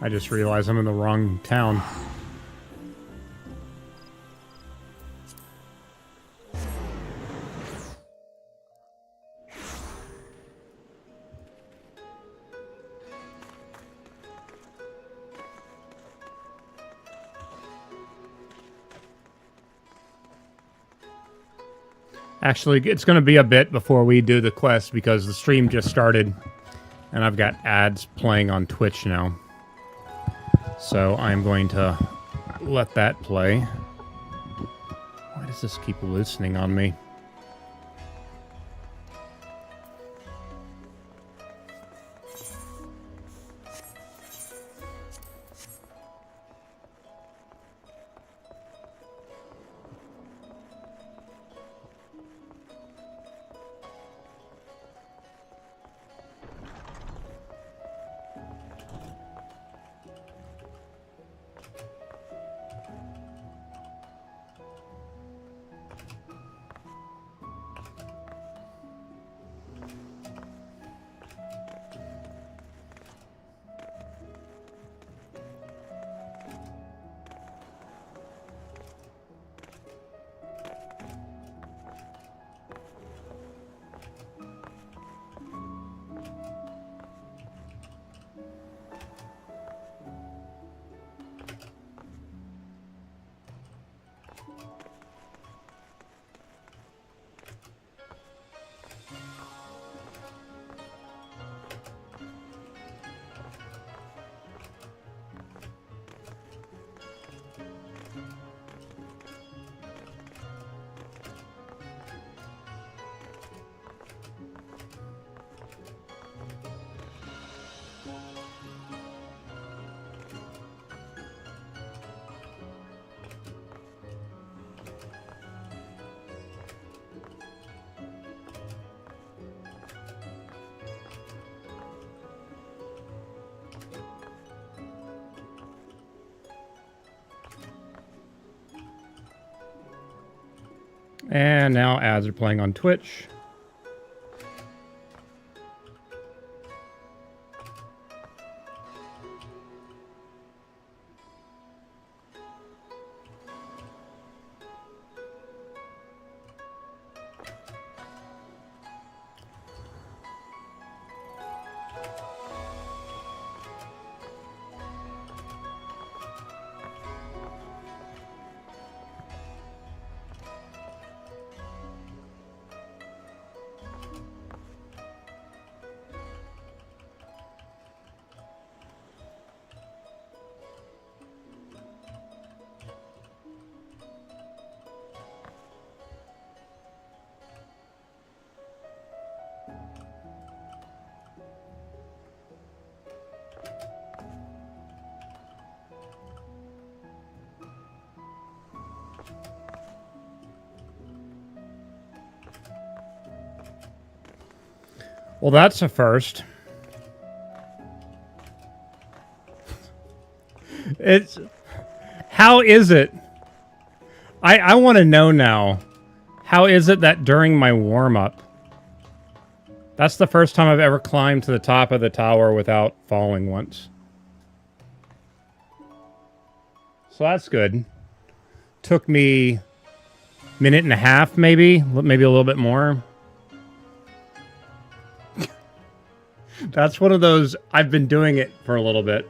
I just realized I'm in the wrong town. Actually, it's going to be a bit before we do the quest because the stream just started and I've got ads playing on Twitch now. So I'm going to let that play. Why does this keep loosening on me? And now ads are playing on Twitch. Well, that's a first. It's... How is it? I want to know now. How is it that during my warm-up... That's the first time I've ever climbed to the top of the tower without falling once. So that's good. Took me... minute and a half, maybe? Maybe a little bit more. That's one of those, I've been doing it for a little bit.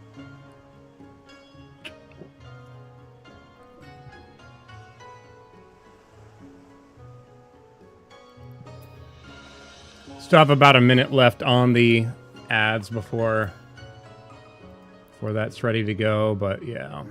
Still have about a minute left on the ads before that's ready to go, but yeah.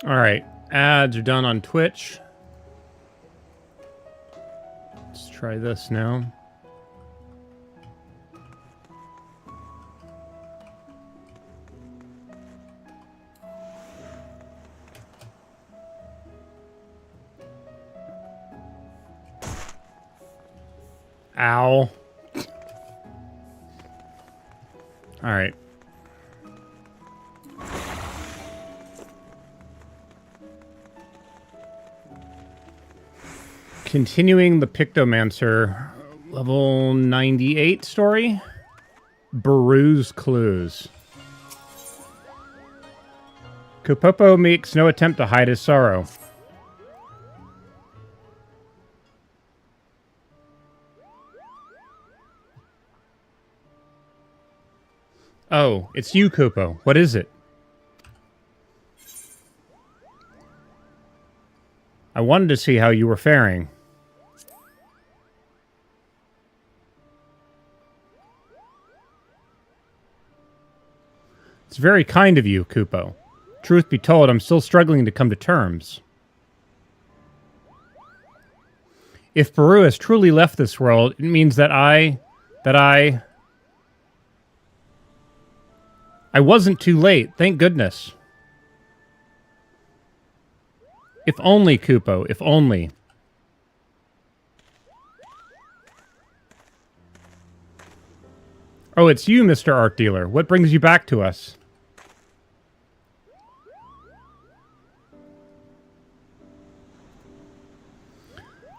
All right, ads are done on Twitch. Let's try this now. Ow. All right. Continuing the Pictomancer level 98 story. Baru's Clues. Kupopo makes no attempt to hide his sorrow. Oh, it's you, Kupo. What is it? I wanted to see how you were faring. It's very kind of you, Kupo. Truth be told, I'm still struggling to come to terms. If Baru has truly left this world, it means that I wasn't too late, thank goodness. If only, Kupo, if only. Oh, it's you, Mr. Art Dealer. What brings you back to us?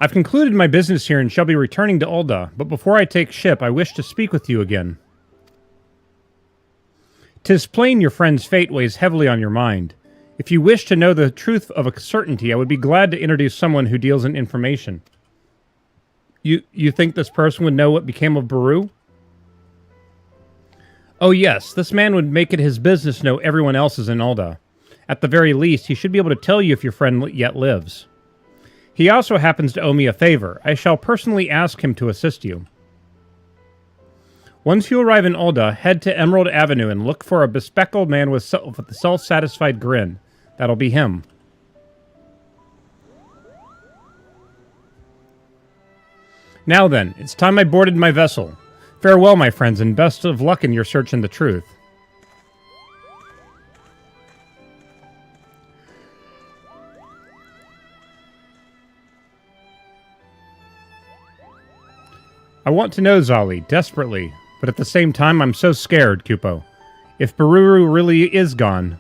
I've concluded my business here and shall be returning to Ulda, but before I take ship, I wish to speak with you again. 'Tis plain your friend's fate weighs heavily on your mind. If you wish to know the truth of a certainty, I would be glad to introduce someone who deals in information. You think this person would know what became of Baru? Oh yes, this man would make it his business to know everyone else is in Ulda. At the very least, he should be able to tell you if your friend yet lives. He also happens to owe me a favor. I shall personally ask him to assist you. Once you arrive in Ulda, head to Emerald Avenue and look for a bespectacled man with a self-satisfied grin. That'll be him. Now then, it's time I boarded my vessel. Farewell, my friends, and best of luck in your search in the truth. I want to know Zali, desperately, but at the same time I'm so scared, Kupo. If Baru really is gone,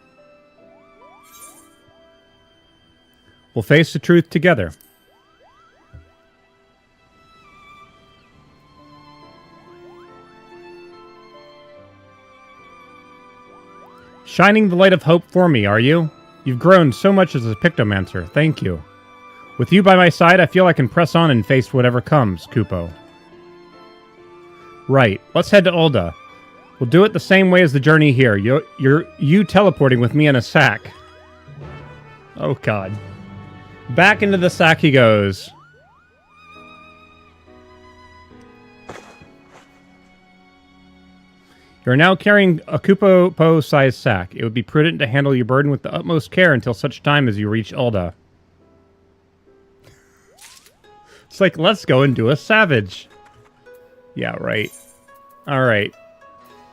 we'll face the truth together. Shining the light of hope for me, are you? You've grown so much as a Pictomancer, thank you. With you by my side, I feel I can press on and face whatever comes, Kupo. Right, let's head to Ulda. We'll do it the same way as the journey here. You teleporting with me in a sack. Oh god. Back into the sack he goes. You're now carrying a Kupo-sized sack. It would be prudent to handle your burden with the utmost care until such time as you reach Ulda. It's like, let's go and do a savage. Yeah, right. Alright.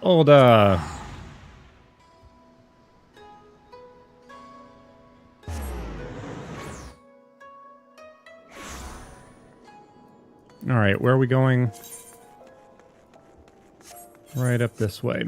Ulda. Alright, where are we going? Right up this way.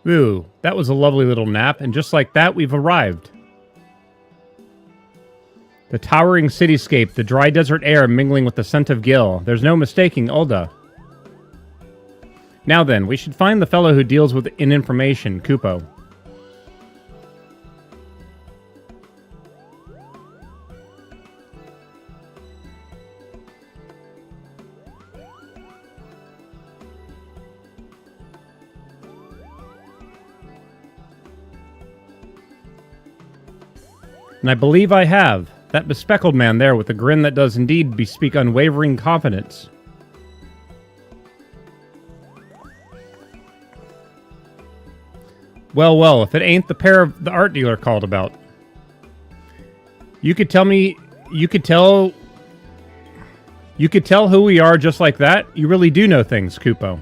Ooh, that was a lovely little nap, and just like that, we've arrived. The towering cityscape, the dry desert air mingling with the scent of Gil. There's no mistaking Ulda. Now then, we should find the fellow who deals with information, Kupo. And I believe I have. That bespectacled man there with a grin that does indeed bespeak unwavering confidence. Well, well, if it ain't the pair of the art dealer called about. You could tell who we are just like that? You really do know things, Kupo.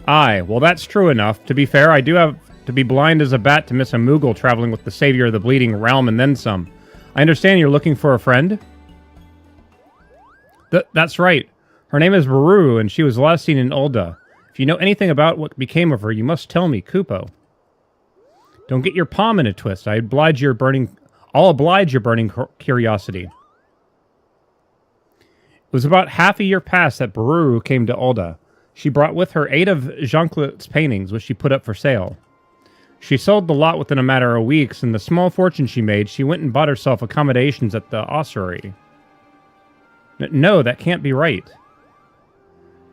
Aye, well that's true enough. To be fair, I do have to be blind as a bat to miss a Moogle traveling with the savior of the bleeding realm and then some. I understand you're looking for a friend? That's right. Her name is Baru, and she was last seen in Ulda. If you know anything about what became of her, you must tell me, Kupo. Don't get your palm in a twist. I'll oblige your burning curiosity. It was about half a year past that Baru came to Ulda. She brought with her 8 of Jean-Claude's paintings, which she put up for sale. She sold the lot within a matter of weeks, and the small fortune she made, she went and bought herself accommodations at the ossuary. No, that can't be right.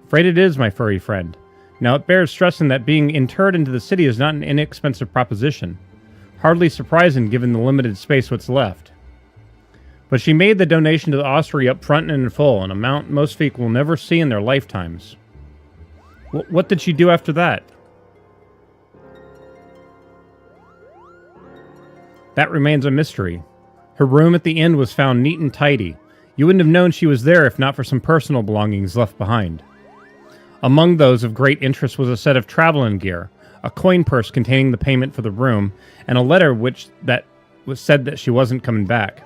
Afraid it is, my furry friend. Now it bears stressing that being interred into the city is not an inexpensive proposition. Hardly surprising given the limited space what's left. But she made the donation to the ossuary up front and in full, an amount most folk will never see in their lifetimes. What did she do after that? That remains a mystery. Her room at the inn was found neat and tidy. You wouldn't have known she was there if not for some personal belongings left behind. Among those of great interest was a set of traveling gear, a coin purse containing the payment for the room, and a letter that said that she wasn't coming back.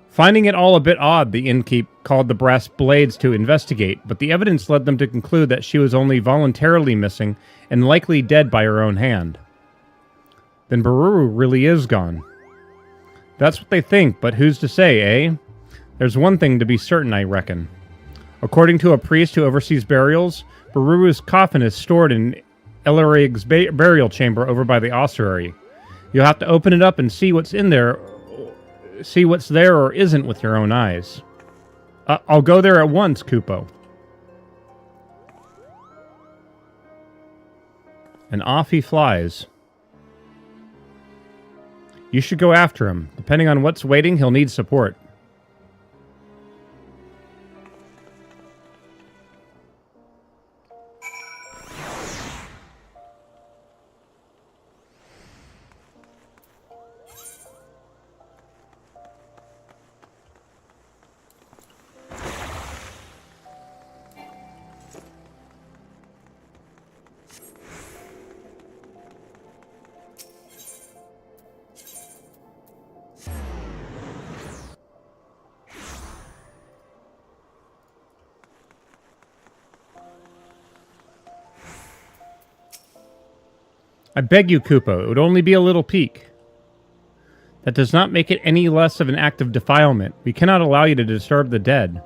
Finding it all a bit odd, the innkeep called the brass blades to investigate, but the evidence led them to conclude that she was only voluntarily missing and likely dead by her own hand. Then Baru really is gone. That's what they think, but who's to say, eh? There's one thing to be certain, I reckon. According to a priest who oversees burials, Baru's coffin is stored in Ellerig's burial chamber over by the ossuary. You'll have to open it up and see what's there or isn't with your own eyes. I'll go there at once, Kupo. And off he flies. You should go after him. Depending on what's waiting, he'll need support. I beg you, Kupo, it would only be a little peek. That does not make it any less of an act of defilement. We cannot allow you to disturb the dead.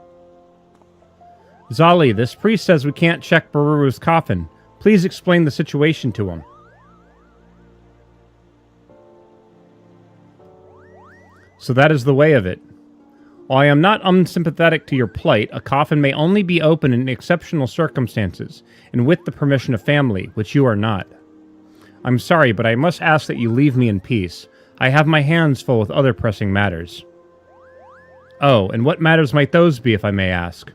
Zali, this priest says we can't check Baruru's coffin. Please explain the situation to him. So that is the way of it. While I am not unsympathetic to your plight, a coffin may only be opened in exceptional circumstances, and with the permission of family, which you are not. I'm sorry, but I must ask that you leave me in peace. I have my hands full with other pressing matters. Oh, and what matters might those be, if I may ask?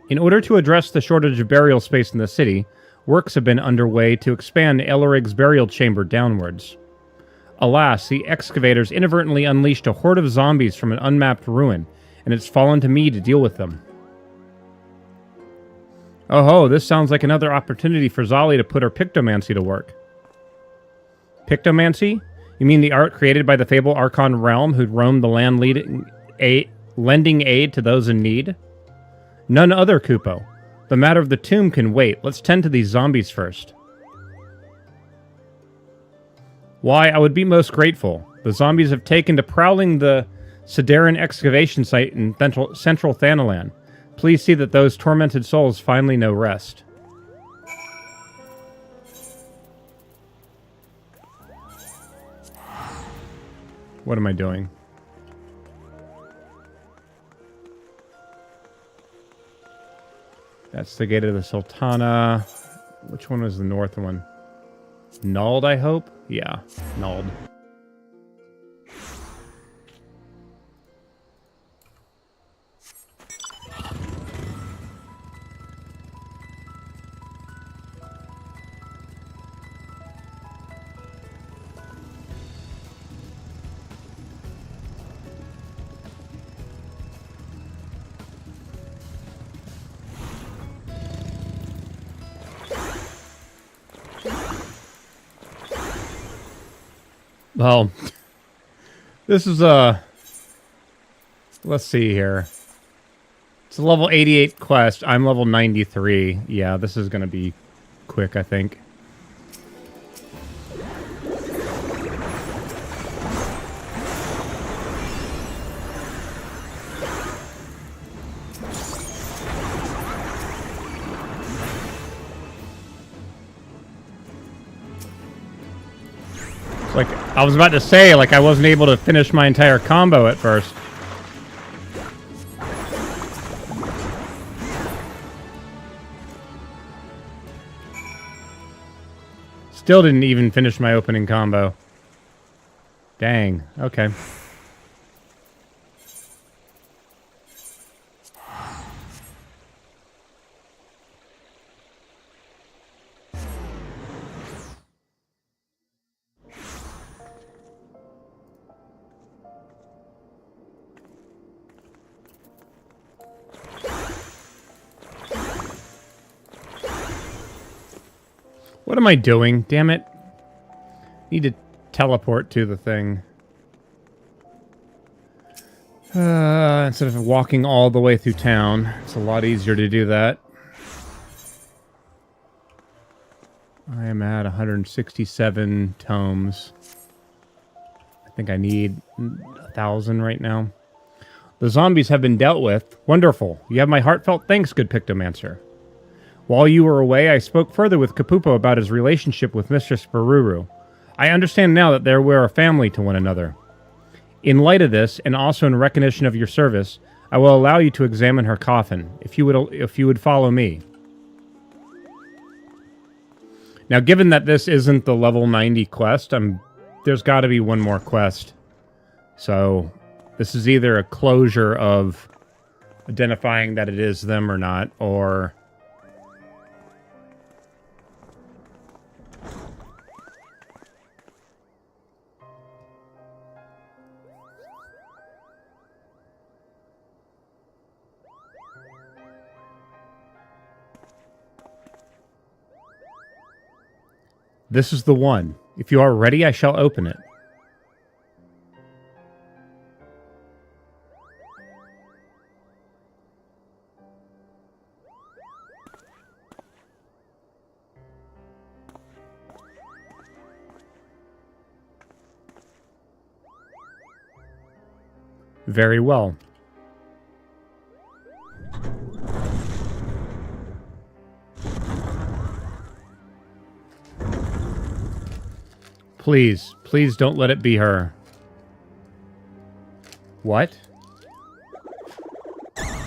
In order to address the shortage of burial space in the city, works have been underway to expand Ellerig's burial chamber downwards. Alas, the excavators inadvertently unleashed a horde of zombies from an unmapped ruin, and it's fallen to me to deal with them. Oh ho, this sounds like another opportunity for Zali to put her pictomancy to work. Pictomancy? You mean the art created by the fable Archon Realm who'd roamed the land lending aid to those in need? None other, Kupo. The matter of the tomb can wait. Let's tend to these zombies first. Why, I would be most grateful. The zombies have taken to prowling the Sideran excavation site in central Thanalan. Please see that those tormented souls finally know rest. What am I doing? That's the gate of the Sultana. Which one was the north one? Nulled, I hope? Yeah, nulled. Well, this is a... Let's see here. It's a level 88 quest. I'm level 93. Yeah, this is going to be quick, I think. Like, I was about to say, like, I wasn't able to finish my entire combo at first. Still didn't even finish my opening combo. Dang, okay. What am I doing? Damn it. Need to teleport to the thing. Instead of walking all the way through town. It's a lot easier to do that. I am at 167 tomes. I think I need 1,000 right now. The zombies have been dealt with. Wonderful. You have my heartfelt thanks, good Pictomancer. While you were away, I spoke further with Kapupo about his relationship with Mistress Baruru. I understand now that they were a family to one another. In light of this, and also in recognition of your service, I will allow you to examine her coffin, if you would follow me. Now, given that this isn't the level 90 quest, there's got to be one more quest. So, this is either a closure of identifying that it is them or not, or... This is the one. If you are ready, I shall open it. Very well. Please, please don't let it be her. What?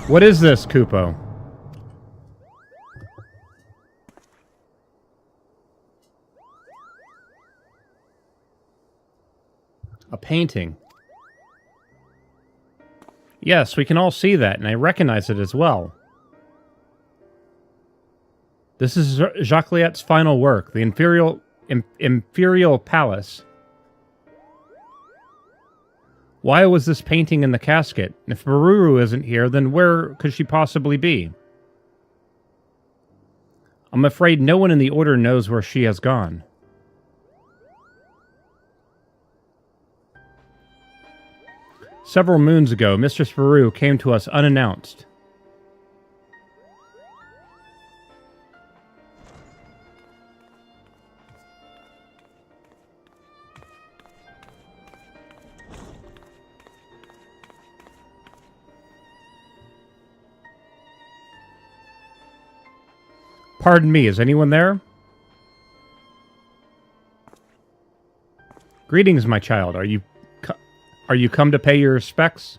What is this, Kupo? A painting. Yes, we can all see that, and I recognize it as well. This is Jacqueliette's final work, the Imperial Palace. Why was this painting in the casket? If Baruru isn't here, then where could she possibly be? I'm afraid no one in the Order knows where she has gone. Several moons ago, Mistress Baru came to us unannounced. Pardon me, is anyone there? Greetings, my child. Are you come to pay your respects?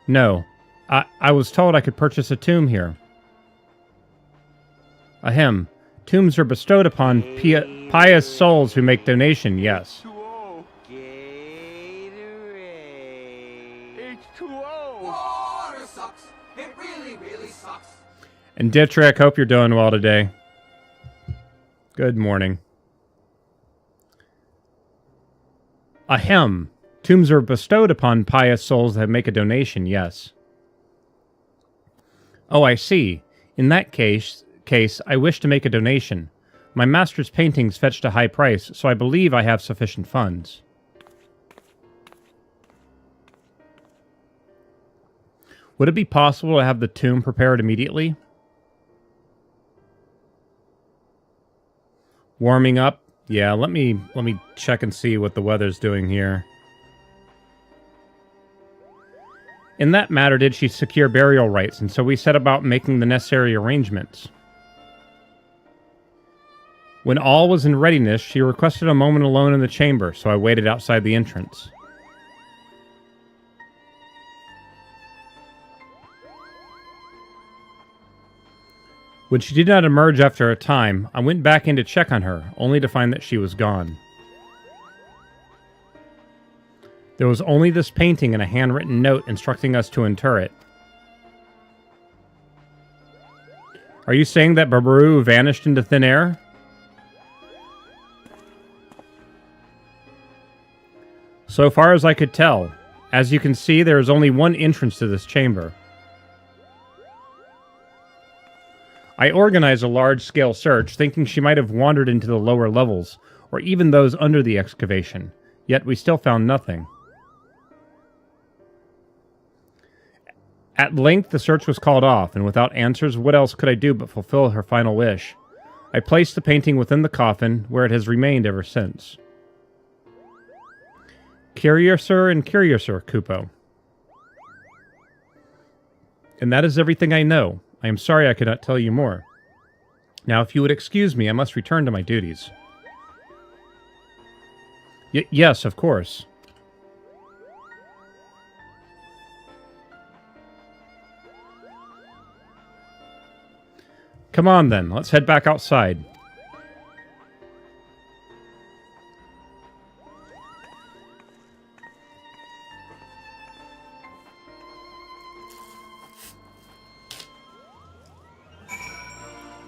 No. I was told I could purchase a tomb here. Ahem. Tombs are bestowed upon pious souls who make donation, yes. Water sucks. It really, really sucks. And Dietrich, hope you're doing well today. Good morning. Ahem. Tombs are bestowed upon pious souls that make a donation, yes. Oh, I see. In that case, I wish to make a donation. My master's paintings fetched a high price, so I believe I have sufficient funds. Would it be possible to have the tomb prepared immediately? Warming up? Yeah, let me check and see what the weather's doing here. In that matter did she secure burial rights, and so we set about making the necessary arrangements. When all was in readiness, she requested a moment alone in the chamber, so I waited outside the entrance. When she did not emerge after a time, I went back in to check on her, only to find that she was gone. There was only this painting and a handwritten note instructing us to inter it. Are you saying that Babaru vanished into thin air? So far as I could tell. As you can see, there is only one entrance to this chamber. I organized a large-scale search, thinking she might have wandered into the lower levels, or even those under the excavation, yet we still found nothing. At length, the search was called off, and without answers, what else could I do but fulfill her final wish? I placed the painting within the coffin, where it has remained ever since. Curiouser and curiouser, Kupo. And that is everything I know. I am sorry I could not tell you more. Now, if you would excuse me, I must return to my duties. Yes, of course. Come on, then. Let's head back outside.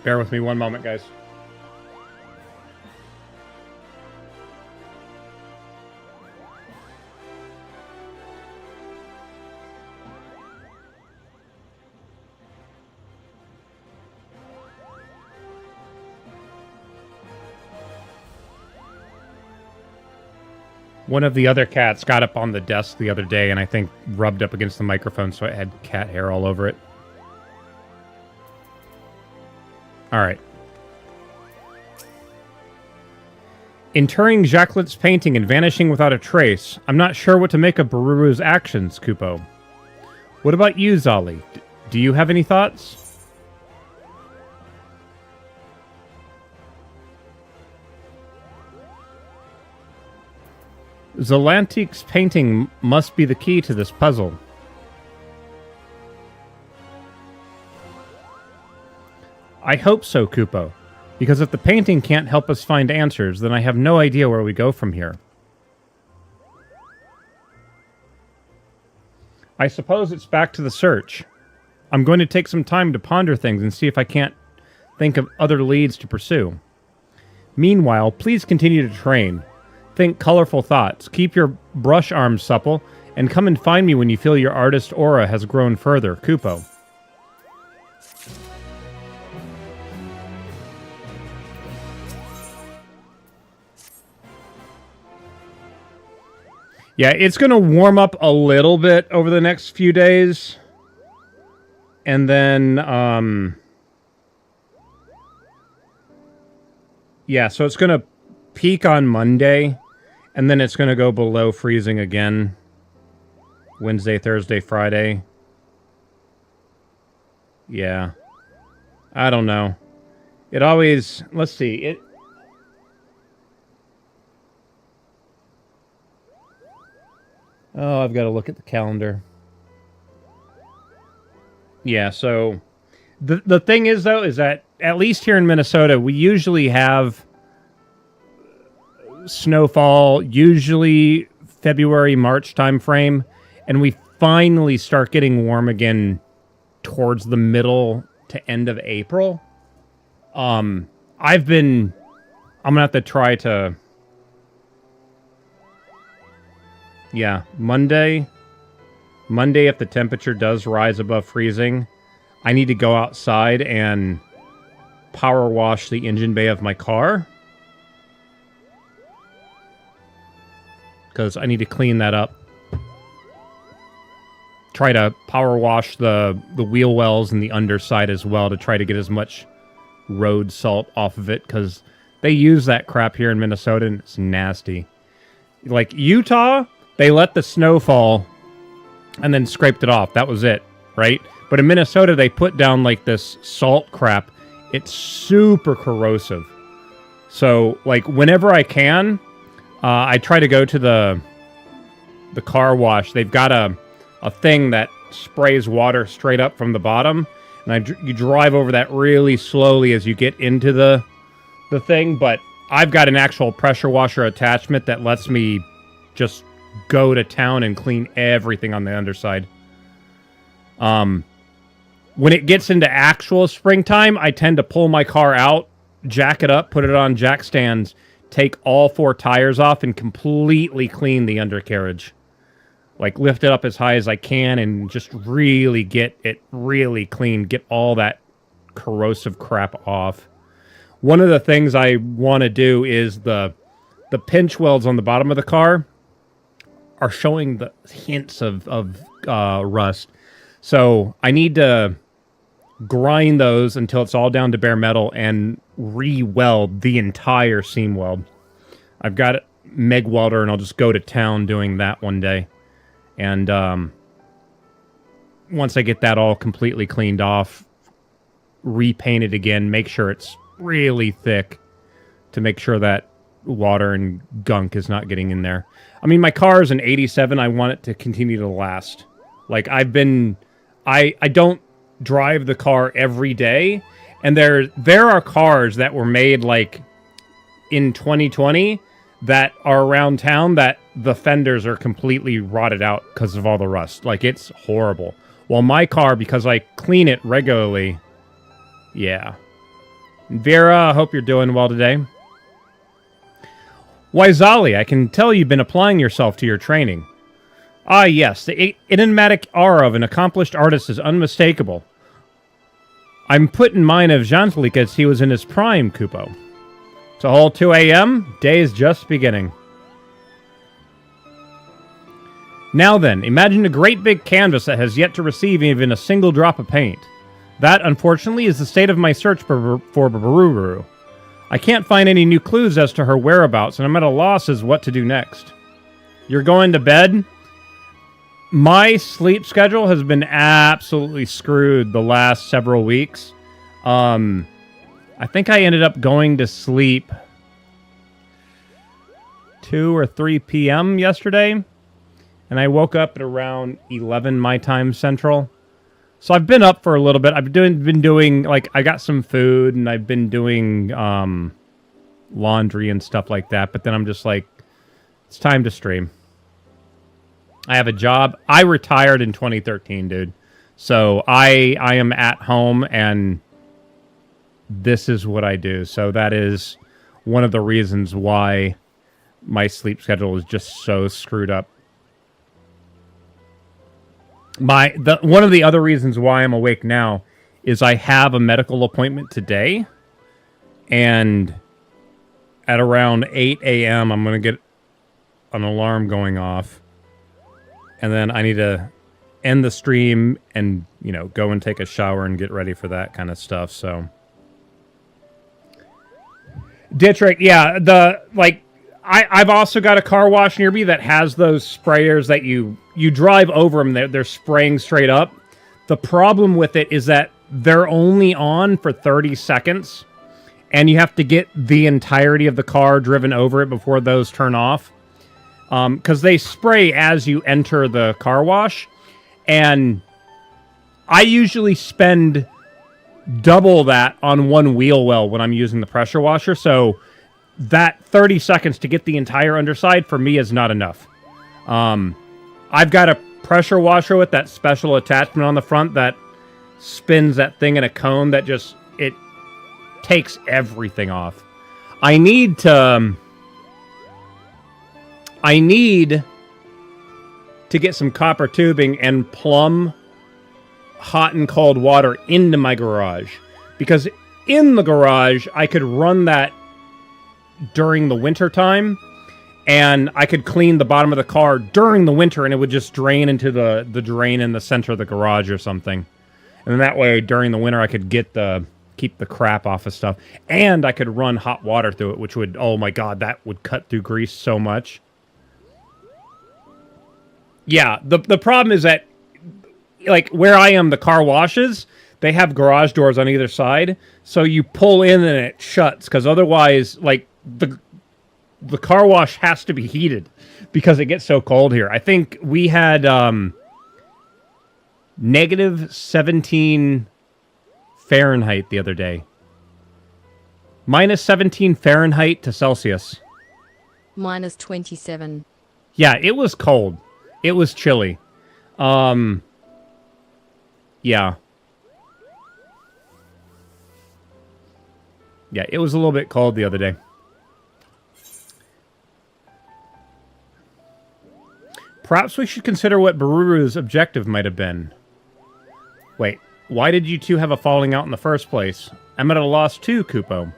Bear with me one moment, guys. One of the other cats got up on the desk the other day and I think rubbed up against the microphone, so it had cat hair all over it. Alright. Interring Jacquelette's painting and vanishing without a trace, I'm not sure what to make of Baruru's actions, Kupo. What about you, Zali? Do you have any thoughts? Zalantik's painting must be the key to this puzzle. I hope so, Kupo, because if the painting can't help us find answers, then I have no idea where we go from here. I suppose it's back to the search. I'm going to take some time to ponder things and see if I can't think of other leads to pursue. Meanwhile, please continue to train. Think colorful thoughts, keep your brush arms supple, and come and find me when you feel your artist aura has grown further, Kupo. Yeah, it's going to warm up a little bit over the next few days. And then, yeah, so it's going to peak on Monday. And then it's going to go below freezing again. Wednesday, Thursday, Friday. Yeah. I don't know. It always... Let's see. Oh, I've got to look at the calendar. Yeah, so... The thing is, though, is that at least here in Minnesota, we usually have snowfall, usually February, March time frame, and we finally start getting warm again towards the middle to end of April. I'm gonna have to try to... Yeah, Monday, if the temperature does rise above freezing, I need to go outside and power wash the engine bay of my car. Because I need to clean that up. Try to power wash the wheel wells and the underside as well to try to get as much road salt off of it, because they use that crap here in Minnesota and it's nasty. Like Utah, they let the snow fall and then scraped it off. That was it, right? But in Minnesota, they put down like this salt crap. It's super corrosive. So like whenever I can, I try to go to the car wash. They've got a thing that sprays water straight up from the bottom, and you drive over that really slowly as you get into the thing. But I've got an actual pressure washer attachment that lets me just go to town and clean everything on the underside. When it gets into actual springtime, I tend to pull my car out, jack it up, put it on jack stands, take all 4 tires off, and completely clean the undercarriage. Like, lift it up as high as I can and just really get it really clean. Get all that corrosive crap off. One of the things I want to do is the pinch welds on the bottom of the car are showing the hints of rust. So I need to grind those until it's all down to bare metal and re-weld the entire seam weld. I've got a MIG welder, and I'll just go to town doing that one day. And once I get that all completely cleaned off, repaint it again, make sure it's really thick to make sure that water and gunk is not getting in there. I mean, my car is an 87. I want it to continue to last. Like, I don't drive the car every day, and there are cars that were made like in 2020 that are around town that the fenders are completely rotted out because of all the rust. Like, it's horrible. Well, my car, because I clean it regularly, yeah. Vera, I hope you're doing well today. Wyzali, I can tell you've been applying yourself to your training. Ah, yes, the enigmatic aura of an accomplished artist is unmistakable. I'm put in mind of Jean-Philippe as he was in his prime, Kupo. It's a whole 2 a.m. Day is just beginning. Now then, imagine a great big canvas that has yet to receive even a single drop of paint. That, unfortunately, is the state of my search for Baruru. I can't find any new clues as to her whereabouts, and I'm at a loss as what to do next. You're going to bed? My sleep schedule has been absolutely screwed the last several weeks. I think I ended up going to sleep 2 or 3 p.m. yesterday, and I woke up at around 11 my time central. So I've been up for a little bit. I've been doing, like, I got some food, and I've been doing laundry and stuff like that, but then I'm just like, it's time to stream. I have a job. I retired in 2013, dude. So I am at home, and this is what I do. So that is one of the reasons why my sleep schedule is just so screwed up. One of the other reasons why I'm awake now is I have a medical appointment today, and at around 8 a.m. I'm going to get an alarm going off, and then I need to end the stream and, you know, go and take a shower and get ready for that kind of stuff. So Dittrick, yeah, I've also got a car wash near me that has those sprayers that you drive over them. They're spraying straight up. The problem with it is that they're only on for 30 seconds, and you have to get the entirety of the car driven over it before those turn off. Because they spray as you enter the car wash, and I usually spend double that on one wheel well when I'm using the pressure washer, so that 30 seconds to get the entire underside for me is not enough. I've got a pressure washer with that special attachment on the front that spins that thing in a cone that just, it takes everything off. I need to get some copper tubing and plumb hot and cold water into my garage, because in the garage, I could run that during the winter time, and I could clean the bottom of the car during the winter, and it would just drain into the drain in the center of the garage or something. And then that way, during the winter, I could keep the crap off of stuff. And I could run hot water through it, which would, oh my god, that would cut through grease so much. Yeah, the problem is that, like, where I am, the car washes, they have garage doors on either side, so you pull in and it shuts, because otherwise, like, the car wash has to be heated, because it gets so cold here. I think we had, negative 17 Fahrenheit the other day. Minus 17 Fahrenheit to Celsius. Minus 27. Yeah, it was cold. It was chilly. Yeah. Yeah, it was a little bit cold the other day. Perhaps we should consider what Baruru's objective might have been. Wait, why did you two have a falling out in the first place? I'm at a loss too, Kupo.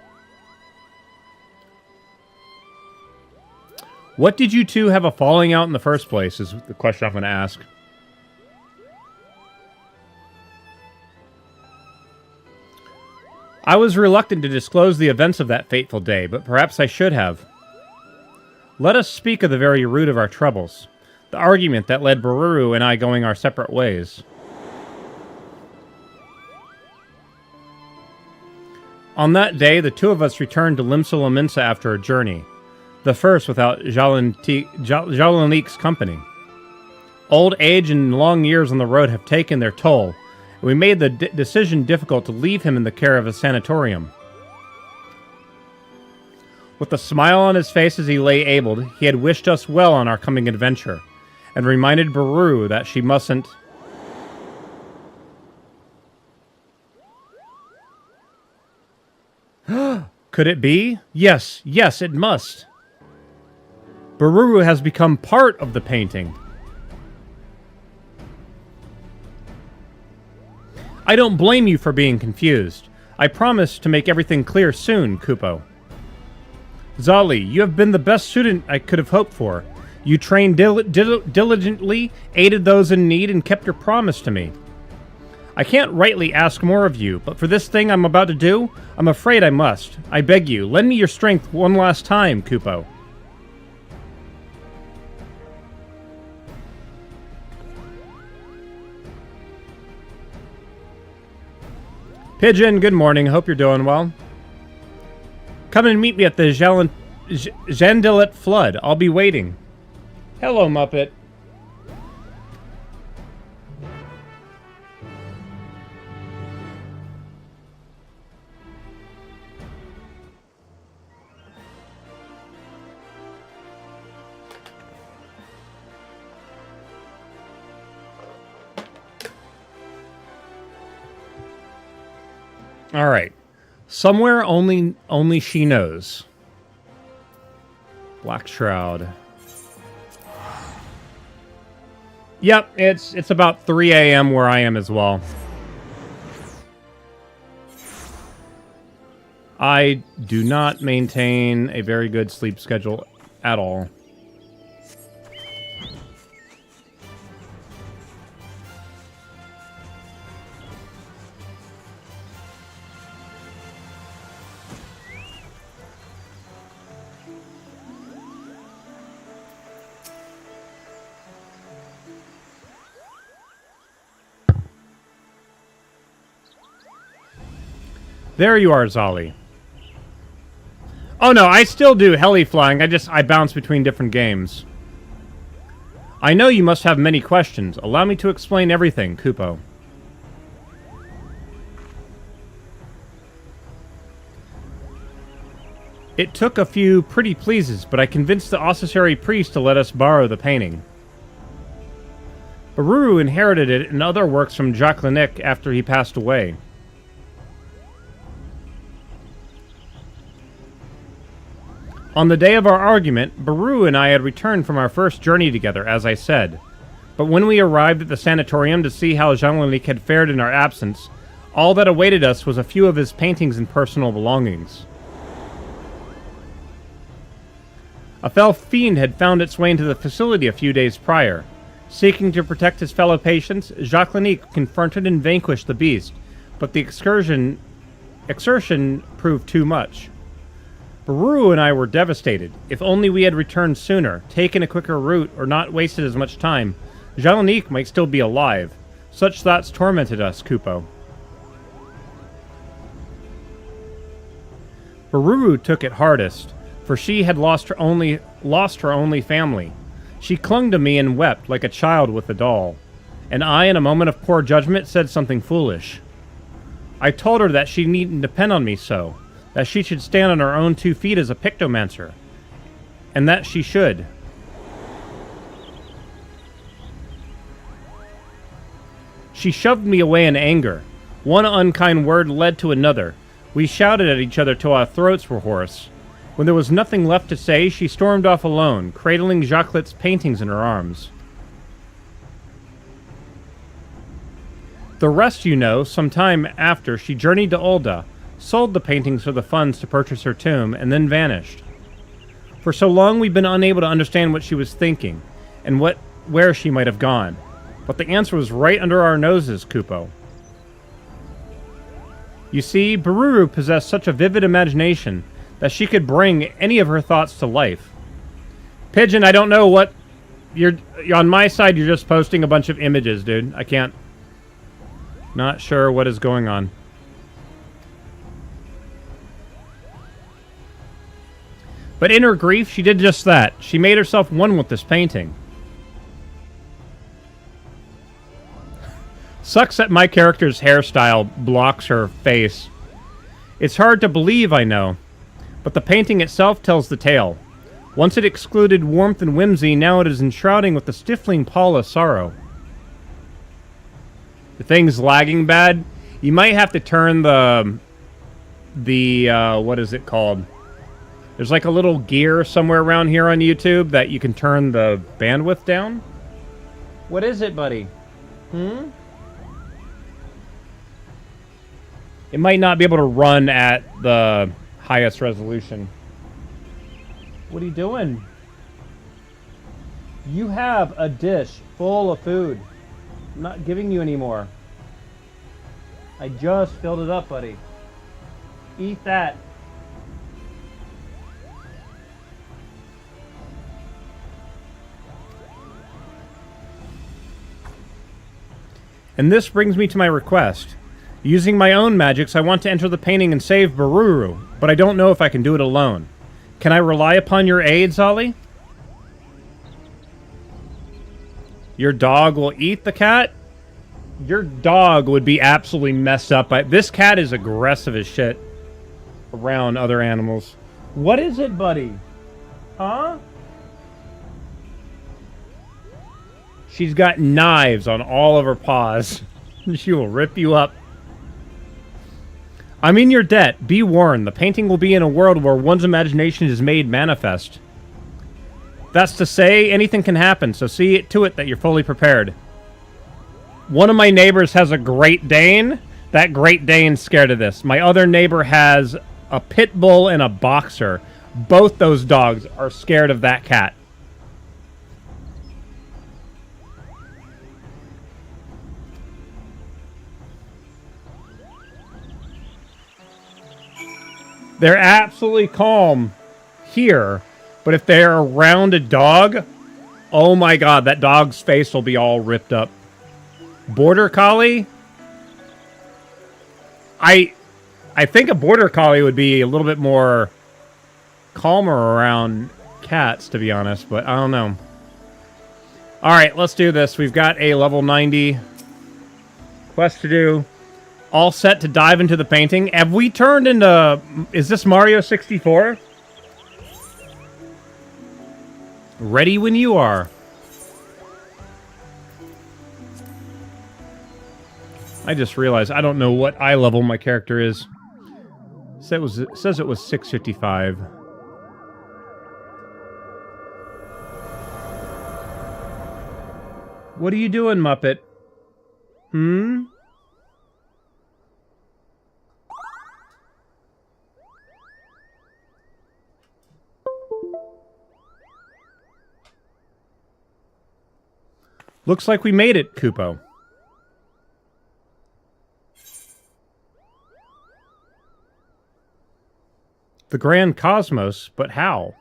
What did you two have a falling out in the first place, is the question I'm going to ask. I was reluctant to disclose the events of that fateful day, but perhaps I should have. Let us speak of the very root of our troubles. The argument that led Baruru and I going our separate ways. On that day, the two of us returned to Limsa Lominsa after a journey. The first without Jalanik's company. Old age and long years on the road have taken their toll, and we made the decision difficult to leave him in the care of a sanatorium. With a smile on his face as he lay abled, he had wished us well on our coming adventure, and reminded Baru that she mustn't... Could it be? Yes, yes, it must. Baruru has become part of the painting. I don't blame you for being confused. I promise to make everything clear soon, Kupo. Zali, you have been the best student I could have hoped for. You trained diligently, aided those in need, and kept your promise to me. I can't rightly ask more of you, but for this thing I'm about to do, I'm afraid I must. I beg you, lend me your strength one last time, Kupo. Pigeon, good morning. Hope you're doing well. Come and meet me at the Jandilet Flood. I'll be waiting. Hello, Muppet. All right. Somewhere only she knows. Black Shroud. Yep, it's about 3 a.m. where I am as well. I do not maintain a very good sleep schedule at all. There you are, Zali. Oh no, I still do heli flying. I bounce between different games. I know you must have many questions. Allow me to explain everything, Kupo. It took a few pretty pleases, but I convinced the Ossusary priest to let us borrow the painting. Baruru inherited it and other works from Jacques Lanick after he passed away. On the day of our argument, Baru and I had returned from our first journey together, as I said. But when we arrived at the sanatorium to see how Jean-Lanique had fared in our absence, All that awaited us was a few of his paintings and personal belongings. A fell fiend had found its way into the facility a few days prior. Seeking to protect his fellow patients, Jacques Lanique confronted and vanquished the beast, but the exertion proved too much. Baru and I were devastated. If only we had returned sooner, taken a quicker route, or not wasted as much time, Jacques Lanique might still be alive. Such thoughts tormented us, Kupo. Baru took it hardest, for she had lost her only family. She clung to me and wept like a child with a doll, and I, in a moment of poor judgment, said something foolish. I told her that she needn't depend on me so, that she should stand on her own 2 feet as a pictomancer, and that she should. She shoved me away in anger. One unkind word led to another. We shouted at each other till our throats were hoarse. When there was nothing left to say, she stormed off alone, cradling Jacquelette's paintings in her arms. The rest you know. Some time after, she journeyed to Olda, sold the paintings for the funds to purchase her tomb, and then vanished. For so long we've been unable to understand what she was thinking, and where she might have gone. But the answer was right under our noses, Kupo. You see, Baru possessed such a vivid imagination that she could bring any of her thoughts to life. Pigeon, I don't know what... You're on my side, you're just posting a bunch of images, dude. I can't... Not sure what is going on. But in her grief, she did just that. She made herself one with this painting. Sucks that my character's hairstyle blocks her face. It's hard to believe, I know, but the painting itself tells the tale. Once it excluded warmth and whimsy, now it is enshrouding with the stifling pall of sorrow. The thing's lagging bad. You might have to turn the what is it called? There's like a little gear somewhere around here on YouTube that you can turn the bandwidth down. What is it, buddy? It might not be able to run at the highest resolution. What are you doing? You have a dish full of food. I'm not giving you any more. I just filled it up, buddy. Eat that. And this brings me to my request. Using my own magics, I want to enter the painting and save Baruru, but I don't know if I can do it alone. Can I rely upon your aid, Zali? Your dog will eat the cat? Your dog would be absolutely messed up by... This cat is aggressive as shit around other animals. What is it, buddy? Huh? She's got knives on all of her paws. She will rip you up. I'm in your debt. Be warned. The painting will be in a world where one's imagination is made manifest. That's to say, anything can happen, so see to it that you're fully prepared. One of my neighbors has a Great Dane. That Great Dane's scared of this. My other neighbor has a pit bull and a boxer. Both those dogs are scared of that cat. They're absolutely calm here, but if they're around a dog, oh my god, that dog's face will be all ripped up. Border Collie? I think a Border Collie would be a little bit more calmer around cats, to be honest, but I don't know. Alright, let's do this. We've got a level 90 quest to do. All set to dive into the painting. Have we turned into... Is this Mario 64? Ready when you are. I just realized I don't know what eye level my character is. It says it was 655. What are you doing, Muppet? Looks like we made it, Kupo. The Grand Cosmos, but how?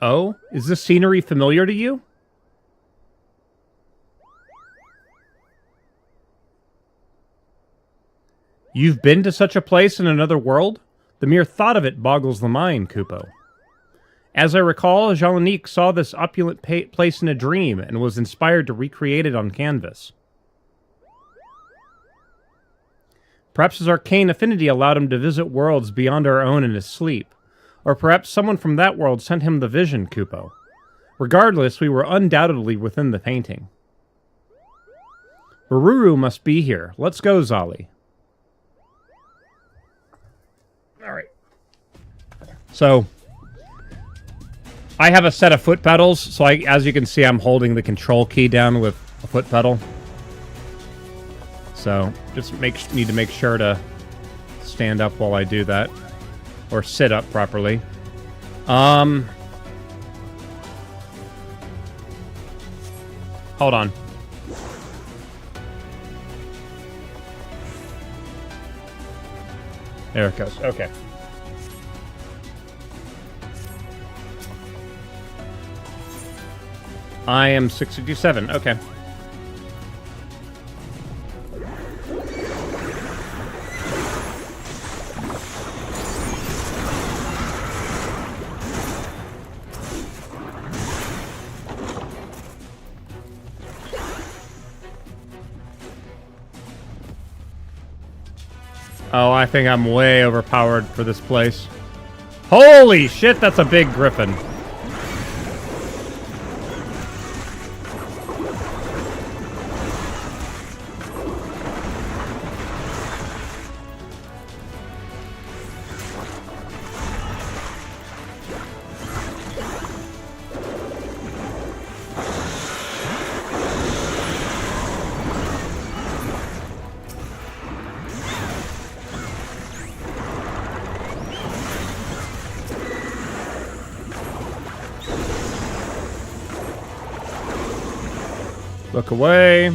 Oh, is this scenery familiar to you? You've been to such a place in another world? The mere thought of it boggles the mind, Kupo. As I recall, Jean-Lanique saw this opulent place in a dream and was inspired to recreate it on canvas. Perhaps his arcane affinity allowed him to visit worlds beyond our own in his sleep. Or perhaps someone from that world sent him the vision, Kupo. Regardless, we were undoubtedly within the painting. Bururu must be here. Let's go, Zali. Alright. So, I have a set of foot pedals, so as you can see, I'm holding the control key down with a foot pedal. So, just need to make sure to stand up while I do that. Or sit up properly. Hold on. There it goes. Okay. I am 657. Okay. Oh, I think I'm way overpowered for this place. Holy shit, that's a big griffin. Look away.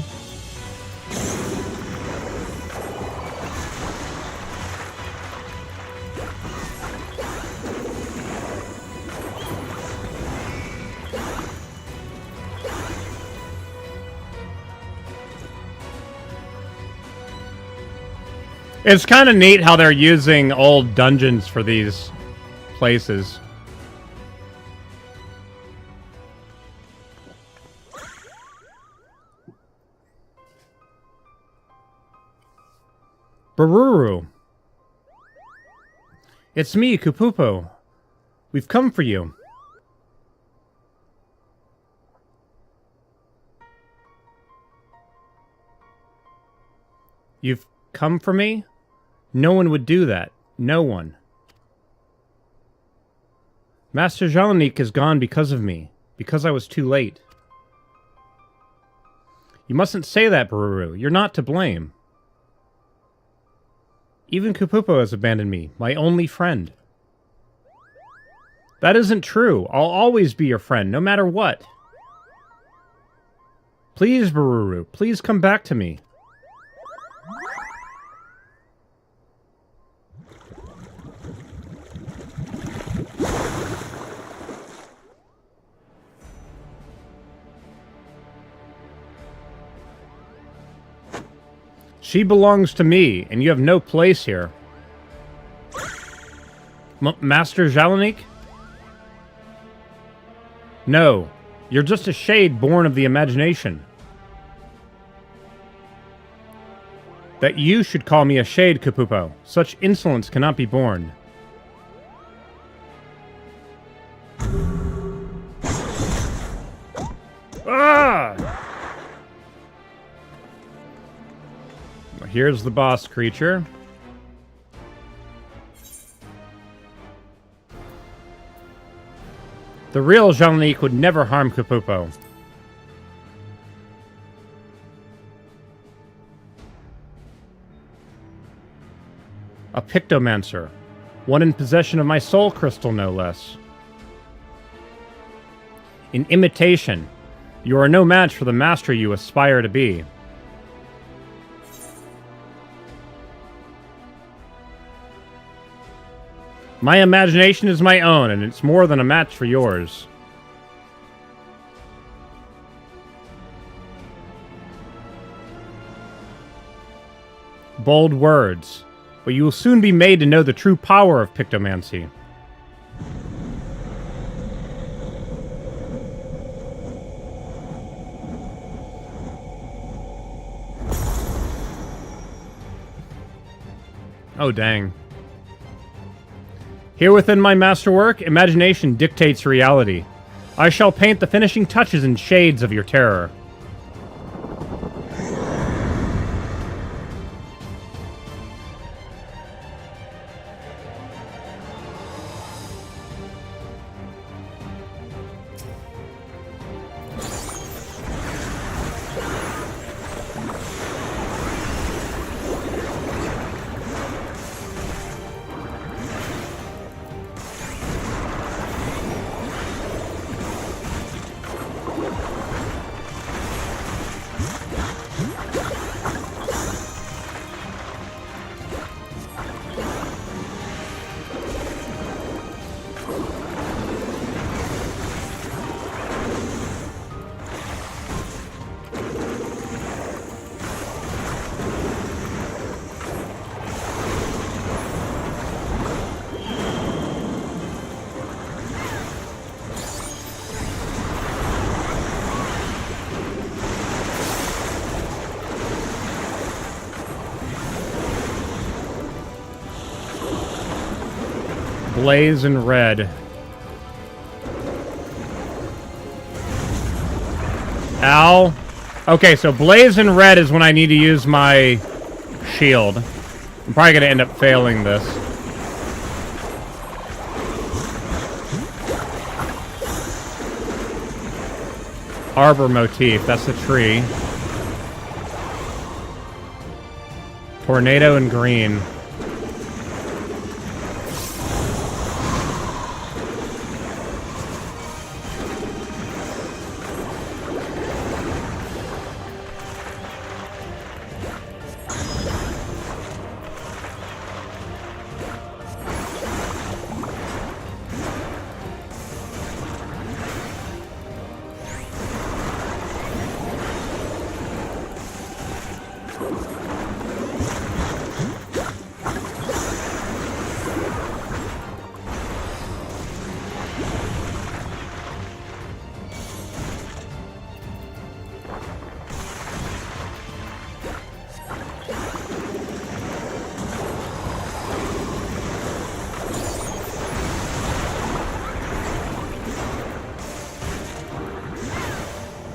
It's kind of neat how they're using old dungeons for these places. Bururu. It's me, Kupupo. We've come for you. You've come for me? No one would do that. No one. Master Jean-Lanique is gone because of me. Because I was too late. You mustn't say that, Bururu. You're not to blame. Even Kupupo has abandoned me, my only friend. That isn't true. I'll always be your friend, no matter what. Please, Bururu, please come back to me. She belongs to me, and you have no place here. Master Jean-Lanique? No, you're just a shade born of the imagination. That you should call me a shade, Kupupo. Such insolence cannot be borne. Ah! Here's the boss creature. The real Jean-Lanique would never harm Kupupo. A Pictomancer. One in possession of my soul crystal, no less. In imitation, you are no match for the master you aspire to be. My imagination is my own, and it's more than a match for yours. Bold words, but you will soon be made to know the true power of pictomancy. Oh, dang. Here within my masterwork, imagination dictates reality. I shall paint the finishing touches and shades of your terror. Blaze in red. Ow. Okay, so blaze in red is when I need to use my shield. I'm probably going to end up failing this. Arbor motif, that's the tree. Tornado in green.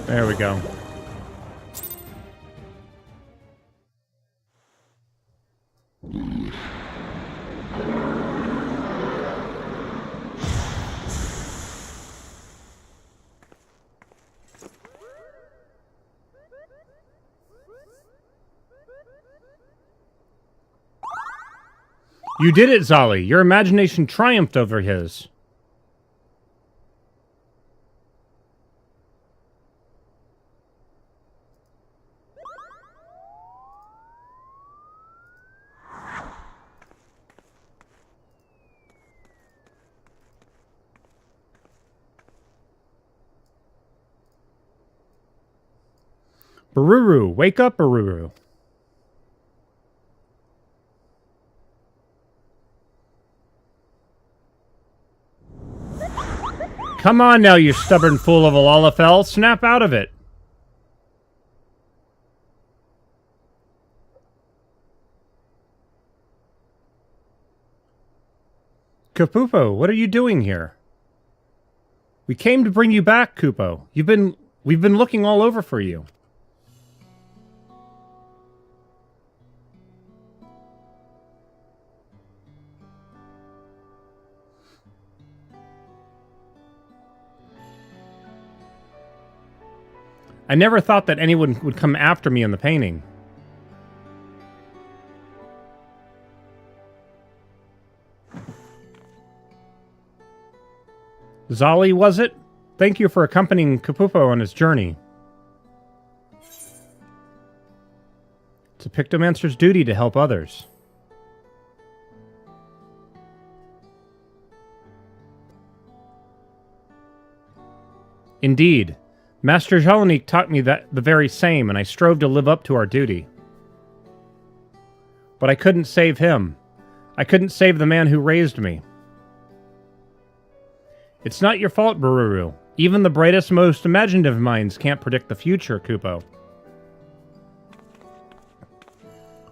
There we go. You did it, Zali. Your imagination triumphed over his. Baruru, wake up, Baruru. Come on now, you stubborn fool of a Lalafell. Snap out of it. Kapupo, what are you doing here? We came to bring you back, Kupo. We've been looking all over for you. I never thought that anyone would come after me in the painting. Zali, was it? Thank you for accompanying Kapupo on his journey. It's a Pictomancer's duty to help others. Indeed. Master Jalanik taught me that the very same, and I strove to live up to our duty. But I couldn't save him. I couldn't save the man who raised me. It's not your fault, Bururu. Even the brightest, most imaginative minds can't predict the future, Kupo.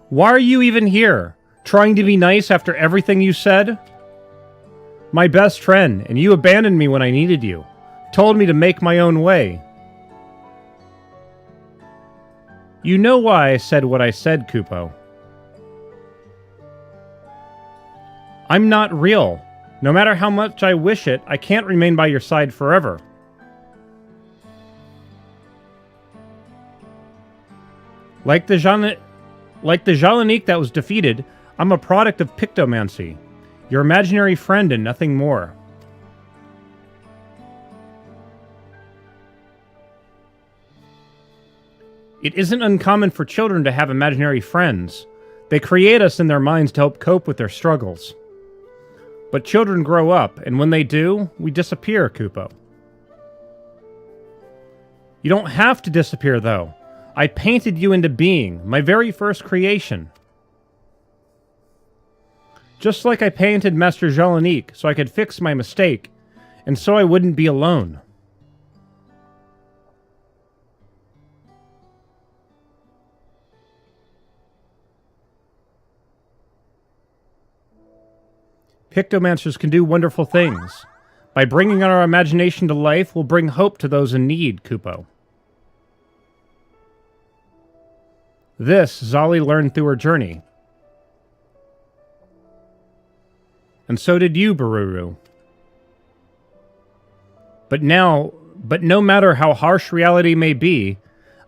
Why are you even here? Trying to be nice after everything you said? My best friend, and you abandoned me when I needed you. Told me to make my own way. You know why I said what I said, Kupo. I'm not real. No matter how much I wish it, I can't remain by your side forever. Like the Jalanik that was defeated, I'm a product of Pictomancy. Your imaginary friend and nothing more. It isn't uncommon for children to have imaginary friends. They create us in their minds to help cope with their struggles. But children grow up, and when they do, we disappear, Kupo. You don't have to disappear, though. I painted you into being, my very first creation. Just like I painted Master Jalanik so I could fix my mistake, and so I wouldn't be alone. Pictomancers can do wonderful things. By bringing our imagination to life, we'll bring hope to those in need, Kupo. This Zali learned through her journey. And so did you, Bururu. But no matter how harsh reality may be,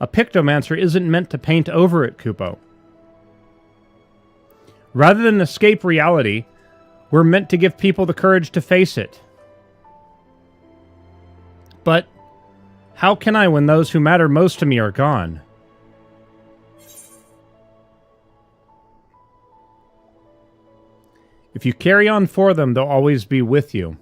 a Pictomancer isn't meant to paint over it, Kupo. Rather than escape reality, we're meant to give people the courage to face it. But how can I when those who matter most to me are gone? If you carry on for them, they'll always be with you.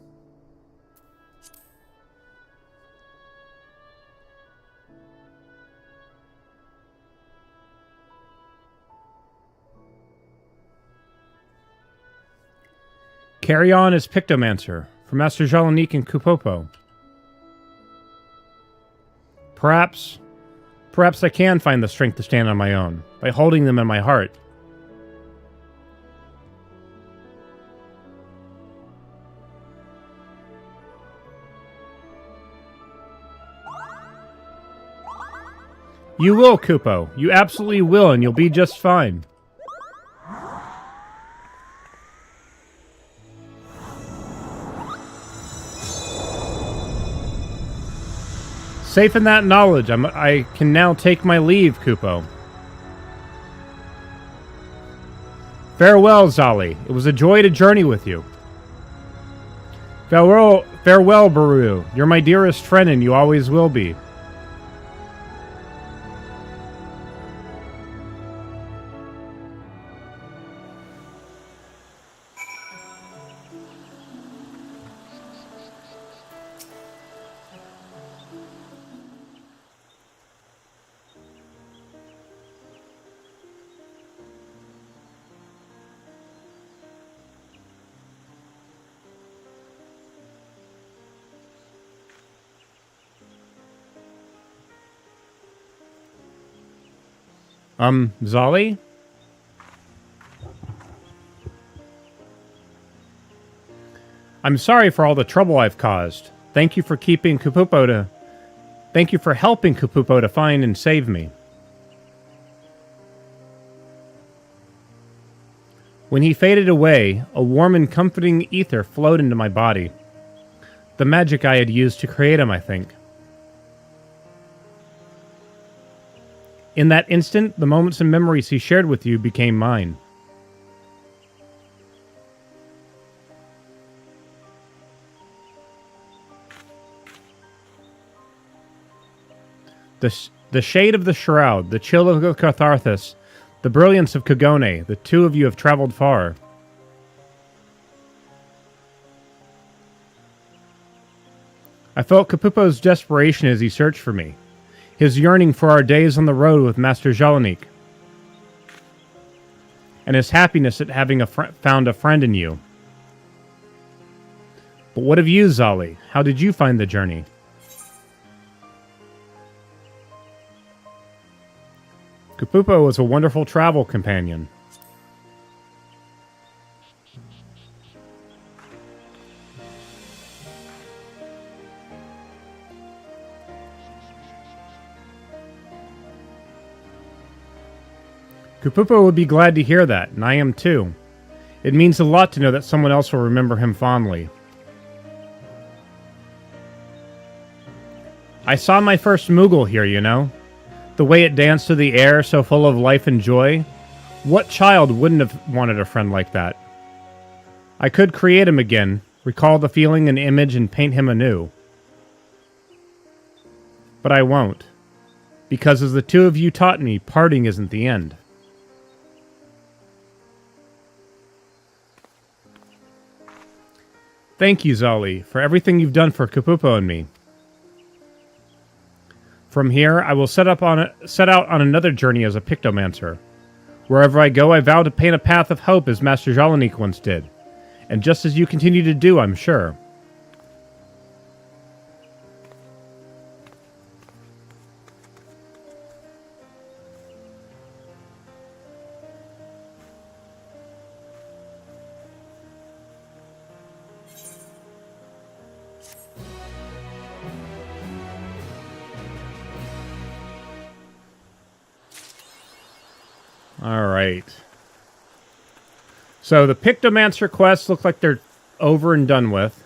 Carry on as Pictomancer, for Master Jalanik and Kupopo. Perhaps I can find the strength to stand on my own, by holding them in my heart. You will, Kupo. You absolutely will, and you'll be just fine. Safe in that knowledge, I can now take my leave, Kupo. Farewell, Zali. It was a joy to journey with you. Farewell, Baru. You're my dearest friend, and you always will be. Zali? I'm sorry for all the trouble I've caused. Thank you for helping Kupupo to find and save me. When he faded away, a warm and comforting ether flowed into my body. The magic I had used to create him, I think. In that instant, the moments and memories he shared with you became mine. The shade of the shroud, the chill of the Catharthus, the brilliance of Kagone, the two of you have traveled far. I felt Kapupo's desperation as he searched for me, his yearning for our days on the road with Master Jalanik, and his happiness at having found a friend in you. But what of you, Zali? How did you find the journey? Kapupo was a wonderful travel companion. Kapupo would be glad to hear that, and I am too. It means a lot to know that someone else will remember him fondly. I saw my first Moogle here, you know? The way it danced through the air, so full of life and joy. What child wouldn't have wanted a friend like that? I could create him again, recall the feeling and image, and paint him anew. But I won't. Because as the two of you taught me, parting isn't the end. Thank you, Zali, for everything you've done for Kapupo and me. From here, I will set out on another journey as a Pictomancer. Wherever I go, I vow to paint a path of hope as Master Jalanik once did. And just as you continue to do, I'm sure. Alright. So the Pictomancer quests look like they're over and done with.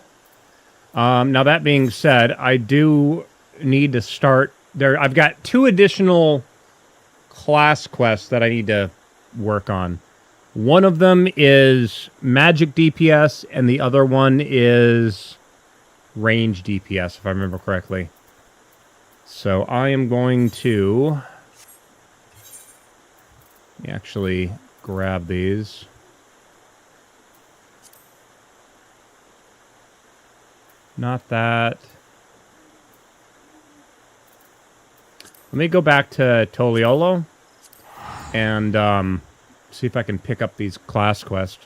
Now that being said, I do need to start there. I've got 2 additional class quests that I need to work on. One of them is magic DPS, and the other one is range DPS, if I remember correctly. So I am going to actually grab these. Not that. Let me go back to Toliolo and see if I can pick up these class quests.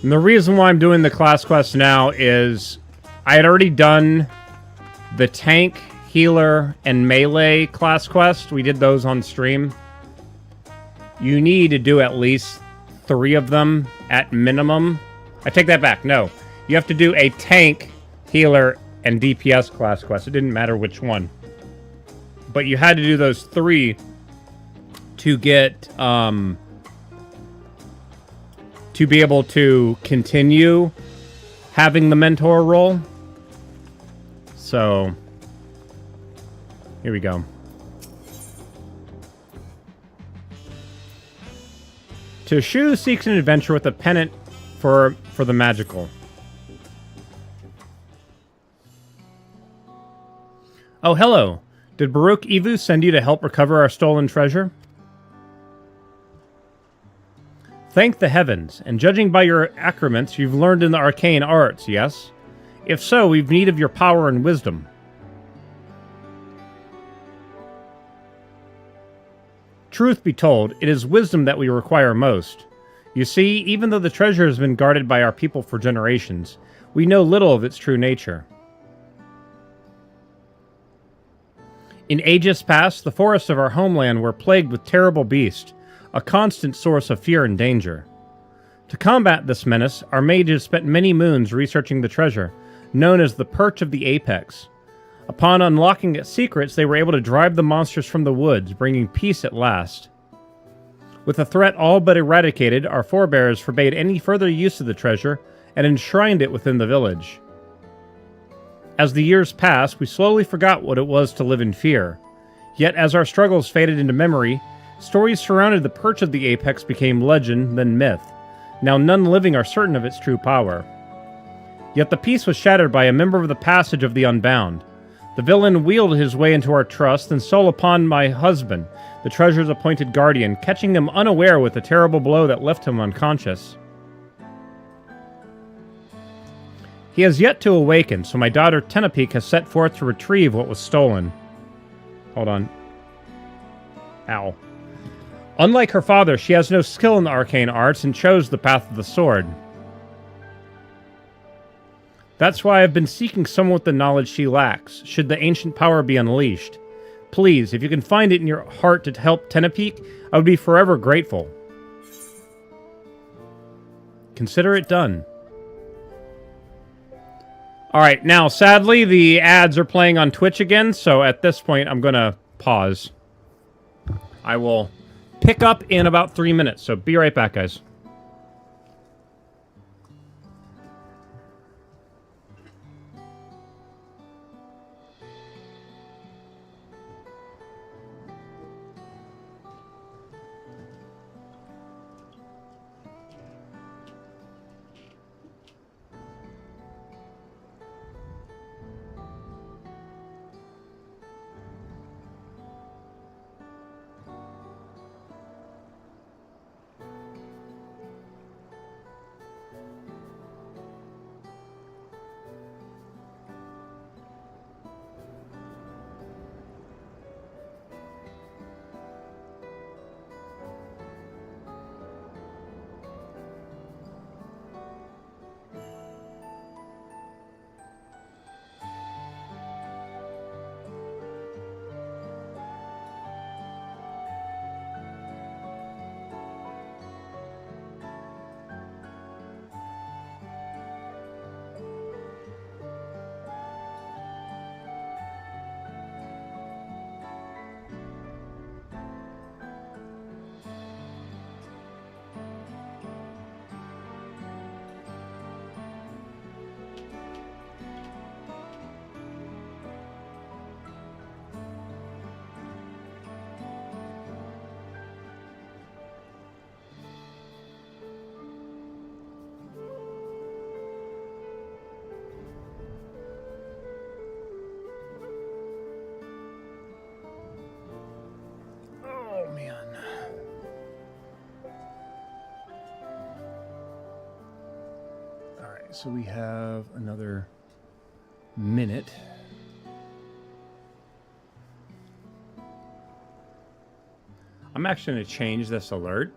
And the reason why I'm doing the class quest now is I had already done the tank, healer, and melee class quest. We did those on stream. You need to do at least 3 of them at minimum. I take that back. No. You have to do a tank, healer, and DPS class quest. It didn't matter which one. But you had to do those 3 to get to be able to continue having the mentor role. So, here we go. Toshu seeks an adventure with a pennant for the magical. Oh, hello. Did Baruch Evu send you to help recover our stolen treasure? Thank the heavens, and judging by your accoutrements, you've learned in the arcane arts, yes? If so, we've need of your power and wisdom. Truth be told, it is wisdom that we require most. You see, even though the treasure has been guarded by our people for generations, we know little of its true nature. In ages past, the forests of our homeland were plagued with terrible beasts, a constant source of fear and danger. To combat this menace, our mages spent many moons researching the treasure, known as the Perch of the Apex. Upon unlocking its secrets, they were able to drive the monsters from the woods, bringing peace at last. With the threat all but eradicated, our forebears forbade any further use of the treasure and enshrined it within the village. As the years passed, we slowly forgot what it was to live in fear. Yet as our struggles faded into memory, stories surrounding the perch of the apex became legend, then myth. Now none living are certain of its true power. Yet the peace was shattered by a member of the Passage of the Unbound. The villain wheeled his way into our trust and stole upon my husband, the treasure's appointed guardian, catching him unaware with a terrible blow that left him unconscious. He has yet to awaken, so my daughter Tenapeak has set forth to retrieve what was stolen. Hold on. Ow. Unlike her father, she has no skill in the arcane arts and chose the path of the sword. That's why I've been seeking someone with the knowledge she lacks, should the ancient power be unleashed. Please, if you can find it in your heart to help Tenapeak, I would be forever grateful. Consider it done. Alright, now, sadly, the ads are playing on Twitch again, so at this point, I'm gonna pause. I will pick up in about 3 minutes, so be right back, guys. So we have another minute. I'm actually going to change this alert.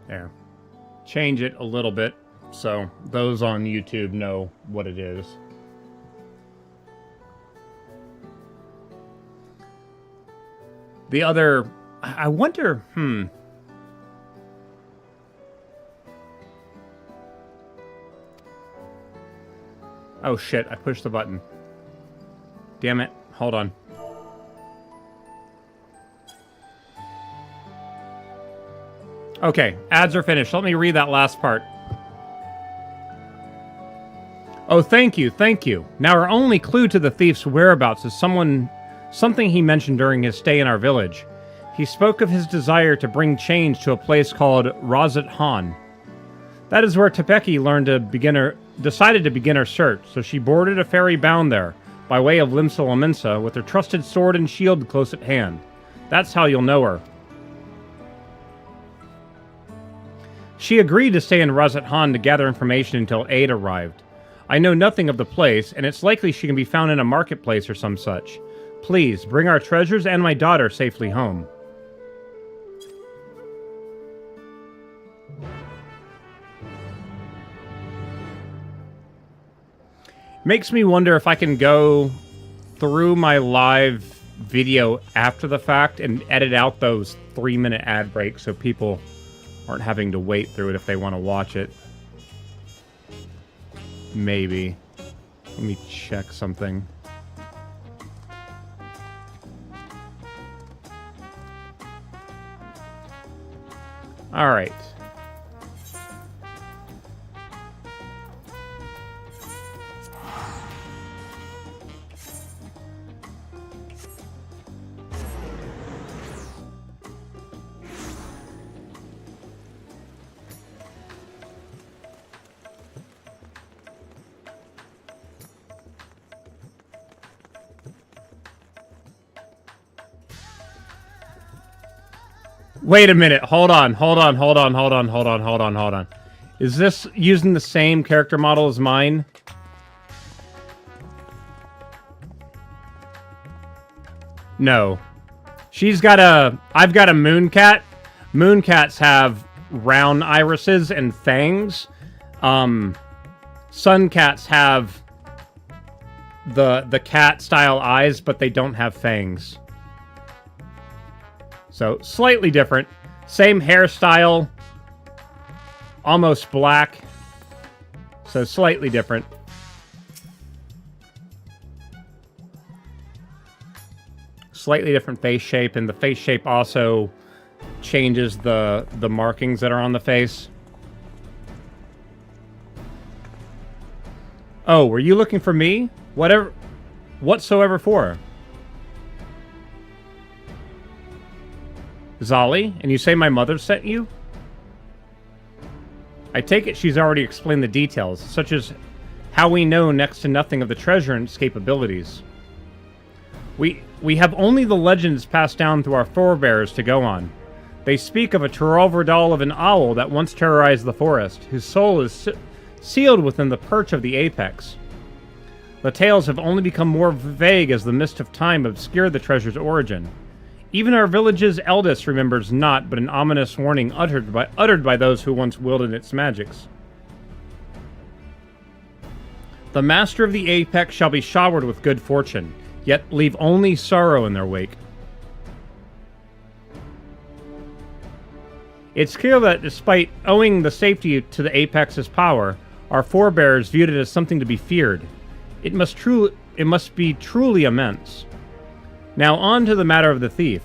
There. Change it a little bit so those on YouTube know what it is. The other... I wonder... Oh shit, I pushed the button. Damn it. Hold on. Okay, ads are finished. Let me read that last part. Oh, thank you, thank you. Now our only clue to the thief's whereabouts is something he mentioned during his stay in our village. He spoke of his desire to bring change to a place called RYZEN. That is where Tepeki decided to begin her search, so she boarded a ferry bound there, by way of Limsa Lominsa, with her trusted sword and shield close at hand. That's how you'll know her. She agreed to stay in RYZEN to gather information until aid arrived. I know nothing of the place, and it's likely she can be found in a marketplace or some such. Please, bring our treasures and my daughter safely home. Makes me wonder if I can go through my live video after the fact and edit out those 3-minute ad breaks so people aren't having to wait through it if they want to watch it. Maybe. Let me check something. All right. Wait a minute. Hold on. Is this using the same character model as mine? No. I've got a mooncat. Mooncats have round irises and fangs. Suncats have the cat style eyes, but they don't have fangs. So, slightly different. Same hairstyle. Almost black. So, slightly different. Slightly different face shape, and the face shape also changes the markings that are on the face. Oh, were you looking for me? Whatsoever for? Zolly, and you say my mother sent you? I take it she's already explained the details, such as how we know next to nothing of the treasure and its capabilities. We have only the legends passed down through our forebears to go on. They speak of a Terralverdal of an owl that once terrorized the forest, whose soul is sealed within the perch of the apex. The tales have only become more vague as the mist of time obscured the treasure's origin. Even our village's eldest remembers not but an ominous warning uttered by those who once wielded its magics. The master of the apex shall be showered with good fortune, yet leave only sorrow in their wake. It's clear that despite owing the safety to the apex's power, our forebears viewed it as something to be feared. It must be truly immense. Now on to the matter of the thief.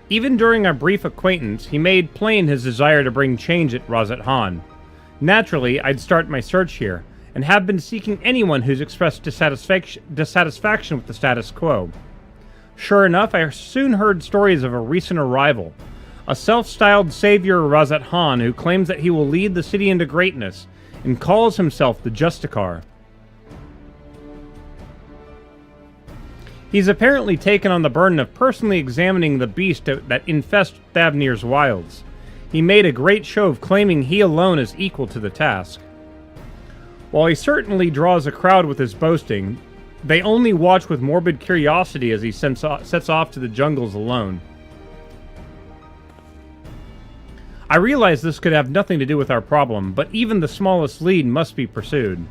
Even during our brief acquaintance, he made plain his desire to bring change at RYZEN. Naturally, I'd start my search here, and have been seeking anyone who's expressed dissatisfaction with the status quo. Sure enough, I soon heard stories of a recent arrival, a self-styled savior of RYZEN who claims that he will lead the city into greatness, and calls himself the Justicar. He's apparently taken on the burden of personally examining the beast that infests Thavnir's wilds. He made a great show of claiming he alone is equal to the task. While he certainly draws a crowd with his boasting, they only watch with morbid curiosity as he sets off to the jungles alone. I realize this could have nothing to do with our problem, but even the smallest lead must be pursued.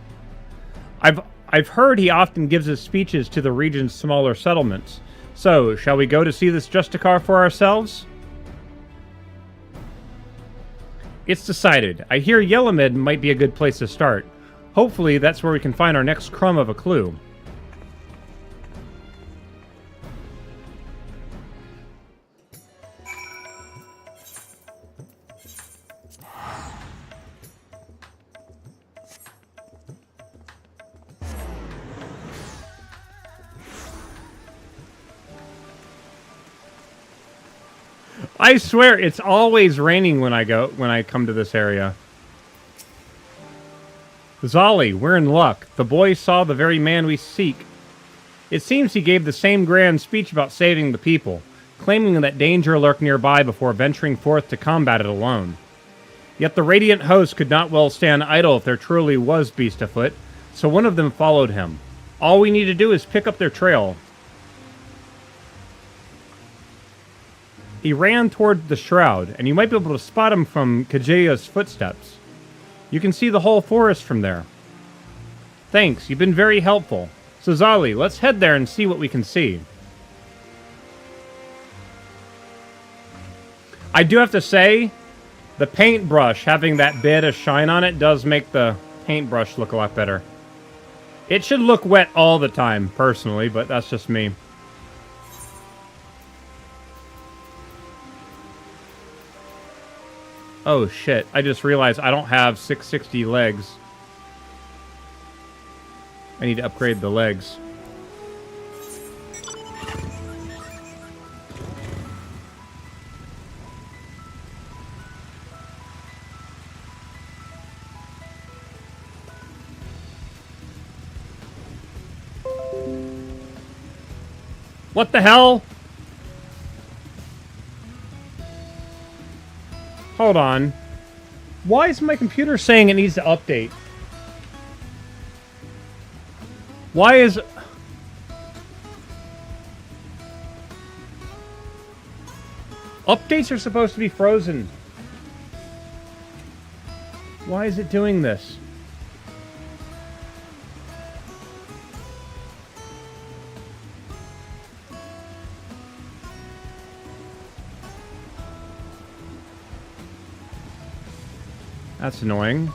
I've heard he often gives his speeches to the region's smaller settlements. So, shall we go to see this Justicar for ourselves? It's decided. I hear Yelamed might be a good place to start. Hopefully, that's where we can find our next crumb of a clue. I swear, it's always raining when I come to this area. Zolly, we're in luck. The boy saw the very man we seek. It seems he gave the same grand speech about saving the people, claiming that danger lurked nearby before venturing forth to combat it alone. Yet the radiant host could not well stand idle if there truly was beast afoot, so one of them followed him. All we need to do is pick up their trail. He ran toward the shroud, and you might be able to spot him from Kajaya's footsteps. You can see the whole forest from there. Thanks, you've been very helpful. So Zolly, let's head there and see what we can see. I do have to say, The paintbrush, having that bit of shine on it, does make the paintbrush look a lot better. It should look wet all the time, personally, but that's just me. Oh shit, I just realized I don't have 660 legs. I need to upgrade the legs. What the hell? Hold on. Why is my computer saying it needs to update? Why is... Updates are supposed to be frozen. Why is it doing this? That's annoying.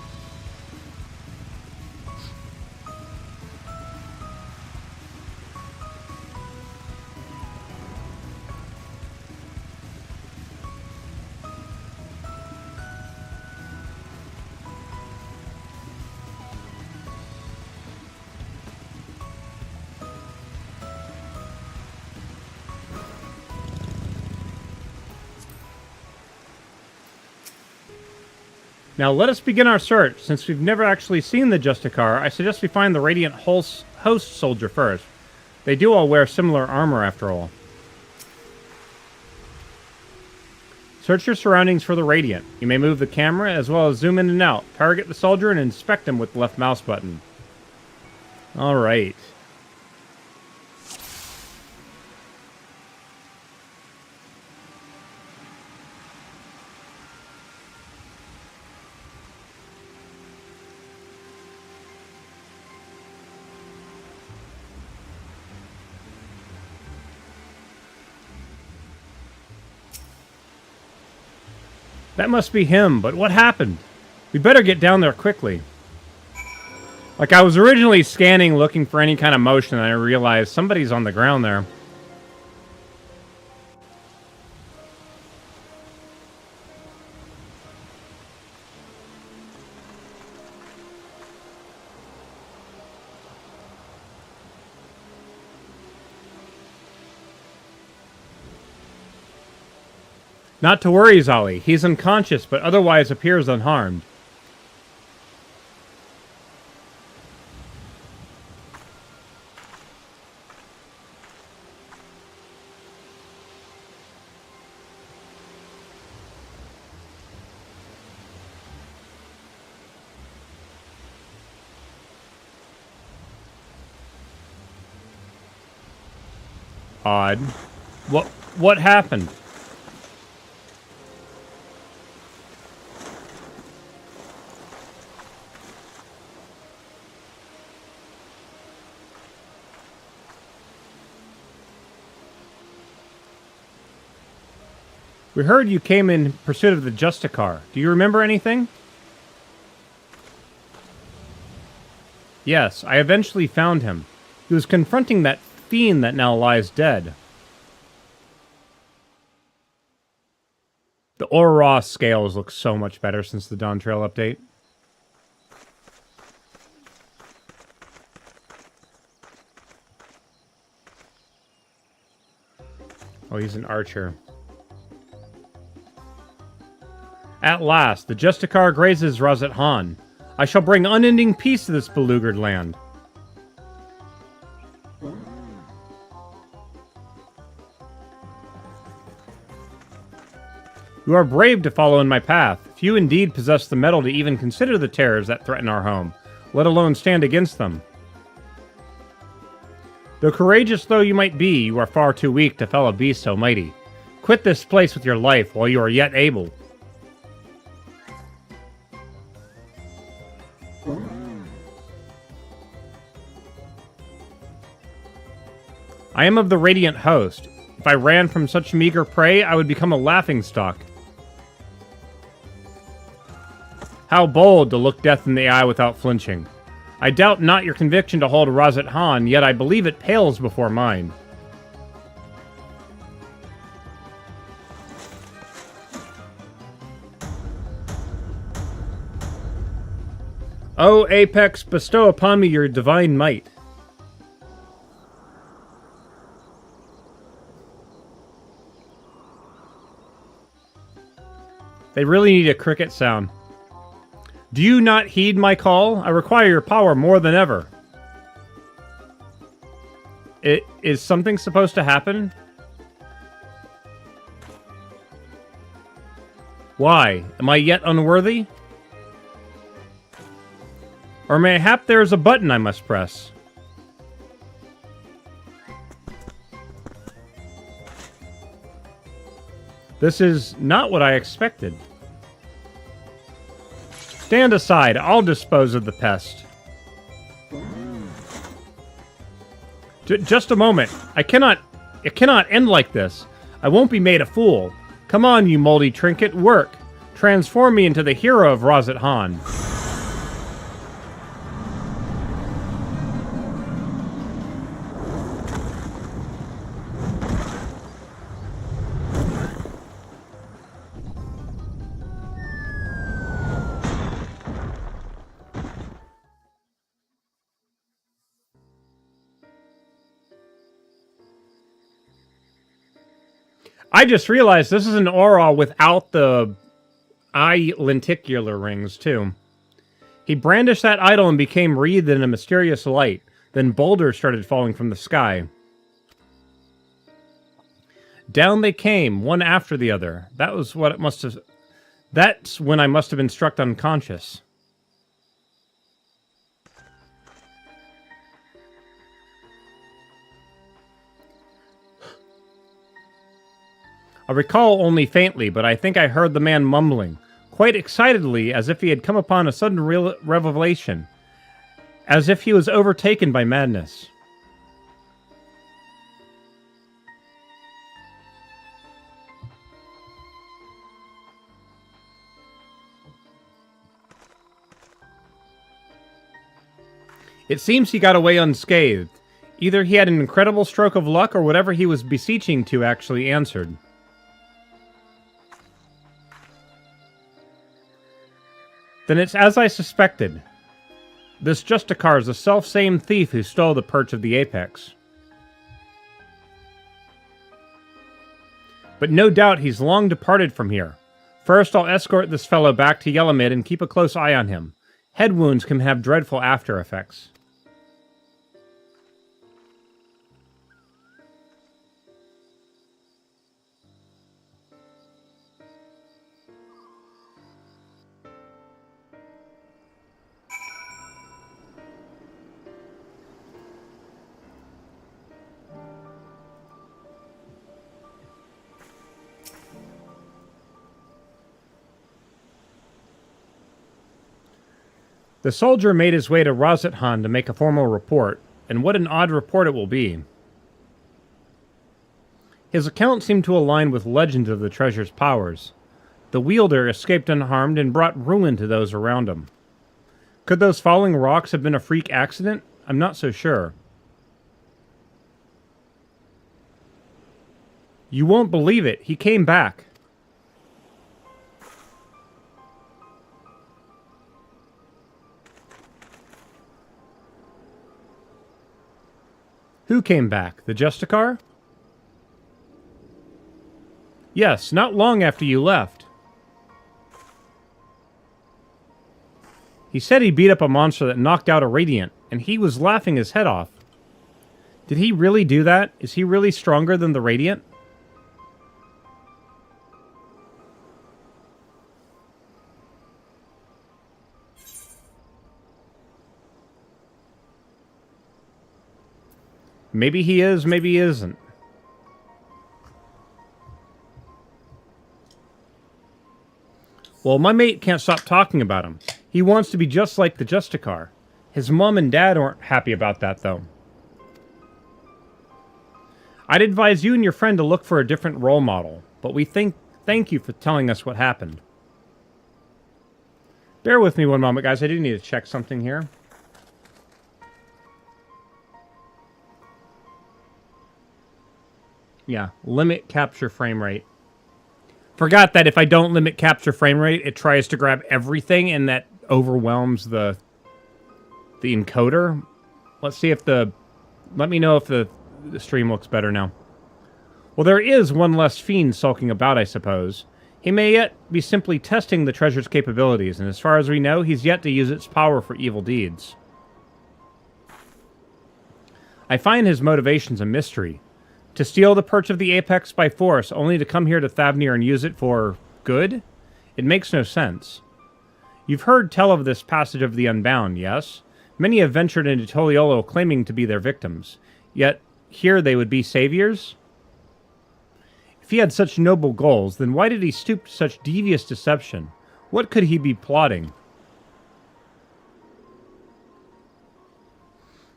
Now let us begin our search. Since we've never actually seen the Justicar, I suggest we find the Radiant host soldier first. They do all wear similar armor after all. Search your surroundings for the Radiant. You may move the camera as well as zoom in and out. Target the soldier and inspect him with the left mouse button. Alright. That must be him, but what happened? We better get down there quickly. Like, I was originally scanning, looking for any kind of motion, and I realized somebody's on the ground there. Not to worry, Zali. He's unconscious, but otherwise appears unharmed. Odd. What happened? We heard you came in pursuit of the Justicar. Do you remember anything? Yes, I eventually found him. He was confronting that fiend that now lies dead. The Aura scales look so much better since the Dawn Trail update. Oh, he's an archer. At last, the Justicar grazes RYZEN. I shall bring unending peace to this beleaguered land. You are brave to follow in my path. Few indeed possess the mettle to even consider the terrors that threaten our home, let alone stand against them. Though courageous though you might be, you are far too weak to fell a beast so mighty. Quit this place with your life while you are yet able. I am of the Radiant host. If I ran from such meager prey, I would become a laughingstock. How bold to look death in the eye without flinching. I doubt not your conviction to hold RYZEN, yet I believe it pales before mine. O Apex, bestow upon me your divine might. They really need a cricket sound. Do you not heed my call? I require your power more than ever. Is something supposed to happen? Why? Am I yet unworthy? Or mayhap there is a button I must press. This is not what I expected. Stand aside, I'll dispose of the pest. Just a moment. It cannot end like this. I won't be made a fool. Come on, you moldy trinket, work. Transform me into the hero of RYZEN. I just realized this is an aura without the eye lenticular rings, too. He brandished that idol and became wreathed in a mysterious light. Then boulders started falling from the sky. Down they came, one after the other. That was what it must have... That's when I must have been struck unconscious. I recall only faintly, but I think I heard the man mumbling, quite excitedly, as if he had come upon a sudden revelation, as if he was overtaken by madness. It seems he got away unscathed. Either he had an incredible stroke of luck, or whatever he was beseeching to actually answered. Then it's as I suspected. This Justicar is the self-same thief who stole the perch of the Apex. But no doubt he's long departed from here. First, I'll escort this fellow back to Yellowmid and keep a close eye on him. Head wounds can have dreadful after effects. The soldier made his way to RYZEN to make a formal report, and what an odd report it will be. His account seemed to align with legends of the treasure's powers. The wielder escaped unharmed and brought ruin to those around him. Could those falling rocks have been a freak accident? I'm not so sure. You won't believe it, he came back. Who came back? The Justicar? Yes, not long after you left. He said he beat up a monster that knocked out a Radiant, and he was laughing his head off. Did he really do that? Is he really stronger than the Radiant? Maybe he is, maybe he isn't. Well, my mate can't stop talking about him. He wants to be just like the Justicar. His mom and dad aren't happy about that, though. I'd advise you and your friend to look for a different role model, but we thank you for telling us what happened. Bear with me one moment, guys. I do need to check something here. Yeah, limit capture frame rate. Forgot that if I don't limit capture frame rate, it tries to grab everything, and that overwhelms the encoder. Let's see if the... Let me know if the stream looks better now. Well, there is one less fiend sulking about, I suppose. He may yet be simply testing the treasure's capabilities, and as far as we know, he's yet to use its power for evil deeds. I find his motivations a mystery. To steal the perch of the apex by force, only to come here to Thavnir and use it for good? It makes no sense. You've heard tell of this passage of the Unbound, yes? Many have ventured into Toliolo claiming to be their victims. Yet, here they would be saviors? If he had such noble goals, then why did he stoop to such devious deception? What could he be plotting?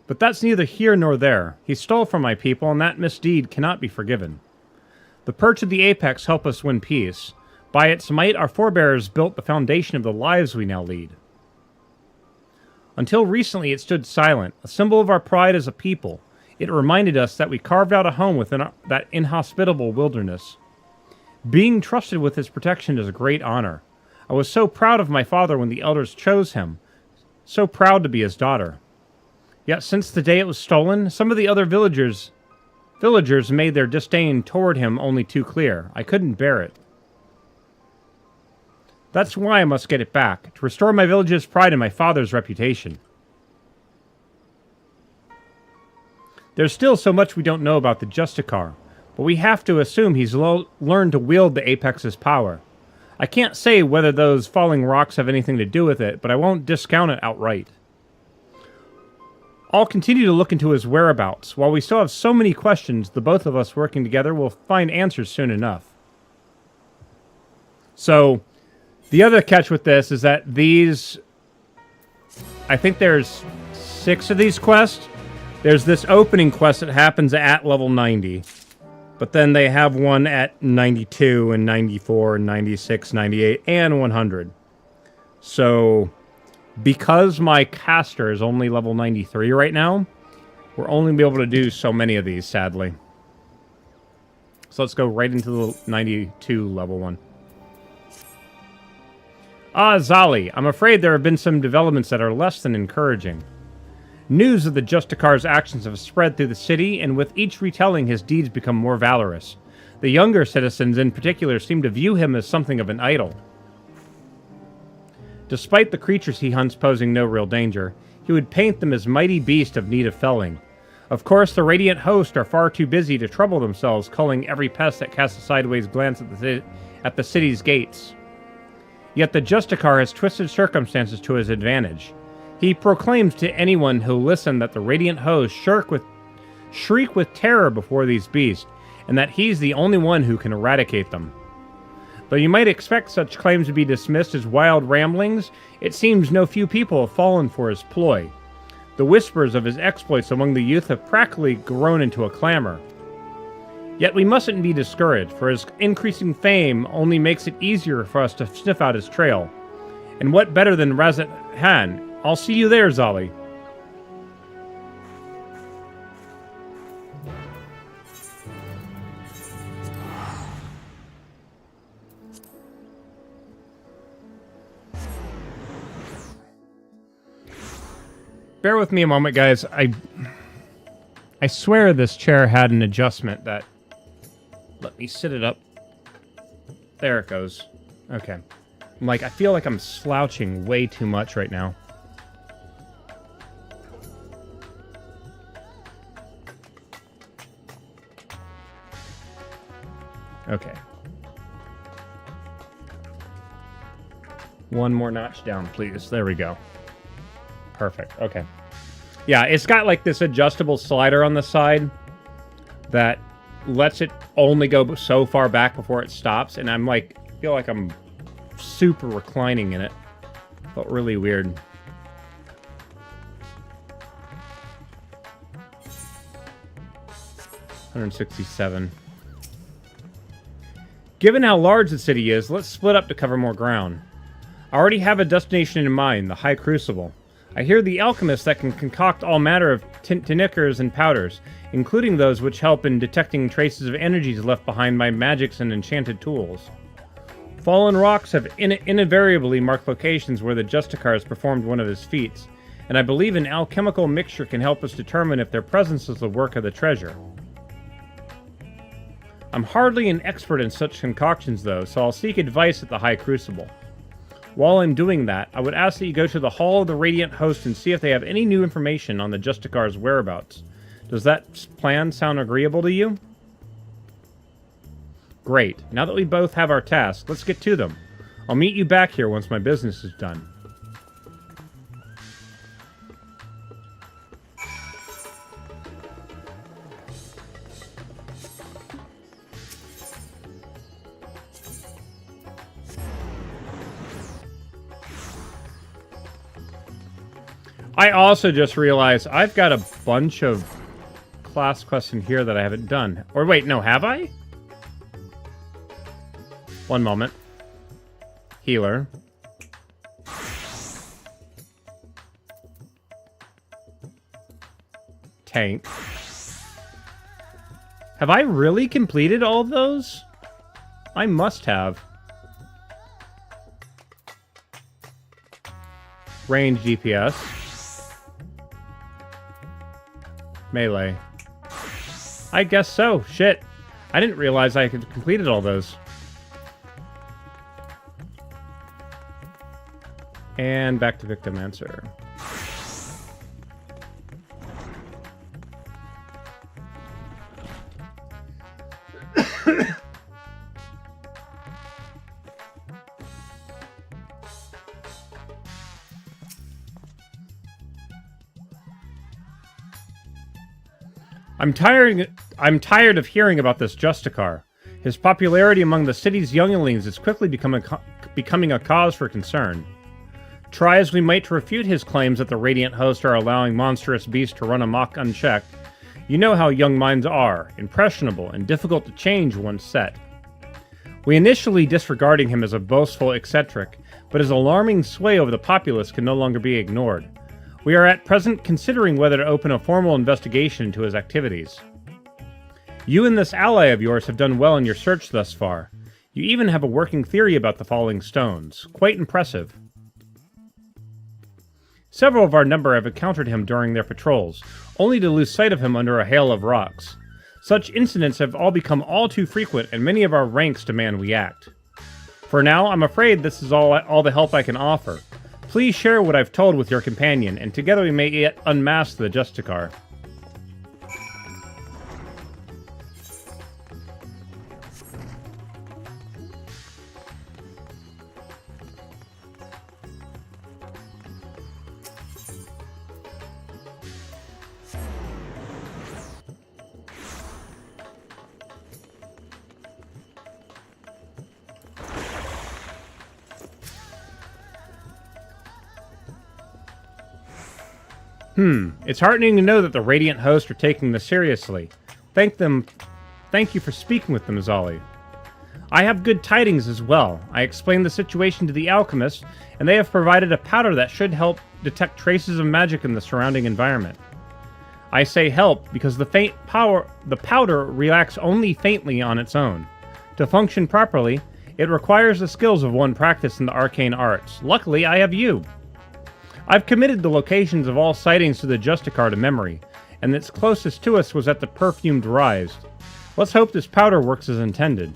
But that's neither here nor there. He stole from my people, and that misdeed cannot be forgiven. The perch of the apex help us win peace. By its might, our forebears built the foundation of the lives we now lead. Until recently, it stood silent, a symbol of our pride as a people. It reminded us that we carved out a home within that inhospitable wilderness. Being trusted with his protection is a great honor. I was so proud of my father when the elders chose him, so proud to be his daughter. Yet since the day it was stolen, some of the other villagers made their disdain toward him only too clear. I couldn't bear it. That's why I must get it back, to restore my village's pride and my father's reputation. There's still so much we don't know about the Justicar, but we have to assume he's learned to wield the Apex's power. I can't say whether those falling rocks have anything to do with it, but I won't discount it outright. I'll continue to look into his whereabouts. While we still have so many questions, the both of us working together will find answers soon enough. So, the other catch with this is that these... I think there's 6 of these quests. There's this opening quest that happens at level 90. But then they have one at 92 and 94 and 96, 98, and 100. So, because my caster is only level 93 right now, we're only be able to do so many of these, sadly. So let's go right into the 92 level one. Ah, Zali, I'm afraid there have been some developments that are less than encouraging. News of the Justicar's actions have spread through the city, and with each retelling, his deeds become more valorous. The younger citizens in particular seem to view him as something of an idol. Despite the creatures he hunts posing no real danger, he would paint them as mighty beasts of need of felling. Of course, the Radiant Host are far too busy to trouble themselves culling every pest that casts a sideways glance at the city's gates. Yet the Justicar has twisted circumstances to his advantage. He proclaims to anyone who'll listen that the Radiant Host shriek with terror before these beasts, and that he's the only one who can eradicate them. Though you might expect such claims to be dismissed as wild ramblings, it seems no few people have fallen for his ploy. The whispers of his exploits among the youth have practically grown into a clamor. Yet we mustn't be discouraged, for his increasing fame only makes it easier for us to sniff out his trail. And what better than RYZEN? I'll see you there, Zali. Bear with me a moment, guys. I swear this chair had an adjustment that... Let me sit it up. There it goes. Okay. I feel like I'm slouching way too much right now. Okay. One more notch down, please. There we go. Perfect. Okay. Yeah, it's got like this adjustable slider on the side that lets it only go so far back before it stops, and I'm like, feel like I'm super reclining in it. Felt really weird. $167. Given how large the city is, let's split up to cover more ground. I already have a destination in mind, the High Crucible. I hear the alchemist that can concoct all manner of tinctures and powders, including those which help in detecting traces of energies left behind by magics and enchanted tools. Fallen rocks have invariably marked locations where the Justicar has performed one of his feats, and I believe an alchemical mixture can help us determine if their presence is the work of the treasure. I'm hardly an expert in such concoctions though, so I'll seek advice at the High Crucible. While I'm doing that, I would ask that you go to the Hall of the Radiant Host and see if they have any new information on the Justicar's whereabouts. Does that plan sound agreeable to you? Great. Now that we both have our tasks, let's get to them. I'll meet you back here once my business is done. I also just realized I've got a bunch of class quests in here that I haven't done. Or wait, no, have I? One moment. Healer. Tank. Have I really completed all of those? I must have. Range DPS. Melee. I guess so. Shit. I didn't realize I had completed all those. And back to Victim Answer. I'm tired of hearing about this Justicar. His popularity among the city's younglings is quickly becoming a cause for concern. Try as we might to refute his claims that the Radiant Host are allowing monstrous beasts to run amok unchecked, you know how young minds are, impressionable and difficult to change once set. We initially disregarding him as a boastful eccentric, but his alarming sway over the populace can no longer be ignored. We are at present considering whether to open a formal investigation into his activities. You and this ally of yours have done well in your search thus far. You even have a working theory about the falling stones. Quite impressive. Several of our number have encountered him during their patrols, only to lose sight of him under a hail of rocks. Such incidents have all become all too frequent, and many of our ranks demand we act. For now, I'm afraid this is all the help I can offer. Please share what I've told with your companion, and together we may yet unmask the Justicar. It's heartening to know that the Radiant Host are taking this seriously. Thank you for speaking with them, Zali. I have good tidings as well. I explained the situation to the alchemist, and they have provided a powder that should help detect traces of magic in the surrounding environment. I say help because the powder reacts only faintly on its own. To function properly, it requires the skills of one practiced in the arcane arts. Luckily, I have you. I've committed the locations of all sightings to the Justicar to memory, and its closest to us was at the perfumed Rise. Let's hope this powder works as intended.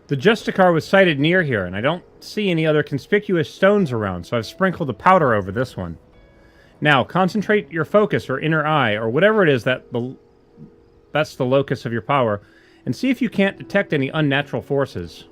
The Justicar was sighted near here, and I don't see any other conspicuous stones around, so I've sprinkled the powder over this one. Now, concentrate your focus or inner eye, or whatever it is that's the locus of your power, and see if you can't detect any unnatural forces.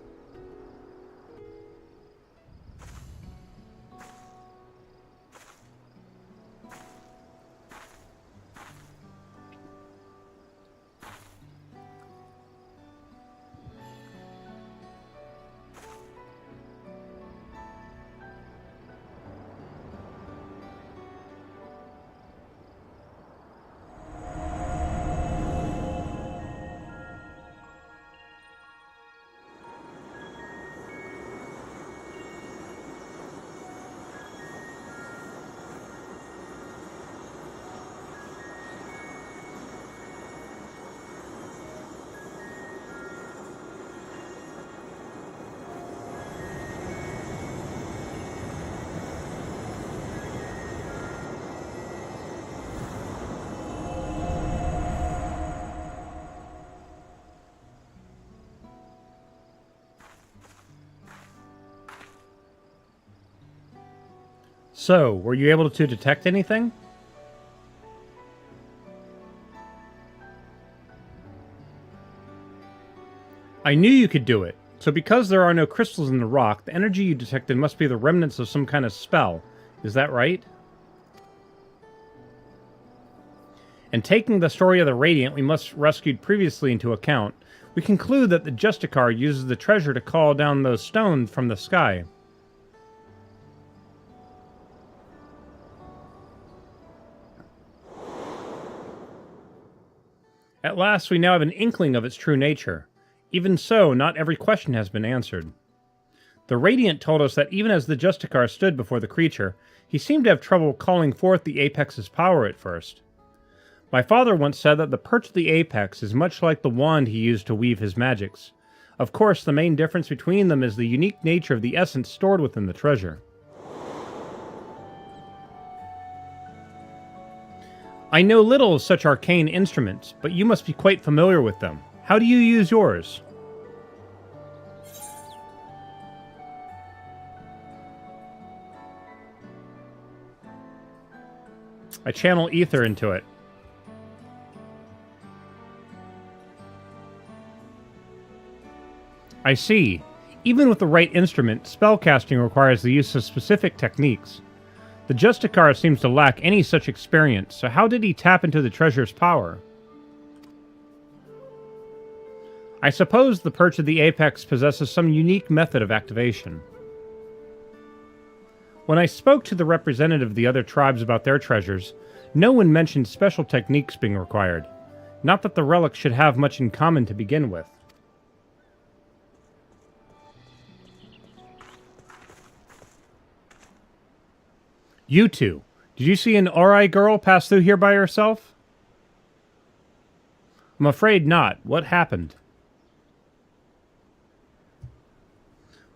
So, were you able to detect anything? I knew you could do it. So because there are no crystals in the rock, the energy you detected must be the remnants of some kind of spell. Is that right? And taking the story of the Radiant we must rescued previously into account, we conclude that the Justicar uses the treasure to call down those stones from the sky. At last, we now have an inkling of its true nature. Even so, not every question has been answered. The Radiant told us that even as the Justicar stood before the creature, he seemed to have trouble calling forth the Apex's power at first. My father once said that the perch of the Apex is much like the wand he used to weave his magics. Of course, the main difference between them is the unique nature of the essence stored within the treasure. I know little of such arcane instruments, but you must be quite familiar with them. How do you use yours? I channel ether into it. I see. Even with the right instrument, spellcasting requires the use of specific techniques. The Justicar seems to lack any such experience, so how did he tap into the treasure's power? I suppose the perch of the Apex possesses some unique method of activation. When I spoke to the representative of the other tribes about their treasures, no one mentioned special techniques being required. Not that the relics should have much in common to begin with. You two, did you see an Ori girl pass through here by herself? I'm afraid not. What happened?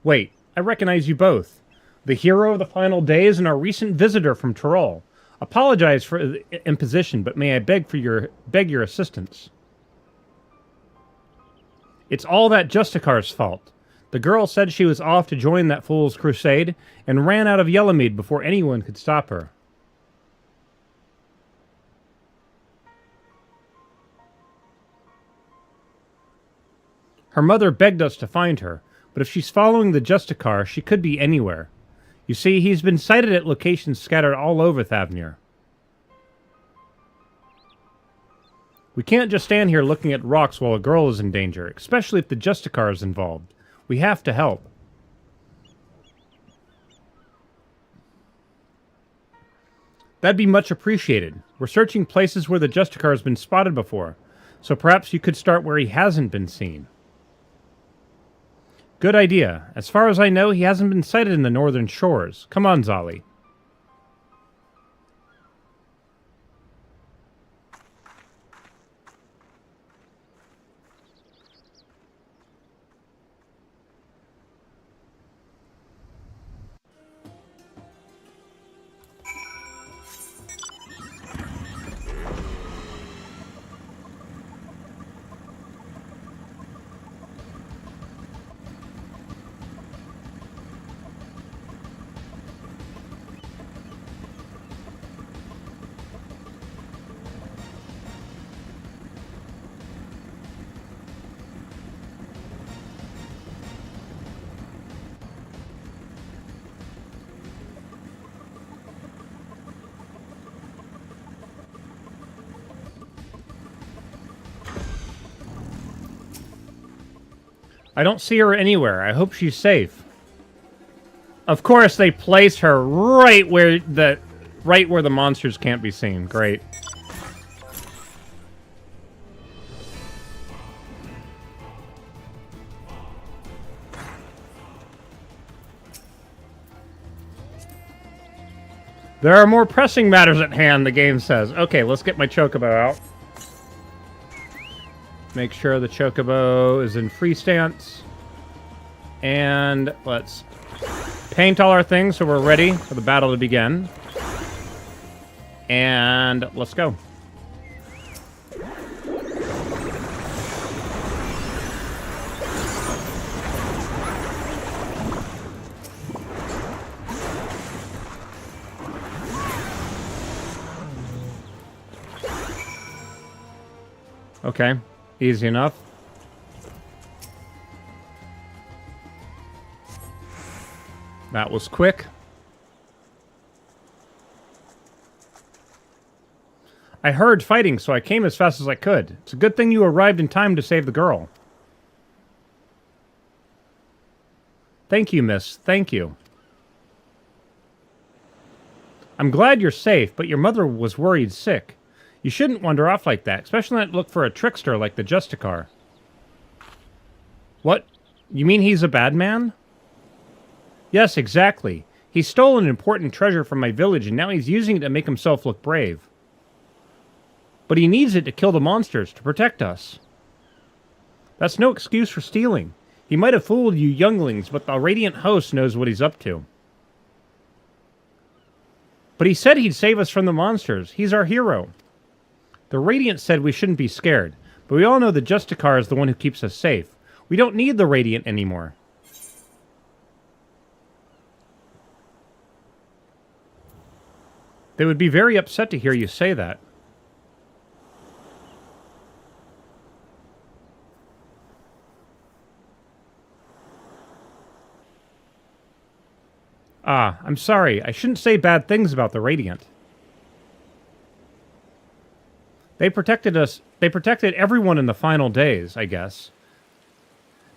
Wait, I recognize you both. The hero of the final days and our recent visitor from Tyrol. Apologize for the imposition, but may I beg your assistance? It's all that Justicar's fault. The girl said she was off to join that fool's crusade, and ran out of Yellowmead before anyone could stop her. Her mother begged us to find her, but if she's following the Justicar, she could be anywhere. You see, he's been sighted at locations scattered all over Thavnir. We can't just stand here looking at rocks while a girl is in danger, especially if the Justicar is involved. We have to help. That'd be much appreciated. We're searching places where the Justicar has been spotted before, so perhaps you could start where he hasn't been seen. Good idea. As far as I know, he hasn't been sighted in the northern shores. Come on, Zali. I don't see her anywhere. I hope she's safe. Of course, they place her right where the monsters can't be seen. Great. There are more pressing matters at hand, the game says. Okay, let's get my chocobo out. Make sure the chocobo is in free stance. And let's paint all our things so we're ready for the battle to begin. And let's go. Okay, easy enough. That was quick. I heard fighting, so I came as fast as I could. It's a good thing you arrived in time to save the girl. Thank you, miss. Thank you. I'm glad you're safe, but your mother was worried sick. You shouldn't wander off like that, especially not look for a trickster like the Justicar. What? You mean he's a bad man? Yes, exactly. He stole an important treasure from my village, and now he's using it to make himself look brave. But he needs it to kill the monsters, to protect us. That's no excuse for stealing. He might have fooled you younglings, but the Radiant Host knows what he's up to. But he said he'd save us from the monsters. He's our hero. The Radiant said we shouldn't be scared, but we all know the Justicar is the one who keeps us safe. We don't need the Radiant anymore. They would be very upset to hear you say that. Ah, I'm sorry. I shouldn't say bad things about the Radiant. They protected us. They protected everyone in the final days, I guess.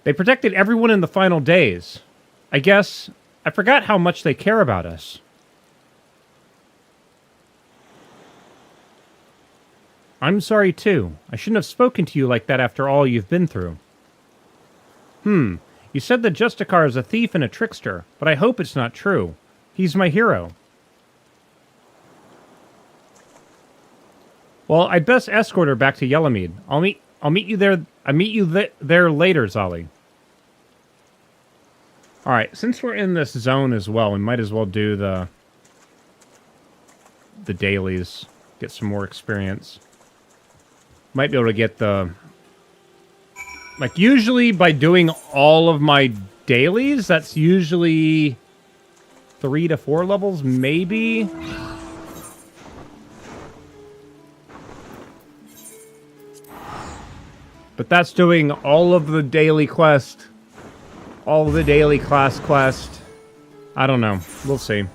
They protected everyone in the final days. I guess. I forgot how much they care about us. I'm sorry, too. I shouldn't have spoken to you like that after all you've been through. You said that Justicar is a thief and a trickster, but I hope it's not true. He's my hero. Well, I'd best escort her back to Yellowmead. I'll meet you there. There later, Zali. All right, since we're in this zone as well, we might as well do the dailies. Get some more experience. Might be able to get the... Like, usually by doing all of my dailies, that's usually 3 to 4 levels, maybe? But that's doing all of the daily quest. All of the daily class quest. I don't know. We'll see.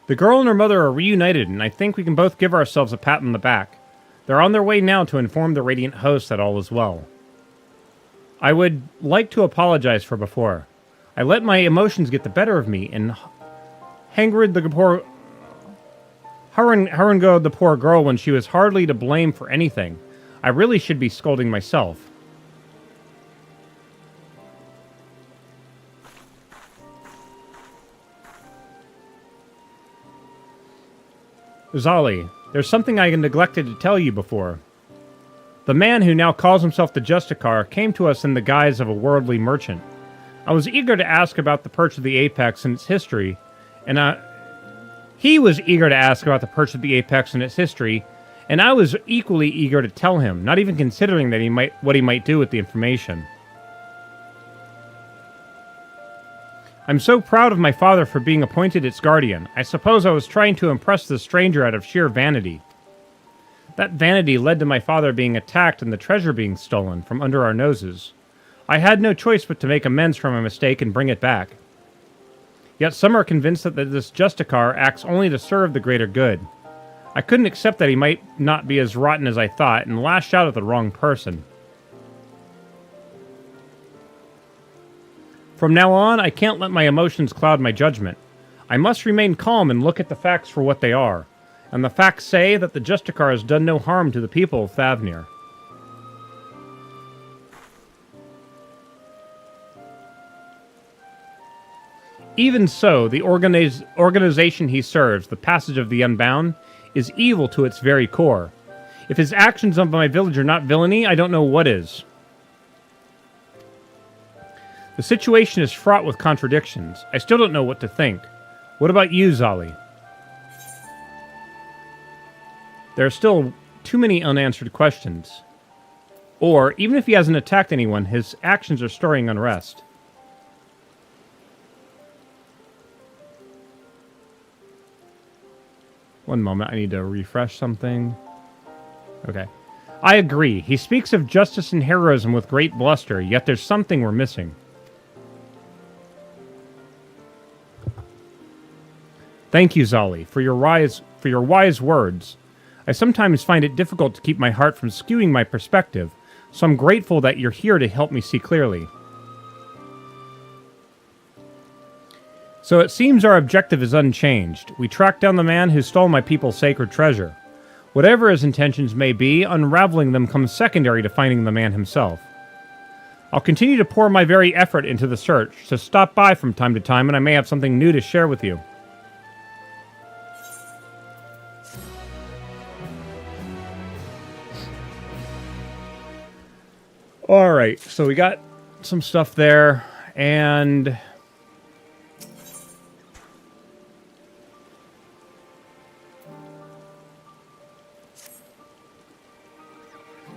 The girl and her mother are reunited, and I think we can both give ourselves a pat on the back. They're on their way now to inform the Radiant Host that all is well. I would like to apologize for before. I let my emotions get the better of me, and Hangrid the poor... Harango the poor girl when she was hardly to blame for anything. I really should be scolding myself. Zali, there's something I neglected to tell you before. The man who now calls himself the Justicar came to us in the guise of a worldly merchant. I was eager to ask about the Perch of the Apex and its history, and he was eager to ask about the Perch of the Apex and its history, and I was equally eager to tell him, not even considering that what he might do with the information. I'm so proud of my father for being appointed its guardian. I suppose I was trying to impress the stranger out of sheer vanity. That vanity led to my father being attacked and the treasure being stolen from under our noses. I had no choice but to make amends for my mistake and bring it back. Yet some are convinced that this Justicar acts only to serve the greater good. I couldn't accept that he might not be as rotten as I thought, and lashed out at the wrong person. From now on, I can't let my emotions cloud my judgment. I must remain calm and look at the facts for what they are. And the facts say that the Justicar has done no harm to the people of Thavnir. Even so, the organization he serves, the Passage of the Unbound, is evil to its very core. If his actions on my village are not villainy, I don't know what is. The situation is fraught with contradictions. I still don't know what to think. What about you, Zali? There are still too many unanswered questions. Or, even if he hasn't attacked anyone, his actions are stirring unrest. One moment, I need to refresh something. Okay. I agree. He speaks of justice and heroism with great bluster, yet there's something we're missing. Thank you, Zali, for your wise words. I sometimes find it difficult to keep my heart from skewing my perspective, so I'm grateful that you're here to help me see clearly. So it seems our objective is unchanged. We track down the man who stole my people's sacred treasure. Whatever his intentions may be, unraveling them comes secondary to finding the man himself. I'll continue to pour my very effort into the search, so stop by from time to time and I may have something new to share with you. Alright, so we got some stuff there, and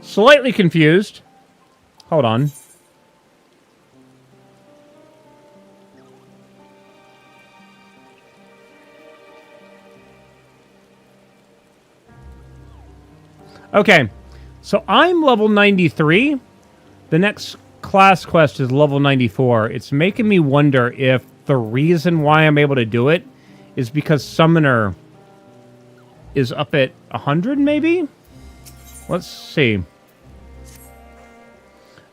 slightly confused. Hold on. Okay, so I'm level 93. The next class quest is level 94. It's making me wonder if the reason why I'm able to do it is because Summoner is up at 100, maybe? Let's see.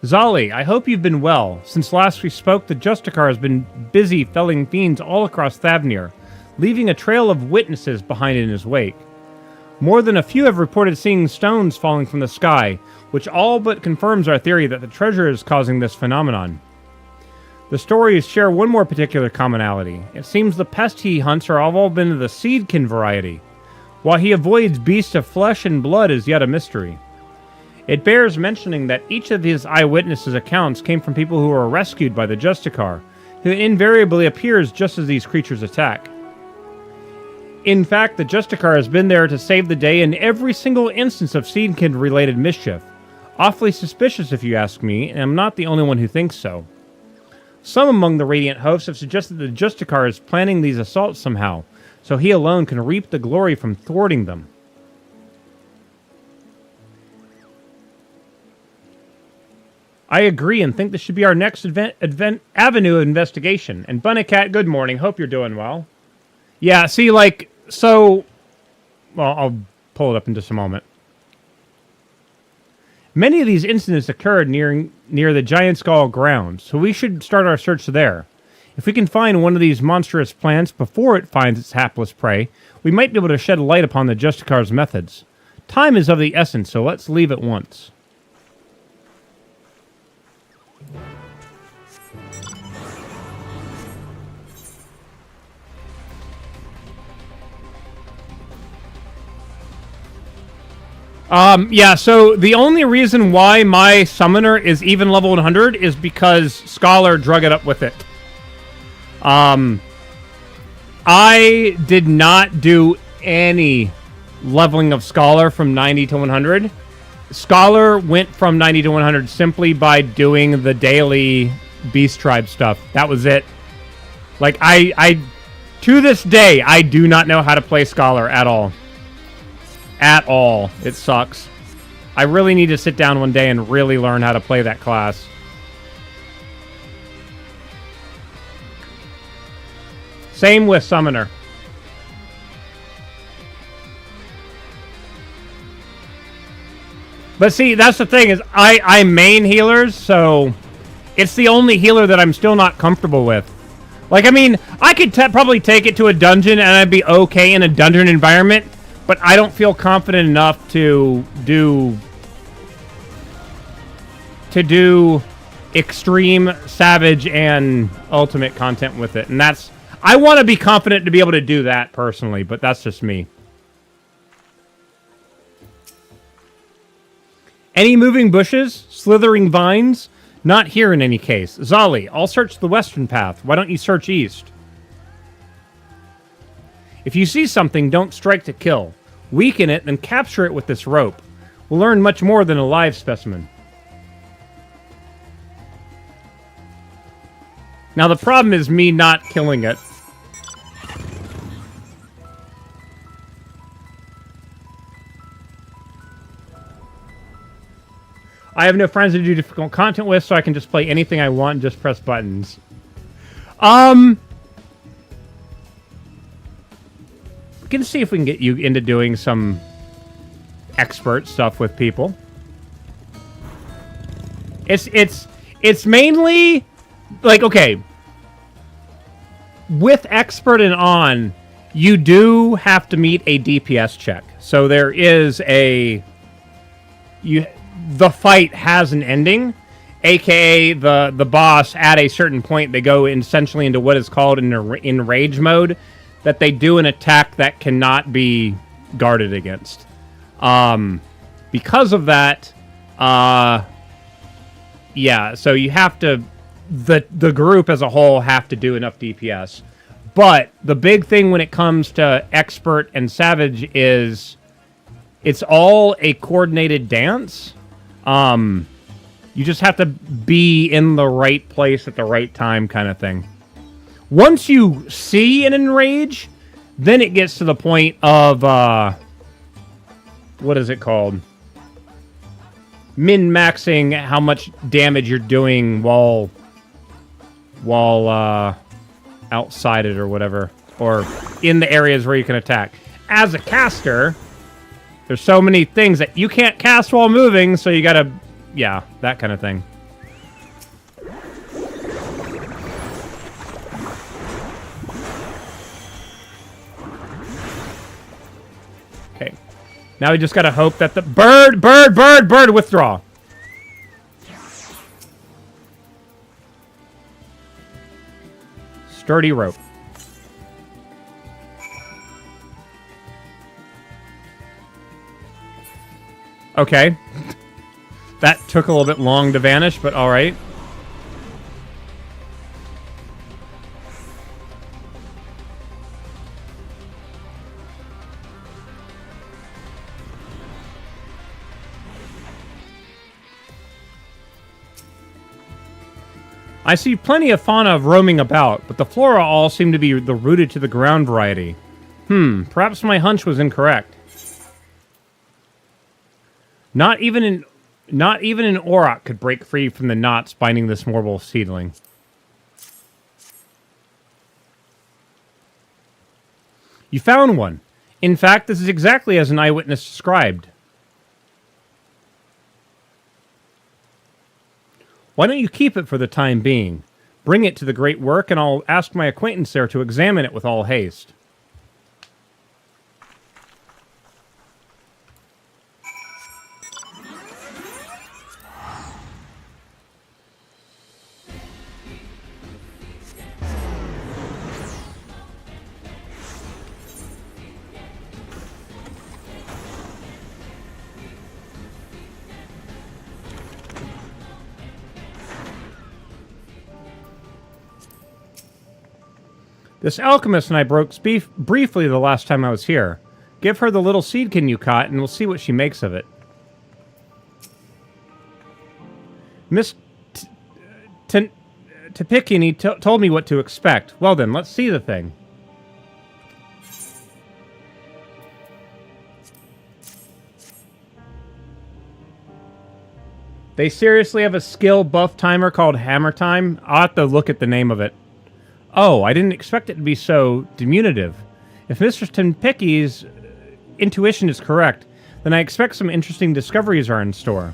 Zali, I hope you've been well. Since last we spoke, the Justicar has been busy felling fiends all across Thavnir, leaving a trail of witnesses behind in his wake. More than a few have reported seeing stones falling from the sky, which all but confirms our theory that the treasure is causing this phenomenon. The stories share one more particular commonality. It seems the pests he hunts are all been of the seedkin variety, while he avoids beasts of flesh and blood is yet a mystery. It bears mentioning that each of his eyewitnesses' accounts came from people who were rescued by the Justicar, who invariably appears just as these creatures attack. In fact, the Justicar has been there to save the day in every single instance of seedkin-related mischief. Awfully suspicious, if you ask me, and I'm not the only one who thinks so. Some among the Radiant hosts have suggested the Justicar is planning these assaults somehow, so he alone can reap the glory from thwarting them. I agree and think this should be our next avenue of investigation. And Bunnycat, good morning. Hope you're doing well. Yeah, see, like, so... Well, I'll pull it up in just a moment. Many of these incidents occurred near the Giant Skull grounds, so we should start our search there. If we can find one of these monstrous plants before it finds its hapless prey, we might be able to shed light upon the Justicar's methods. Time is of the essence, so let's leave at once. Yeah, so the only reason why my Summoner is even level 100 is because Scholar drug it up with it. I did not do any leveling of Scholar from 90 to 100. Scholar went from 90 to 100 simply by doing the daily Beast Tribe stuff. That was it. Like, I to this day, I do not know how to play Scholar at all. At all. It sucks. I really need to sit down one day and really learn how to play that class. Same with Summoner. But see, that's the thing is I main healers, so it's the only healer that I'm still not comfortable with. Like, I mean, I could probably take it to a dungeon and I'd be okay in a dungeon environment, but I don't feel confident enough to do extreme, savage, and ultimate content with it. And that's... I want to be confident to be able to do that personally, but that's just me. Any moving bushes? Slithering vines? Not here in any case. Zali, I'll search the western path. Why don't you search east? If you see something, don't strike to kill. Weaken it, then capture it with this rope. We'll learn much more than a live specimen. Now the problem is me not killing it. I have no friends to do difficult content with, so I can just play anything I want and just press buttons. We can see if we can get you into doing some expert stuff with people. It's mainly like, okay, with expert and on, you do have to meet a DPS check. So there is the fight has an ending, aka the boss at a certain point, they go essentially into what is called in rage mode, that they do an attack that cannot be guarded against. Because of that, yeah, so you have to, the group as a whole have to do enough DPS. But the big thing when it comes to expert and savage is it's all a coordinated dance. You just have to be in the right place at the right time kind of thing. Once you see an enrage, then it gets to the point of, what is it called? Min-maxing how much damage you're doing while outside it or whatever. Or in the areas where you can attack. As a caster, there's so many things that you can't cast while moving, so you gotta... Yeah, that kind of thing. Okay. Now we just gotta hope that the... Bird! Withdraw! Sturdy rope. Okay. That took a little bit long to vanish, but alright. I see plenty of fauna roaming about, but the flora all seem to be the rooted to the ground variety. Perhaps my hunch was incorrect. Not even an auroch could break free from the knots binding this mortal seedling. You found one. In fact, this is exactly as an eyewitness described. Why don't you keep it for the time being? Bring it to the great work, and I'll ask my acquaintance there to examine it with all haste. This alchemist and I broke briefly the last time I was here. Give her the little seedkin you caught, and we'll see what she makes of it. Miss Tepikini told me what to expect. Well then, let's see the thing. They seriously have a skill buff timer called Hammer Time? I'll have to look at the name of it. Oh, I didn't expect it to be so diminutive. If Mr. Tenpicky's intuition is correct, then I expect some interesting discoveries are in store.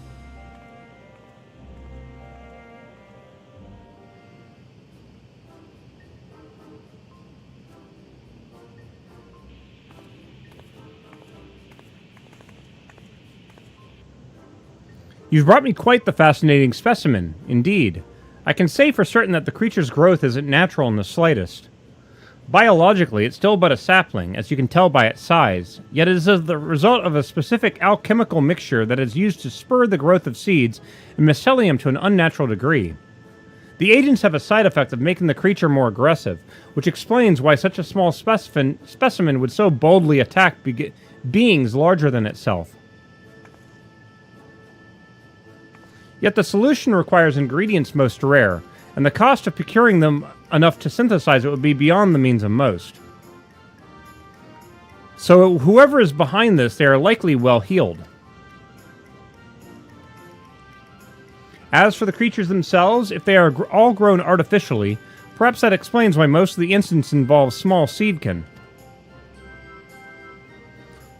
You've brought me quite the fascinating specimen, indeed. I can say for certain that the creature's growth isn't natural in the slightest. Biologically, it's still but a sapling, as you can tell by its size, yet it is the result of a specific alchemical mixture that is used to spur the growth of seeds and mycelium to an unnatural degree. The agents have a side effect of making the creature more aggressive, which explains why such a small specimen would so boldly attack beings larger than itself. Yet the solution requires ingredients most rare, and the cost of procuring them enough to synthesize it would be beyond the means of most. So whoever is behind this, they are likely well heeled. As for the creatures themselves, if they are all grown artificially, perhaps that explains why most of the instances involve small seedkin.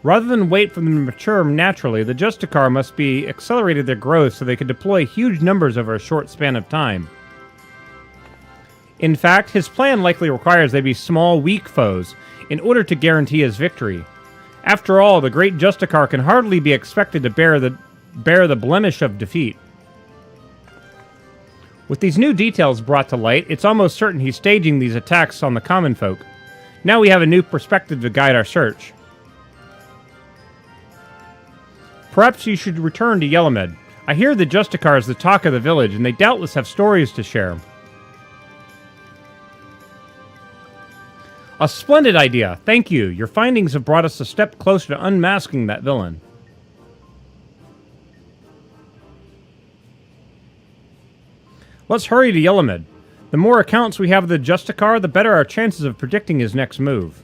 Rather than wait for them to mature naturally, the Justicar must be accelerated their growth so they could deploy huge numbers over a short span of time. In fact, his plan likely requires they be small, weak foes in order to guarantee his victory. After all, the great Justicar can hardly be expected to bear the blemish of defeat. With these new details brought to light, it's almost certain he's staging these attacks on the common folk. Now we have a new perspective to guide our search. Perhaps you should return to Yellowmed. I hear the Justicar is the talk of the village, and they doubtless have stories to share. A splendid idea. Thank you. Your findings have brought us a step closer to unmasking that villain. Let's hurry to Yellowmed. The more accounts we have of the Justicar, the better our chances of predicting his next move.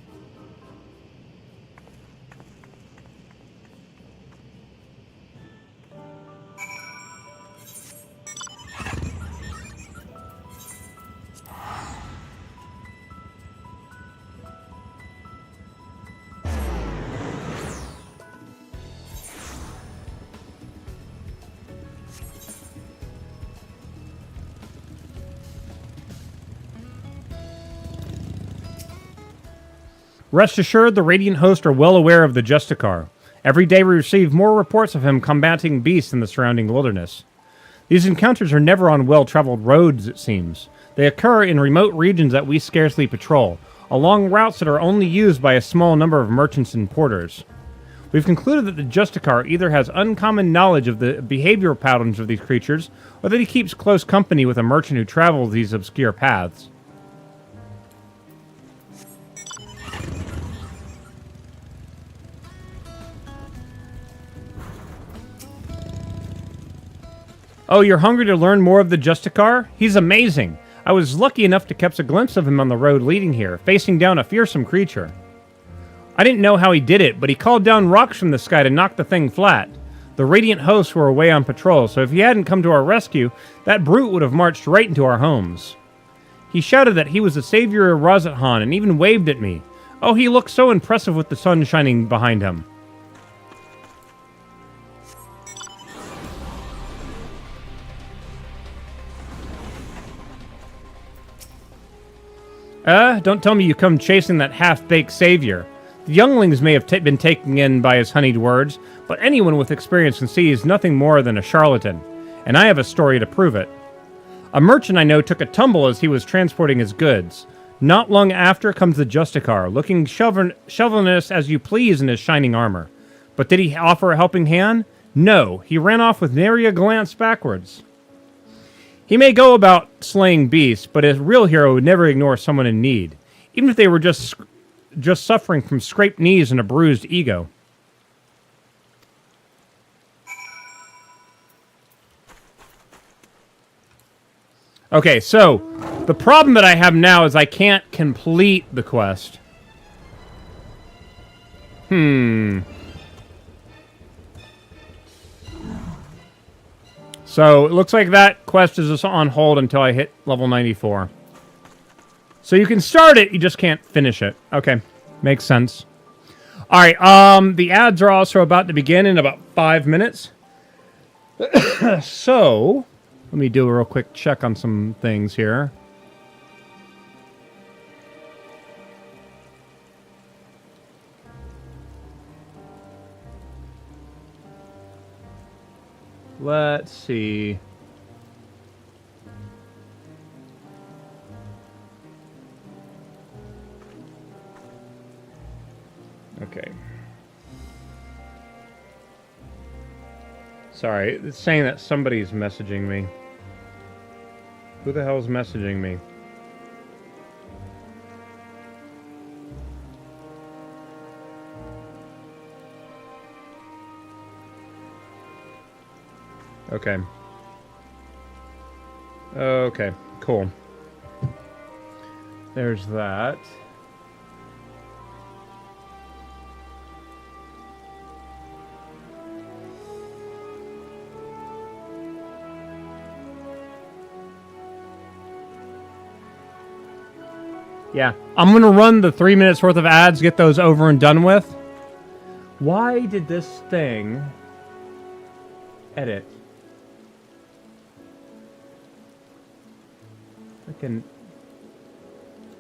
Rest assured, the Radiant host are well aware of the Justicar. Every day we receive more reports of him combating beasts in the surrounding wilderness. These encounters are never on well-traveled roads, it seems. They occur in remote regions that we scarcely patrol, along routes that are only used by a small number of merchants and porters. We've concluded that the Justicar either has uncommon knowledge of the behavioral patterns of these creatures, or that he keeps close company with a merchant who travels these obscure paths. Oh, you're hungry to learn more of the Justicar? He's amazing. I was lucky enough to catch a glimpse of him on the road leading here, facing down a fearsome creature. I didn't know how he did it, but he called down rocks from the sky to knock the thing flat. The Radiant hosts were away on patrol, so if he hadn't come to our rescue, that brute would have marched right into our homes. He shouted that he was the savior of RYZEN and even waved at me. Oh, he looked so impressive with the sun shining behind him. Don't tell me you come chasing that half-baked savior. The younglings may have been taken in by his honeyed words, but anyone with experience can see he's nothing more than a charlatan, and I have a story to prove it. A merchant I know took a tumble as he was transporting his goods. Not long after comes the Justicar, looking chivalrous as you please in his shining armor. But did he offer a helping hand? No, he ran off with nary a glance backwards. He may go about slaying beasts, but a real hero would never ignore someone in need, even if they were just suffering from scraped knees and a bruised ego. Okay, so the problem that I have now is I can't complete the quest. So, it looks like that quest is just on hold until I hit level 94. So you can start it, you just can't finish it. Okay, makes sense. All right, the ads are also about to begin in about 5 minutes. So, let me do a real quick check on some things here. Let's see. Okay. Sorry, it's saying that somebody's messaging me. Who the hell is messaging me? Okay. Okay, cool. There's that. Yeah, I'm going to run the 3 minutes worth of ads, get those over and done with. Why did this thing edit? Freaking...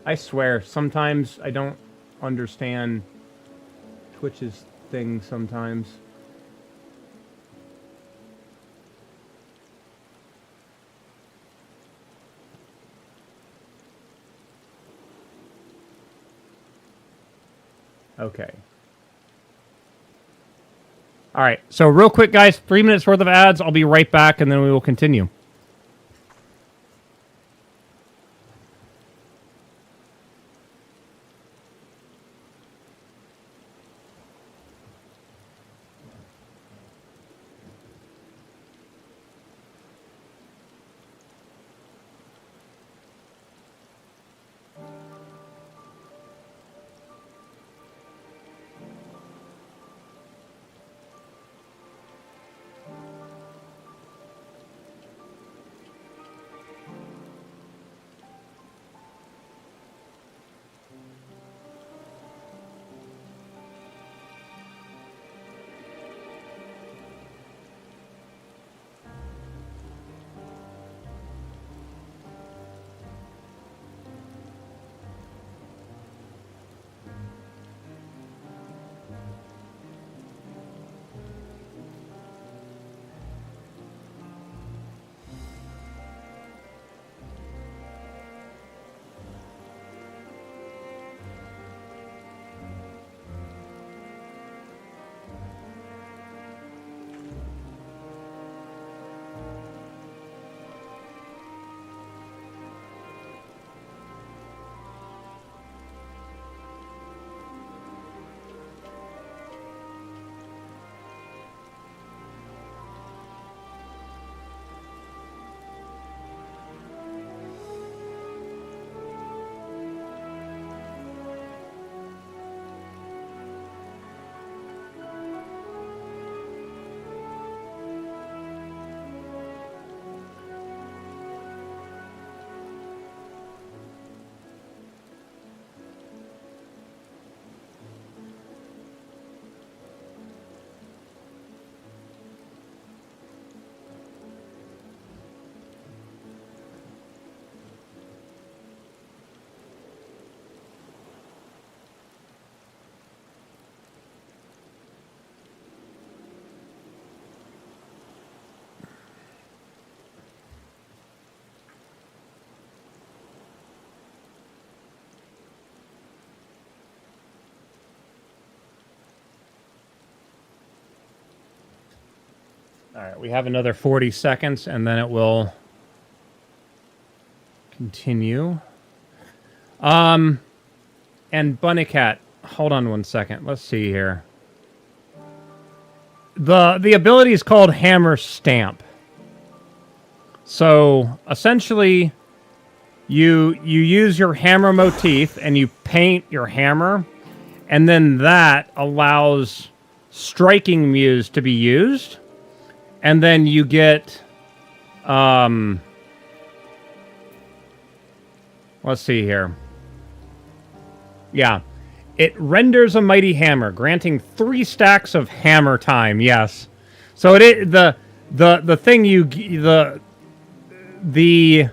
I swear, sometimes I don't understand Twitch's thing sometimes. Okay. All right. So real quick, guys, 3 minutes worth of ads. I'll be right back, and then we will continue. All right, we have another 40 seconds, and then it will continue. And Bunny Cat, hold on 1 second. Let's see here. The ability is called Hammer Stamp. So essentially, you use your hammer motif and you paint your hammer, and then that allows striking muse to be used. And then you get, let's see here. Yeah. It renders a mighty hammer, granting 3 stacks of hammer time. Yes. So the thing the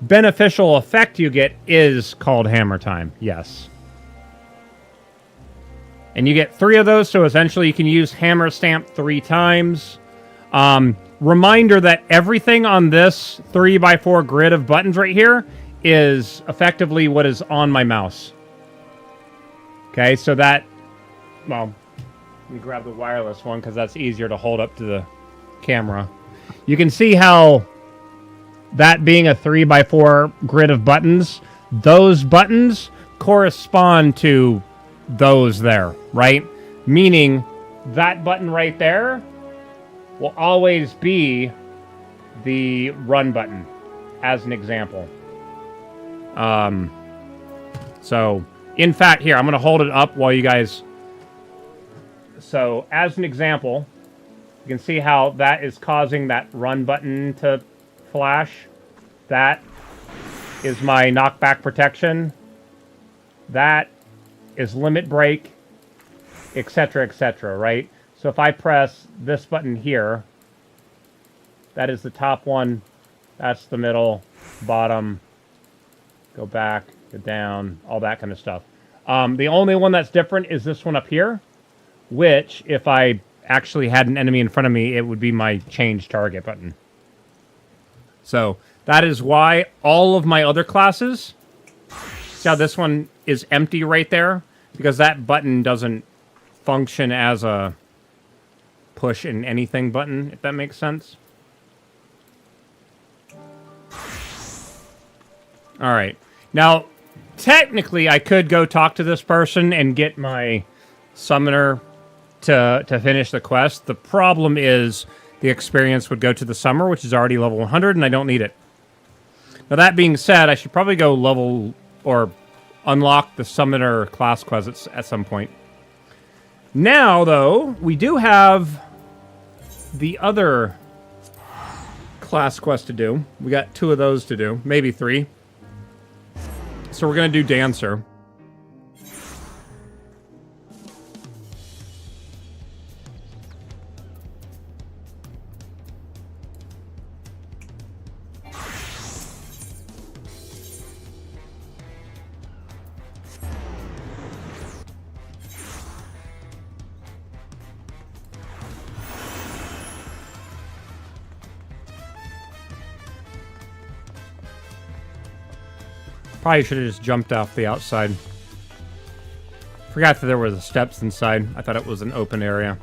beneficial effect you get is called hammer time. Yes. And you get 3 of those, so essentially you can use hammer stamp 3 times. Reminder that everything on this 3x4 grid of buttons right here is effectively what is on my mouse. Okay, so that, well, let me grab the wireless one because that's easier to hold up to the camera. You can see how that being a 3x4 grid of buttons, those buttons correspond to those there, right? Meaning that button right there will always be the run button, as an example. So, in fact, here, I'm going to hold it up while you guys... So, as an example, you can see how that is causing that run button to flash. That is my knockback protection. That is limit break, etc., right? So if I press this button here, that is the top one, that's the middle, bottom, go back, go down, all that kind of stuff. The only one that's different is this one up here, which, if I actually had an enemy in front of me, it would be my change target button. So that is why all of my other classes, see how this one is empty right there? Because that button doesn't function as a push in anything button, if that makes sense. All right. Now, technically, I could go talk to this person and get my summoner to finish the quest. The problem is the experience would go to the summer, which is already level 100, and I don't need it. Now, that being said, I should probably go level or unlock the summoner class quests at some point. Now, though, we do have the other class quest to do. We got 2 of those to do, maybe 3. So we're going to do Dancer. Probably should have just jumped off the outside. Forgot that there were the steps inside. I thought it was an open area.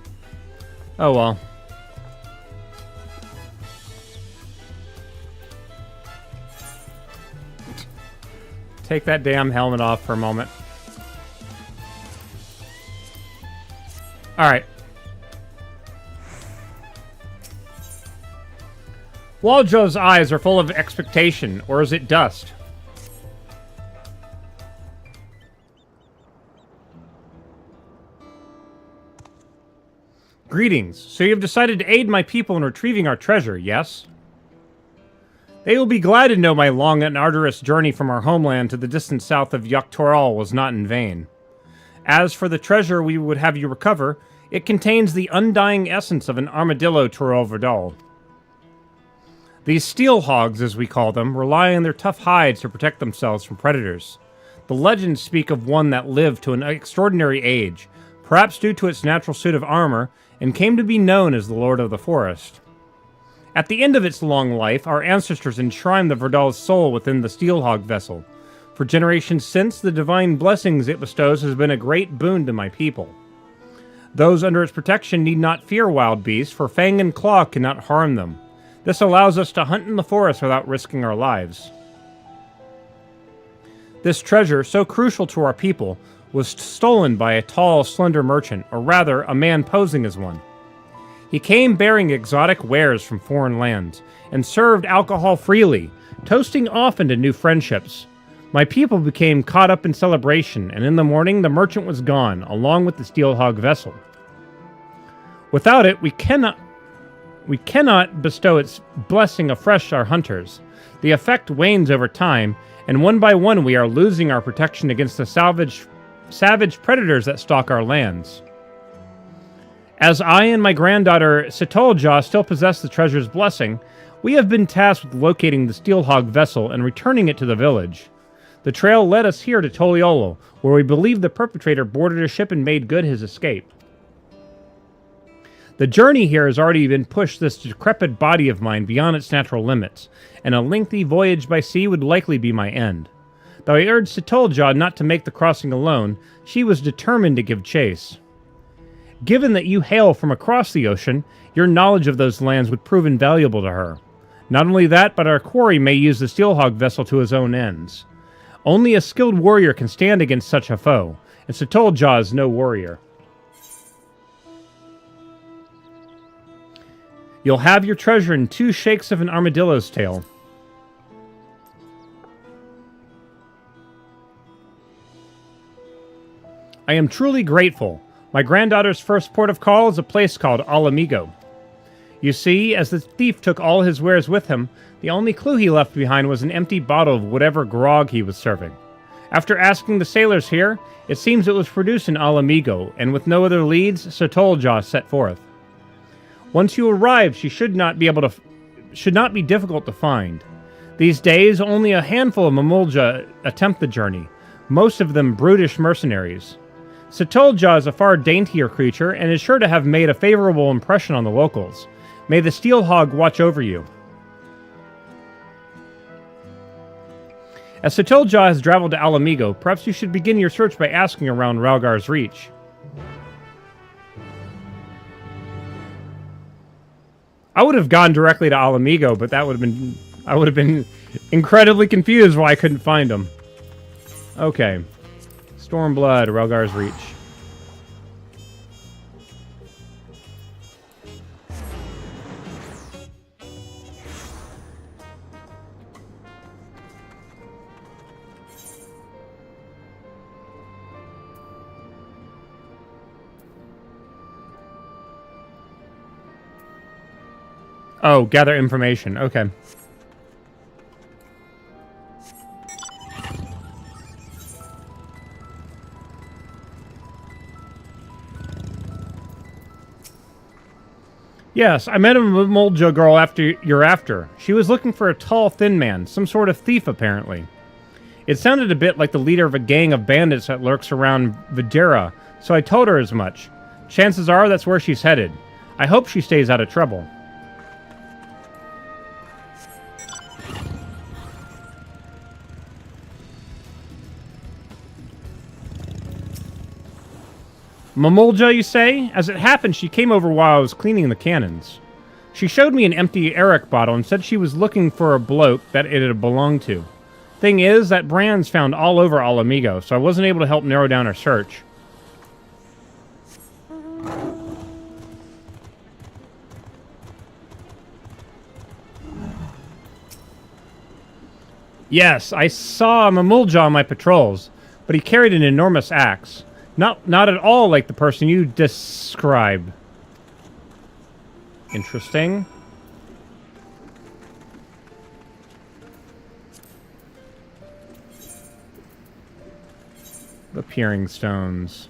Oh well. Take that damn helmet off for a moment. Alright. Waljo's eyes are full of expectation, or is it dust? Greetings. So you have decided to aid my people in retrieving our treasure, yes? They will be glad to know my long and arduous journey from our homeland to the distant south of Yuktoral was not in vain. As for the treasure we would have you recover, it contains the undying essence of an armadillo Toril Verdal. These steel hogs, as we call them, rely on their tough hides to protect themselves from predators. The legends speak of one that lived to an extraordinary age, perhaps due to its natural suit of armor, and came to be known as the Lord of the Forest. At the end of its long life, our ancestors enshrined the Verdal's soul within the Steelhog vessel. For generations since, the divine blessings it bestows has been a great boon to my people. Those under its protection need not fear wild beasts, for fang and claw cannot harm them. This allows us to hunt in the forest without risking our lives. This treasure, so crucial to our people, was stolen by a tall, slender merchant, or rather, a man posing as one. He came bearing exotic wares from foreign lands, and served alcohol freely, toasting often to new friendships. My people became caught up in celebration, and in the morning the merchant was gone, along with the Steelhog vessel. Without it, we cannot bestow its blessing afresh our hunters. The effect wanes over time, and one by one we are losing our protection against the savage predators that stalk our lands. As I and my granddaughter Setolja still possess the treasure's blessing, we have been tasked with locating the Steelhog vessel and returning it to the village. The trail led us here to Toliolo, where we believe the perpetrator boarded a ship and made good his escape. The journey here has already been pushed this decrepit body of mine beyond its natural limits, and a lengthy voyage by sea would likely be my end. Though I urged Setolja not to make the crossing alone, she was determined to give chase. Given that you hail from across the ocean, your knowledge of those lands would prove invaluable to her. Not only that, but our quarry may use the Steelhog vessel to his own ends. Only a skilled warrior can stand against such a foe, and Setolja is no warrior. You'll have your treasure in 2 shakes of an armadillo's tail. I am truly grateful. My granddaughter's first port of call is a place called Alamigo. You see, as the thief took all his wares with him, the only clue he left behind was an empty bottle of whatever grog he was serving. After asking the sailors here, it seems it was produced in Alamigo, and with no other leads, Setolja set forth. Once you arrive, she should not be difficult to find. These days, only a handful of Mamulja attempt the journey, most of them brutish mercenaries. Setolja is a far daintier creature and is sure to have made a favorable impression on the locals. May the Steelhog watch over you. As Setolja has traveled to Alamigo, perhaps you should begin your search by asking around Ralgar's Reach. I would have gone directly to Alamigo, but that would have been... I would have been incredibly confused why I couldn't find him. Okay. Stormblood, Ralgar's Reach. Oh, gather information. Okay. Yes, I met a Mamulja girl you're after. She was looking for a tall, thin man, some sort of thief, apparently. It sounded a bit like the leader of a gang of bandits that lurks around Videra, so I told her as much. Chances are that's where she's headed. I hope she stays out of trouble. Mamulja, you say? As it happened, she came over while I was cleaning the cannons. She showed me an empty ASRock bottle and said she was looking for a bloke that it had belonged to. Thing is, that brand's found all over Alamigo, so I wasn't able to help narrow down her search. Yes, I saw Mamulja on my patrols, but he carried an enormous axe. Not at all like the person you described. Interesting. The Peering Stones.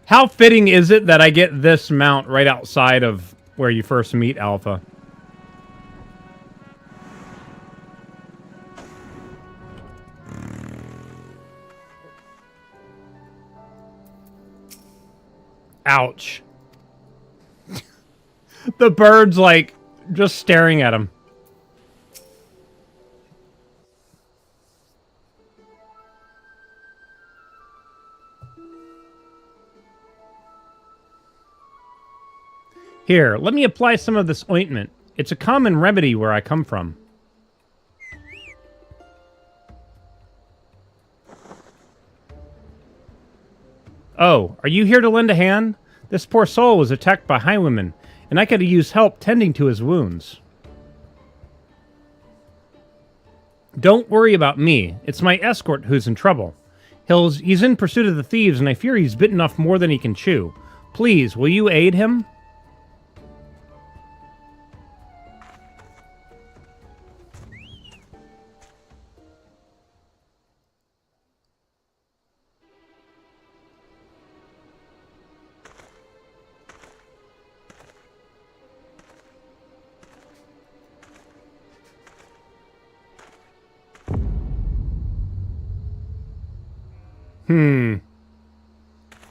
How fitting is it that I get this mount right outside of where you first meet Alpha? Ouch. The bird's like just staring at him. Here, let me apply some of this ointment. It's a common remedy where I come from. Oh, are you here to lend a hand? This poor soul was attacked by highwaymen, and I could use help tending to his wounds. Don't worry about me. It's my escort who's in trouble. He's in pursuit of the thieves, and I fear he's bitten off more than he can chew. Please, will you aid him?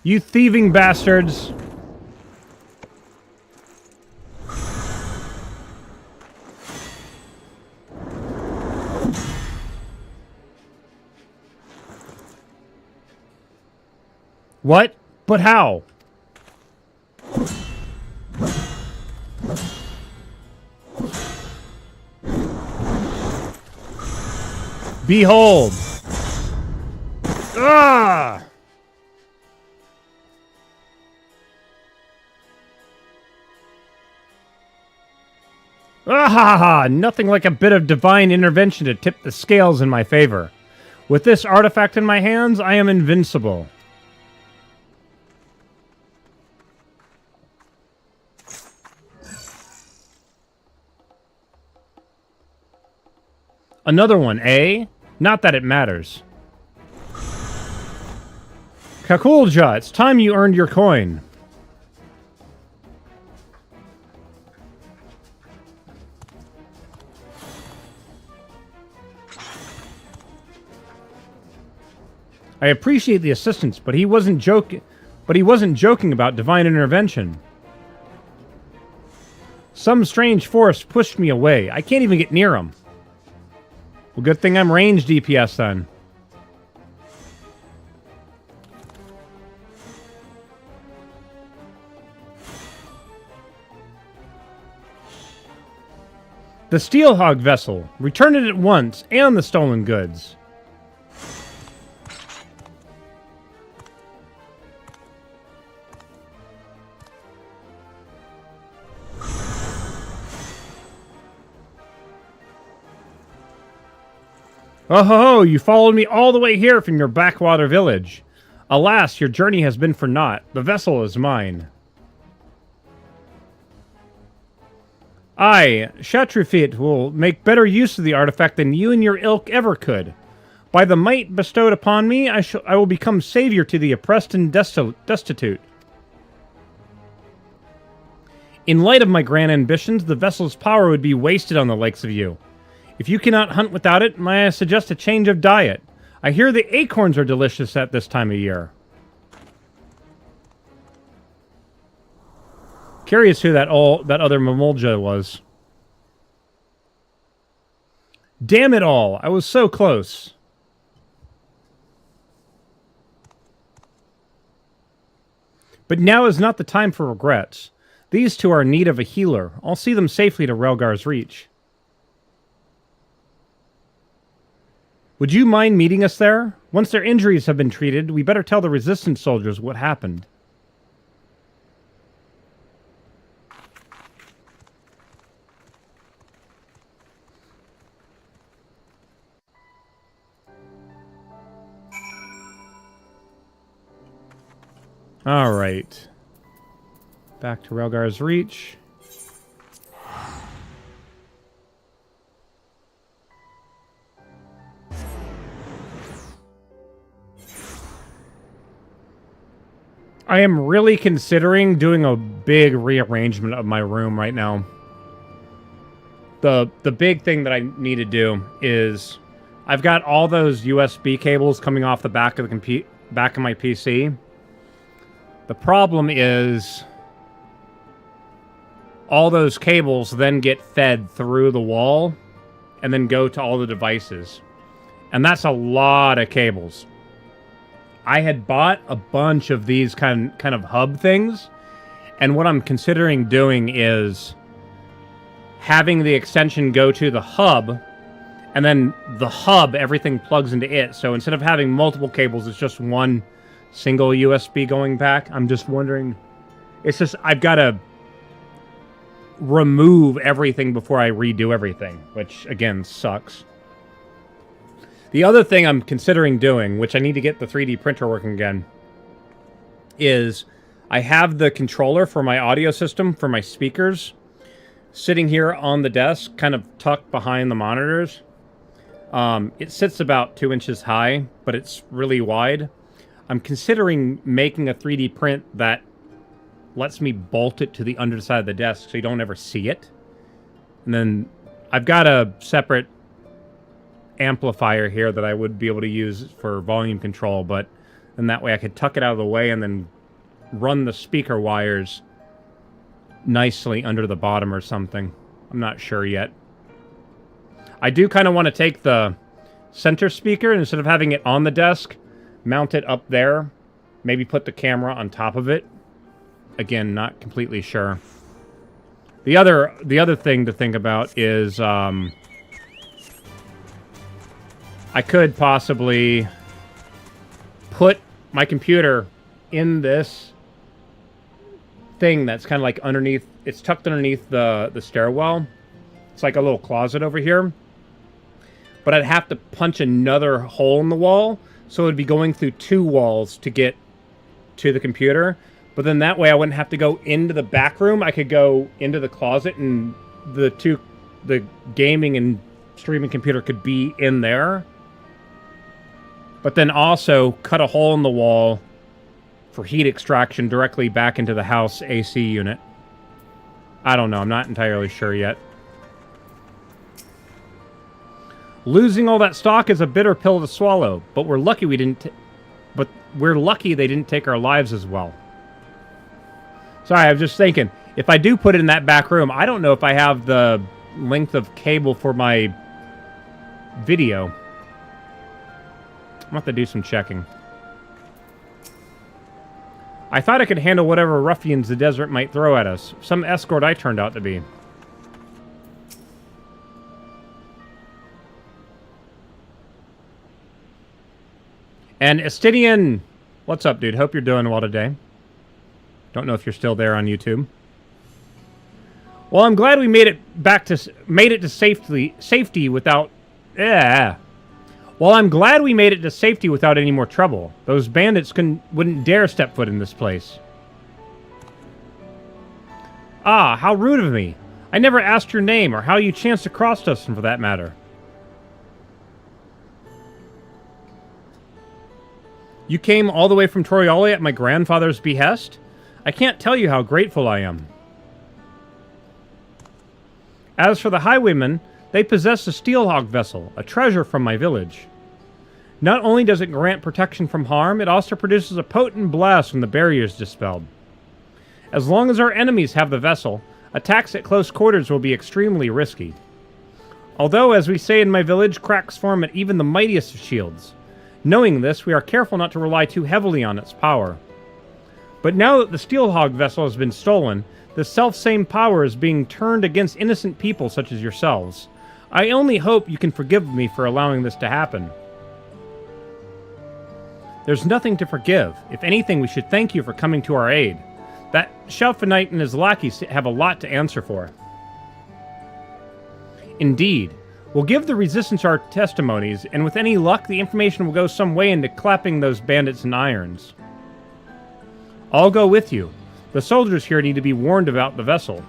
You thieving bastards. What? But how? Behold. Ah! Ah! Nothing like a bit of divine intervention to tip the scales in my favor. With this artifact in my hands, I am invincible. Another one, eh? Not that it matters. Kakulja, it's time you earned your coin. I appreciate the assistance, but he wasn't joking about divine intervention. Some strange force pushed me away. I can't even get near him. Well, good thing I'm range DPS then. The Steelhog vessel. Return it at once, and the stolen goods. Oh ho ho, you followed me all the way here from your backwater village. Alas, your journey has been for naught. The vessel is mine. I, Shatrufit, will make better use of the artifact than you and your ilk ever could. By the might bestowed upon me, I will become savior to the oppressed and destitute. In light of my grand ambitions, the vessel's power would be wasted on the likes of you. If you cannot hunt without it, may I suggest a change of diet? I hear the acorns are delicious at this time of year. Curious who that other Mamulja was. Damn it all! I was so close. But now is not the time for regrets. These two are in need of a healer. I'll see them safely to Relgar's Reach. Would you mind meeting us there? Once their injuries have been treated, we better tell the resistance soldiers what happened. All right. Back to Relgar's Reach. I am really considering doing a big rearrangement of my room right now. The big thing that I need to do is I've got all those USB cables coming off the back of the back of my PC. The problem is all those cables then get fed through the wall and then go to all the devices. And that's a lot of cables. I had bought a bunch of these kind of hub things, and what I'm considering doing is having the extension go to the hub, and then the hub, everything plugs into it. So instead of having multiple cables, it's just one single USB going back. I'm just wondering, it's just, I've got to remove everything before I redo everything, which, again, sucks. The other thing I'm considering doing, which I need to get the 3D printer working again, is I have the controller for my audio system, for my speakers, sitting here on the desk, kind of tucked behind the monitors. It sits about 2 inches high, but it's really wide. I'm considering making a 3D print that lets me bolt it to the underside of the desk so you don't ever see it. And then I've got a separate amplifier here that I would be able to use for volume control, but then that way I could tuck it out of the way and then run the speaker wires nicely under the bottom or something. I'm not sure yet. I do kind of want to take the center speaker, and instead of having it on the desk, mount it up there. Maybe put the camera on top of it. Again, not completely sure. The other thing to think about is I could possibly put my computer in this thing that's kind of like underneath. It's tucked underneath the stairwell. It's like a little closet over here. But I'd have to punch another hole in the wall, so it would be going through 2 walls to get to the computer. But then that way I wouldn't have to go into the back room. I could go into the closet, and the gaming and streaming computer could be in there. But then also cut a hole in the wall for heat extraction directly back into the house AC unit. I don't know. I'm not entirely sure yet. Losing all that stock is a bitter pill to swallow, but we're lucky we didn't. But we're lucky they didn't take our lives as well. Sorry, I was just thinking, if I do put it in that back room, I don't know if I have the length of cable for my video. I'm going to have to do some checking. I thought I could handle whatever ruffians the desert might throw at us. Some escort I turned out to be. And Estidian, what's up, dude? Hope you're doing well today. Don't know if you're still there on YouTube. Well, I'm glad we made it to safety without. Well, I'm glad we made it to safety without any more trouble. Those bandits wouldn't dare step foot in this place. Ah, how rude of me. I never asked your name or how you chanced across us, and for that matter. You came all the way from Toriale at my grandfather's behest? I can't tell you how grateful I am. As for the highwaymen, they possess a steelhog vessel, a treasure from my village. Not only does it grant protection from harm, it also produces a potent blast when the barrier is dispelled. As long as our enemies have the vessel, attacks at close quarters will be extremely risky. Although, as we say in my village, cracks form at even the mightiest of shields. Knowing this, we are careful not to rely too heavily on its power. But now that the steelhog vessel has been stolen, the self-same power is being turned against innocent people such as yourselves. I only hope you can forgive me for allowing this to happen. There's nothing to forgive. If anything, we should thank you for coming to our aid. That Shelfanite and his lackeys have a lot to answer for. Indeed. We'll give the resistance our testimonies, and with any luck, the information will go some way into clapping those bandits in irons. I'll go with you. The soldiers here need to be warned about the vessel.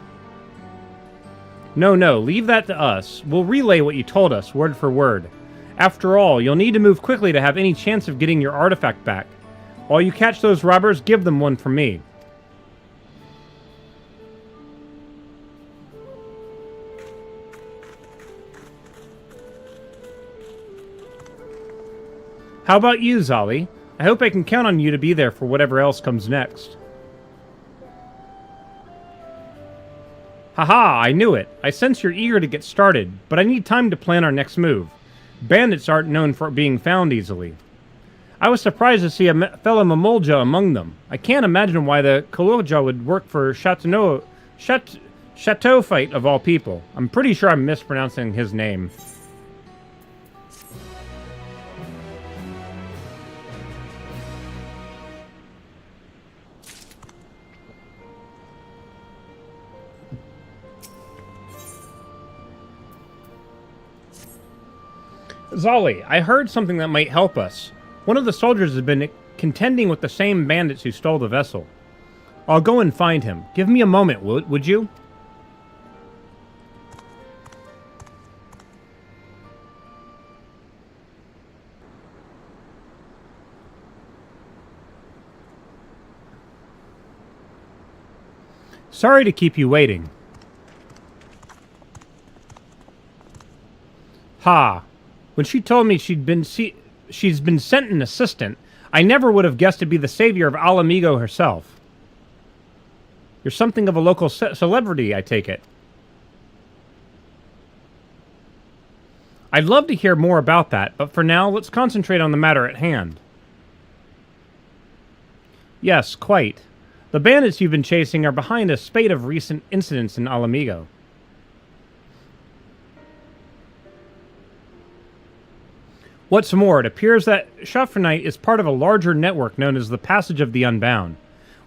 No, leave that to us. We'll relay what you told us, word for word. After all, you'll need to move quickly to have any chance of getting your artifact back. While you catch those robbers, give them one from me. How about you, Zali? I hope I can count on you to be there for whatever else comes next. Haha, I knew it. I sense you're eager to get started, but I need time to plan our next move. Bandits aren't known for being found easily. I was surprised to see a fellow Mamolja among them. I can't imagine why the Koloja would work for Chateau Fight of all people. I'm pretty sure I'm mispronouncing his name. Zolly, I heard something that might help us. One of the soldiers has been contending with the same bandits who stole the vessel. I'll go and find him. Give me a moment, would you? Sorry to keep you waiting. Ha! When she told me she's been sent an assistant, I never would have guessed to be the savior of Alamigo herself. You're something of a local celebrity, I take it. I'd love to hear more about that, but for now, let's concentrate on the matter at hand. Yes, quite. The bandits you've been chasing are behind a spate of recent incidents in Alamigo. What's more, it appears that Schaffernight is part of a larger network known as the Passage of the Unbound,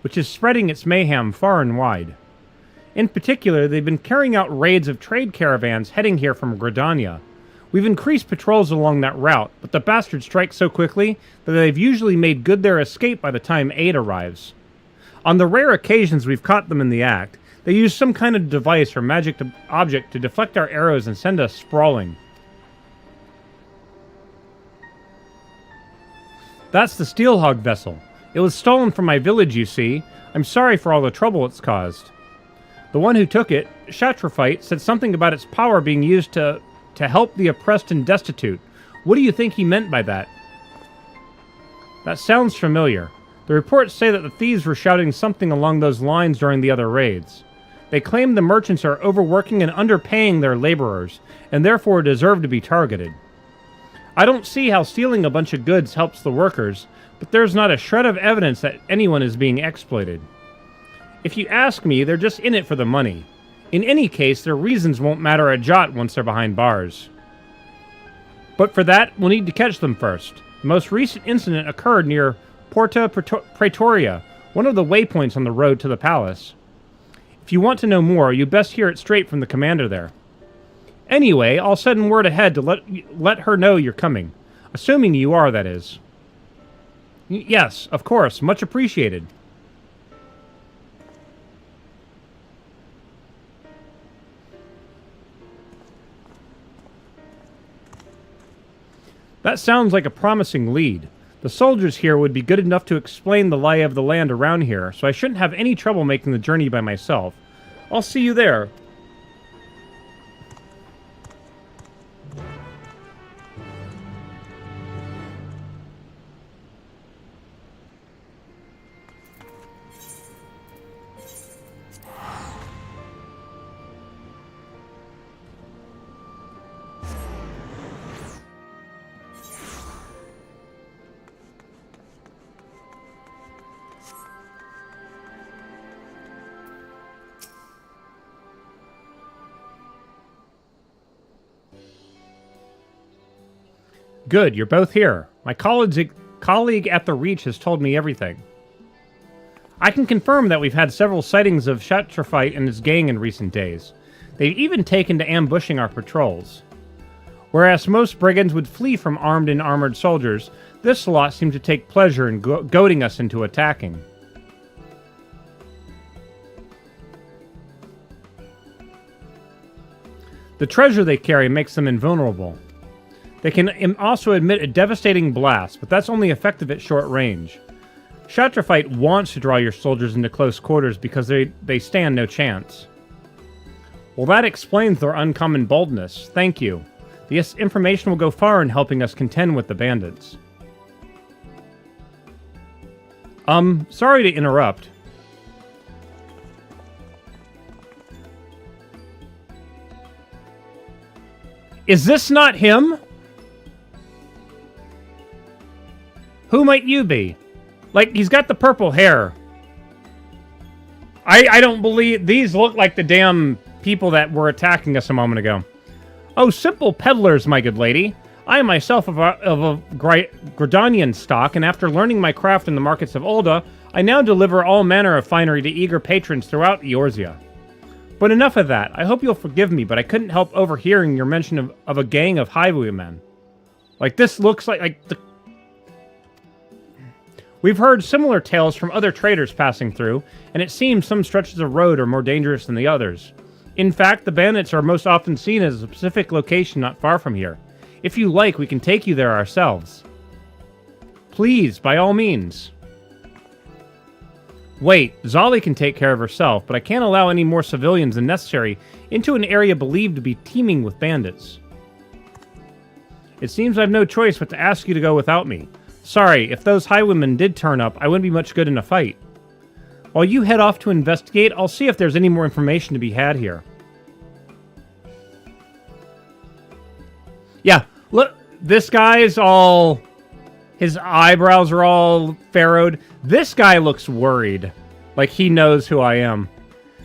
which is spreading its mayhem far and wide. In particular, they've been carrying out raids of trade caravans heading here from Gridania. We've increased patrols along that route, but the bastards strike so quickly that they've usually made good their escape by the time aid arrives. On the rare occasions we've caught them in the act, they use some kind of device or magic object to deflect our arrows and send us sprawling. That's the Steelhog vessel. It was stolen from my village, you see. I'm sorry for all the trouble it's caused. The one who took it, Shatrophyte, said something about its power being used to help the oppressed and destitute. What do you think he meant by that? That sounds familiar. The reports say that the thieves were shouting something along those lines during the other raids. They claim the merchants are overworking and underpaying their laborers, and therefore deserve to be targeted. I don't see how stealing a bunch of goods helps the workers, but there's not a shred of evidence that anyone is being exploited. If you ask me, they're just in it for the money. In any case, their reasons won't matter a jot once they're behind bars. But for that, we'll need to catch them first. The most recent incident occurred near Porta Praetoria, one of the waypoints on the road to the palace. If you want to know more, you best hear it straight from the commander there. Anyway, I'll send word ahead to let her know you're coming. Assuming you are, that is. Yes, of course. Much appreciated. That sounds like a promising lead. The soldiers here would be good enough to explain the lie of the land around here, so I shouldn't have any trouble making the journey by myself. I'll see you there. Good, you're both here. My colleague at the Reach has told me everything. I can confirm that we've had several sightings of Shatrophyte and his gang in recent days. They've even taken to ambushing our patrols. Whereas most brigands would flee from armed and armored soldiers, this lot seemed to take pleasure in goading us into attacking. The treasure they carry makes them invulnerable. They can also emit a devastating blast, but that's only effective at short range. Shatrophyte wants to draw your soldiers into close quarters because they stand no chance. Well, that explains their uncommon boldness. Thank you. This information will go far in helping us contend with the bandits. Sorry to interrupt. Is this not him? Who might you be? Like, he's got the purple hair. I don't believe... These look like the damn people that were attacking us a moment ago. Oh, simple peddlers, my good lady. I am myself of a Gridanian stock, and after learning my craft in the markets of Ulda, I now deliver all manner of finery to eager patrons throughout Eorzea. But enough of that. I hope you'll forgive me, but I couldn't help overhearing your mention of a gang of highwaymen. Like, this looks like the... We've heard similar tales from other traders passing through, and it seems some stretches of road are more dangerous than the others. In fact, the bandits are most often seen at a specific location not far from here. If you like, we can take you there ourselves. Please, by all means. Wait, Zolly can take care of herself, but I can't allow any more civilians than necessary into an area believed to be teeming with bandits. It seems I've no choice but to ask you to go without me. Sorry, if those highwaymen did turn up, I wouldn't be much good in a fight. While you head off to investigate, I'll see if there's any more information to be had here. Yeah, look, this guy's all... His eyebrows are all furrowed. This guy looks worried. Like he knows who I am.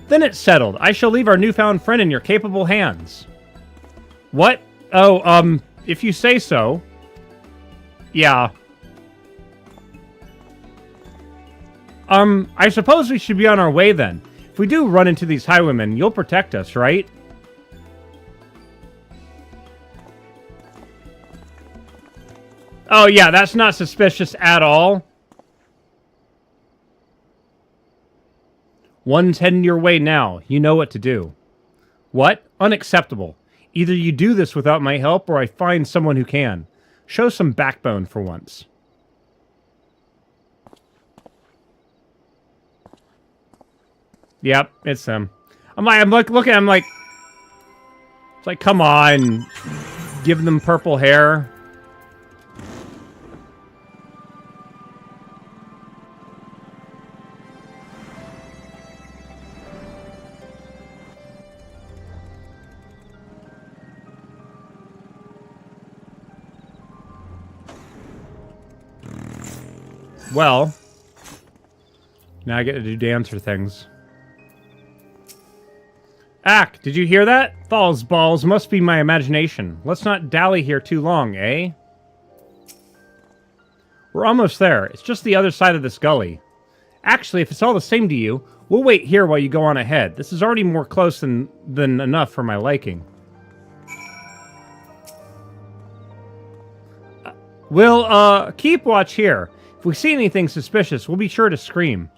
Then it's settled. I shall leave our newfound friend in your capable hands. What? Oh, if you say so. Yeah. I suppose we should be on our way then. If we do run into these highwaymen, you'll protect us, right? Oh yeah, that's not suspicious at all. One's heading your way now. You know what to do. What? Unacceptable. Either you do this without my help, or I find someone who can. Show some backbone for once. Yep, it's him. I'm like, looking, I'm like... It's like, come on. Give them purple hair. Well, now I get to do dancer things. Ack, did you hear that? Thal's balls must be my imagination. Let's not dally here too long, eh? We're almost there. It's just the other side of this gully. Actually, if it's all the same to you, we'll wait here while you go on ahead. This is already more close than enough for my liking. We'll, keep watch here. If we see anything suspicious, we'll be sure to scream.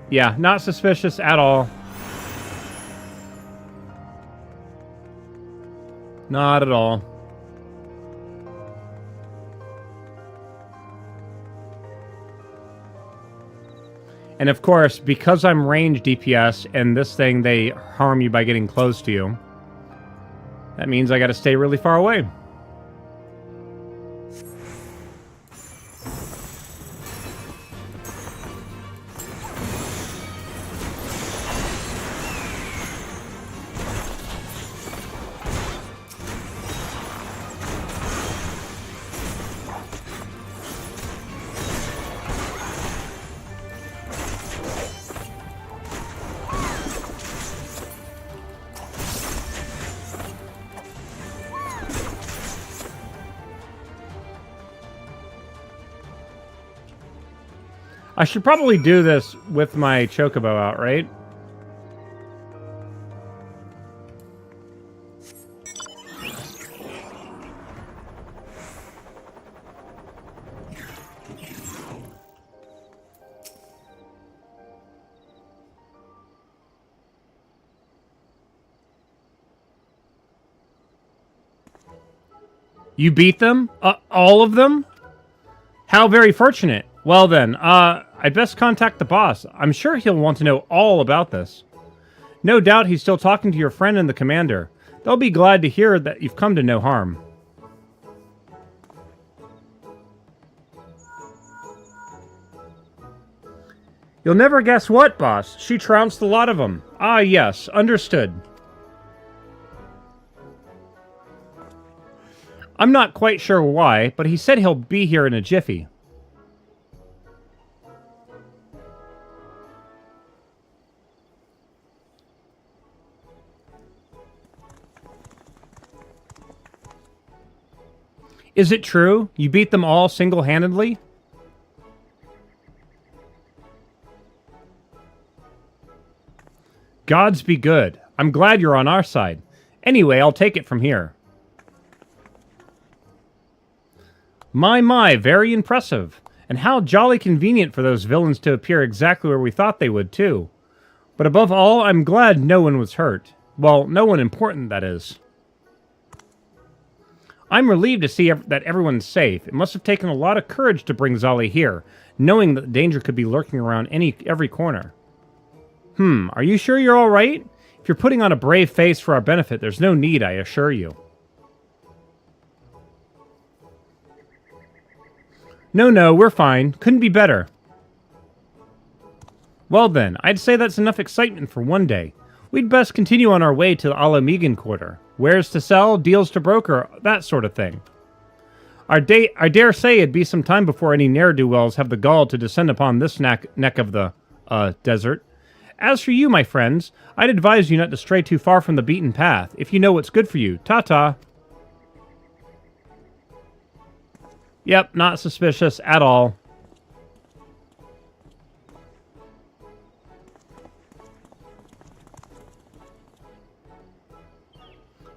Yeah, not suspicious at all. Not at all. And of course, because I'm range DPS and this thing, they harm you by getting close to you. That means I gotta stay really far away. I should probably do this with my chocobo out, right? You beat them? All of them? How very fortunate. Well then, I'd best contact the boss. I'm sure he'll want to know all about this. No doubt he's still talking to your friend and the commander. They'll be glad to hear that you've come to no harm. You'll never guess what, boss. She trounced a lot of them. Ah, yes, understood. I'm not quite sure why, but he said he'll be here in a jiffy. Is it true? You beat them all single-handedly? Gods be good. I'm glad you're on our side. Anyway, I'll take it from here. My, very impressive. And how jolly convenient for those villains to appear exactly where we thought they would, too. But above all, I'm glad no one was hurt. Well, no one important, that is. I'm relieved to see that everyone's safe. It must have taken a lot of courage to bring Zali here, knowing that danger could be lurking around every corner. Are you sure you're all right? If you're putting on a brave face for our benefit, there's no need, I assure you. No, we're fine. Couldn't be better. Well then, I'd say that's enough excitement for one day. We'd best continue on our way to the Alamegan quarter. Wares to sell, deals to broker, that sort of thing. I dare say it'd be some time before any ne'er-do-wells have the gall to descend upon this neck of the, desert. As for you, my friends, I'd advise you not to stray too far from the beaten path, if you know what's good for you. Ta-ta. Yep, not suspicious at all.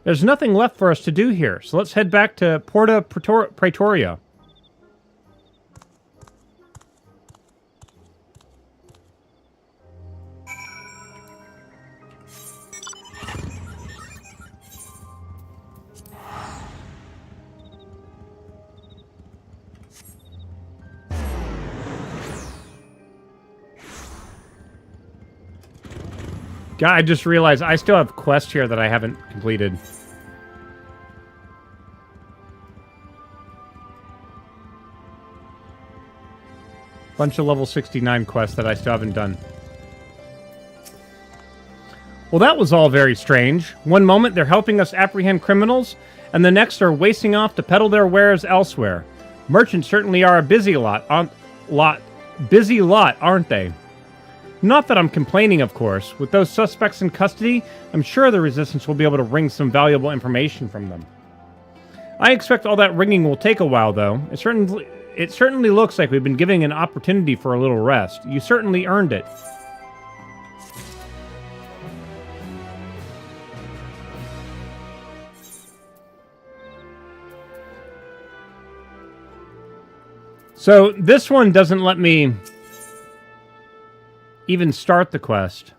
There's nothing left for us to do here, so let's head back to Porta Praetoria. God, I just realized I still have quests here that I haven't completed. Bunch of level 69 quests that I still haven't done. Well, that was all very strange. One moment they're helping us apprehend criminals, and the next are wasting off to peddle their wares elsewhere. Merchants certainly are a busy lot, aren't they? Not that I'm complaining, of course. With those suspects in custody, I'm sure the Resistance will be able to wring some valuable information from them. I expect all that wringing will take a while, though. It certainly looks like we've been giving an opportunity for a little rest. You certainly earned it. So, this one doesn't let me even start the quest.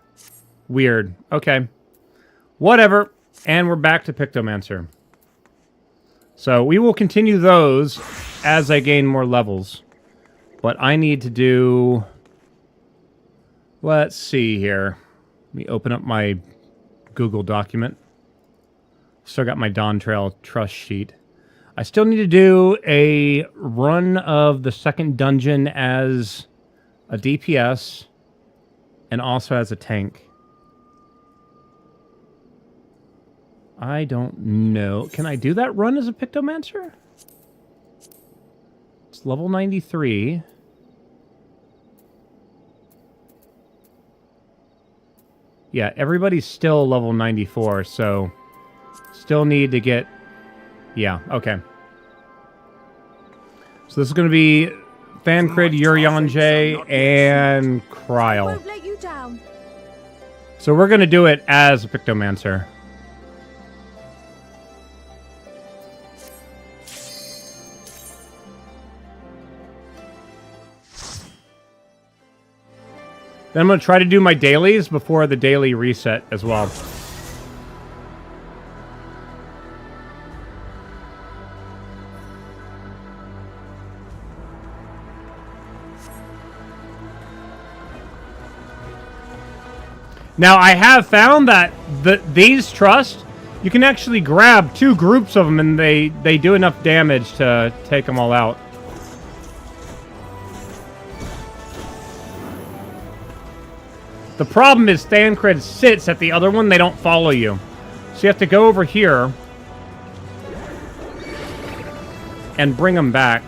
Weird. Okay. Whatever. And we're back to Pictomancer. So we will continue those as I gain more levels. But I need to do... Let's see here. Let me open up my Google document. Still got my Dawn Trail trust sheet. I still need to do a run of the second dungeon as a DPS. And also as a tank. I don't know. Can I do that run as a Pictomancer? It's level 93. Yeah, everybody's still level 94, so... Still need to get... Yeah, okay. So this is going to be... Thancred, Urianger, and Kryl. So we're going to do it as a Pictomancer. Then I'm going to try to do my dailies before the daily reset as well. Now, I have found that these trusts, you can actually grab 2 groups of them and they do enough damage to take them all out. The problem is Thancred sits at the other one, they don't follow you. So you have to go over here and bring them back.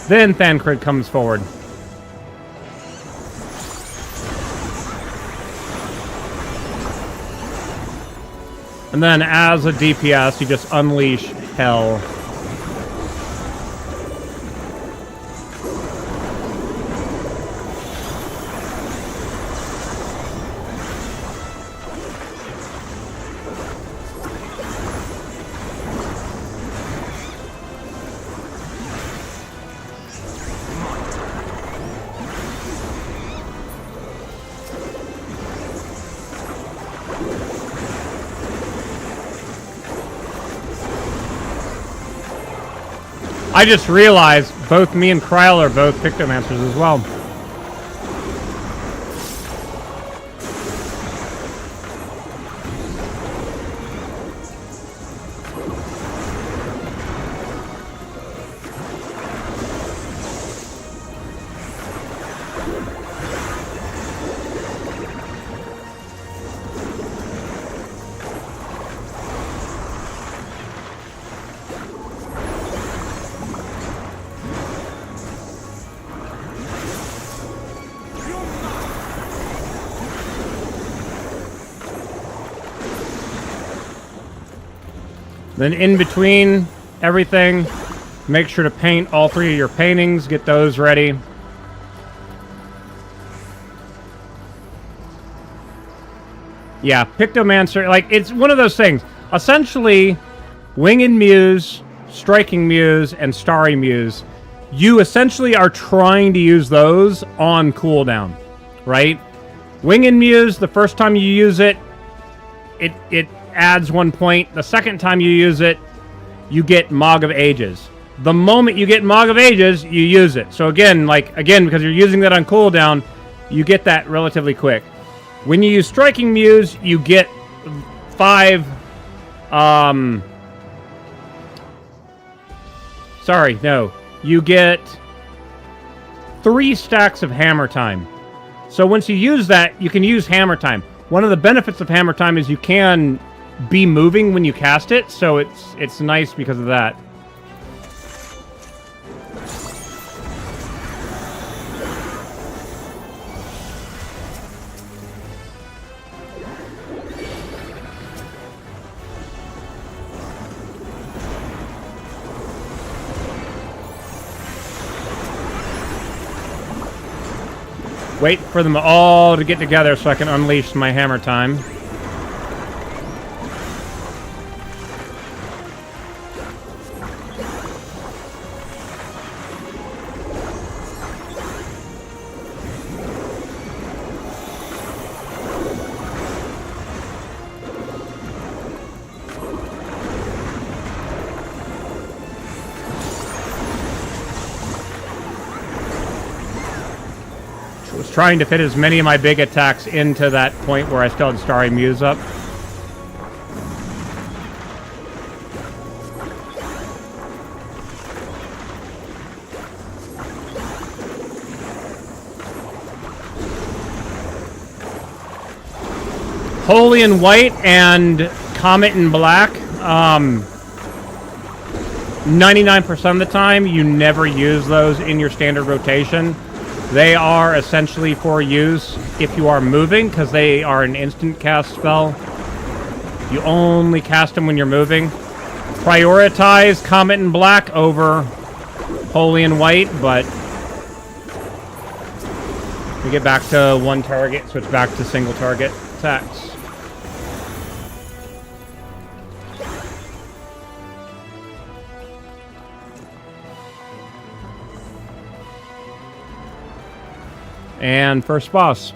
Then Thancred comes forward. And then as a DPS, you just unleash hell. I just realized both me and Kryle are both Pictomancers as well. Then in between everything, make sure to paint all 3 of your paintings, get those ready. Yeah, Pictomancer, like, it's one of those things. Essentially, Winged Muse, Striking Muse, and Starry Muse, you essentially are trying to use those on cooldown, right? Winged Muse, the first time you use it, it adds 1 point. The second time you use it, you get Mog of Ages. The moment you get Mog of Ages, you use it. So again, because you're using that on cooldown, you get that relatively quick. When you use Striking Muse, you get 5... Sorry, no. You get 3 stacks of Hammer Time. So once you use that, you can use Hammer Time. One of the benefits of Hammer Time is you can be moving when you cast it, so it's nice because of that. Wait for them all to get together so I can unleash my Hammer Time. Trying to fit as many of my big attacks into that point where I still had Starry Muse up. Holy in White and Comet in Black. 99% of the time, you never use those in your standard rotation. They are essentially for use if you are moving, because they are an instant cast spell. You only cast them when you're moving. Prioritize Comet in Black over Holy in White, but we get back to 1 target, switch back to single target attacks. And first boss.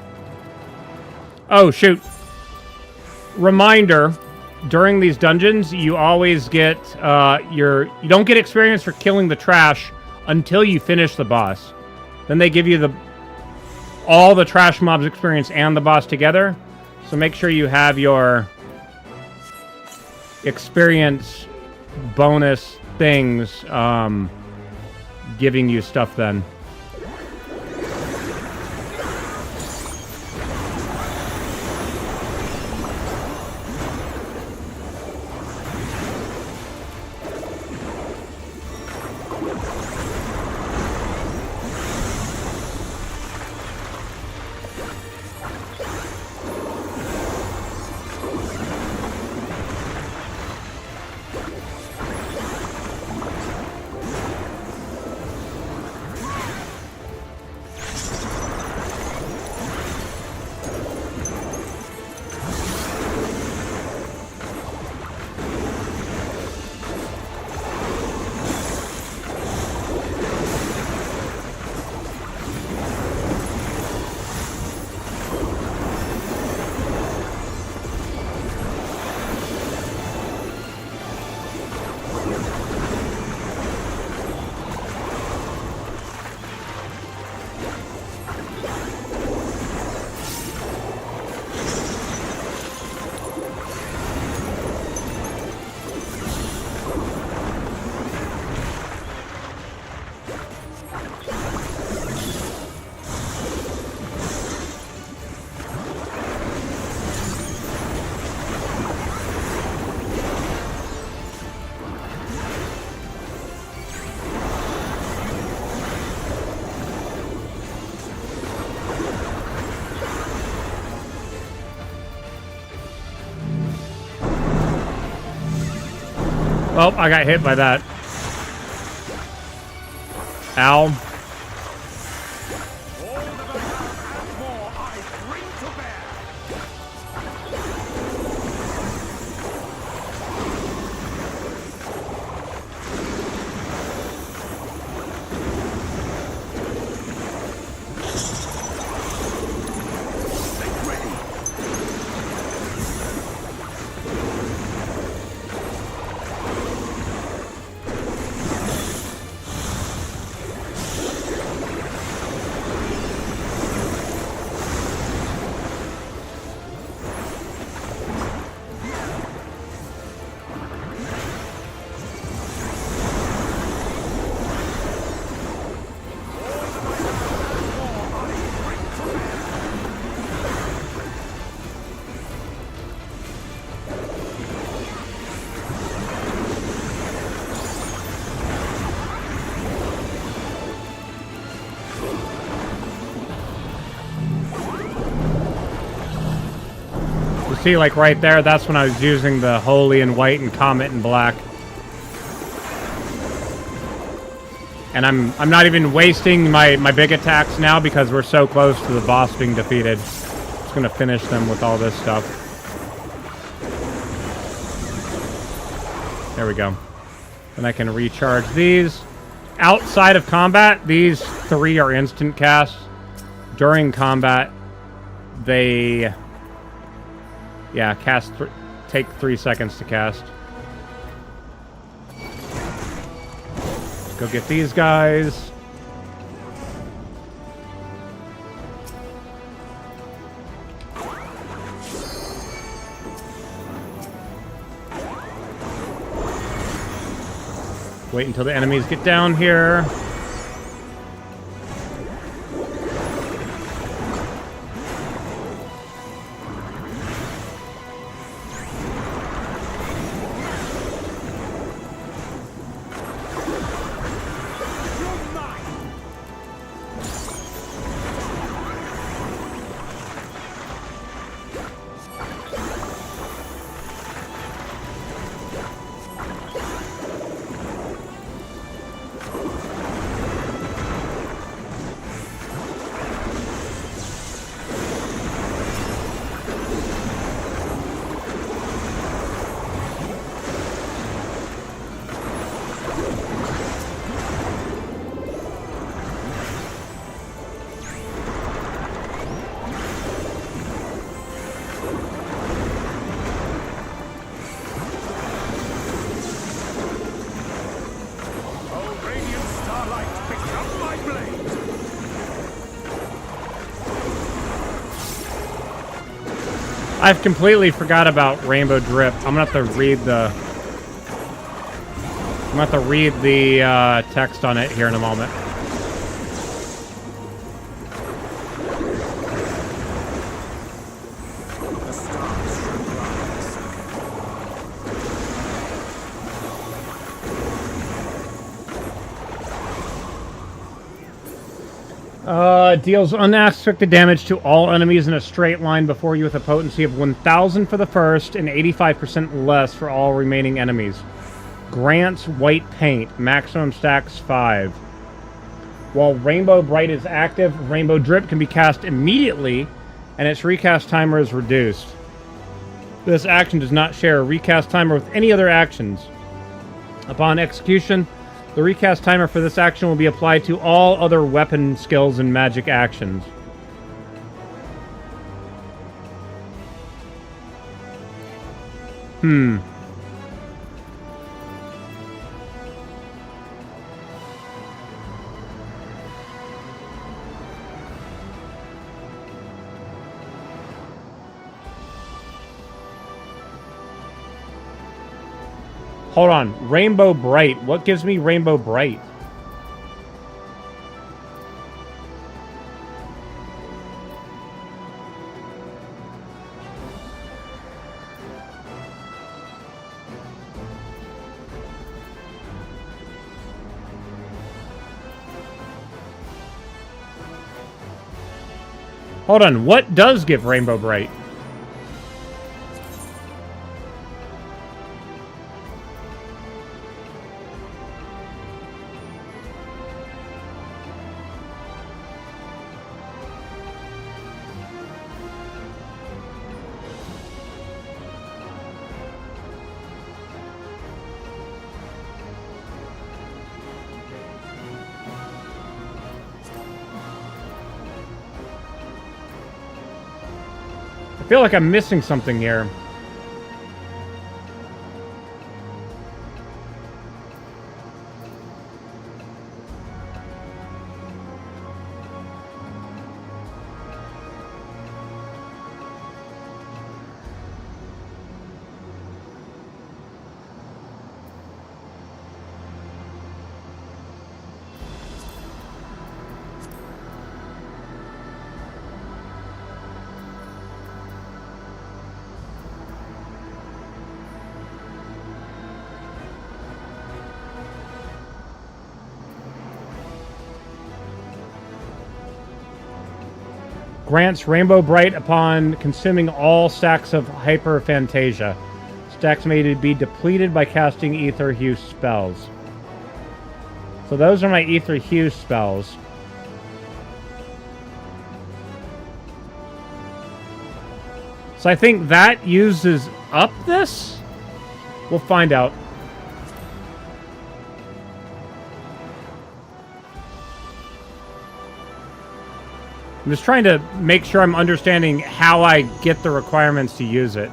Oh, shoot. Reminder, during these dungeons, you always get you don't get experience for killing the trash until you finish the boss. Then they give you all the trash mobs experience and the boss together. So make sure you have your experience bonus things giving you stuff then. Well, I got hit by that. Ow. See, like right there, that's when I was using the Holy in white and Comet in black. And I'm not even wasting my big attacks now because we're so close to the boss being defeated. Just gonna finish them with all this stuff. There we go. Then I can recharge these. Outside of combat, these 3 are instant casts. During combat, they... yeah, take 3 seconds to cast. Let's go get these guys. Wait until the enemies get down here. I've completely forgot about Rainbow Drip. I'm gonna have to read the... text on it here in a moment. Deals unrestricted damage to all enemies in a straight line before you with a potency of 1,000 for the first and 85% less for all remaining enemies. Grants white paint. Maximum stacks 5. While Rainbow Bright is active, Rainbow Drip can be cast immediately, and its recast timer is reduced. This action does not share a recast timer with any other actions. Upon execution, the recast timer for this action will be applied to all other weapon skills and magic actions. Hold on. Rainbow Bright. What gives me Rainbow Bright? Hold on. What does give Rainbow Bright? I feel like I'm missing something here. Grants Rainbow Bright upon consuming all stacks of Hyperphantasia. Stacks may be depleted by casting Ether Hue spells. So those are my Ether Hue spells. So I think that uses up this? We'll find out. I'm just trying to make sure I'm understanding how I get the requirements to use it.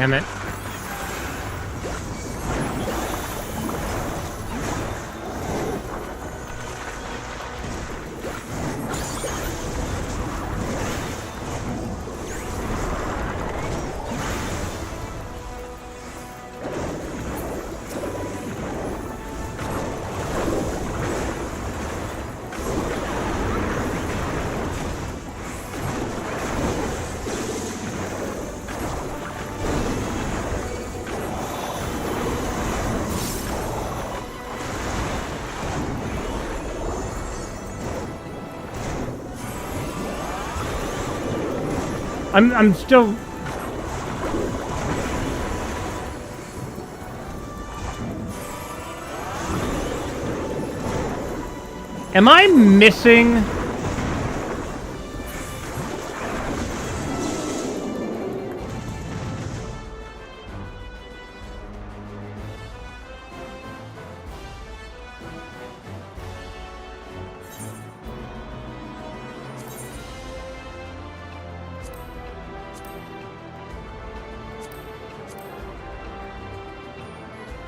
Damn it. I'm still... Am I missing...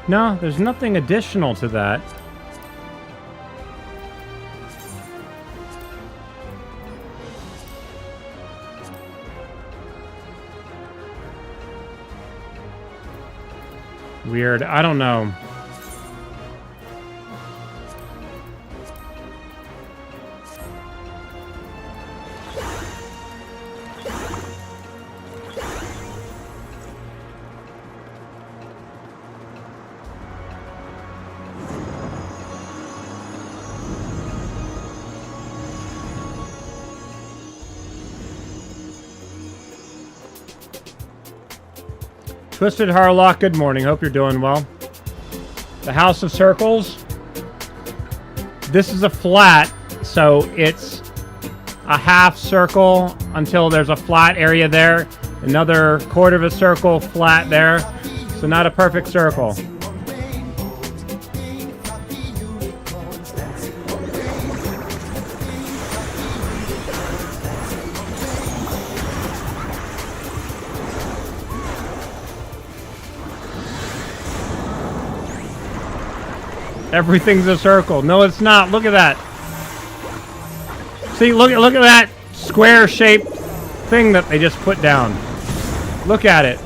No, there's nothing additional to that. Weird. I don't know. Twisted Harlock, good morning. Hope you're doing well. The House of Circles. This is a flat, so it's a half circle until there's a flat area there. Another quarter of a circle, flat there. So not a perfect circle. Everything's a circle. No, it's not. Look at that. See, look at that square-shaped thing that they just put down. Look at it.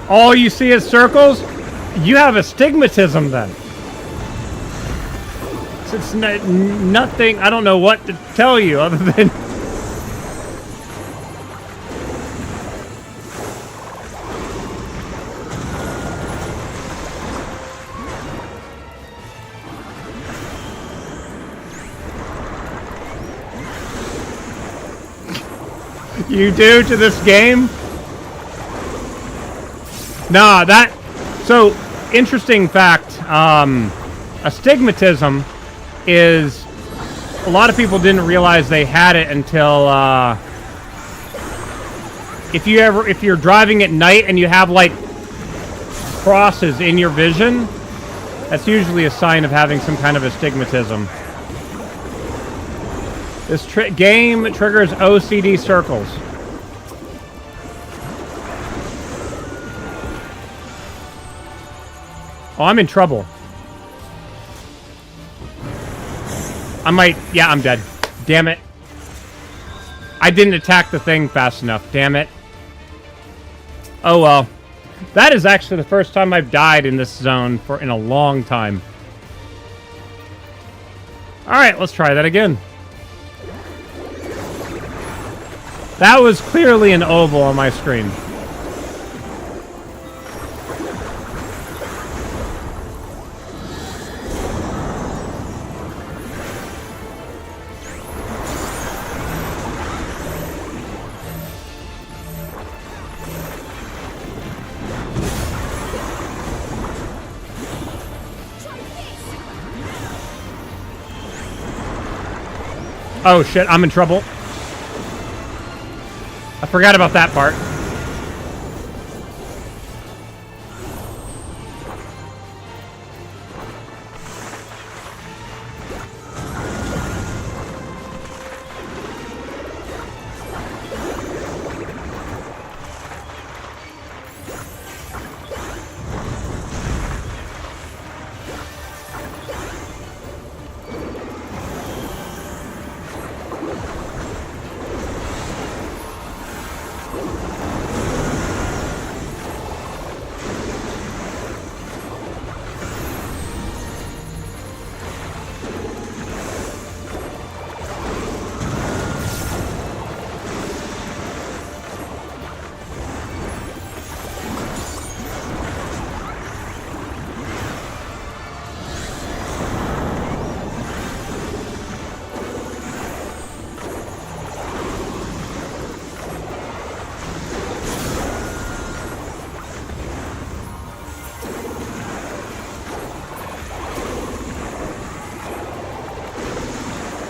All you see is circles? You have astigmatism then. It's nothing, I don't know what to tell you other than... You do to this game? Nah, that... So, interesting fact. Astigmatism is... A lot of people didn't realize they had it until, if you're driving at night and you have, like, crosses in your vision, that's usually a sign of having some kind of astigmatism. This game triggers OCD circles. Oh, I'm in trouble. Yeah, I'm dead. Damn it. I didn't attack the thing fast enough. Damn it. Oh, well. That is actually the first time I've died in this zone in a long time. Alright, let's try that again. That was clearly an oval on my screen. Oh shit, I'm in trouble. I forgot about that part.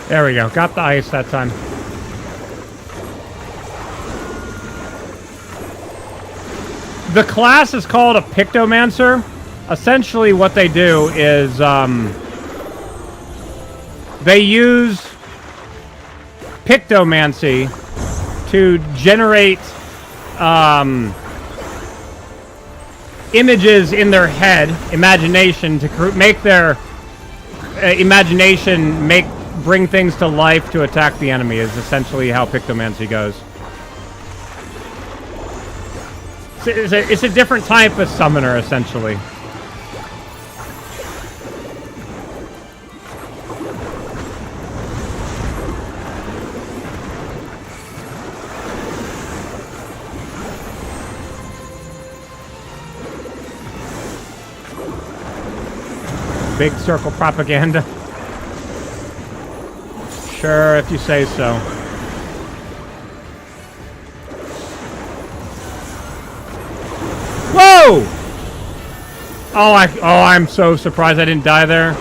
There we go. Got the ice that time. The class is called a Pictomancer. Essentially what they do is they use Pictomancy to generate images in their head, imagination, to make their imagination bring things to life to attack the enemy is essentially how Pictomancy goes. It's a different type of summoner, essentially. Big circle propaganda. Sure, if you say so. Whoa! Oh, I'm so surprised I didn't die there.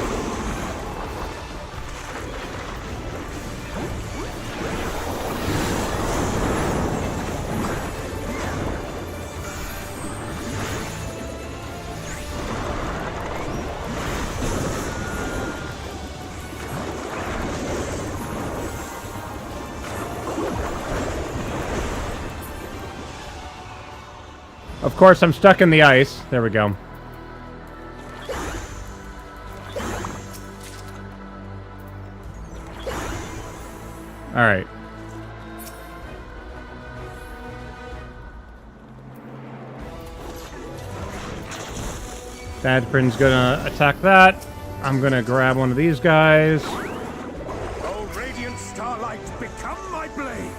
Of course, I'm stuck in the ice. There we go. All right. Badprin's gonna attack that. I'm gonna grab one of these guys. Oh, radiant starlight, become my blade!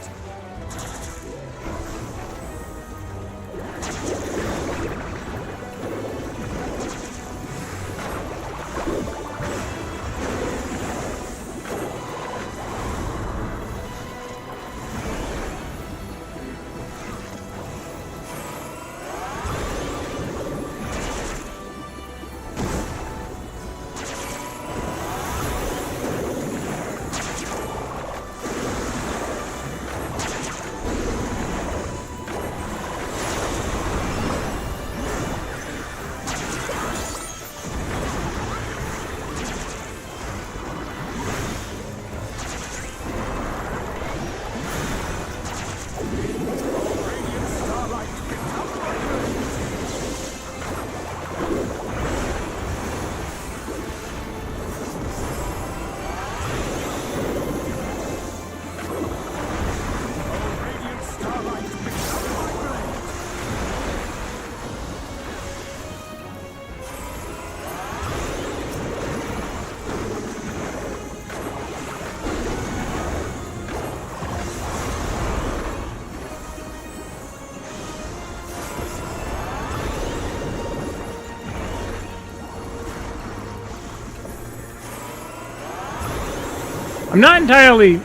I'm not entirely...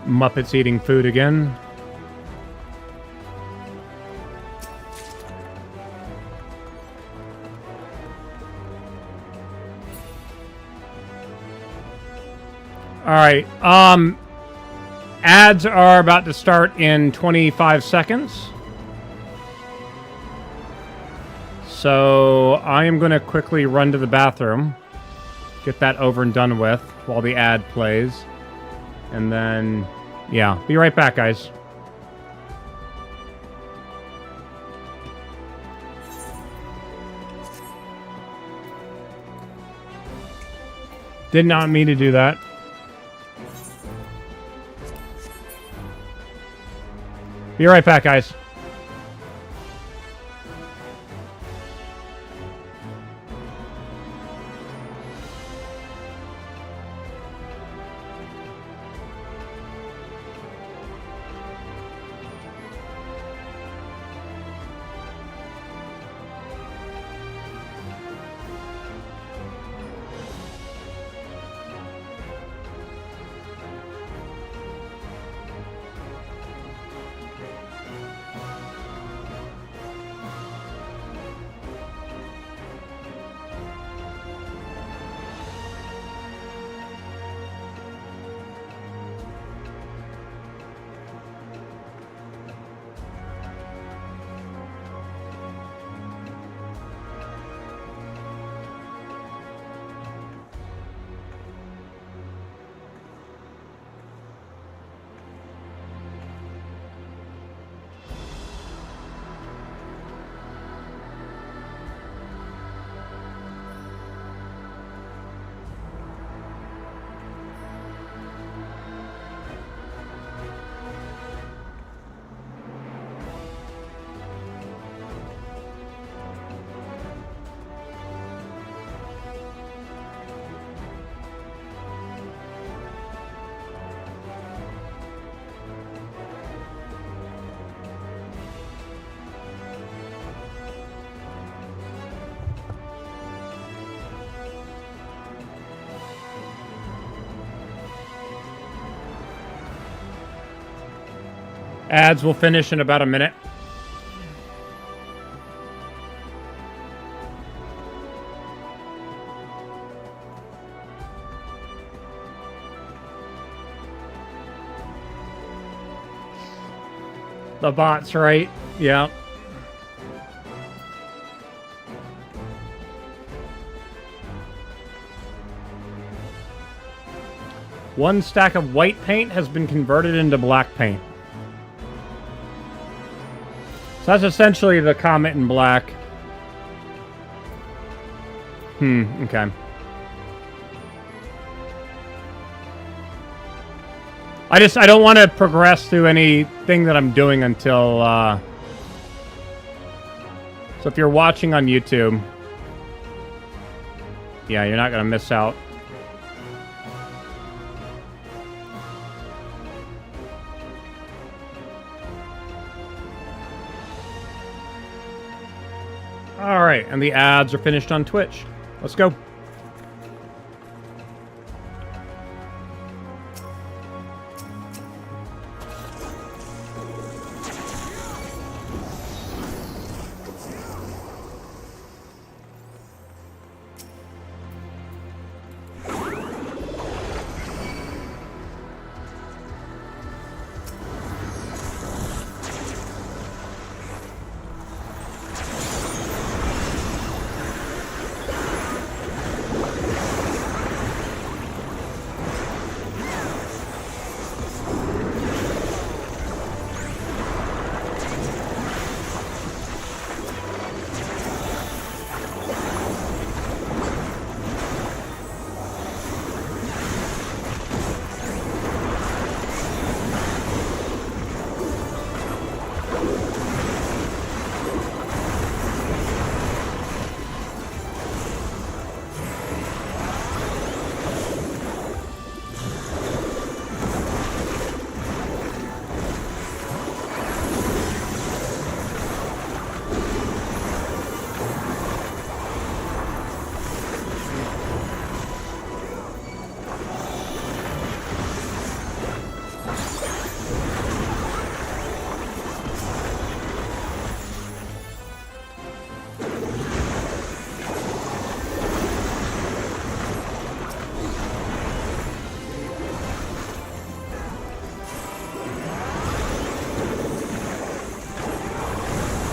Muppets eating food again. All right. Ads are about to start in 25 seconds. So I am going to quickly run to the bathroom, get that over and done with while the ad plays. And then, yeah, be right back, guys. Did not mean to do that. Be right back, guys. Ads will finish in about a minute. The bot's right. Yeah. One stack of white paint has been converted into black paint. So that's essentially the Comet in black. Okay. I don't want to progress through anything that I'm doing until, so if you're watching on YouTube, yeah, you're not going to miss out. All right, and the ads are finished on Twitch. Let's go.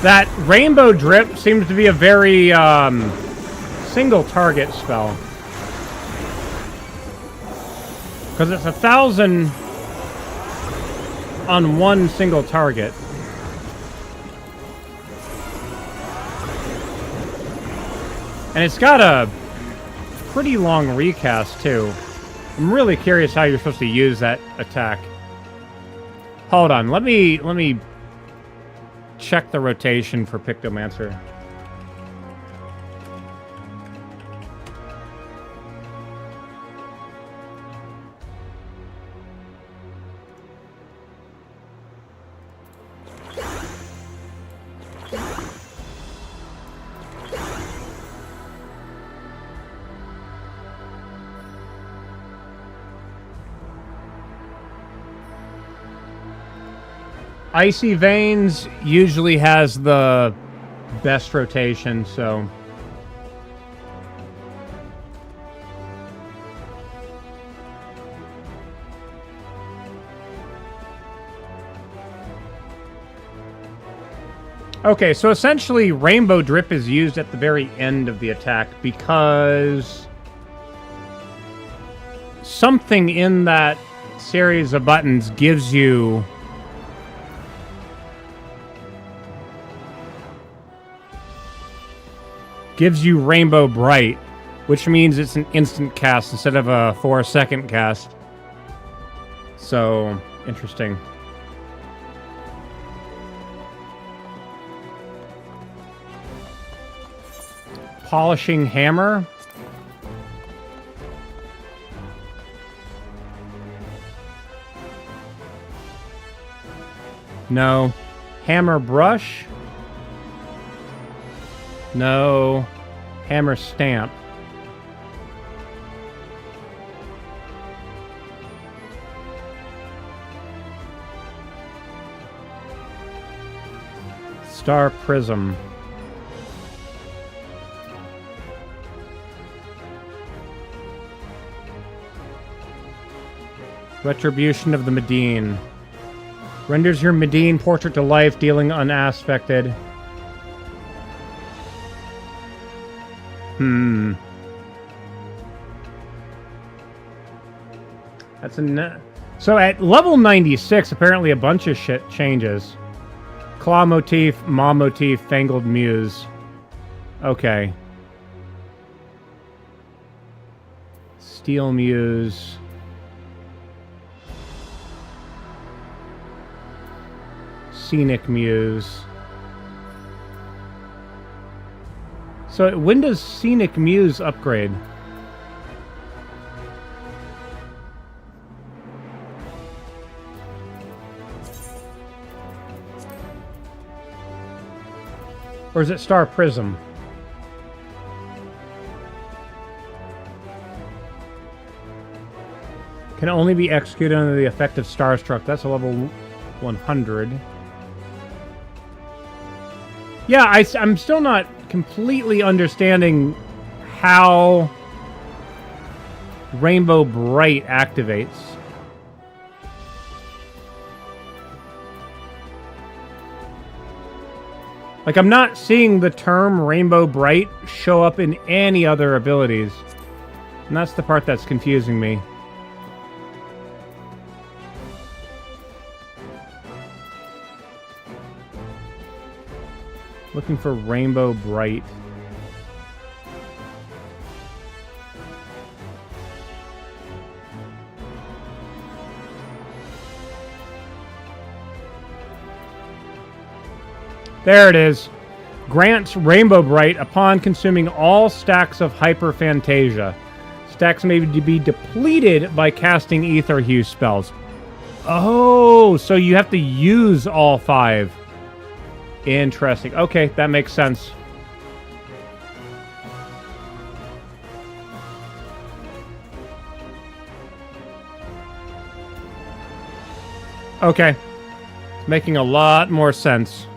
That rainbow drip seems to be a very single target spell. Because it's 1,000 on one single target. And it's got a pretty long recast too. I'm really curious how you're supposed to use that attack. Hold on, let me check the rotation for Pictomancer. Icy Veins usually has the best rotation, so... Okay, so essentially Rainbow Drip is used at the very end of the attack because something in that series of buttons gives you Rainbow Bright, which means it's an instant cast instead of a 4-second cast. So, interesting. Polishing Hammer. No. Hammer Brush. No. Hammer Stamp. Star Prism. Retribution of the Medine. Renders your Medine portrait to life, dealing unaspected. That's a... So at level 96, apparently a bunch of shit changes. Claw motif, Maw motif, Fangled Muse. Okay. Steel Muse. Scenic Muse. So when does Scenic Muse upgrade? Or is it Star Prism? Can only be executed under the effect of Starstruck. That's a level 100. Yeah, I'm still not completely understanding how Rainbow Bright activates. Like, I'm not seeing the term Rainbow Bright show up in any other abilities. And that's the part that's confusing me. Looking for Rainbow Bright. There it is. Grants Rainbow Bright upon consuming all stacks of Hyper Fantasia. Stacks may be depleted by casting Ether Hue spells. Oh, so you have to use all 5. Interesting. Okay, that makes sense. Okay. It's making a lot more sense.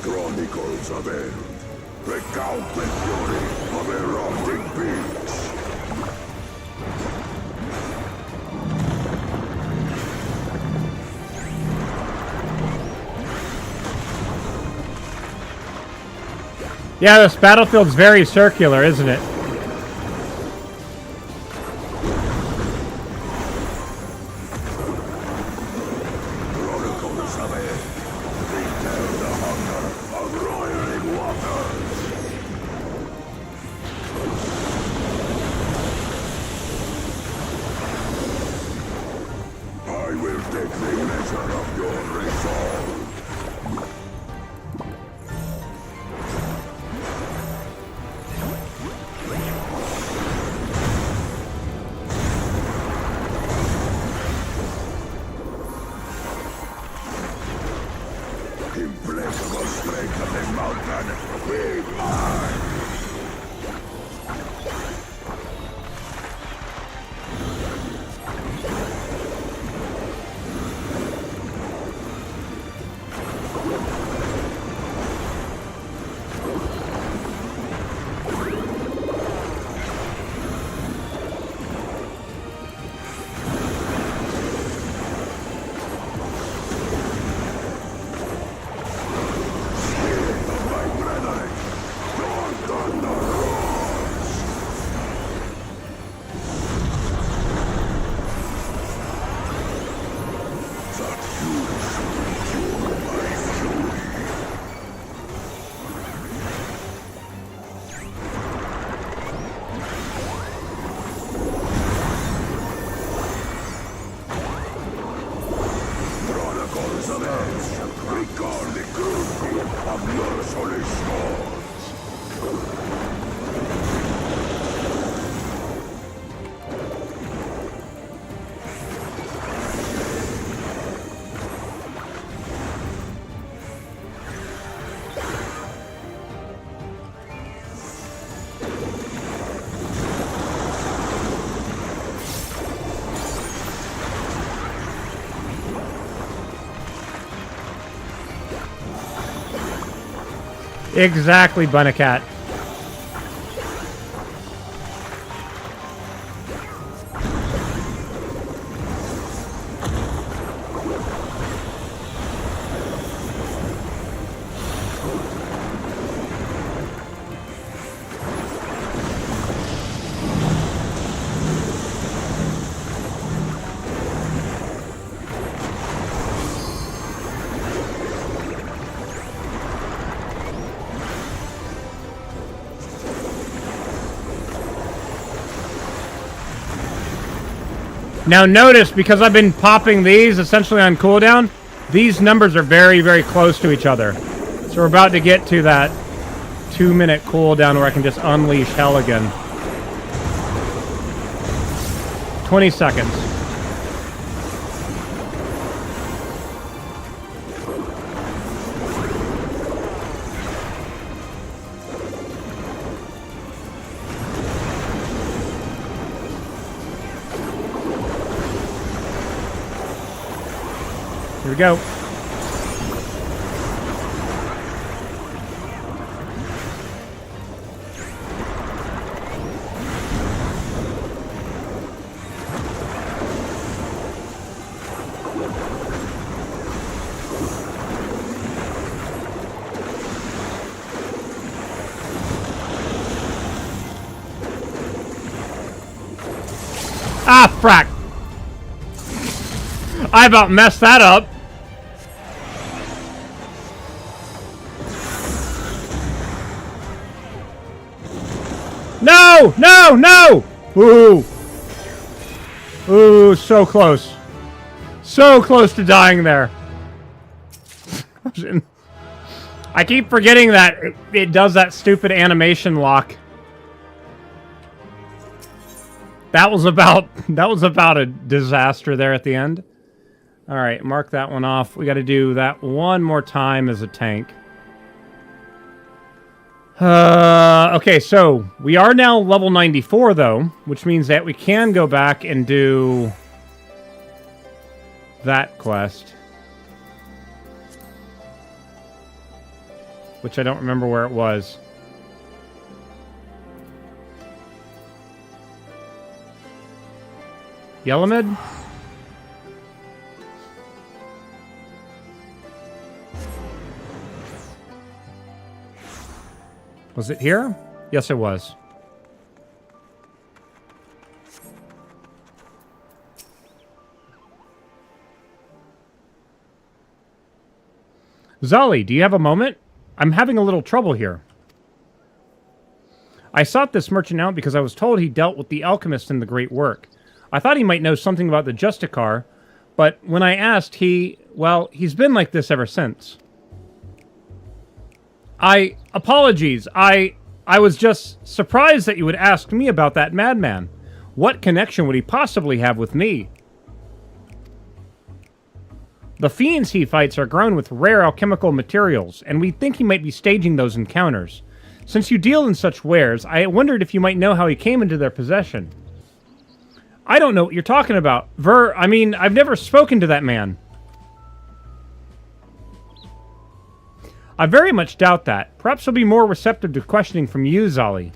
Chronicles of End. Recount the fury of erupting beasts. Yeah, this battlefield's very circular, isn't it? Chronicles of End. Retell the hunger of roiling waters. I will take the measure of your resolve. Implacable strength of the mountain, be mine! Exactly, Bunnycat. Now notice, because I've been popping these essentially on cooldown, these numbers are very, very close to each other. So we're about to get to that 2-minute cooldown where I can just unleash hell again. 20 seconds. Here we go. Ah, frack! I about messed that up. No! No! No! Ooh. Ooh, so close. So close to dying there. I keep forgetting that it does that stupid animation lock. That was about a disaster there at the end. All right, mark that one off. We got to do that one more time as a tank. Okay, so we are now level 94 though, which means that we can go back and do that quest. Which I don't remember where it was. Yellowmid? Was it here? Yes, it was. Zolly, do you have a moment? I'm having a little trouble here. I sought this merchant out because I was told he dealt with the alchemist in the great work. I thought he might know something about the Justicar, but when I asked, he's been like this ever since. Apologies. I was just surprised that you would ask me about that madman. What connection would he possibly have with me? The fiends he fights are grown with rare alchemical materials, and we think he might be staging those encounters. Since you deal in such wares, I wondered if you might know how he came into their possession. I don't know what you're talking about. I've never spoken to that man. I very much doubt that. Perhaps he'll be more receptive to questioning from you, Zolly.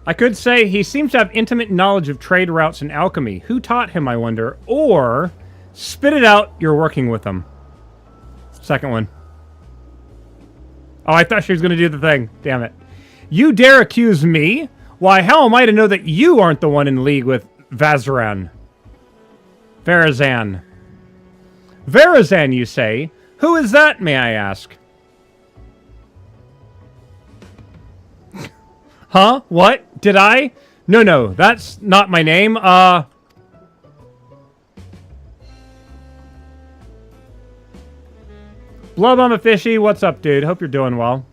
I could say he seems to have intimate knowledge of trade routes and alchemy. Who taught him, I wonder? Or, spit it out, you're working with him. Second one. Oh, I thought she was going to do the thing. Damn it. You dare accuse me? Why, how am I to know that you aren't the one in league with Vazaran? Varazan. Varazan, you say? Who is that, may I ask? Huh? What? Did I? No, that's not my name. Blood Mama Fishy, what's up, dude? Hope you're doing well.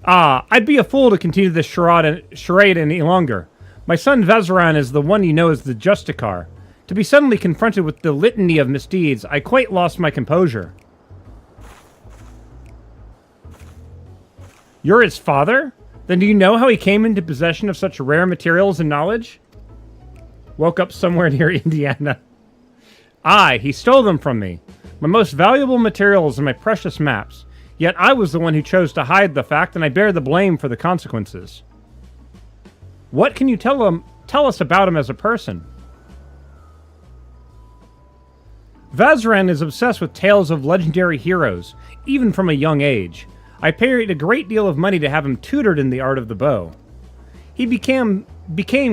I'd be a fool to continue this charade any longer. My son Vazaran is the one you know as the Justicar. To be suddenly confronted with the litany of misdeeds, I quite lost my composure. You're his father? Then do you know how he came into possession of such rare materials and knowledge? Woke up somewhere near Indiana. He stole them from me. My most valuable materials and my precious maps. Yet I was the one who chose to hide the fact, and I bear the blame for the consequences. What can you tell us about him as a person? Vazaran is obsessed with tales of legendary heroes, even from a young age. I paid a great deal of money to have him tutored in the art of the bow. He became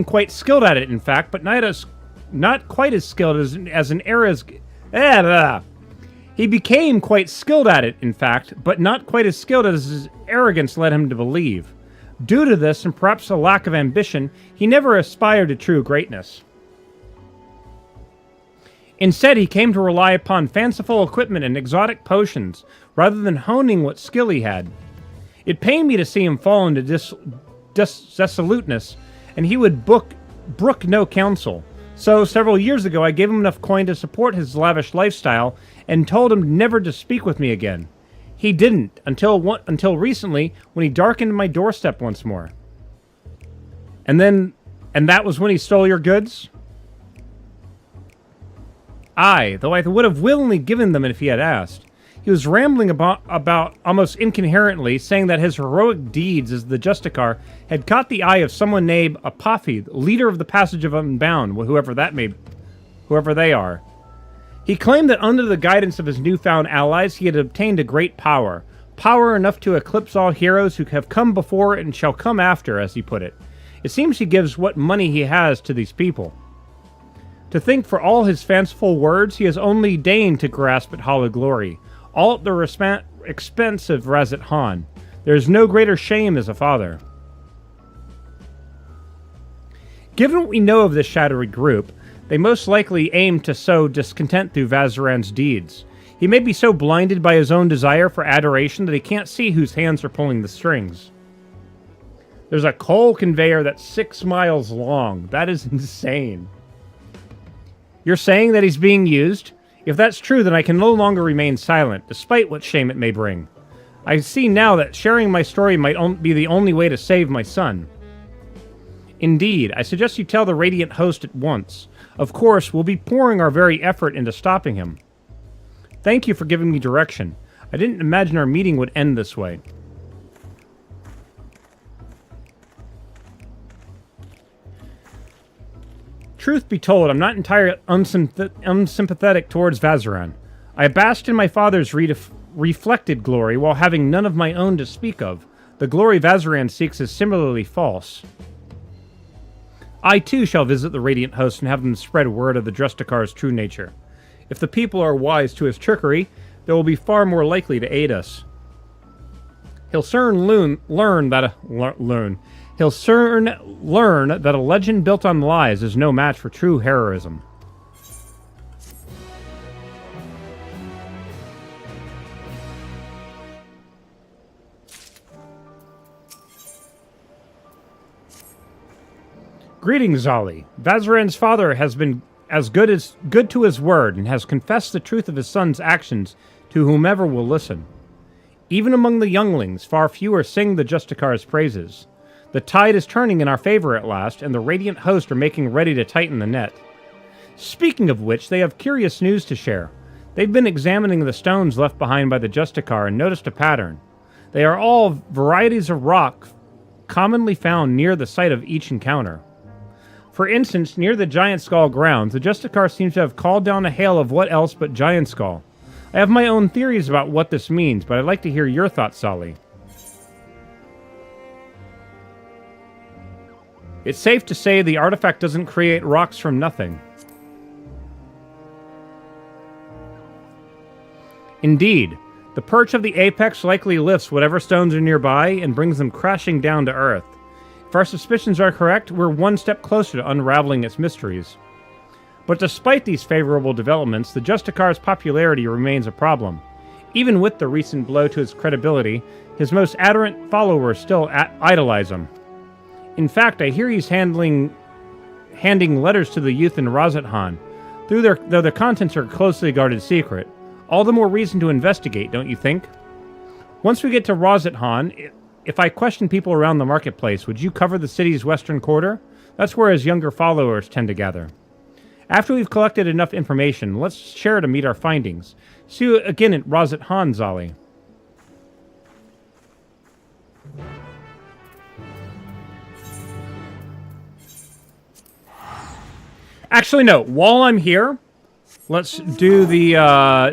quite skilled at it, in fact, but not quite as skilled as an era's... He became quite skilled at it, in fact, but not quite as skilled as his arrogance led him to believe. Due to this, and perhaps a lack of ambition, he never aspired to true greatness. Instead, he came to rely upon fanciful equipment and exotic potions, rather than honing what skill he had. It pained me to see him fall into dissoluteness, and he would brook no counsel. So, several years ago, I gave him enough coin to support his lavish lifestyle, and told him never to speak with me again. He didn't, until recently, when he darkened my doorstep once more. And that was when he stole your goods? Though I would have willingly given them if he had asked. He was rambling about almost incoherently, saying that his heroic deeds as the Justicar had caught the eye of someone named Apafi, leader of the Passage of Unbound, whoever they are. He claimed that under the guidance of his newfound allies, he had obtained a great power. Power enough to eclipse all heroes who have come before and shall come after, as he put it. It seems he gives what money he has to these people. To think for all his fanciful words, he has only deigned to grasp at hollow glory, all at the expense of Razat Han. There is no greater shame as a father. Given what we know of this shadowy group, they most likely aim to sow discontent through Vazaran's deeds. He may be so blinded by his own desire for adoration that he can't see whose hands are pulling the strings. There's a coal conveyor that's 6 miles long. That is insane. You're saying that he's being used? If that's true, then I can no longer remain silent, despite what shame it may bring. I see now that sharing my story might be the only way to save my son. Indeed, I suggest you tell the Radiant Host at once. Of course, we'll be pouring our very effort into stopping him. Thank you for giving me direction. I didn't imagine our meeting would end this way. Truth be told, I'm not entirely unsympathetic towards Vazaran. I basked in my father's reflected glory while having none of my own to speak of. The glory Vazaran seeks is similarly false. I too shall visit the Radiant Host and have them spread word of the Justicar's true nature. If the people are wise to his trickery, they will be far more likely to aid us. He'll soon learn that a legend built on lies is no match for true heroism. Greetings, Zali. Vazaran's father has been as good to his word and has confessed the truth of his son's actions to whomever will listen. Even among the younglings, far fewer sing the Justicar's praises. The tide is turning in our favor at last, and the Radiant Host are making ready to tighten the net. Speaking of which, they have curious news to share. They've been examining the stones left behind by the Justicar and noticed a pattern. They are all varieties of rock commonly found near the site of each encounter. For instance, near the Giant Skull grounds, the Justicar seems to have called down a hail of what else but Giant Skull. I have my own theories about what this means, but I'd like to hear your thoughts, Sally. It's safe to say the artifact doesn't create rocks from nothing. Indeed, the perch of the apex likely lifts whatever stones are nearby and brings them crashing down to Earth. If our suspicions are correct, we're one step closer to unraveling its mysteries. But despite these favorable developments, the Justicar's popularity remains a problem. Even with the recent blow to his credibility, his most adherent followers still idolize him. In fact, I hear he's handing letters to the youth in Razat-Han, though their contents are a closely guarded secret. All the more reason to investigate, don't you think? Once we get to Razat-Han, if I question people around the marketplace, would you cover the city's western quarter? That's where his younger followers tend to gather. After we've collected enough information, let's share to meet our findings. See you again at RYZEN, Zali. Actually, no. While I'm here, let's do the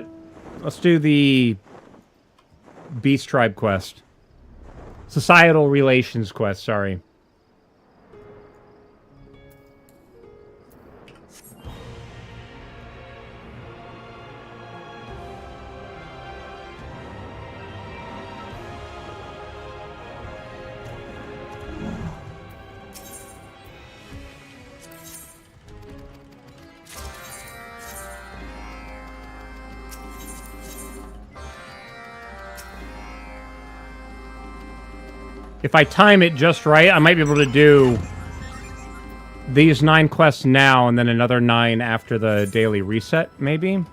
Beast Tribe quest. Societal Relations quest, sorry. If I time it just right, I might be able to do these 9 quests now and then another 9 after the daily reset, maybe?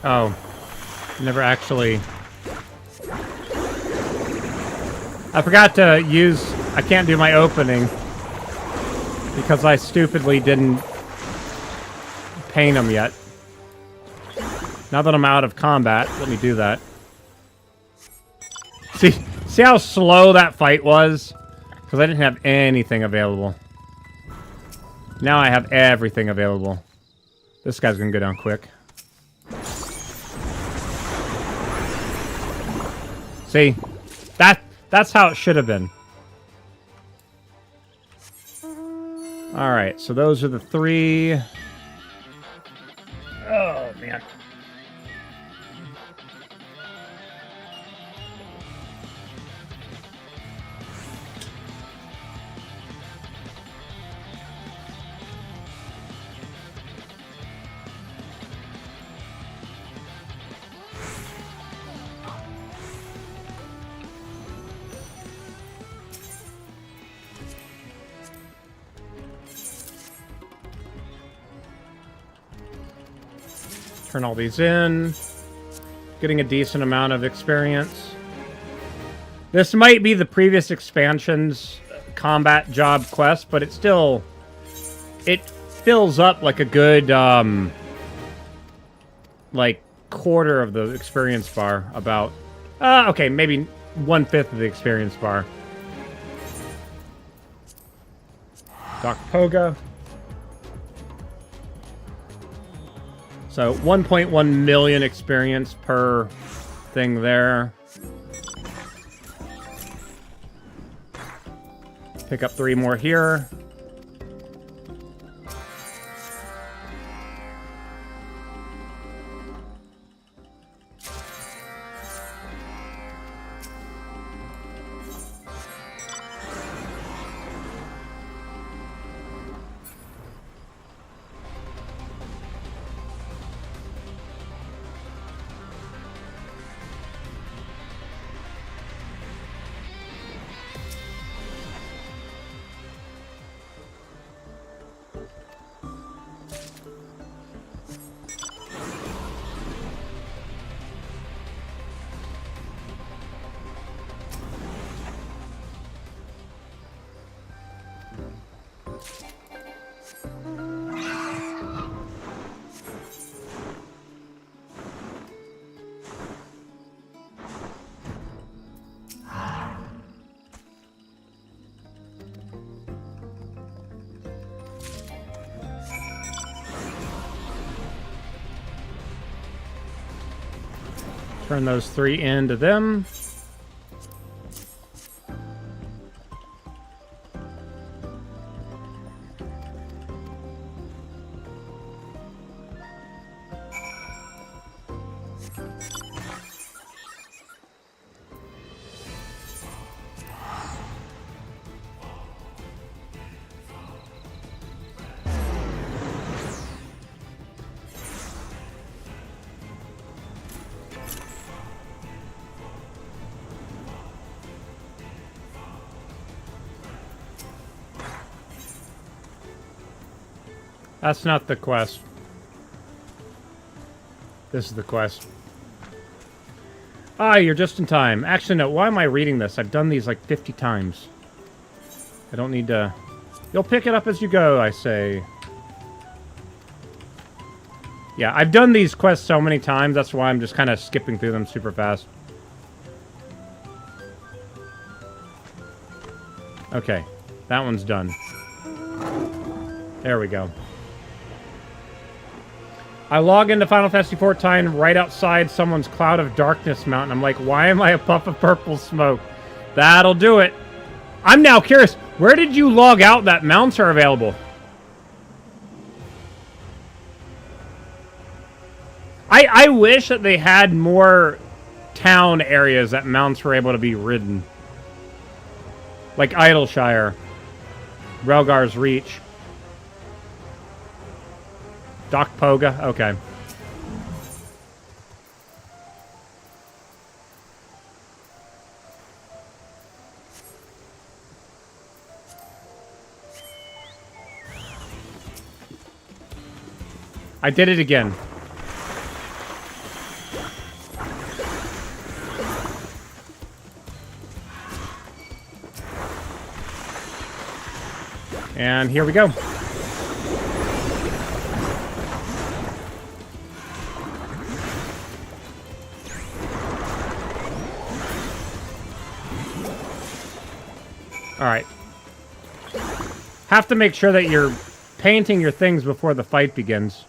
Oh. Never actually... I forgot to use... I can't do my opening. Because I stupidly didn't paint them yet. Now that I'm out of combat, let me do that. See how slow that fight was? Because I didn't have anything available. Now I have everything available. This guy's gonna go down quick. See? That's how it should have been. Alright, so those are the 3. Oh, man. Turn all these in. Getting a decent amount of experience. This might be the previous expansion's combat job quest, but it still... It fills up like a good, like, quarter of the experience bar. About... okay, maybe 1/5 of the experience bar. Dr. Poga. So 1.1 million experience per thing there. Pick up 3 more here. Turn those 3 into them. That's not the quest. This is the quest. Ah, you're just in time. Actually, no. Why am I reading this? I've done these like 50 times. I don't need to... You'll pick it up as you go, I say. Yeah, I've done these quests so many times. That's why I'm just kind of skipping through them super fast. Okay. That one's done. There we go. I log into Final Fantasy XIV right outside someone's Cloud of Darkness mountain. I'm like, why am I a puff of purple smoke? That'll do it. I'm now curious. Where did you log out that mounts are available? I wish that they had more town areas that mounts were able to be ridden. Like Idleshire. Relgar's Reach. Doc Poga? Okay. I did it again. And here we go. Alright. Have to make sure that you're painting your things before the fight begins.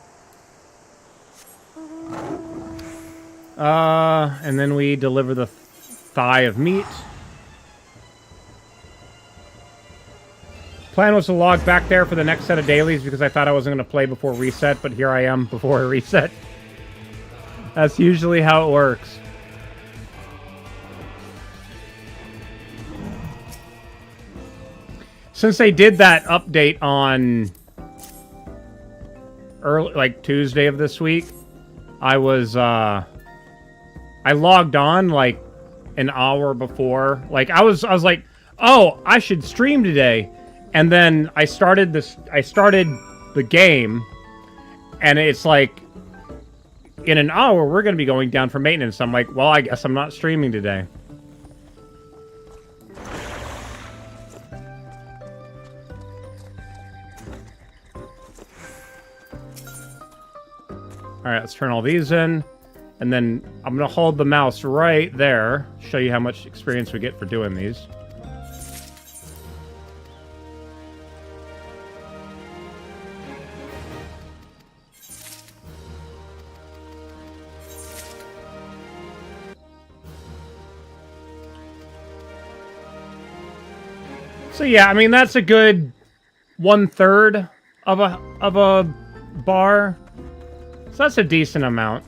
And then we deliver the thigh of meat. Plan was to log back there for the next set of dailies because I thought I wasn't going to play before reset, but here I am before I reset. That's usually how it works. Since they did that update on early, like Tuesday of this week, I was, I logged on like an hour before. Like I was like, oh, I should stream today. And then I started the game, and it's like, in an hour, we're going to be going down for maintenance. I'm like, well, I guess I'm not streaming today. Alright, let's turn all these in. And then I'm going to hold the mouse right there. Show you how much experience we get for doing these. So yeah, I mean that's a good 1/3 of a bar. So that's a decent amount.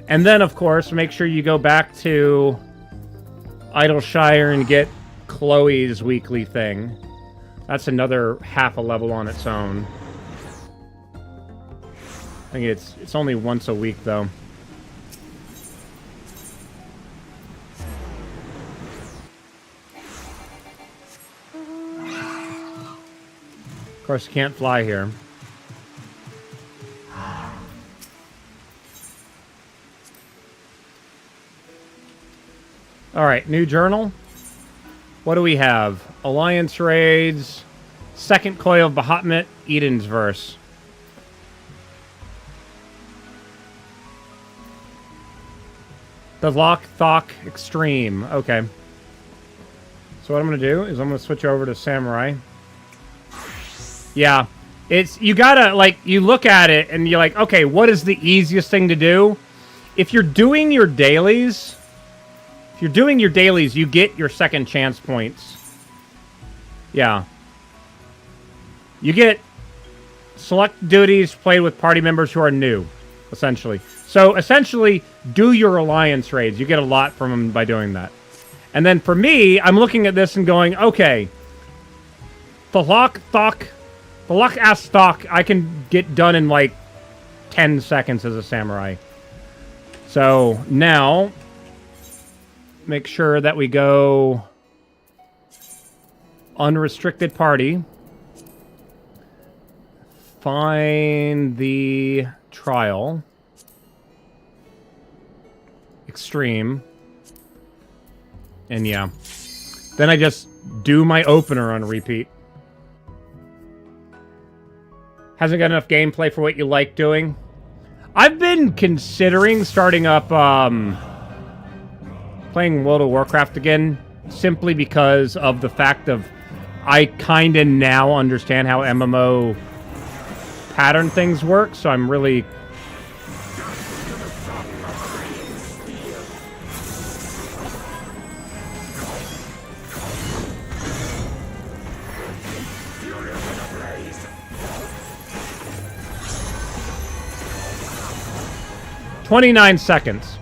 And then of course make sure you go back to Idleshire and get Chloe's weekly thing. That's another half a level on its own. I think it's only once a week though. Of course, you can't fly here. Alright, new journal. What do we have? Alliance raids, second coil of Bahamut, Eden's verse. The Lock Thok Extreme. Okay. So what I'm going to do is I'm going to switch over to Samurai. Yeah. It's, you gotta, like, you look at it and you're like, okay, what is the easiest thing to do? If you're doing your dailies, you get your second chance points. Yeah. You get select duties played with party members who are new, essentially. So, essentially, do your alliance raids. You get a lot from them by doing that. And then for me, I'm looking at this and going, okay, the Lock ASRock, I can get done in like 10 seconds as a samurai. So now, make sure that we go unrestricted party. Find the trial. Extreme. And yeah. Then I just do my opener on repeat. Hasn't got enough gameplay for what you like doing. I've been considering starting up playing World of Warcraft again, simply because of the fact of I kind of now understand how MMO pattern things work, so I'm really... "29 seconds.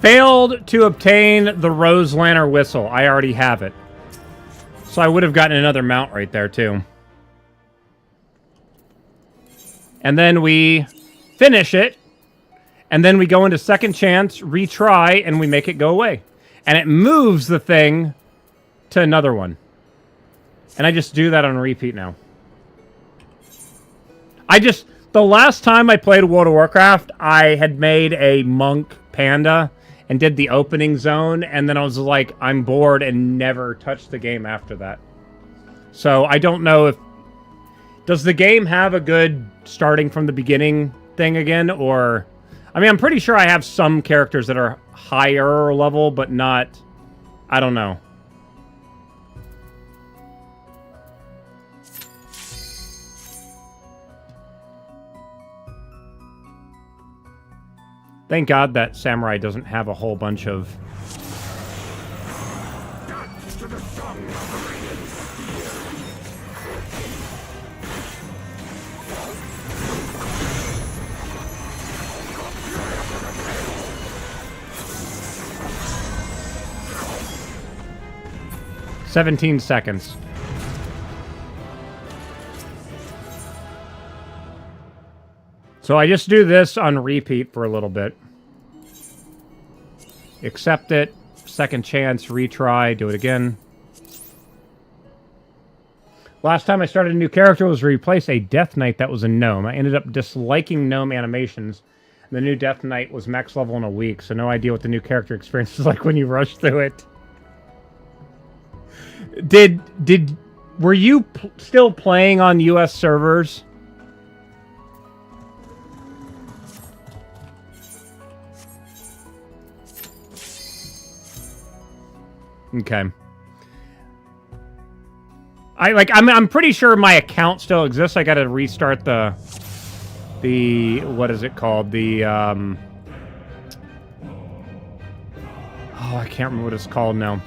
Failed to obtain the Rose Lantern whistle. I already have it. So I would have gotten another mount right there, too. And then we finish it. And then we go into second chance, retry, and we make it go away. And it moves the thing to another one. And I just do that on repeat now. The last time I played World of Warcraft, I had made a monk panda and did the opening zone, and then I was like, I'm bored, and never touched the game after that. So I don't know if... Does the game have a good starting from the beginning thing again, or... I mean, I'm pretty sure I have some characters that are higher level, but not... I don't know. Thank God that Samurai doesn't have a whole bunch of... "17 seconds. So I just do this on repeat for a little bit. Accept it. Second chance. Retry. Do it again. Last time I started a new character was to replace a Death Knight that was a gnome. I ended up disliking gnome animations. The new Death Knight was max level in a week, so no idea what the new character experience is like when you rush through it. Were you still playing on US servers? Okay. I'm pretty sure my account still exists. I gotta restart the what is it called? The Oh, I can't remember what it's called now.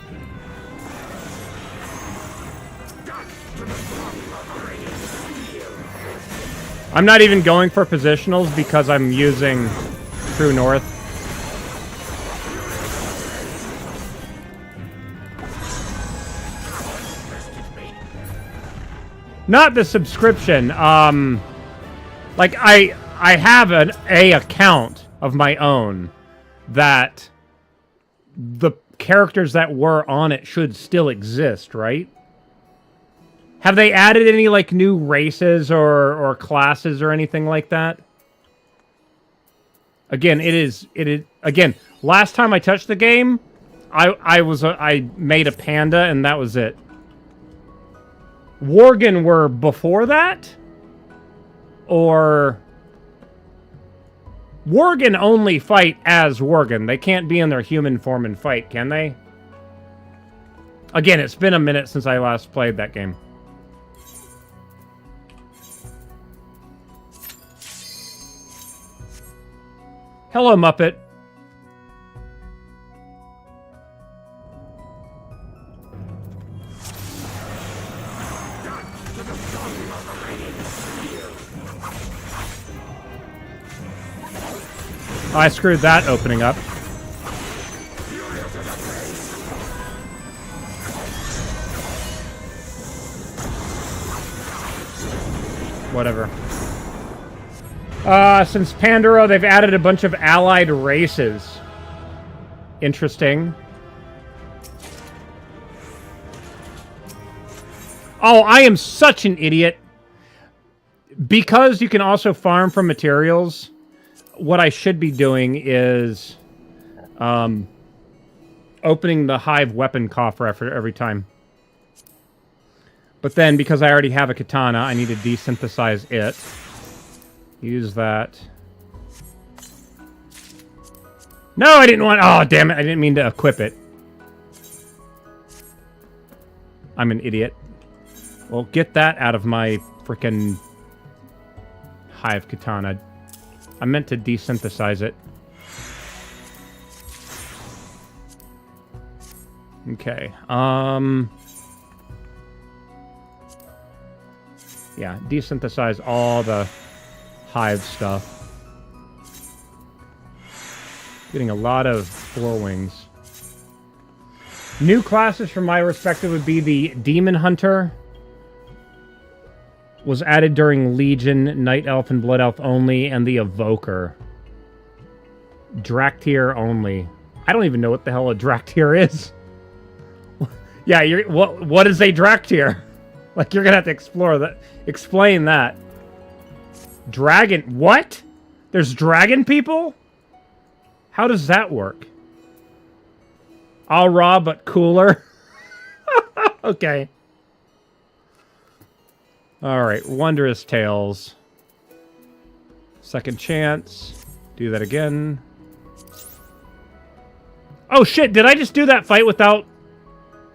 I'm not even going for positionals because I'm using True North. Not the subscription. Like I have an account of my own that the characters that were on it should still exist, right? Have they added any like new races or classes or anything like that? Again, it is again, last time I touched the game, I made a panda and that was it. Worgen were before that? Or Worgen only fight as Worgen. They can't be in their human form and fight, can they? Again, it's been a minute since I last played that game. Hello, Muppet. Oh, I screwed that opening up. Whatever. Since Pandora, they've added a bunch of allied races. Interesting. Oh, I am such an idiot. Because you can also farm from materials, what I should be doing is opening the Hive weapon coffer every time. But then, because I already have a katana, I need to desynthesize it. Use that. No, I didn't want... Oh, damn it. I didn't mean to equip it. I'm an idiot. Well, get that out of my frickin' Hive katana. I meant to desynthesize it. Okay. Yeah, desynthesize all the Hive stuff. Getting a lot of four wings. New classes from my perspective would be the Demon Hunter. Was added during Legion, Night Elf and Blood Elf only, and the Evoker. Draktyr only. I don't even know what the hell a Draktyr is. Yeah, what is a Draktyr? Like, you're gonna have to explore that. Explain that. Dragon... What? There's dragon people? How does that work? All raw, but cooler? Okay. Alright, Wondrous Tales. Second chance. Do that again. Oh shit, did I just do that fight without...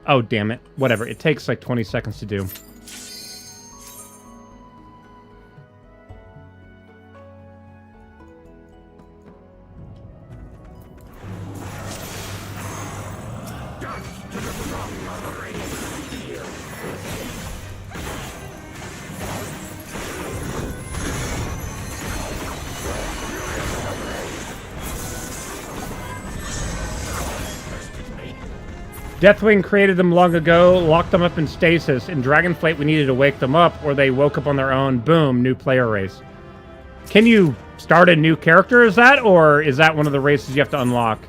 Oh, damn it. Whatever, it takes like 20 seconds to do. Deathwing created them long ago, locked them up in stasis. In Dragonflight, we needed to wake them up, or they woke up on their own. Boom, new player race. Can you start a new character as that, or is that one of the races you have to unlock?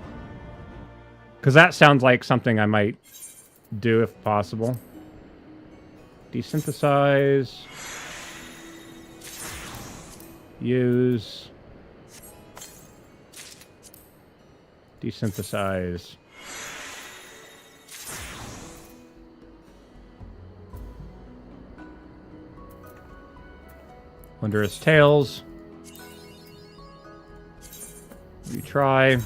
Because that sounds like something I might do if possible. Desynthesize. Use. Desynthesize. Wondrous Tales. Retry.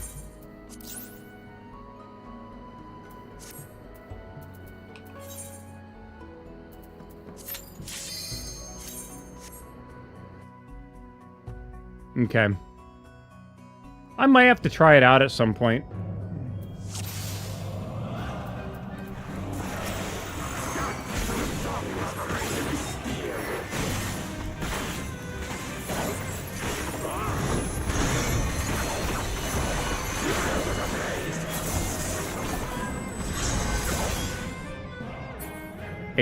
Okay. I might have to try it out at some point.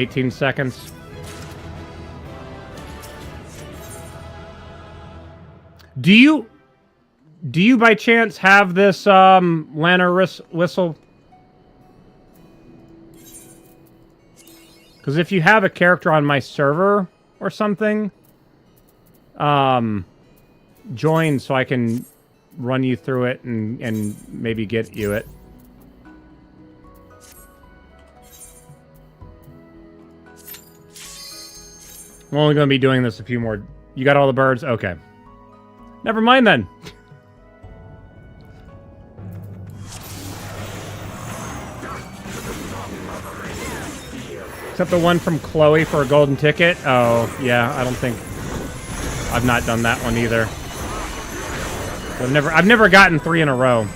18 seconds. Do you by chance have this Lana whistle? Because if you have a character on my server or something, join so I can run you through it and maybe get you it. I'm only going to be doing this a few more. You got all the birds? Okay. Never mind then. Except the one from Chloe for a golden ticket. Oh, yeah, I don't think... I've not done that one either. I've never gotten 3 in a row.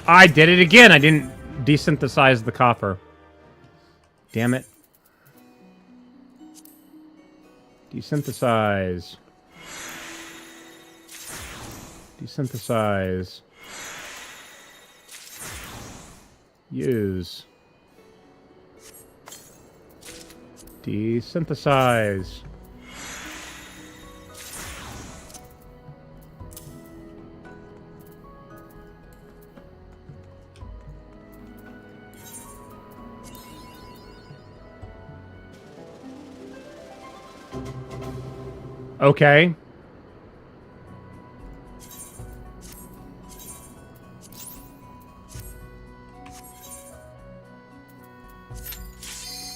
I did it again. I didn't desynthesize the coffer. Damn it. Desynthesize. Desynthesize. Use. Desynthesize. Okay.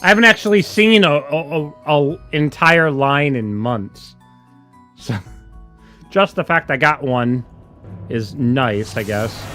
I haven't actually seen a entire line in months. So, just the fact I got one is nice, I guess.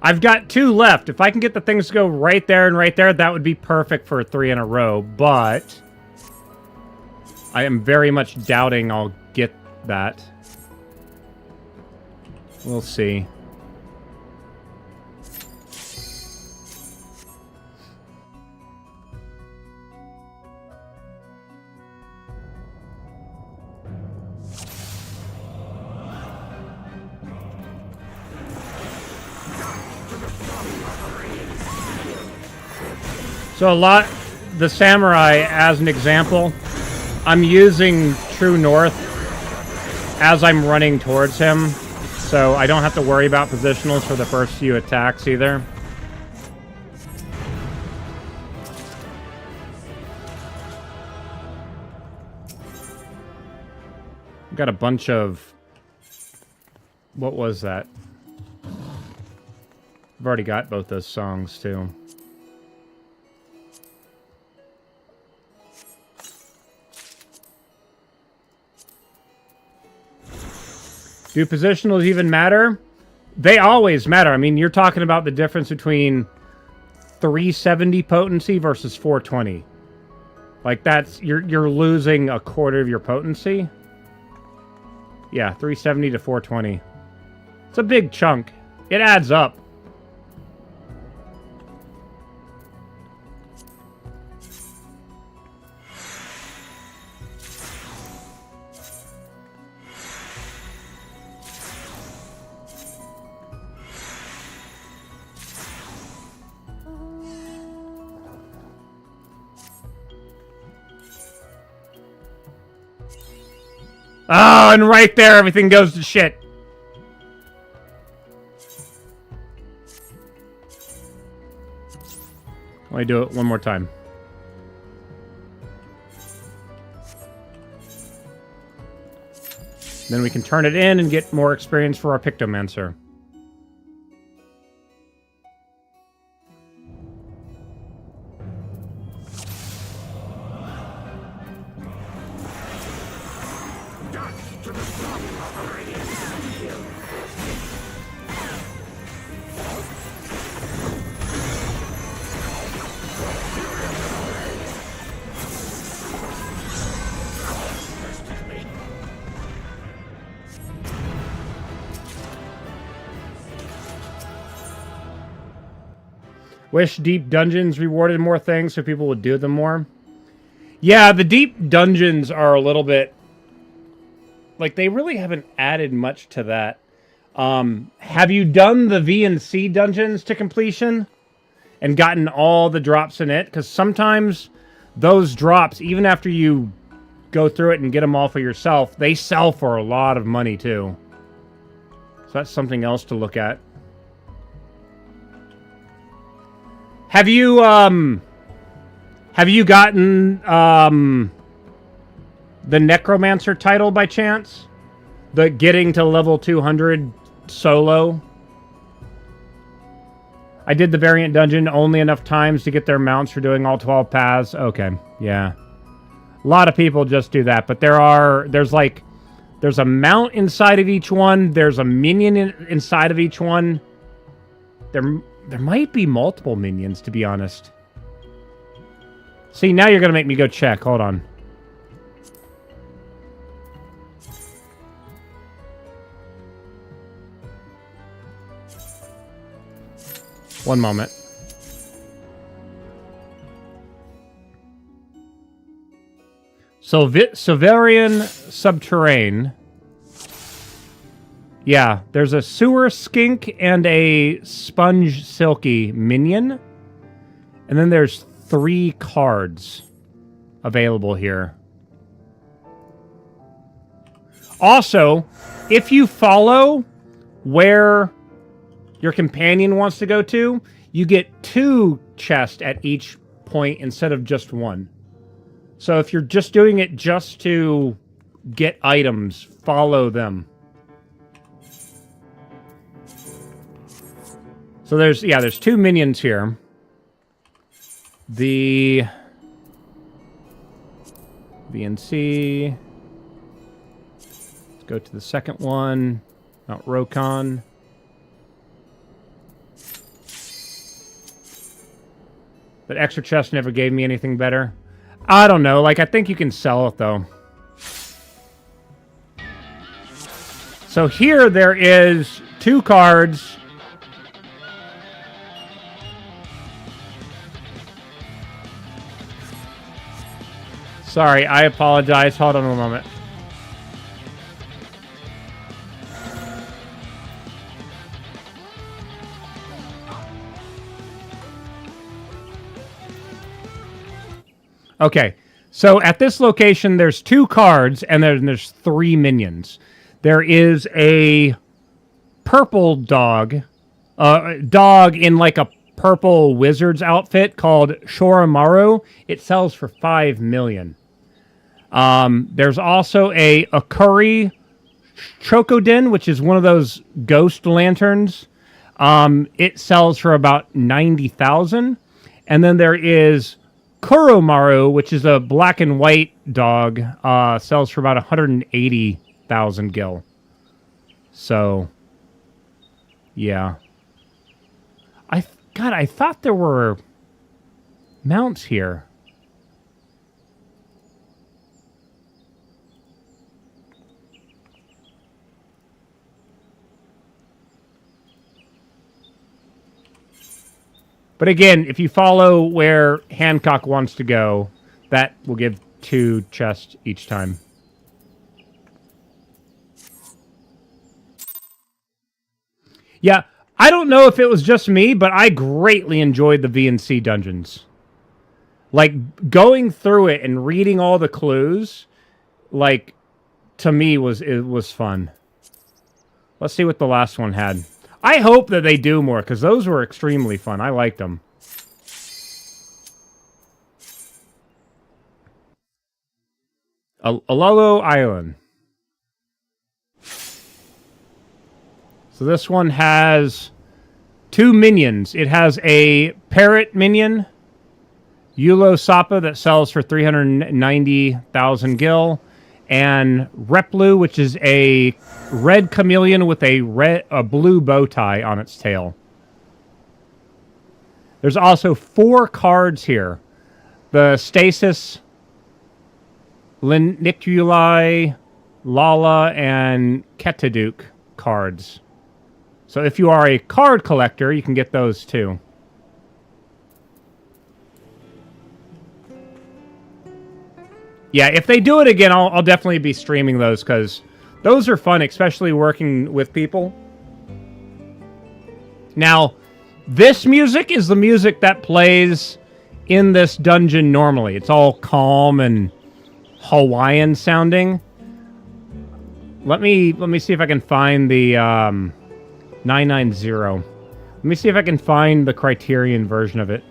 I've got 2 left. If I can get the things to go right there and right there, that would be perfect for 3 in a row. But I am very much doubting I'll get that. We'll see. So the samurai, as an example, I'm using True North as I'm running towards him, so I don't have to worry about positionals for the first few attacks either. Got a bunch of... What was that? I've already got both those songs, too. Do positionals even matter? They always matter. I mean, you're talking about the difference between 370 potency versus 420. Like, that's... You're losing a quarter of your potency. Yeah, 370 to 420. It's a big chunk. It adds up. Oh, and right there, everything goes to shit. Let me do it one more time. Then we can turn it in and get more experience for our Pictomancer. Wish deep dungeons rewarded more things so people would do them more. Yeah, the deep dungeons are a little bit... like, they really haven't added much to that. Have you done the V&C dungeons to completion? And gotten all the drops in it? Because sometimes those drops, even after you go through it and get them all for yourself, they sell for a lot of money, too. So that's something else to look at. Have you gotten, the Necromancer title by chance? The getting to level 200 solo? I did the variant dungeon only enough times to get their mounts for doing all 12 paths. Okay, yeah. A lot of people just do that, but there's a mount inside of each one. There's a minion inside of each one. There might be multiple minions, to be honest. See, now you're going to make me go check. Hold on. One moment. So, Severian Subterrane. Yeah, there's a Sewer Skink and a Sponge Silky minion. And then there's 3 cards available here. Also, if you follow where your companion wants to go to, you get 2 chests at each point instead of just 1. So if you're just doing it just to get items, follow them. So there's 2 minions here. The VNC. Let's go to the second one. Mount Rokon. But extra chest never gave me anything better. I don't know. Like, I think you can sell it, though. So here there is 2 cards. Sorry, I apologize. Hold on a moment. Okay, so at this location, there's 2 cards, and there's 3 minions. There is a purple dog, dog in like a purple wizard's outfit called Shoramaru. It sells for 5 million. There's also a Akuri Chokodin, which is one of those ghost lanterns. It sells for about 90,000. And then there is Kuromaru, which is a black and white dog, sells for about 180,000 gil. So, yeah. God, I thought there were mounts here. But again, if you follow where Hancock wants to go, that will give 2 chests each time. Yeah, I don't know if it was just me, but I greatly enjoyed the VNC dungeons. Like, going through it and reading all the clues, like, to me, it was fun. Let's see what the last one had. I hope that they do more, because those were extremely fun. I liked them. Alolo Island. So this one has 2 minions. It has a parrot minion, Yulo Sapa, that sells for 390,000 gil, and Replu, which is a red chameleon with a blue bow tie on its tail. There's also 4 cards here. The Stasis, Liniculi, Lala, and Ketaduk cards. So if you are a card collector, you can get those too. Yeah, if they do it again, I'll definitely be streaming those, because those are fun, especially working with people. Now, this music is the music that plays in this dungeon normally. It's all calm and Hawaiian sounding. Let me see if I can find the 990. Let me see if I can find the Criterion version of it.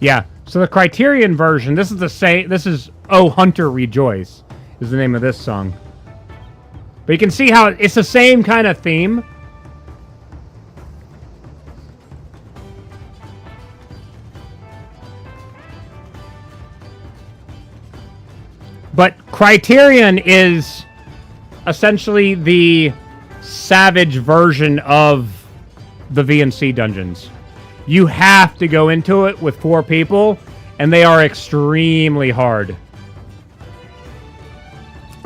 Yeah, so the Criterion version, this is Oh Hunter Rejoice is the name of this song. But you can see how it's the same kind of theme. But Criterion is essentially the Savage version of the VNC dungeons. You have to go into it with 4 people, and they are extremely hard.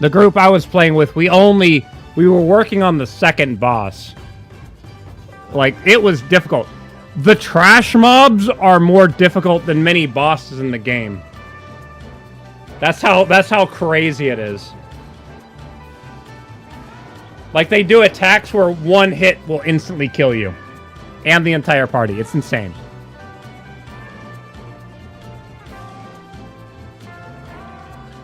The group I was playing with, we were working on the second boss. Like, it was difficult. The trash mobs are more difficult than many bosses in the game. That's how crazy it is. Like, they do attacks where 1 hit will instantly kill you. And the entire party. It's insane.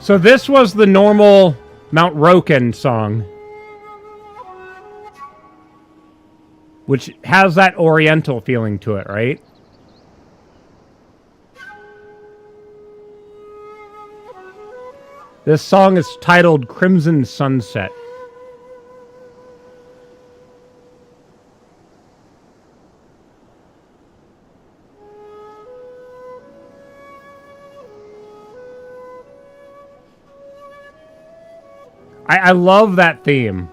So this was the normal Mount Roken song, which has that oriental feeling to it, right? This song is titled Crimson Sunset. I love that theme.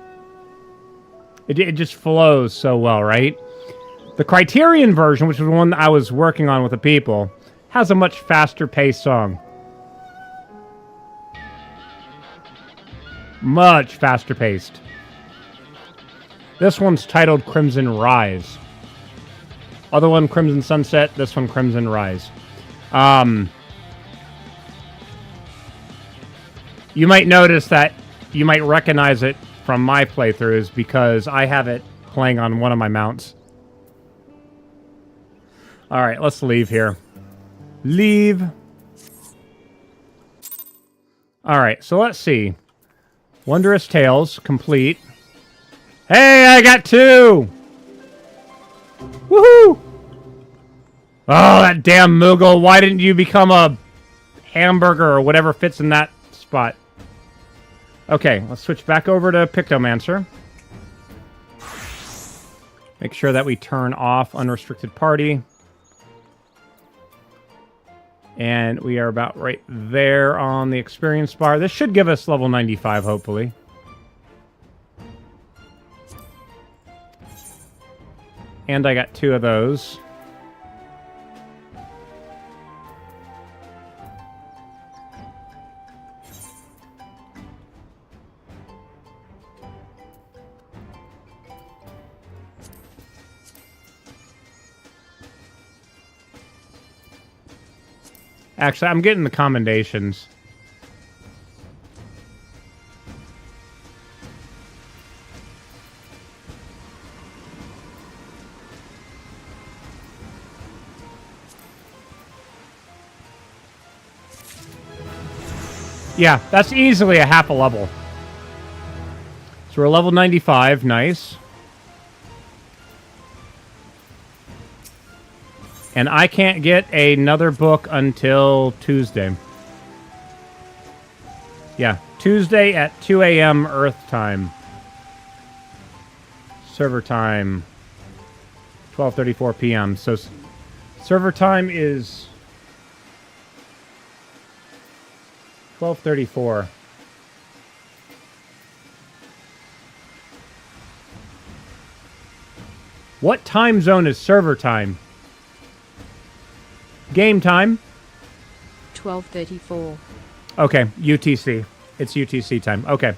It just flows so well, right? The Criterion version, which was one that I was working on with the people, has a much faster paced song. Much faster paced. This one's titled Crimson Rise. Other one, Crimson Sunset. This one, Crimson Rise. You might notice that you might recognize it from my playthroughs because I have it playing on one of my mounts. Alright, let's leave here. Leave. Alright, so let's see. Wondrous Tales, complete. Hey, I got 2! Woohoo! Oh, that damn Moogle. Why didn't you become a hamburger or whatever fits in that spot? Okay, let's switch back over to Pictomancer. Make sure that we turn off Unrestricted Party. And we are about right there on the experience bar. This should give us level 95, hopefully. And I got 2 of those. Actually, I'm getting the commendations. Yeah, that's easily a half a level. So we're level 95, nice. And I can't get another book until Tuesday. Yeah, Tuesday at 2 a.m. Earth time. Server time, 12:34 p.m. So server time is 12:34. What time zone is server time? Game time? 12:34. Okay, UTC. It's UTC time. Okay.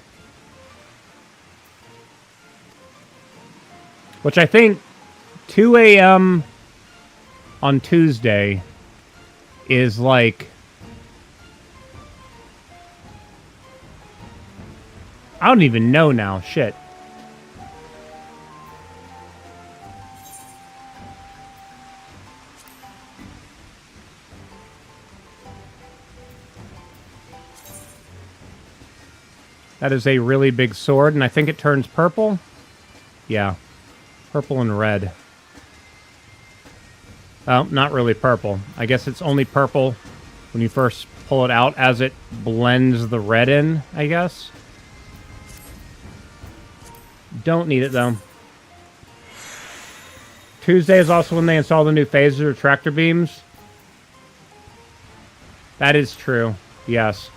Which I think 2 a.m. on Tuesday is like... I don't even know now. Shit. That is a really big sword, and I think it turns purple. Yeah. Purple and red. Oh, not really purple. I guess it's only purple when you first pull it out as it blends the red in, I guess. Don't need it, though. Tuesday is also when they install the new phaser or tractor beams. That is true. Yes.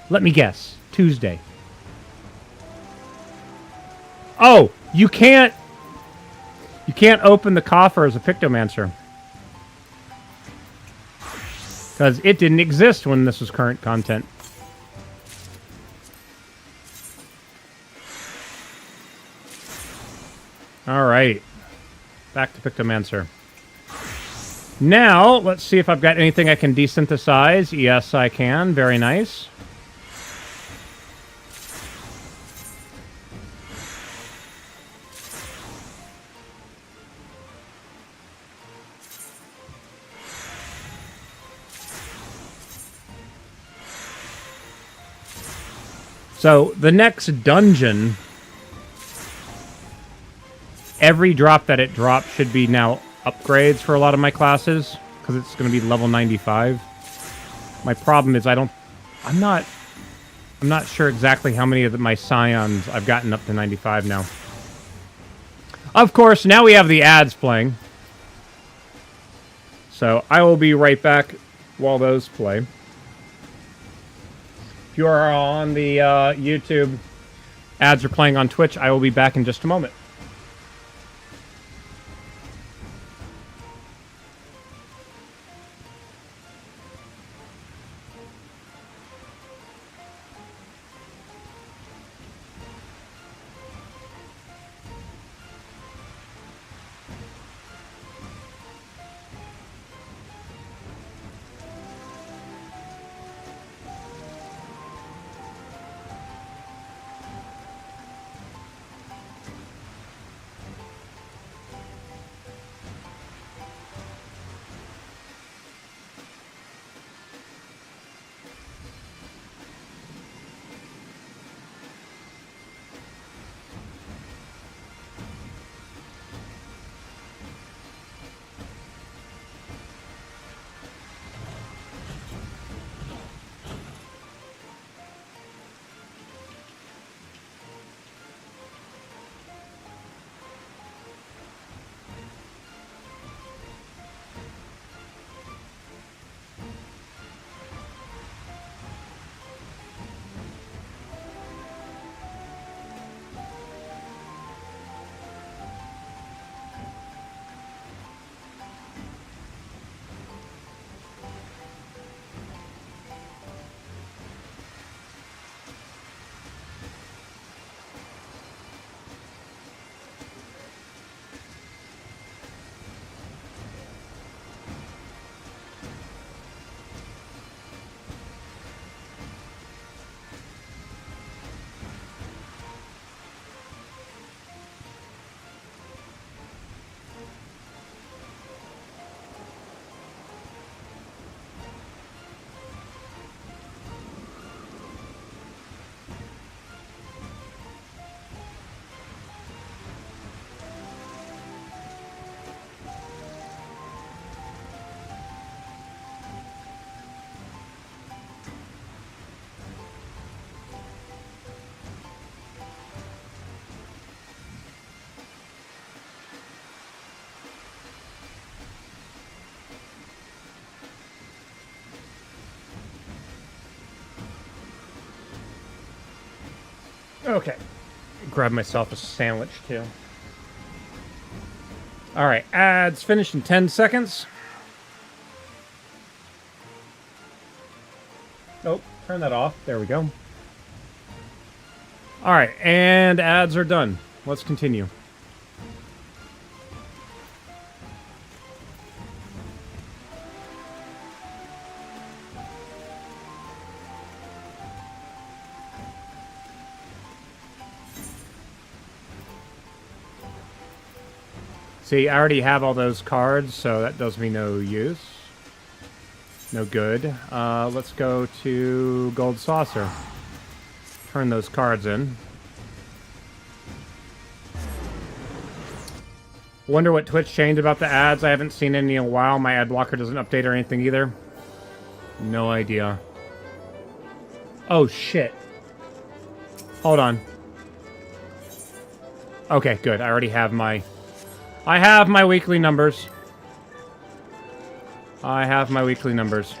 Let me guess. Tuesday. Oh, you can't open the coffer as a Pictomancer. Because it didn't exist when this was current content. Alright. Back to Pictomancer. Now, let's see if I've got anything I can desynthesize. Yes, I can. Very nice. So, the next dungeon, every drop that it drops should be now upgrades for a lot of my classes, because it's going to be level 95. My problem is I'm not sure exactly how many of my Scions I've gotten up to 95 now. Of course, now we have the ads playing. So, I will be right back while those play. If you are on the YouTube, ads are playing on Twitch. I will be back in just a moment. Okay. Grab myself a sandwich, too. Alright, ads finished in 10 seconds. Oh, turn that off. There we go. Alright, and ads are done. Let's continue. See, I already have all those cards, so that does me no use. No good. Let's go to Gold Saucer. Turn those cards in. Wonder what Twitch changed about the ads. I haven't seen any in a while. My ad blocker doesn't update or anything either. No idea. Oh, shit. Hold on. Okay, good. I already have my... I have my weekly numbers. I have my weekly numbers.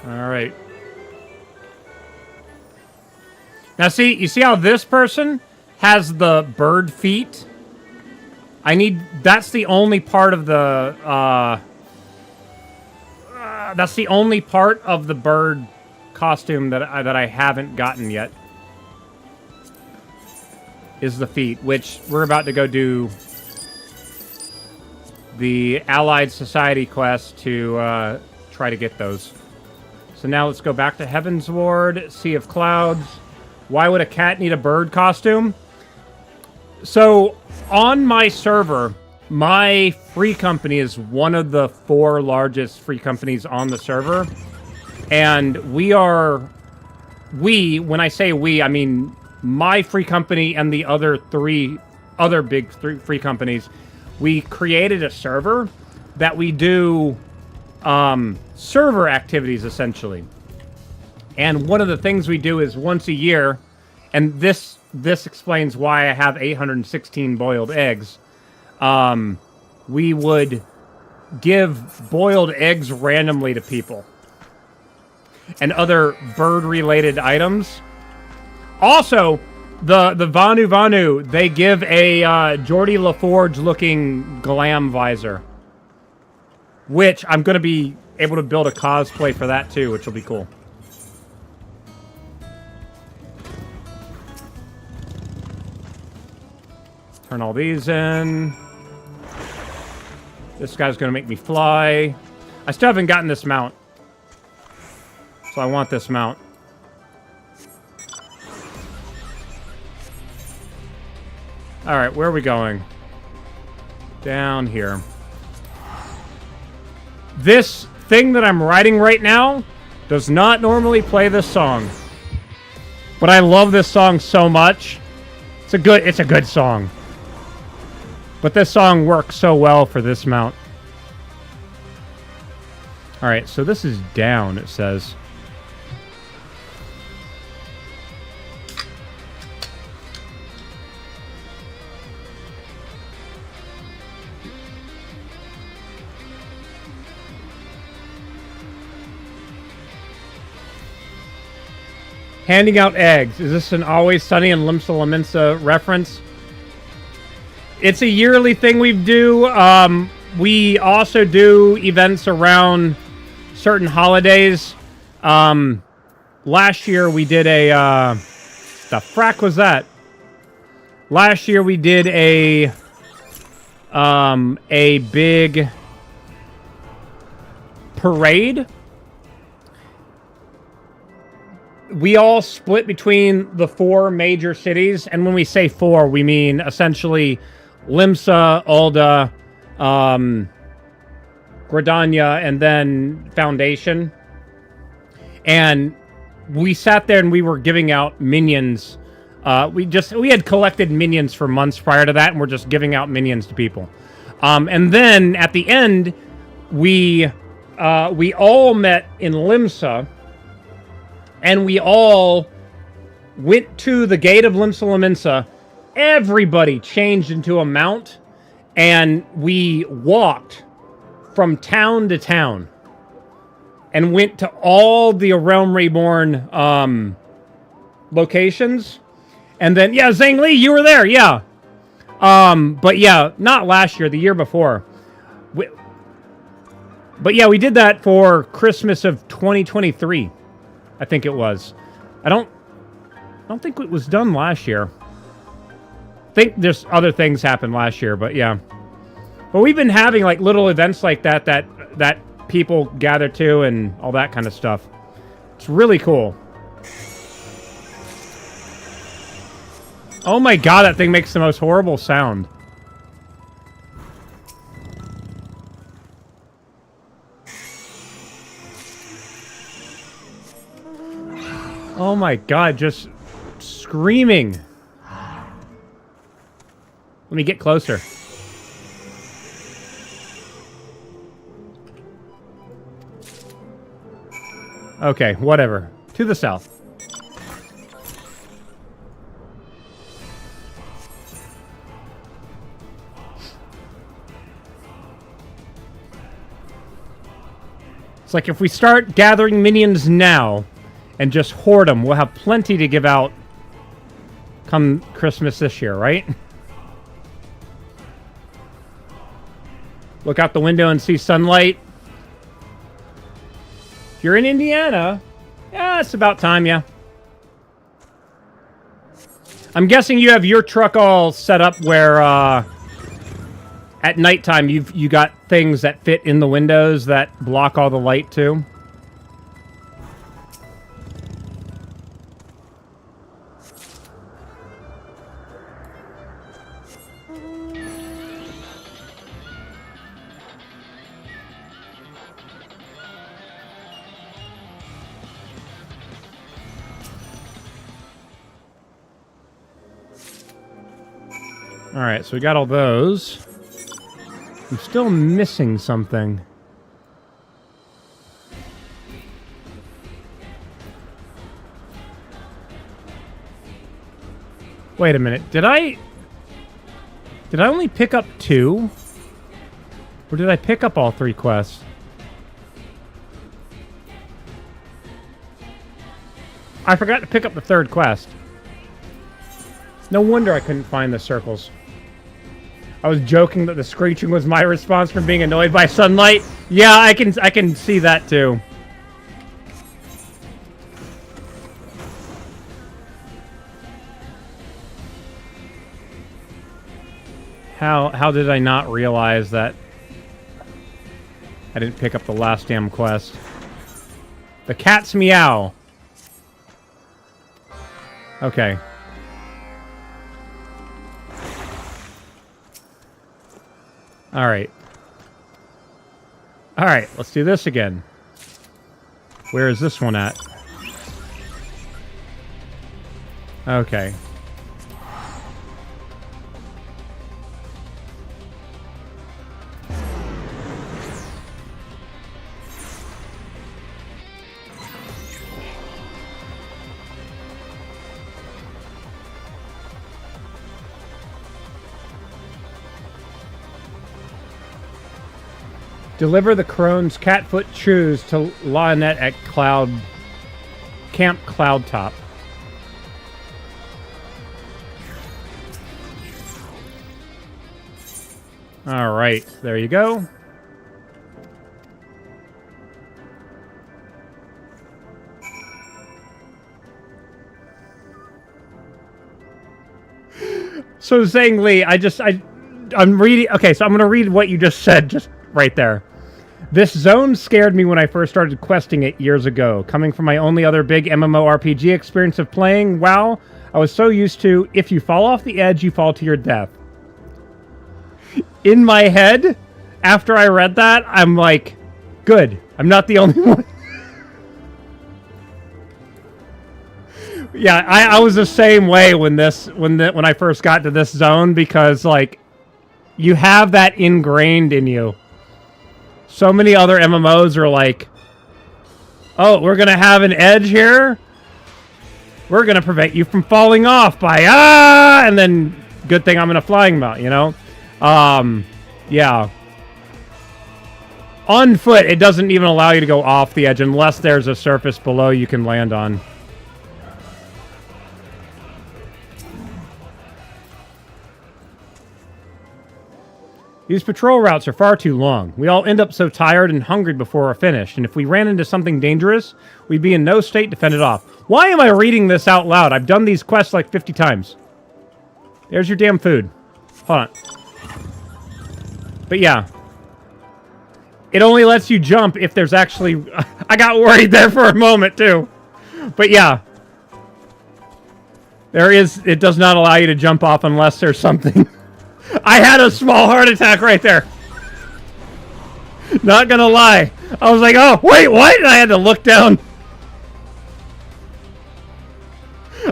Alright. Now see, you see how this person has the bird feet? I need, that's the only part of the, that's the only part of the bird costume that I haven't gotten yet. Is the feet, which we're about to go do the Allied Society quest to, try to get those. So now let's go back to Heaven's Ward, Sea of Clouds. Why would a cat need a bird costume? So, on my server, my free company is one of the 4 largest free companies on the server. And when I say we, I mean my free company and the other 3 other big free companies. We created a server that we do server activities, essentially. And one of the things we do is once a year, and this explains why I have 816 boiled eggs. We would give boiled eggs randomly to people. And other bird-related items. Also, the Vanu Vanu, they give a Geordie LaForge-looking glam visor. Which I'm going to be able to build a cosplay for that too, which will be cool. Turn all these in. This guy's going to make me fly. I still haven't gotten this mount. So I want this mount. Alright, where are we going? Down here. This thing that I'm writing right now does not normally play this song. But I love this song so much. It's a good song. But this song works so well for this mount. Alright, so this is down, it says. Handing out eggs. Is this an Always Sunny in Limsa Laminsa reference? It's a yearly thing we do. We also do events around certain holidays. Last year we did a... the frack was that? Last year we did a big parade. We all split between the 4 major cities, and when we say 4, we mean essentially Limsa, Alda, Gradania, and then Foundation. And we sat there and we were giving out minions. We had collected minions for months prior to that, and we're just giving out minions to people. And then at the end, we all met in Limsa, and we all went to the gate of Limsa Lominsa. Everybody changed into a mount, and we walked from town to town and went to all the Realm Reborn locations. And then, yeah, Zhang Li, you were there, yeah. But yeah, not last year, the year before. But yeah, we did that for Christmas of 2023, I think it was. I don't think it was done last year. I think there's other things happened last year, but yeah. But we've been having like little events like that people gather to and all that kind of stuff. It's really cool. Oh my god, that thing makes the most horrible sound. Oh my god, just screaming. Let me get closer. Okay, whatever. To the south. It's like if we start gathering minions now and just hoard them, we'll have plenty to give out come Christmas this year, right? Look out the window and see sunlight. If you're in Indiana, yeah, it's about time, yeah. I'm guessing you have your truck all set up where at nighttime you got things that fit in the windows that block all the light too. Alright, so we got all those. I'm still missing something. Wait a minute, did I only pick up 2? Or did I pick up all 3 quests? I forgot to pick up the 3rd quest. No wonder I couldn't find the circles. I was joking that the screeching was my response from being annoyed by sunlight. Yeah, I can see that too. How did I not realize that I didn't pick up the last damn quest? The cat's meow. Okay. Alright. Alright, let's do this again. Where is this one at? Okay. Deliver the Crone's Catfoot Shoes to Lionette at Camp Cloudtop. Alright, there you go. So Zhang Li, I'm reading. Okay, so I'm going to read what you just said, just right there. This zone scared me when I first started questing it years ago. Coming from my only other big MMORPG experience of playing WoW, I was so used to, if you fall off the edge, you fall to your death. In my head, after I read that, I'm like, good. I'm not the only one. Yeah, I was the same way when I first got to this zone, because like you have that ingrained in you. So many other MMOs are like, oh, we're gonna have an edge here. We're gonna prevent you from falling off by and then good thing I'm in a flying mount, you know? Yeah. On foot, it doesn't even allow you to go off the edge unless there's a surface below you can land on. These patrol routes are far too long. We all end up so tired and hungry before we're finished, and if we ran into something dangerous, we'd be in no state to fend it off. Why am I reading this out loud? I've done these quests like 50 times. There's your damn food. Hold on. But yeah. It only lets you jump if there's actually... I got worried there for a moment, too. But yeah. It does not allow you to jump off unless there's something... I had a small heart attack right there. Not gonna lie. I was like, oh, wait, what? And I had to look down.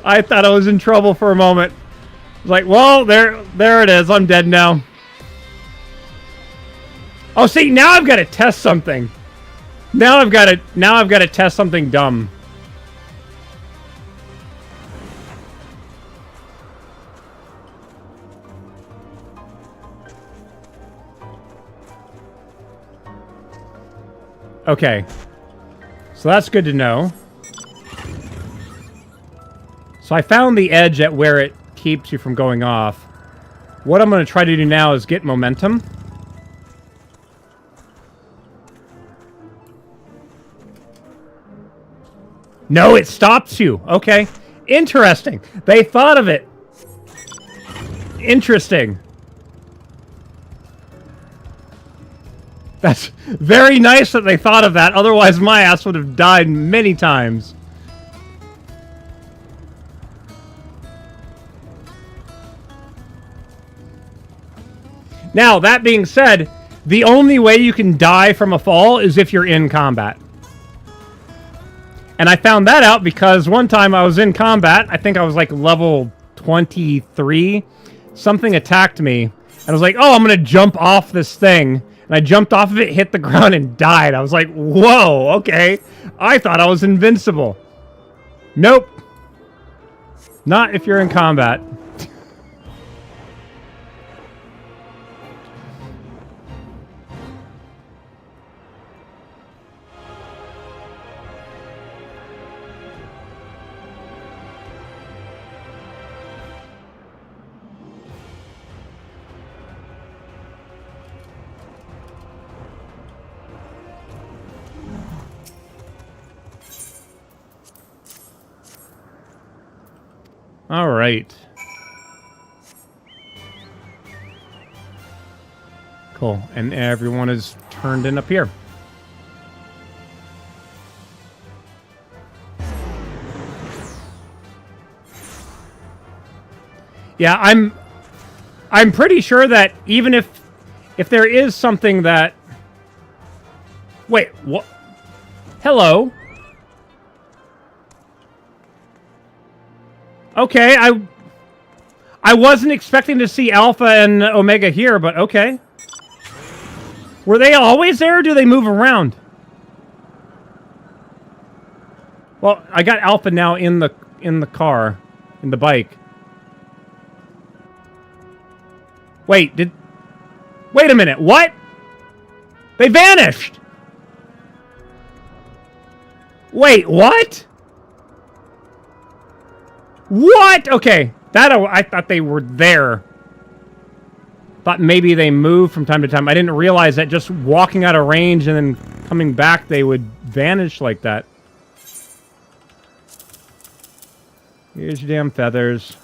I thought I was in trouble for a moment. I was like, well, there it is. I'm dead now. Oh, see, now I've got to test something. Now I've got to test something dumb. Okay. So that's good to know. So I found the edge at where it keeps you from going off. What I'm going to try to do now is get momentum. No, it stops you. Okay. Interesting. They thought of it. Interesting. That's very nice that they thought of that. Otherwise, my ass would have died many times. Now, that being said, the only way you can die from a fall is if you're in combat. And I found that out because one time I was in combat, I think I was like level 23, something attacked me, and I was like, oh, I'm going to jump off this thing. And I jumped off of it, hit the ground, and died. I was like, whoa, okay. I thought I was invincible. Nope. Not if you're in combat. All right. Cool. And everyone is turned in up here. Yeah, I'm pretty sure that even if there is something that... Wait, what? Hello? Okay, I wasn't expecting to see Alpha and Omega here, but okay. Were they always there, or do they move around? Well, I got Alpha now in the car, in the bike. Wait a minute, what? They vanished! Wait, what? What? Okay, I thought they were there. Thought maybe they moved from time to time. I didn't realize that just walking out of range and then coming back, they would vanish like that. Here's your damn feathers.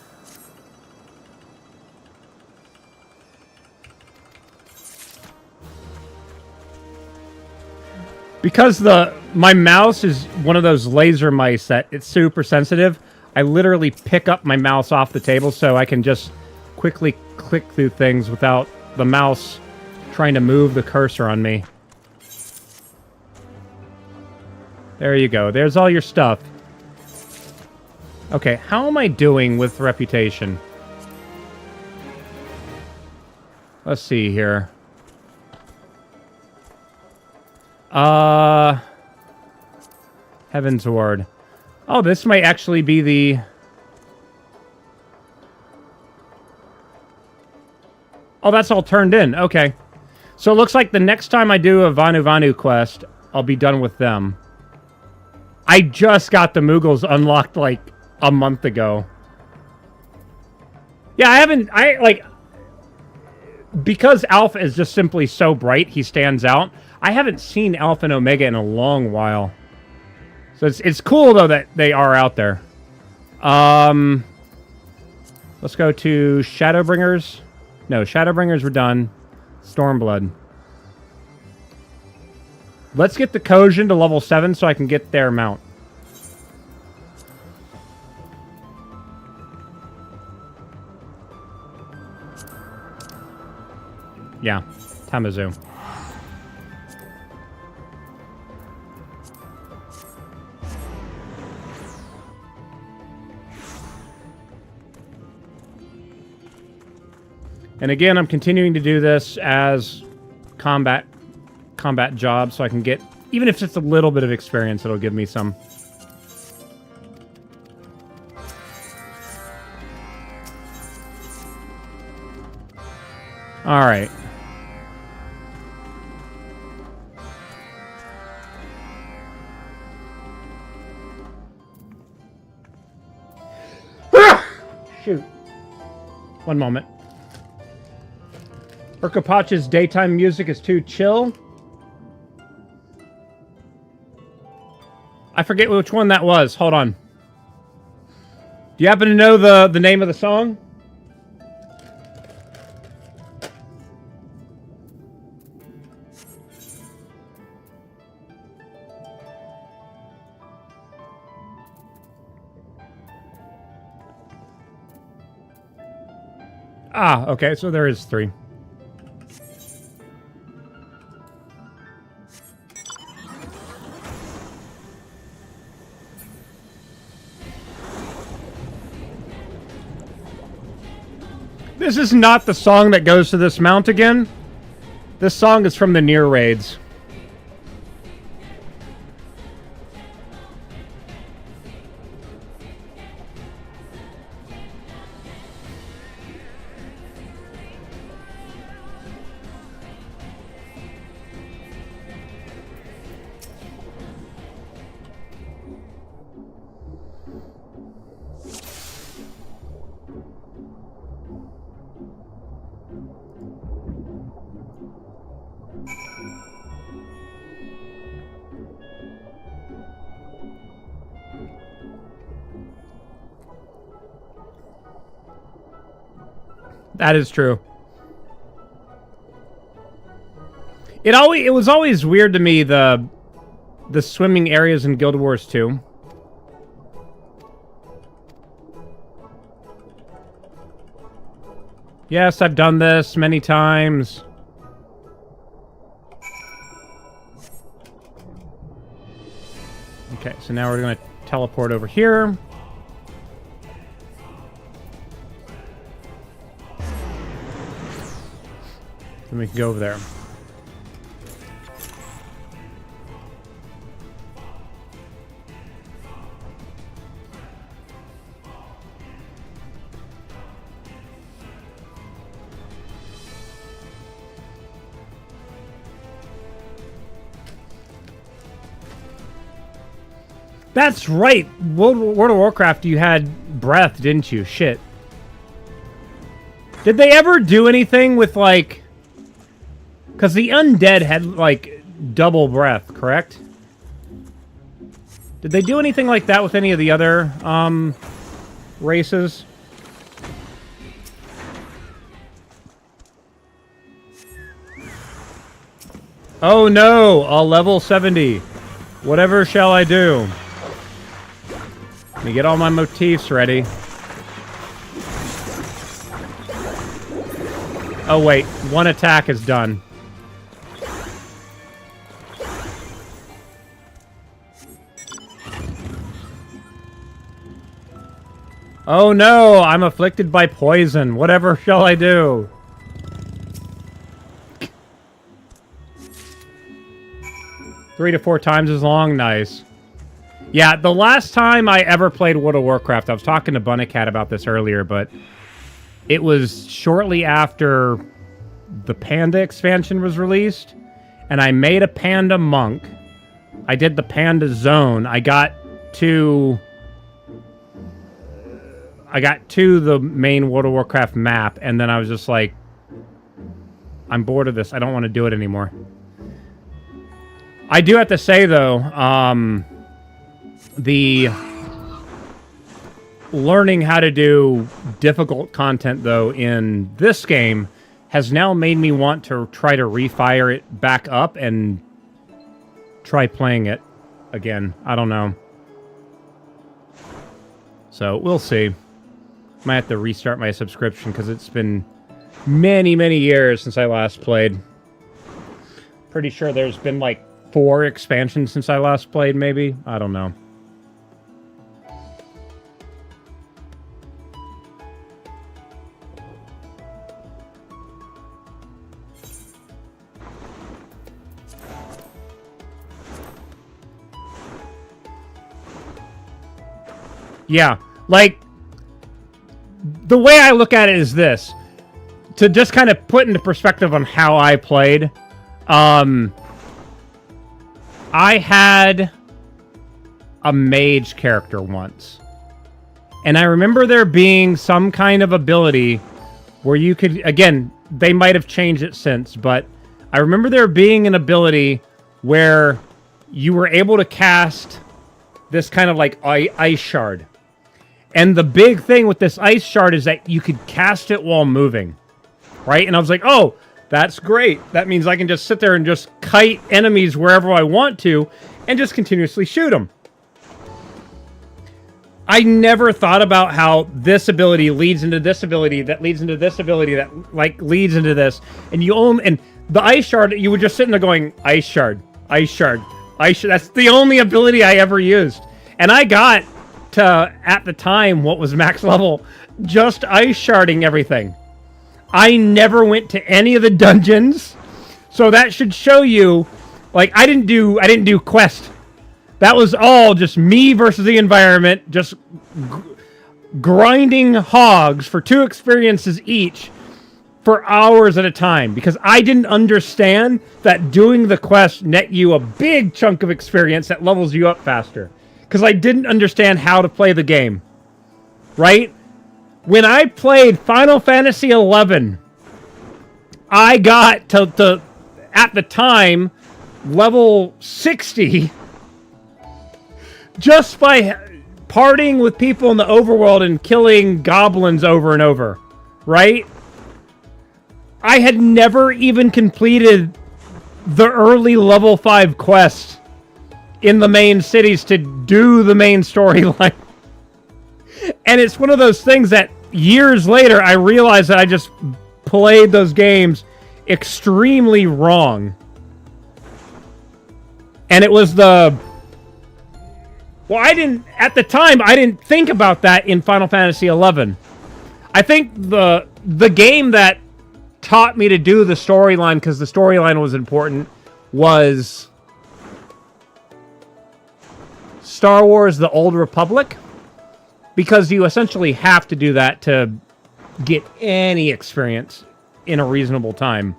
Because my mouse is one of those laser mice that it's super sensitive, I literally pick up my mouse off the table so I can just quickly click through things without the mouse trying to move the cursor on me. There you go. There's all your stuff. Okay, how am I doing with reputation? Let's see here. Heaven's Ward. Oh, this might actually be the... Oh, that's all turned in. Okay. So it looks like the next time I do a Vanu Vanu quest, I'll be done with them. I just got the Moogles unlocked, like, a month ago. Yeah, because Alpha is just simply so bright, he stands out. I haven't seen Alpha and Omega in a long while. So it's cool, though, that they are out there. Let's go to Shadowbringers. No, Shadowbringers were done. Stormblood. Let's get the Kojin to level 7 so I can get their mount. Yeah, Tamazu. And again, I'm continuing to do this as combat job so I can get, even if it's just a little bit of experience, it'll give me some. All right. Shoot. One moment. Urkapach's daytime music is too chill. I forget which one that was. Hold on. Do you happen to know the name of the song? Ah, okay, so there is 3. This is not the song that goes to this mount again. This song is from the Near raids. That is true. It was always weird to me, the swimming areas in Guild Wars 2. Yes, I've done this many times. Okay, so now we're going to teleport over here. Then we can go over there. That's right! World of Warcraft, you had breath, didn't you? Shit. Did they ever do anything with, like... Because the undead had, like, double breath, correct? Did they do anything like that with any of the other, races? Oh no! A level 70. Whatever shall I do? Let me get all my motifs ready. Oh wait, one attack is done. Oh no, I'm afflicted by poison. Whatever shall I do? Three to 4 times as long? Nice. Yeah, the last time I ever played World of Warcraft, I was talking to Bunnycat about this earlier, but it was shortly after the Panda expansion was released, and I made a Panda monk. I did the Panda zone. I got to the main World of Warcraft map, and then I was just like, I'm bored of this. I don't want to do it anymore. I do have to say, though, the learning how to do difficult content, though, in this game has now made me want to try to refire it back up and try playing it again. I don't know. So, we'll see. Might have to restart my subscription because it's been many, many years since I last played. Pretty sure there's been like 4 expansions since I last played, maybe? I don't know. Yeah, like, the way I look at it is this. To just kind of put into perspective on how I played, I had a mage character once. And I remember there being some kind of ability where you could, again, they might have changed it since, but I remember there being an ability where you were able to cast this kind of like ice shard. And the big thing with this ice shard is that you could cast it while moving, right? And I was like, oh, that's great. That means I can just sit there and just kite enemies wherever I want to and just continuously shoot them. I never thought about how this ability leads into this ability, that leads into this ability, that like leads into this. And you only, and the ice shard, you were just sitting there going, ice shard, ice shard, ice shard. That's the only ability I ever used. And I got to, at the time, what was max level, just ice sharding everything. I never went to any of the dungeons, so that should show you, like, I didn't do quest. That was all just me versus the environment, just grinding hogs for 2 experiences each for hours at a time, because I didn't understand that doing the quest net you a big chunk of experience that levels you up faster. Because I didn't understand how to play the game, right? When I played Final Fantasy XI, I got to at the time, level 60, just by partying with people in the overworld and killing goblins over and over, right? I had never even completed the early level 5 quests in the main cities to do the main storyline. And it's one of those things that years later I realized that I just played those games extremely wrong. And it was the... Well, at the time, I didn't think about that in Final Fantasy XI. I think the game that taught me to do the storyline, because the storyline was important, was Star Wars: The Old Republic, because you essentially have to do that to get any experience in a reasonable time.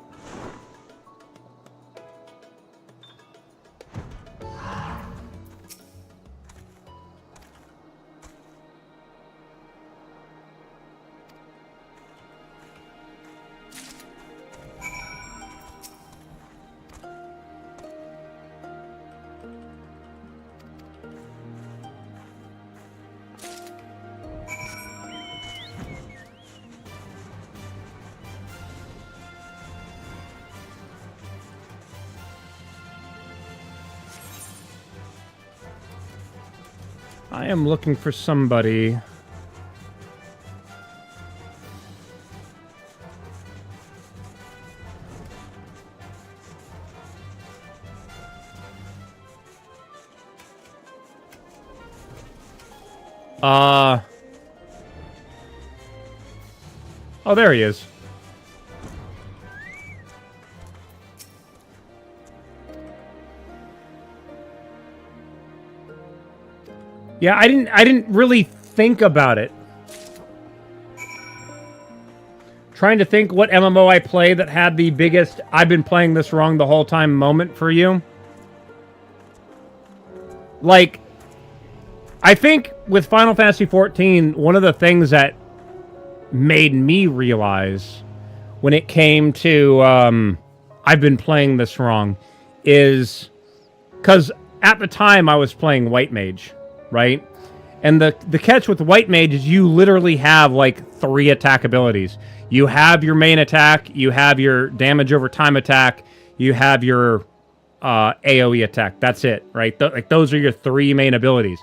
I am looking for somebody. Oh, there he is. Yeah, I didn't really think about it. Trying to think what MMO I play that had the biggest "I've been playing this wrong the whole time" moment for you. Like, I think with Final Fantasy XIV, one of the things that made me realize when it came to I've been playing this wrong is because at the time I was playing White Mage, right? And the catch with White Mage is you literally have like 3 attack abilities. You have your main attack, you have your damage over time attack, you have your AoE attack. That's it, right? Like those are your 3 main abilities.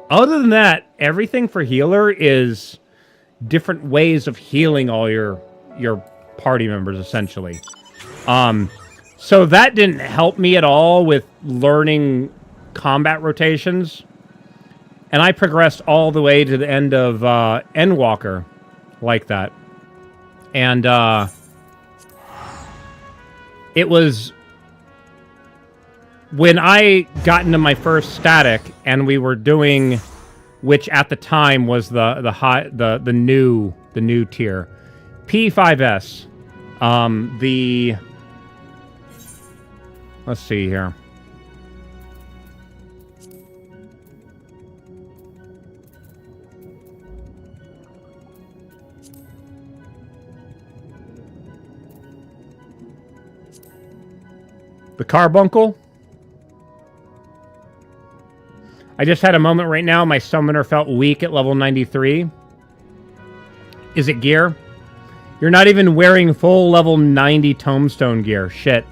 Other than that, everything for healer is different ways of healing all your party members, essentially. So that didn't help me at all with learning combat rotations. And I progressed all the way to the end of Endwalker like that. And it was when I got into my first static and we were doing, which at the time was the new tier, P5S. Let's see here. The Carbuncle. I just had a moment right now. My summoner felt weak at level 93. Is it gear? You're not even wearing full level 90 tombstone gear. Shit.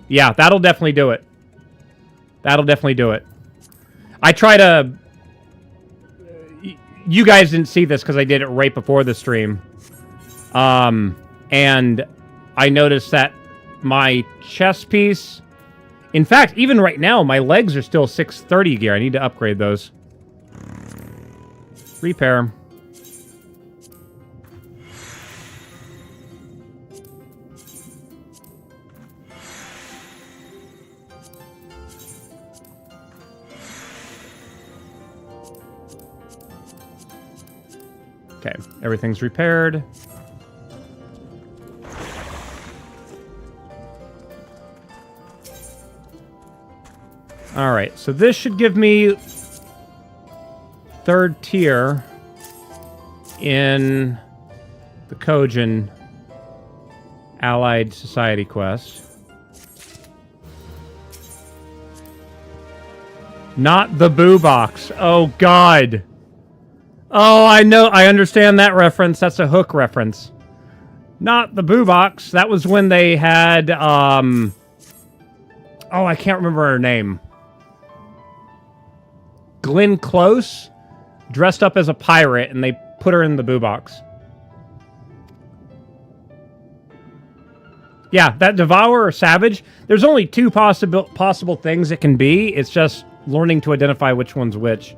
Yeah, that'll definitely do it. That'll definitely do it. I try to... You guys didn't see this because I did it right before the stream. And I noticed that my chest piece... In fact, even right now, my legs are still 630 gear. I need to upgrade those. Repair. Okay, everything's repaired. All right, so this should give me 3rd tier in the Kojin Allied Society quest. Not the Boo Box. Oh, God. Oh, I know. I understand that reference. That's a Hook reference. Not the Boo Box. That was when they had, oh, I can't remember her name. Glenn Close dressed up as a pirate, and they put her in the Boo Box. Yeah, that Devourer or Savage, there's only 2 possible things it can be. It's just learning to identify which one's which.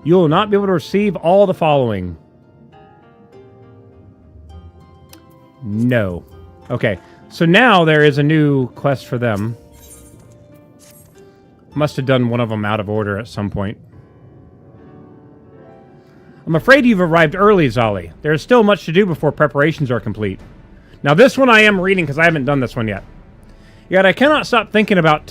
You will not be able to receive all the following. No. Okay. So now there is a new quest for them. Must have done one of them out of order at some point. I'm afraid you've arrived early, Zali. There is still much to do before preparations are complete. Now this one I am reading because I haven't done this one yet. Yet I cannot stop thinking about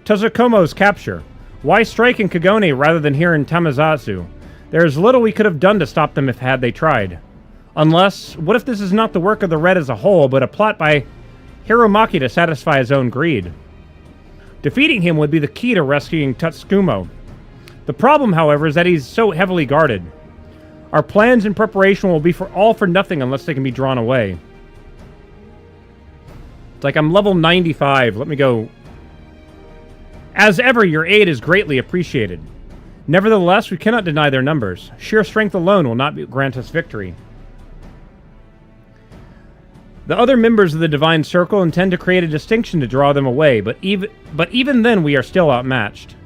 Tozokomo's capture. Why strike in Kagone rather than here in Tamazazu? There is little we could have done to stop them if had they tried. Unless, what if this is not the work of the Red as a whole, but a plot by Hiromaki to satisfy his own greed? Defeating him would be the key to rescuing Tatsukumo. The problem, however, is that he's so heavily guarded. Our plans and preparation will be all for nothing unless they can be drawn away. It's like I'm level 95. Let me go. As ever, your aid is greatly appreciated. Nevertheless, we cannot deny their numbers. Sheer strength alone will not grant us victory. The other members of the Divine Circle intend to create a distinction to draw them away, but even then we are still outmatched.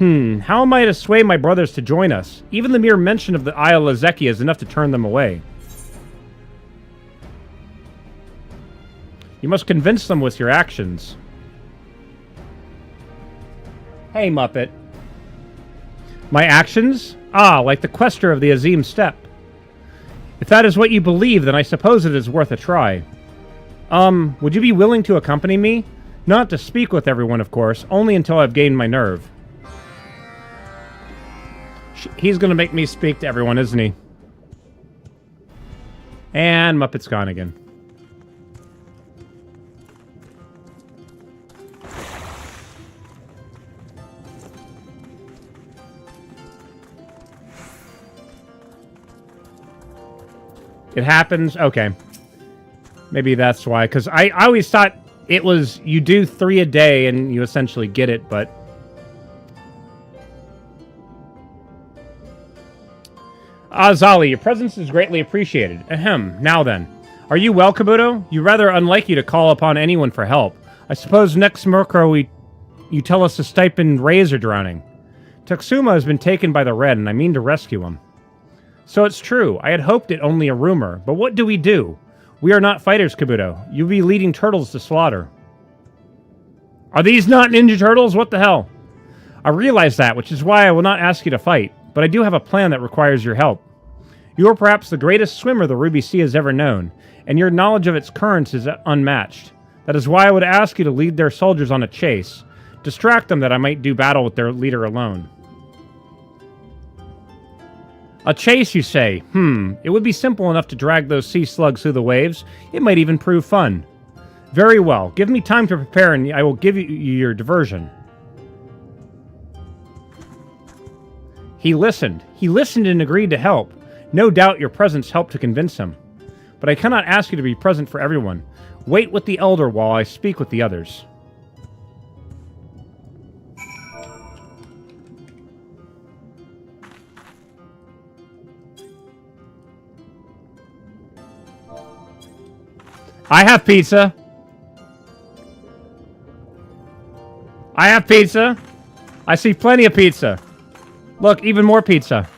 How am I to sway my brothers to join us? Even the mere mention of the Isle Lazeki is enough to turn them away. You must convince them with your actions. Hey, Muppet. My actions? Ah, like the quester of the Azim Steppe. If that is what you believe, then I suppose it is worth a try. Would you be willing to accompany me? Not to speak with everyone, of course, only until I've gained my nerve. He's gonna make me speak to everyone, isn't he? And Muppet's gone again. It happens? Okay. Maybe that's why. Because I always thought it was you do 3 a day and you essentially get it, but... Zali, your presence is greatly appreciated. Ahem. Now then. Are you well, Kabuto? You rather unlike you to call upon anyone for help. I suppose next Murkrow you tell us the stipend Rays are drowning. Tatsuma has been taken by the Red, and I mean to rescue him. So it's true. I had hoped it only a rumor. But what do? We are not fighters, Kabuto. You'll be leading turtles to slaughter. Are these not Ninja Turtles? What the hell? I realize that, which is why I will not ask you to fight. But I do have a plan that requires your help. You are perhaps the greatest swimmer the Ruby Sea has ever known, and your knowledge of its currents is unmatched. That is why I would ask you to lead their soldiers on a chase. Distract them that I might do battle with their leader alone. A chase, you say? It would be simple enough to drag those sea slugs through the waves. It might even prove fun. Very well. Give me time to prepare and I will give you your diversion. He listened. He listened and agreed to help. No doubt your presence helped to convince him. But I cannot ask you to be present for everyone. Wait with the elder while I speak with the others. I have pizza. I have pizza. I see plenty of pizza. Look, even more pizza.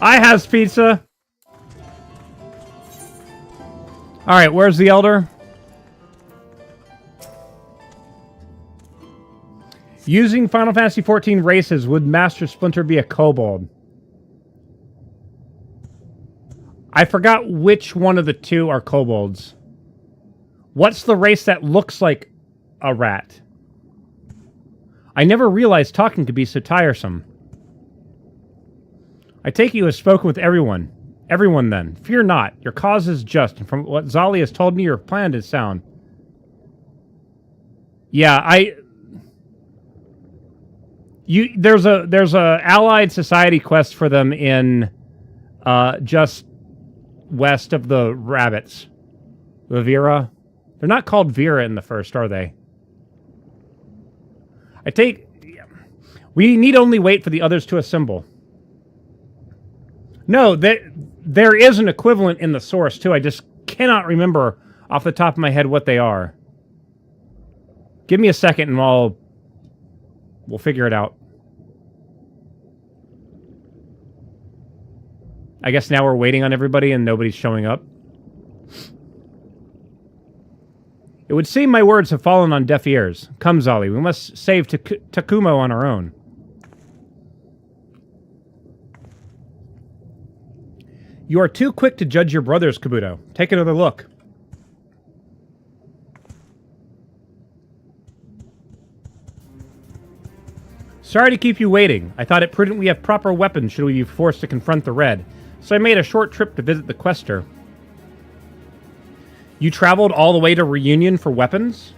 I have pizza. All right, where's the elder? Using Final Fantasy XIV races, would Master Splinter be a kobold? I forgot which one of the two are kobolds. What's the race that looks like a rat? I never realized talking could be so tiresome. I take you as spoken with everyone. Everyone then. Fear not. Your cause is just, and from what Zali has told me, your plan is sound. Yeah, there's a Allied Society quest for them in just west of the rabbits. The Vera. They're not called Vera in the first, are they? We need only wait for the others to assemble. No, there is an equivalent in the source too. I just cannot remember off the top of my head what they are. Give me a second and we'll figure it out. I guess now we're waiting on everybody and nobody's showing up. It would seem my words have fallen on deaf ears. Come, Zali, we must save Takumo on our own. You are too quick to judge your brothers, Kabuto. Take another look. Sorry to keep you waiting. I thought it prudent we have proper weapons should we be forced to confront the Red, so I made a short trip to visit the quester. You traveled all the way to Reunion for weapons?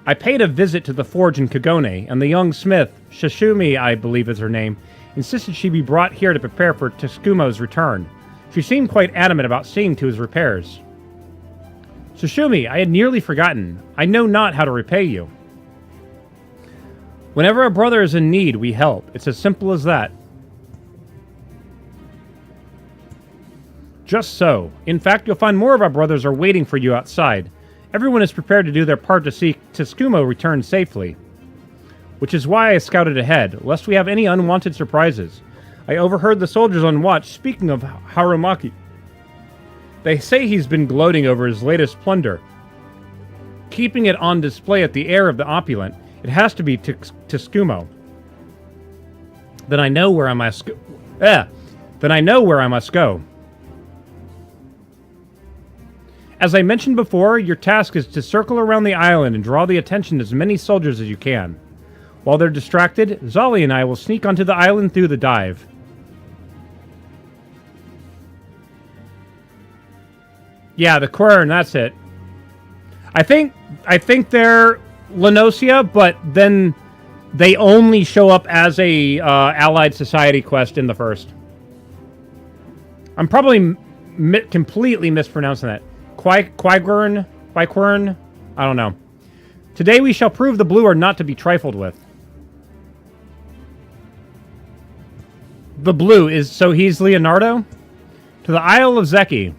I paid a visit to the forge in Kagone, and the young smith, Shishumi, I believe is her name, insisted she be brought here to prepare for Tsukumo's return. She seemed quite adamant about seeing to his repairs. Shishumi, I had nearly forgotten. I know not how to repay you. Whenever a brother is in need, we help. It's as simple as that. Just so. In fact, you'll find more of our brothers are waiting for you outside. Everyone is prepared to do their part to see Tsukumo return safely. Which is why I scouted ahead, lest we have any unwanted surprises. I overheard the soldiers on watch speaking of Harumaki. They say he's been gloating over his latest plunder. Keeping it on display at the heir of the opulent, it has to be Tsukumo. Then I know where I must go. Then I know where I must go. As I mentioned before, your task is to circle around the island and draw the attention of as many soldiers as you can. While they're distracted, Zali and I will sneak onto the island through the dive. Yeah, the Quern, that's it. I think they're Lenosia, but then they only show up as a Allied Society quest in the first. I'm probably completely mispronouncing that. Quaquern? I don't know. Today we shall prove the blue are not to be trifled with. The blue is, so he's Leonardo? To the Isle of Zeki.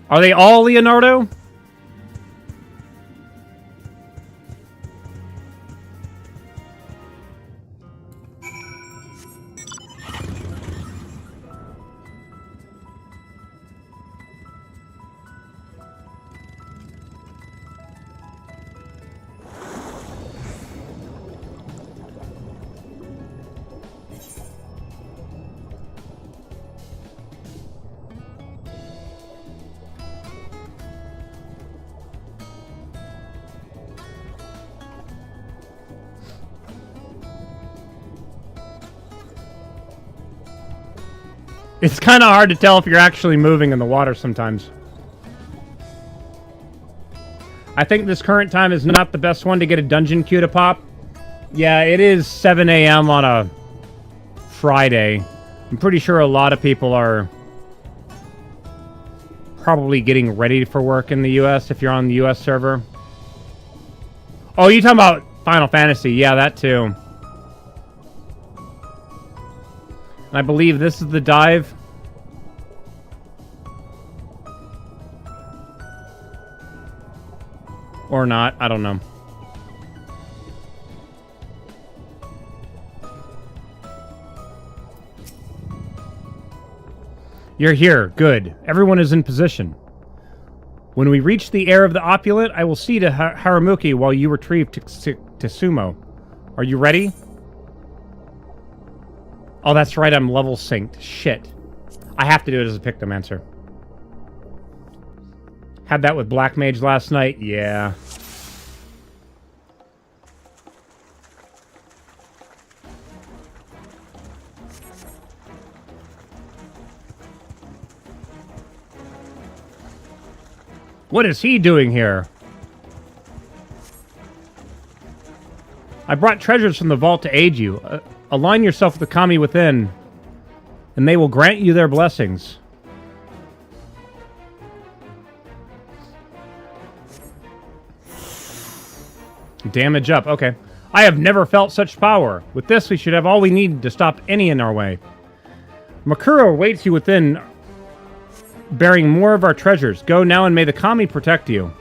Are they all Leonardo? It's kind of hard to tell if you're actually moving in the water sometimes. I think this current time is not the best one to get a dungeon queue to pop. Yeah, it is 7 a.m. on a Friday. I'm pretty sure a lot of people are probably getting ready for work in the US if you're on the US server. Oh, you talking about Final Fantasy? Yeah, that too. And I believe this is the dive. Or not, I don't know. You're here, good. Everyone is in position. When we reach the heir of the opulent, I will see to Haramuki while you retrieve Tsukumo. Are you ready? Oh, that's right, I'm level synced. Shit. I have to do it as a Pictomancer. Had that with Black Mage last night? Yeah. What is he doing here? I brought treasures from the vault to aid you. Align yourself with the kami within, and they will grant you their blessings. Damage up, okay. I have never felt such power. With this, we should have all we need to stop any in our way. Makuro awaits you within, bearing more of our treasures. Go now and may the kami protect you.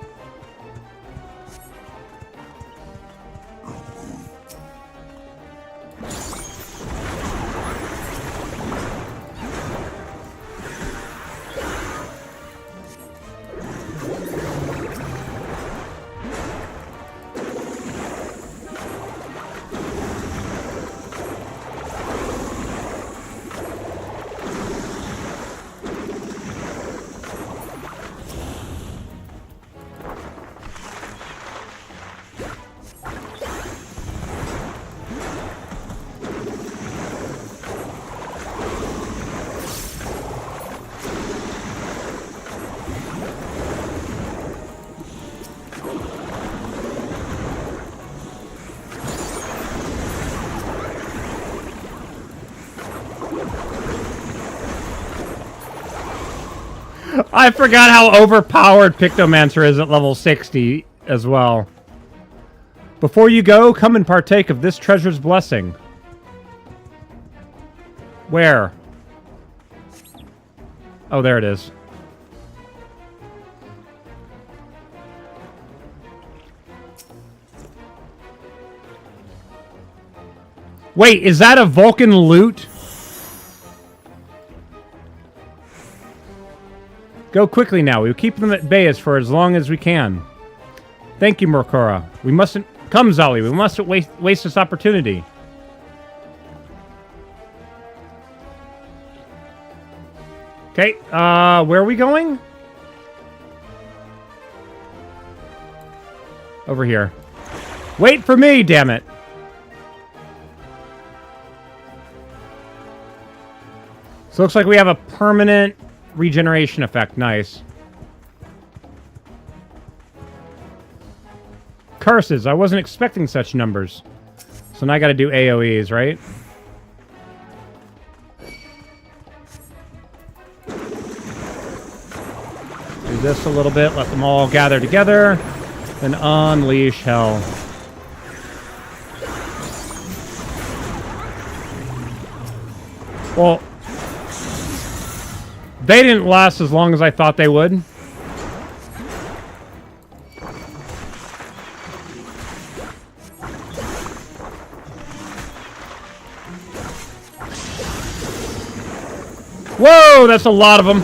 I forgot how overpowered Pictomancer is at level 60 as well. Before you go, come and partake of this treasure's blessing. Where? Oh, there it is. Wait, is that a Vulcan loot? Go quickly now. We'll keep them at bay for as long as we can. Thank you, Murkora. We mustn't... Come, Zali. We mustn't waste this opportunity. Okay, where are we going? Over here. Wait for me, damn it. So looks like we have a permanent regeneration effect. Nice. Curses. I wasn't expecting such numbers. So now I gotta do AoEs, right? Do this a little bit. Let them all gather together. Then unleash hell. Well... They didn't last as long as I thought they would. Whoa, that's a lot of them.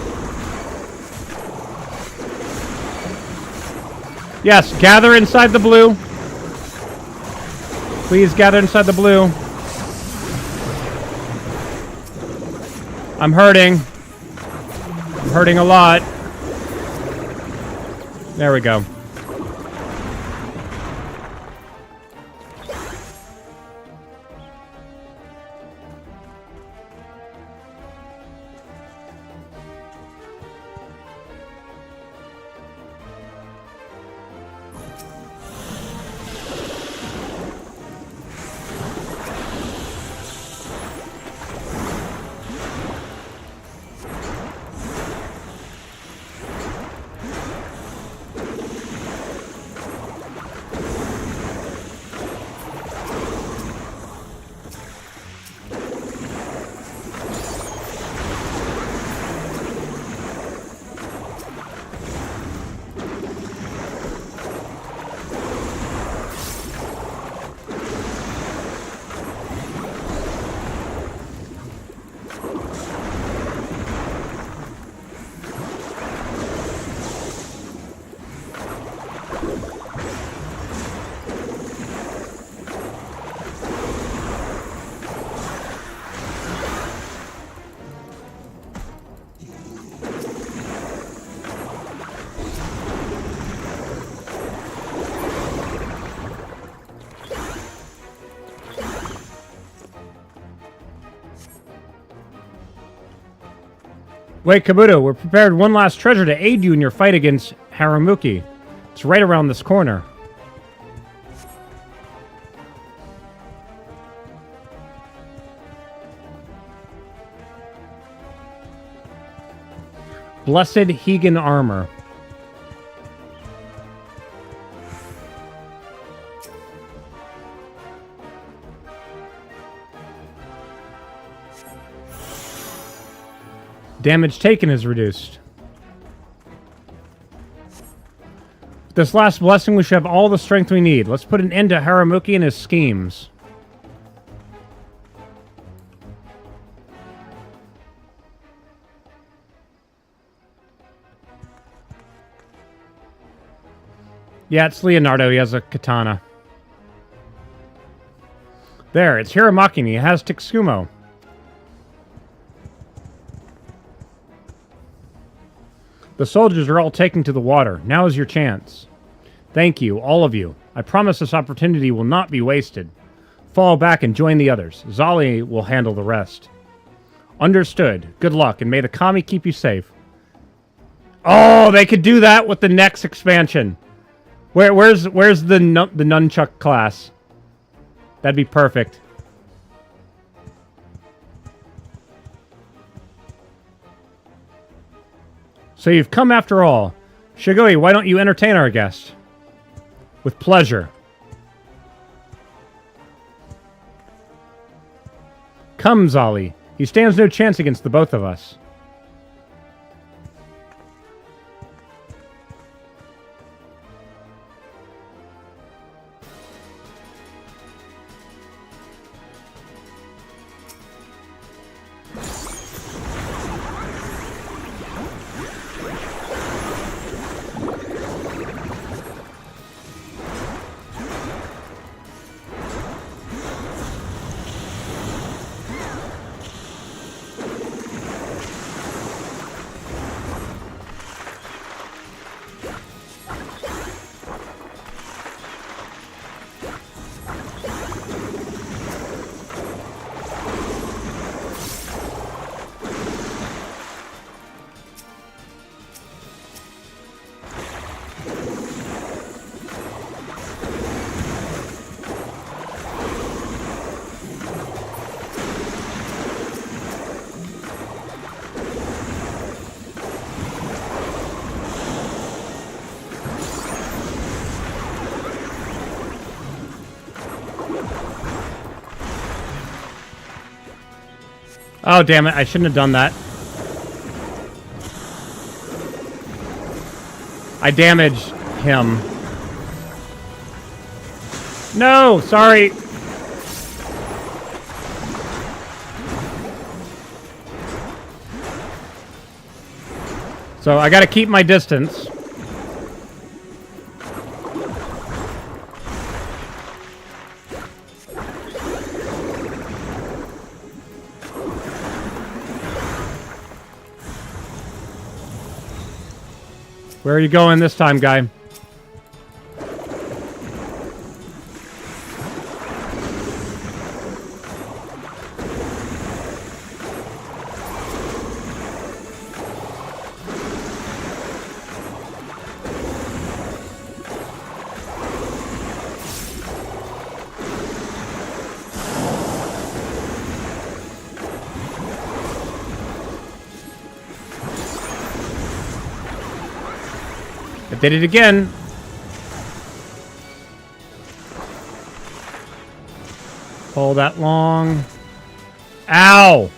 Yes, gather inside the blue. Please gather inside the blue. I'm hurting. I'm hurting a lot. There we go. Wait, Kabuto, we're prepared one last treasure to aid you in your fight against Haramuki. It's right around this corner. Blessed Hegan armor. Damage taken is reduced. With this last blessing, we should have all the strength we need. Let's put an end to Haramuki and his schemes. Yeah, it's Leonardo. He has a katana. There, it's Hiramaki and he has Tsukumo. The soldiers are all taken to the water. Now is your chance. Thank you, all of you. I promise this opportunity will not be wasted. Fall back and join the others. Zali will handle the rest. Understood. Good luck, and may the Kami keep you safe. Oh, they could do that with the next expansion. Where's the nunchuck class? That'd be perfect. So you've come after all. Shigoi, why don't you entertain our guest? With pleasure. Come, Zali. He stands no chance against the both of us. Oh, damn it. I shouldn't have done that. I damaged him. No, sorry. So I gotta keep my distance. Where are you going this time, guy? I did it again. Pull that long. Ow!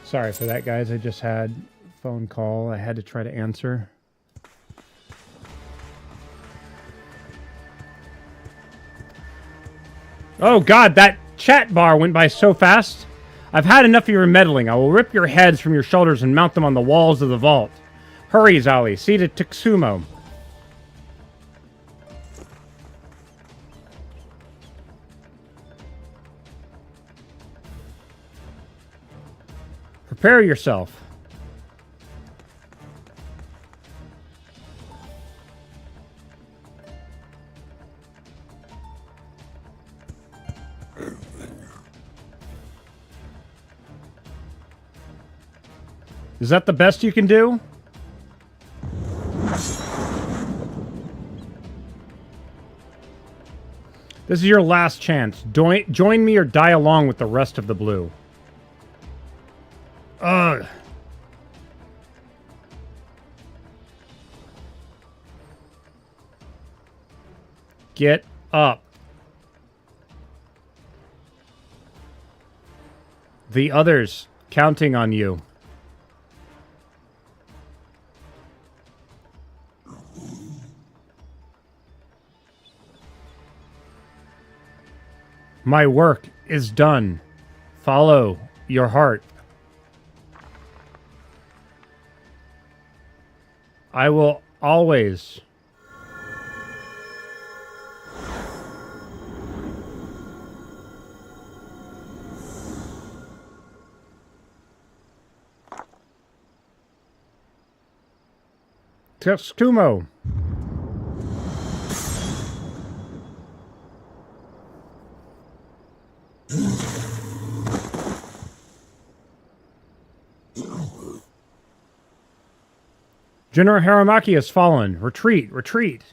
Sorry for that, guys. I just had a phone call I had to try to answer. Oh, God, that chat bar went by so fast. I've had enough of your meddling. I will rip your heads from your shoulders and mount them on the walls of the vault. Hurry, Zali. See to Tsukumo. Prepare yourself. Is that the best you can do? This is your last chance. Join me or die along with the rest of the blue. Ugh. Get up. The others counting on you. My work is done. Follow your heart. I will always Tsukumo. General Haramaki has fallen. Retreat, retreat.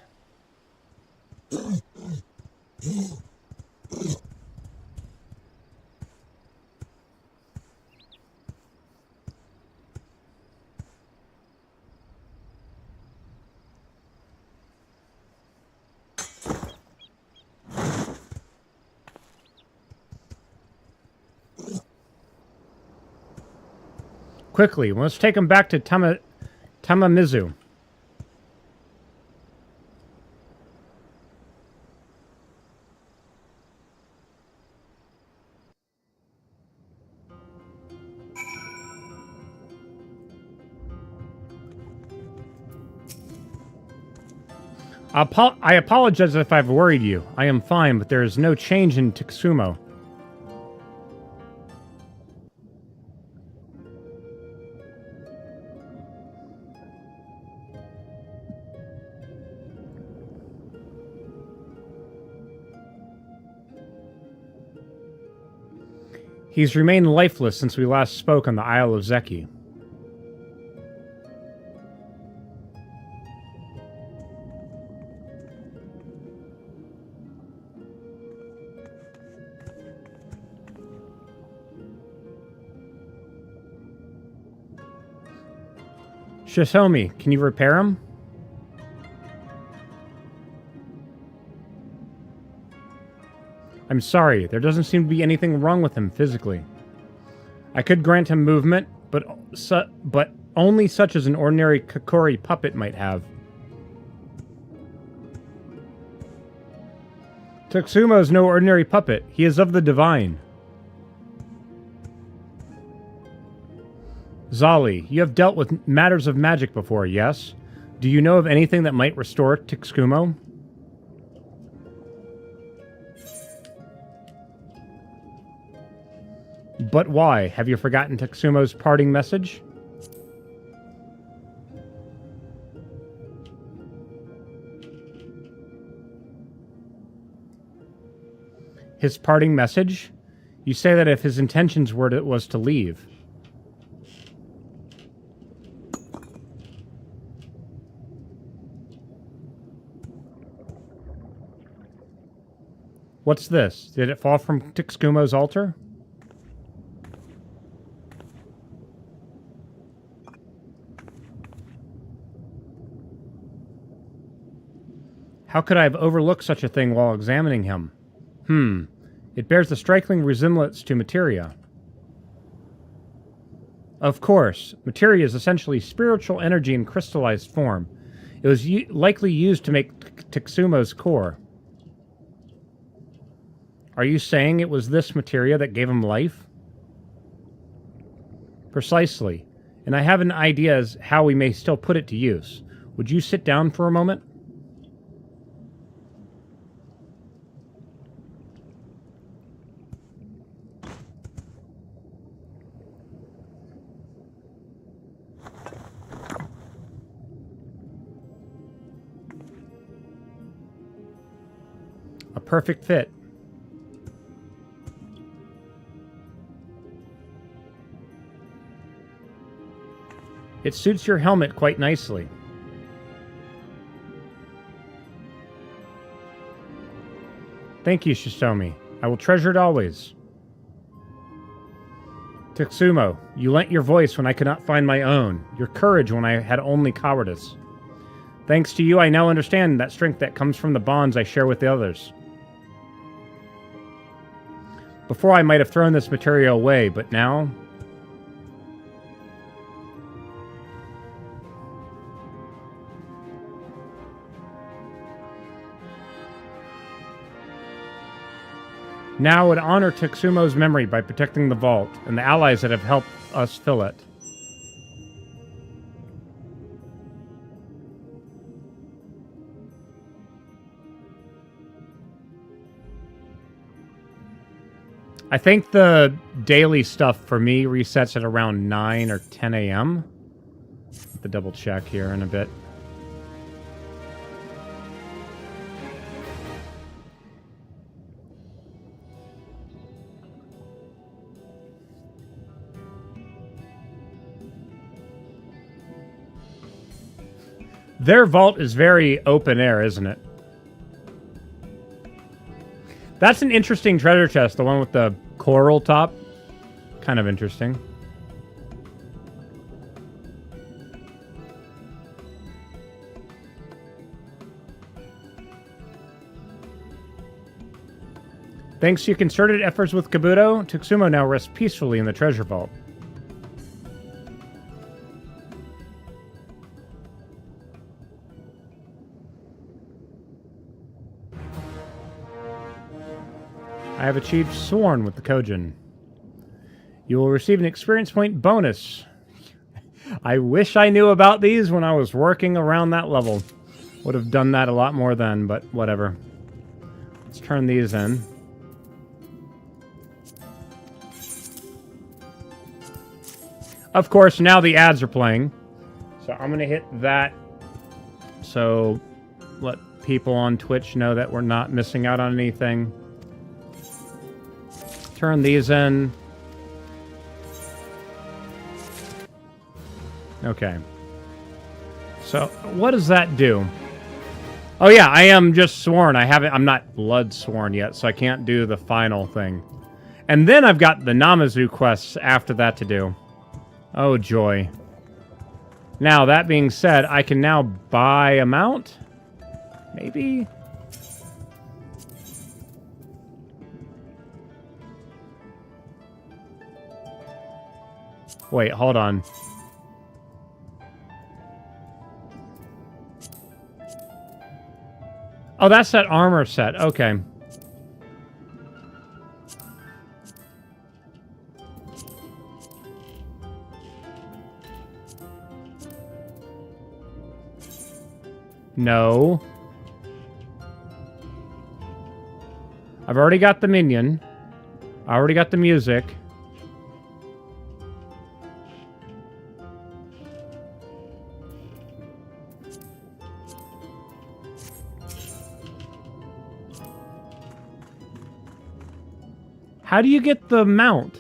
Quickly, let's take him back to Tamamizu. I apologize if I've worried you. I am fine, but there is no change in Tsukumo. He's remained lifeless since we last spoke on the Isle of Zeki. Shisomi, can you repair him? I'm sorry, there doesn't seem to be anything wrong with him physically. I could grant him movement, but only such as an ordinary Kokori puppet might have. Tsukumo is no ordinary puppet. He is of the divine. Zali, you have dealt with matters of magic before, yes? Do you know of anything that might restore Tsukumo? But why? Have you forgotten Tsukumo's parting message? His parting message? You say that if his intentions was to leave. What's this? Did it fall from Tsukumo's altar? How could I have overlooked such a thing while examining him? It bears a striking resemblance to materia. Of course, materia is essentially spiritual energy in crystallized form. It was likely used to make Tsukumo's core. Are you saying it was this materia that gave him life? Precisely. And I have an idea as how we may still put it to use. Would you sit down for a moment? A perfect fit. It suits your helmet quite nicely. Thank you, Shisomi. I will treasure it always. Tsukumo, you lent your voice when I could not find my own, your courage when I had only cowardice. Thanks to you, I now understand that strength that comes from the bonds I share with the others. Before I might have thrown this material away, but now... Now I would honor Tsukumo's memory by protecting the vault and the allies that have helped us fill it. I think the daily stuff for me resets at around 9 or 10 a.m. The double check here in a bit. Their vault is very open air, isn't it? That's an interesting treasure chest, the one with the coral top. Kind of interesting. Thanks to your concerted efforts with Kabuto, Tuxumo now rests peacefully in the treasure vault. I have achieved Sworn with the Kojin. You will receive an experience point bonus. I wish I knew about these when I was working around that level. Would have done that a lot more then, but whatever. Let's turn these in. Of course, now the ads are playing. So I'm going to hit that. So let people on Twitch know that we're not missing out on anything. Turn these in. Okay. So what does that do? Oh yeah, I am just sworn. I'm not blood sworn yet, so I can't do the final thing. And then I've got the Namazu quests after that to do. Oh joy. Now, that being said, I can now buy a mount? Maybe? Wait, hold on. Oh, that's that armor set. Okay. No. I've already got the minion. I already got the music. How do you get the mount?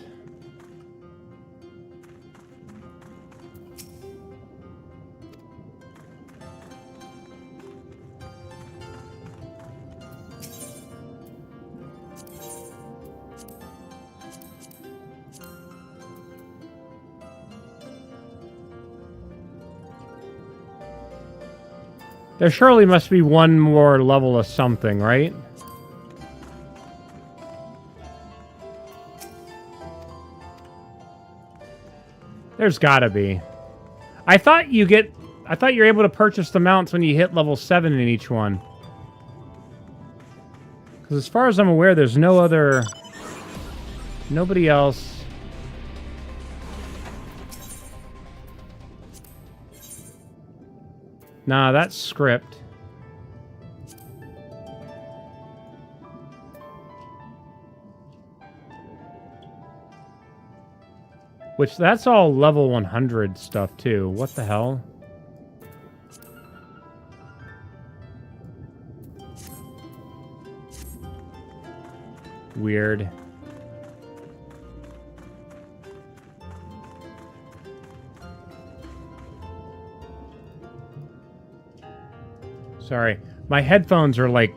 There surely must be one more level of something, right? There's gotta be. I thought you're able to purchase the mounts when you hit level 7 in each one. Because as far as I'm aware, there's no other... Nobody else... Nah, that's script. Which, that's all level 100 stuff, too. What the hell? Weird. Sorry. My headphones are, like,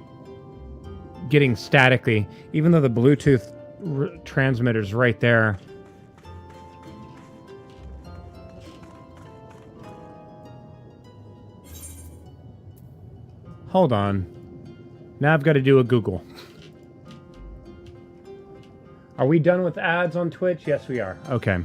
getting staticky, even though the Bluetooth transmitter's right there. Hold on. Now I've got to do a Google. Are we done with ads on Twitch? Yes, we are. Okay.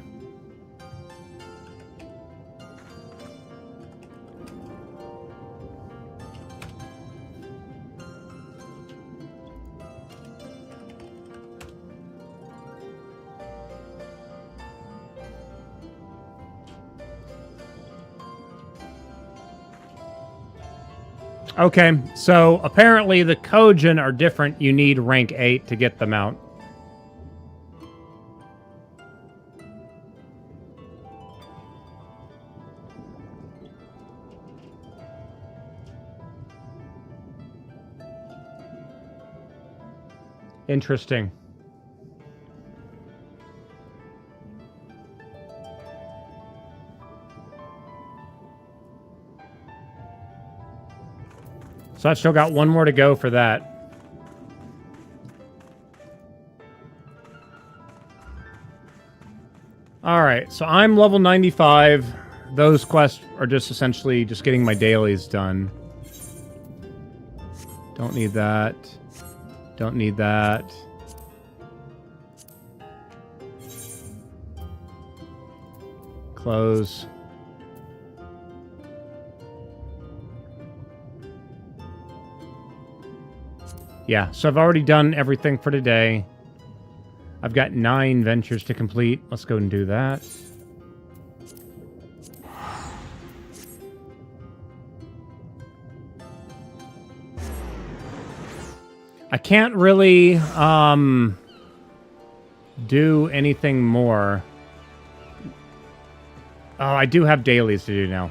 Okay, so apparently the Kojin are different. You need rank 8 to get them out. Interesting. So I still got one more to go for that. Alright, so I'm level 95. Those quests are just essentially just getting my dailies done. Don't need that. Don't need that. Close. Yeah, so I've already done everything for today. I've got 9 ventures to complete. Let's go and do that. I can't really do anything more. Oh, I do have dailies to do now.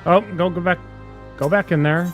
Oh, go back. Go back in there.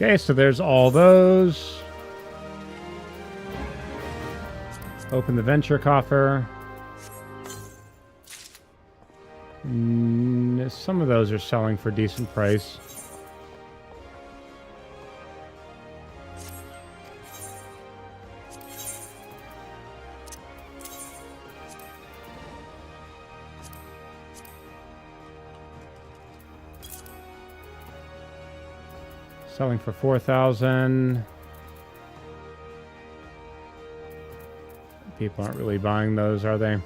Okay, so there's all those. Open the venture coffer. Some of those are selling for a decent price. Selling for 4,000. People aren't really buying those, are they?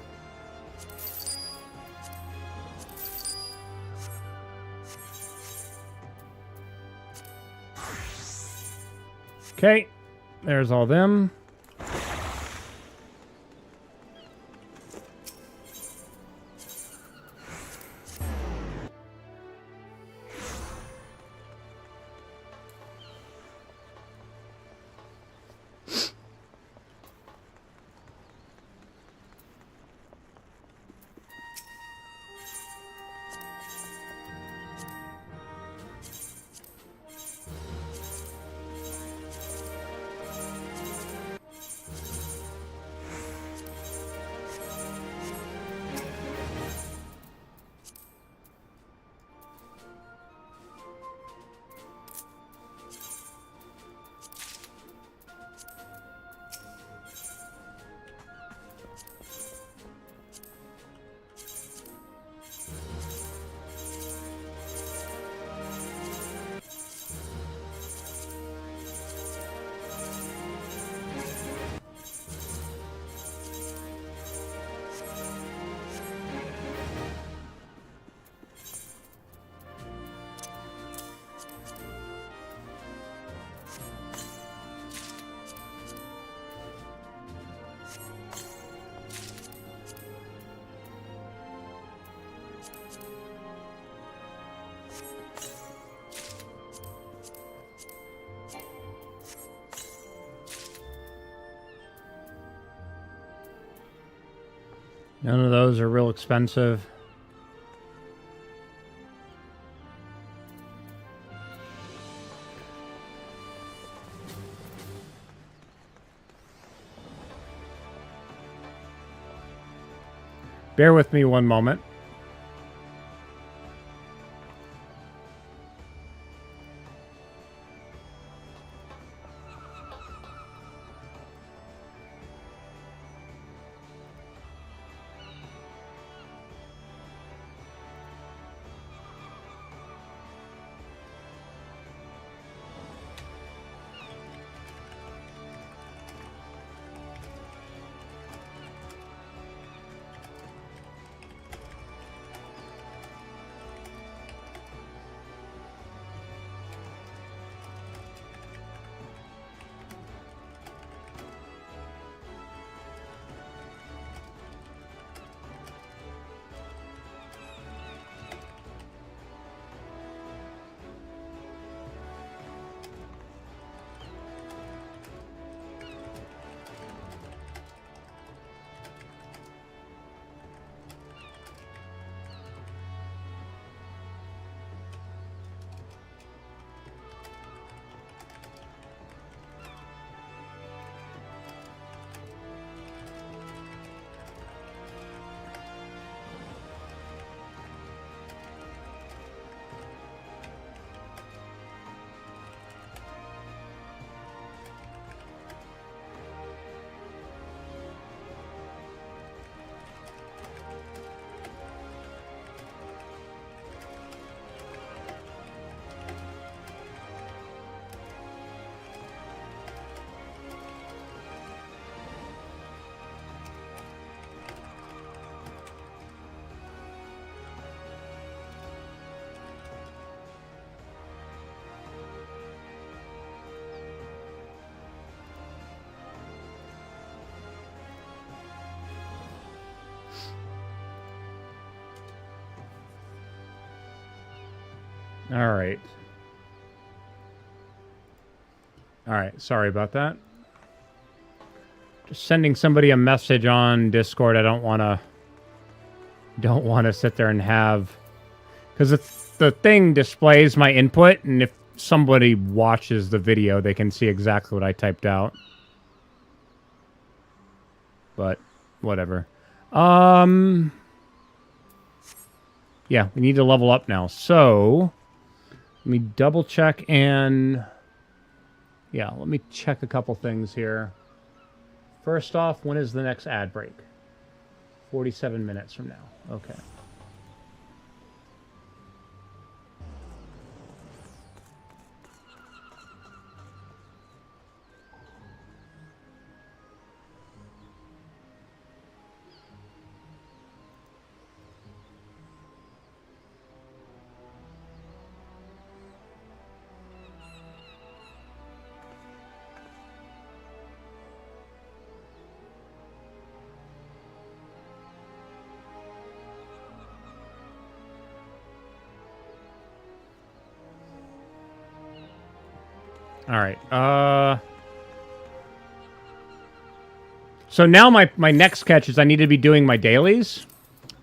Okay, there's all them. None of those are real expensive. Bear with me one moment. All right. All right. Sorry about that. Just sending somebody a message on Discord. I don't want to sit there and have, because the thing displays my input, and if somebody watches the video, they can see exactly what I typed out. But whatever. Yeah, we need to level up now. So let me double check and yeah, let me check a couple things here. First off, when is the next ad break? 47 minutes from now. Okay. All right. So now my next catch is I need to be doing my dailies,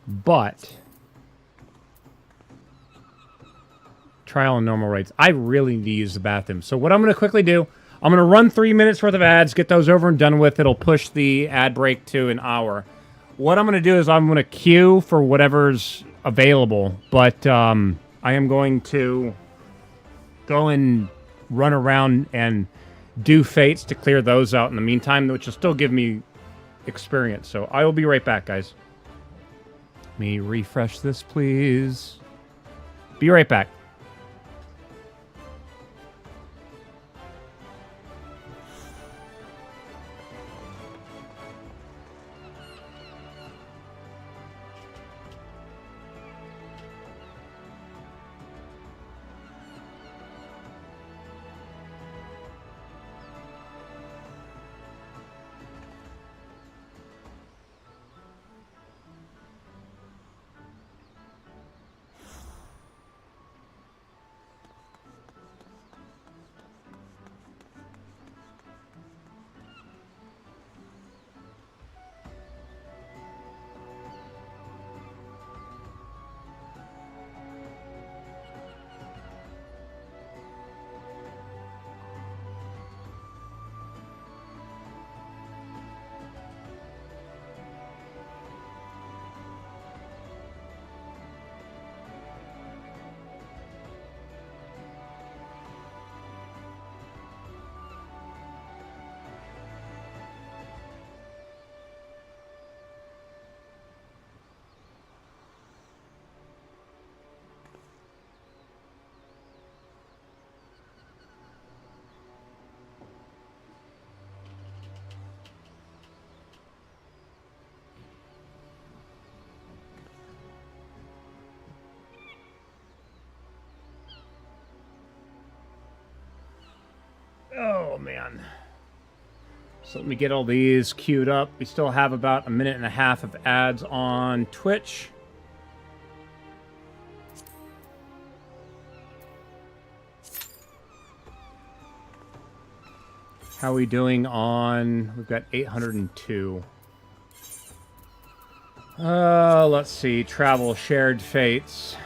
but trial and normal rates. I really need to use the bathroom. So what I'm going to quickly do, I'm going to run 3 minutes worth of ads, get those over and done with. It'll push the ad break to an hour. What I'm going to do is I'm going to queue for whatever's available, but I am going to go and run around and do fates to clear those out in the meantime, which will still give me experience. So I will be right back, guys. Let me refresh this, please. Be right back. Oh, man. So let me get all these queued up. We still have about a minute and a half of ads on Twitch. How are we doing on... We've got 802. Let's see. Travel, shared fates.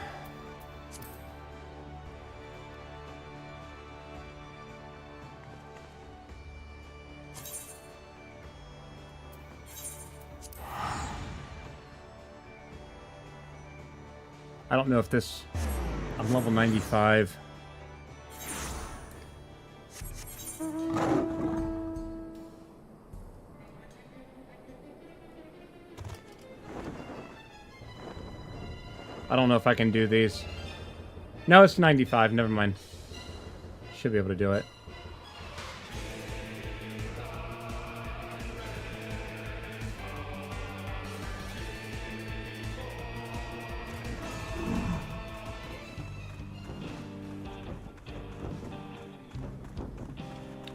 I don't know if this... I'm level 95. I don't know if I can do these. No, it's 95. Never mind. Should be able to do it.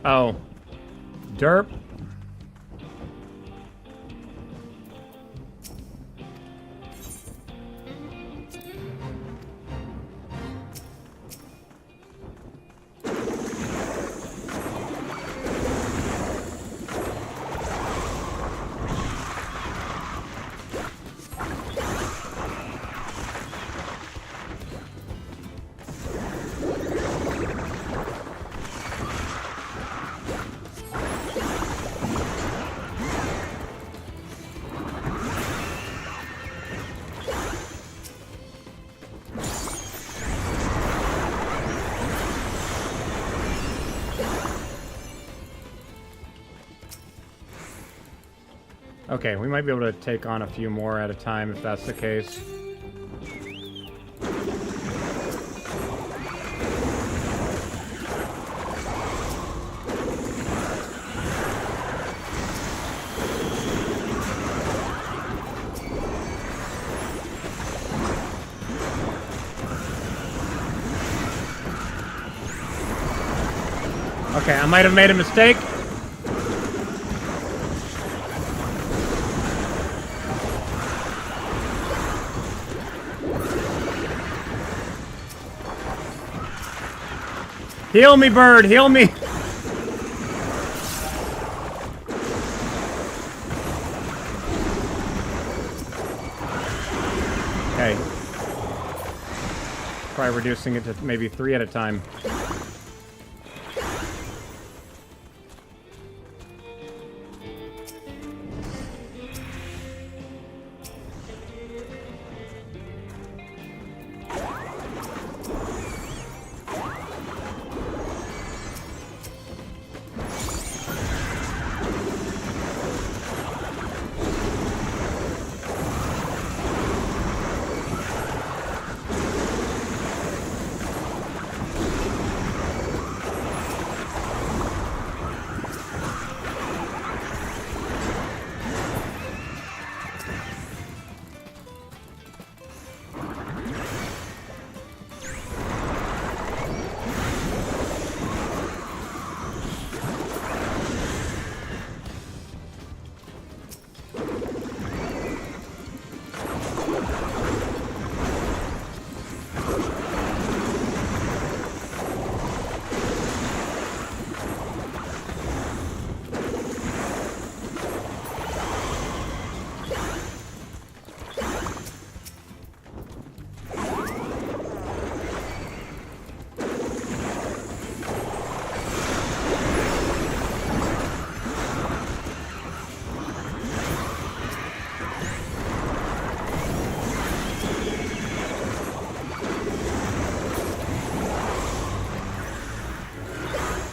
Oh. Derp. Okay, we might be able to take on a few more at a time if that's the case. Okay, I might have made a mistake. Heal me, bird, heal me. Okay. Try reducing it to maybe 3 at a time.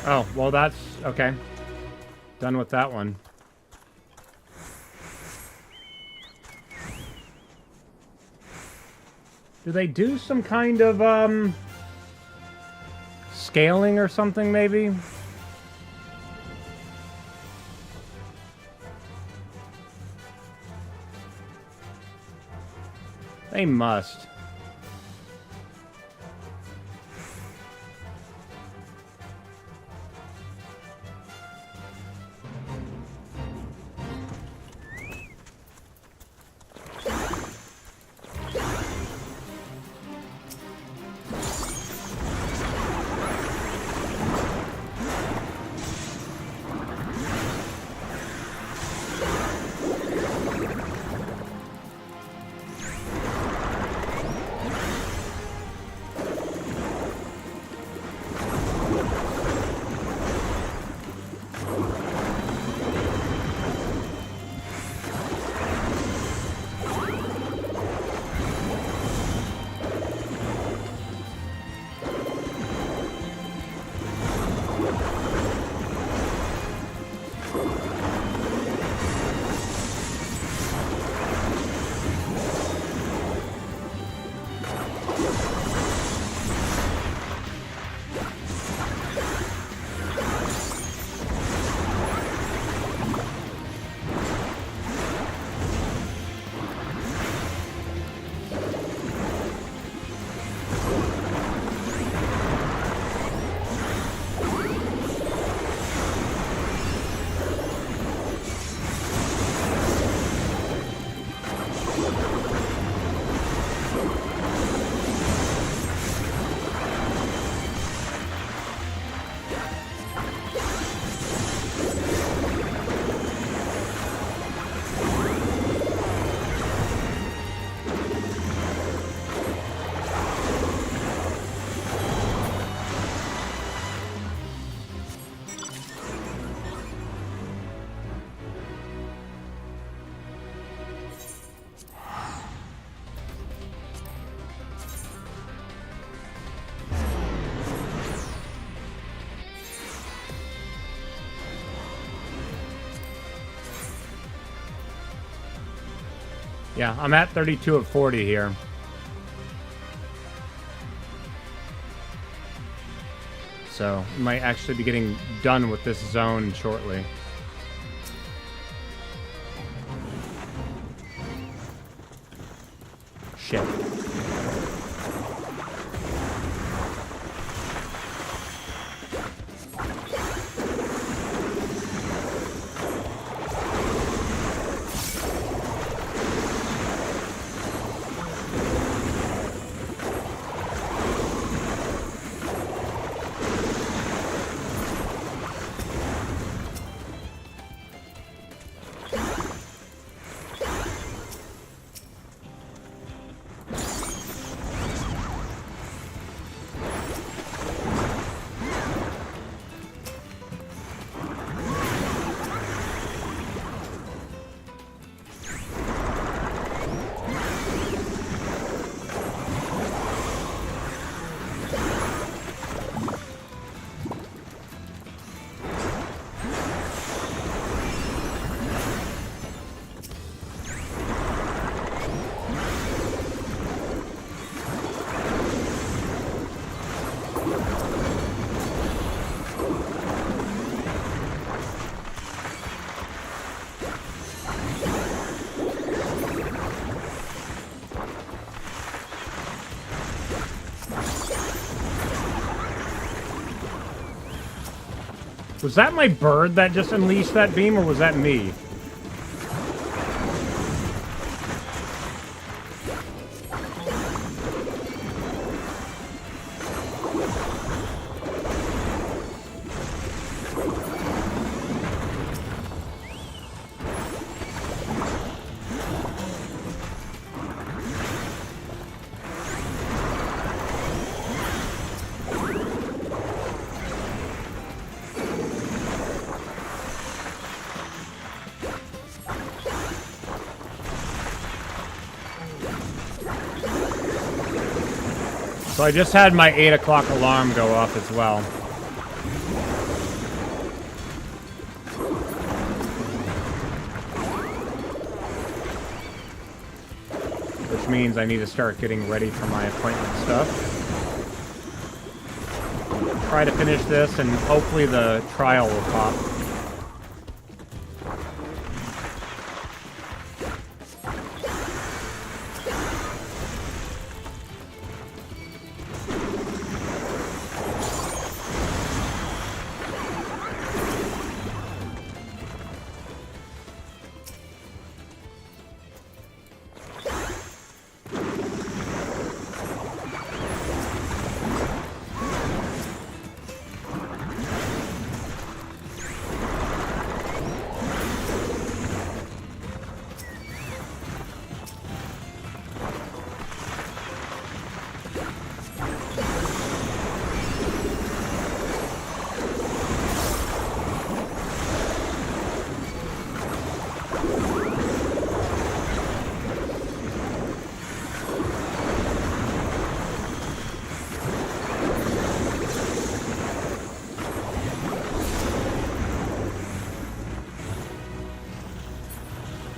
Oh, well that's... okay. Done with that one. Do they do some kind of, scaling or something, maybe? They must. Yeah, I'm at 32 of 40 here. So, we might actually be getting done with this zone shortly. Shit. Was that my bird that just unleashed that beam, or was that me? So I just had my 8 o'clock alarm go off as well. Which means I need to start getting ready for my appointment stuff. Try to finish this and hopefully the trial will pop.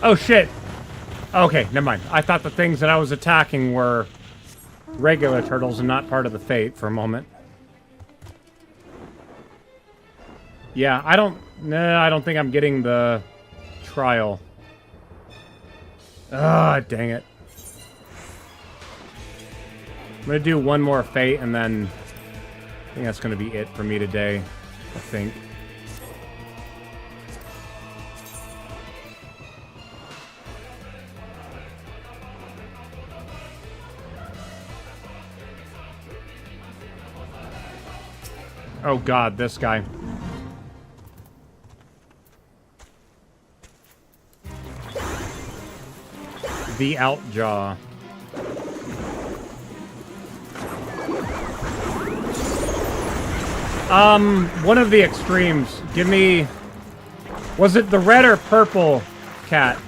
Oh shit! Okay, never mind. I thought the things that I was attacking were regular turtles and not part of the fate for a moment. Yeah, I don't think I'm getting the trial. Ah, dang it. I'm gonna do one more fate and then I think that's gonna be it for me today, I think. Oh god, this guy. The Outjaw. One of the extremes. Give me... Was it the red or purple cat?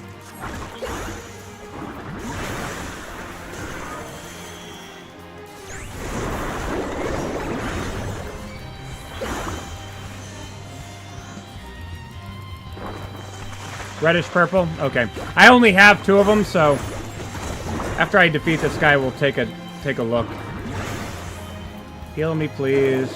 Reddish purple? Okay. I only have 2 of them, so after I defeat this guy, we'll take a look. Heal me, please.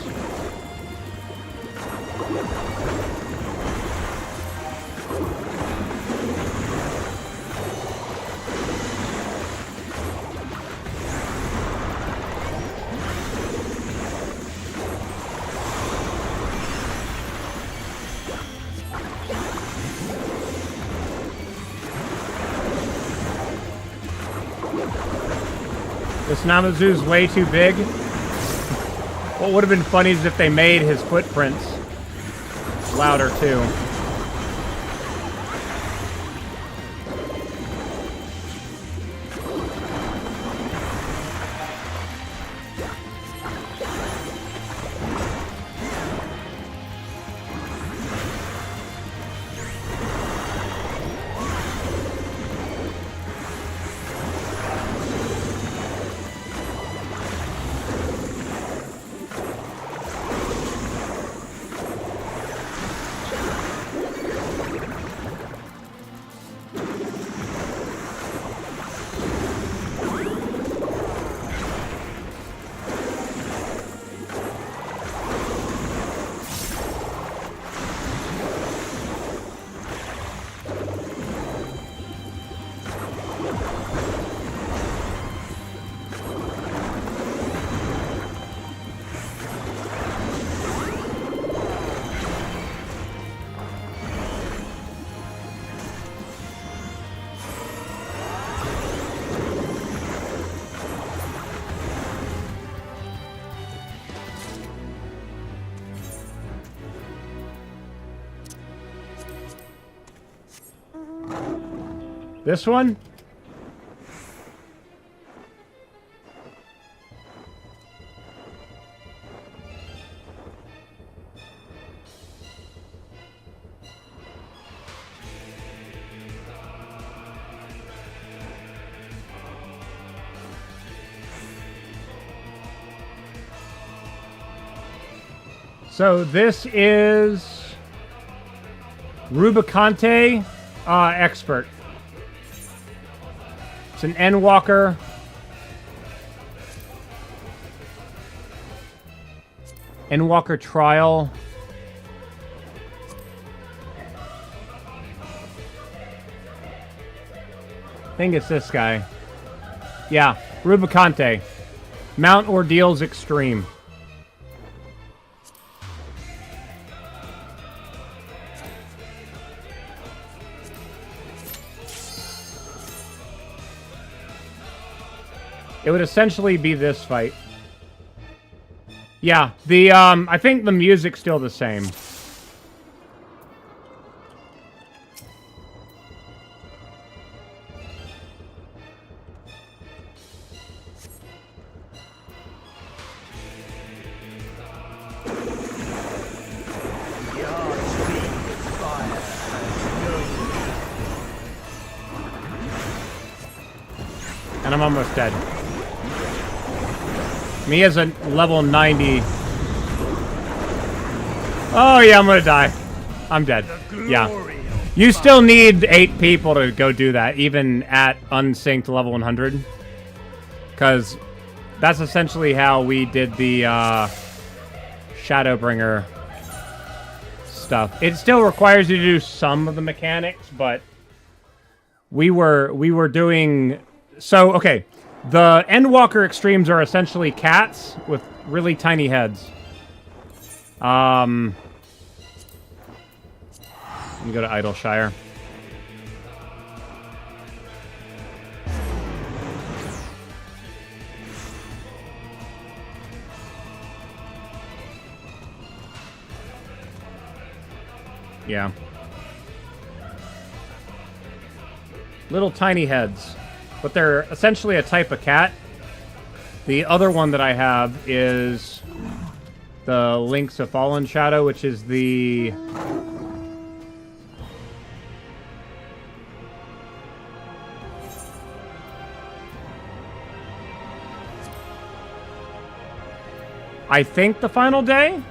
This Namazu's way too big. What would have been funny is if they made his footprints louder too. This one? So this is Rubicante Expert. It's an Endwalker. Endwalker Trial. I think it's this guy. Yeah, Rubicante. Mount Ordeals Extreme. It would essentially be this fight. Yeah, the, I think the music's still the same. And I'm almost dead. Me as a level 90. Oh yeah, I'm gonna die. I'm dead. Yeah. You still need 8 people to go do that, even at unsynced level 100. Because that's essentially how we did the Shadowbringer stuff. It still requires you to do some of the mechanics, but we were doing... So, okay. The Endwalker Extremes are essentially cats with really tiny heads. Let me go to Idleshire. Yeah. Little tiny heads. But they're essentially a type of cat. The other one that I have is the Links of Fallen Shadow, which is the... I think the final day?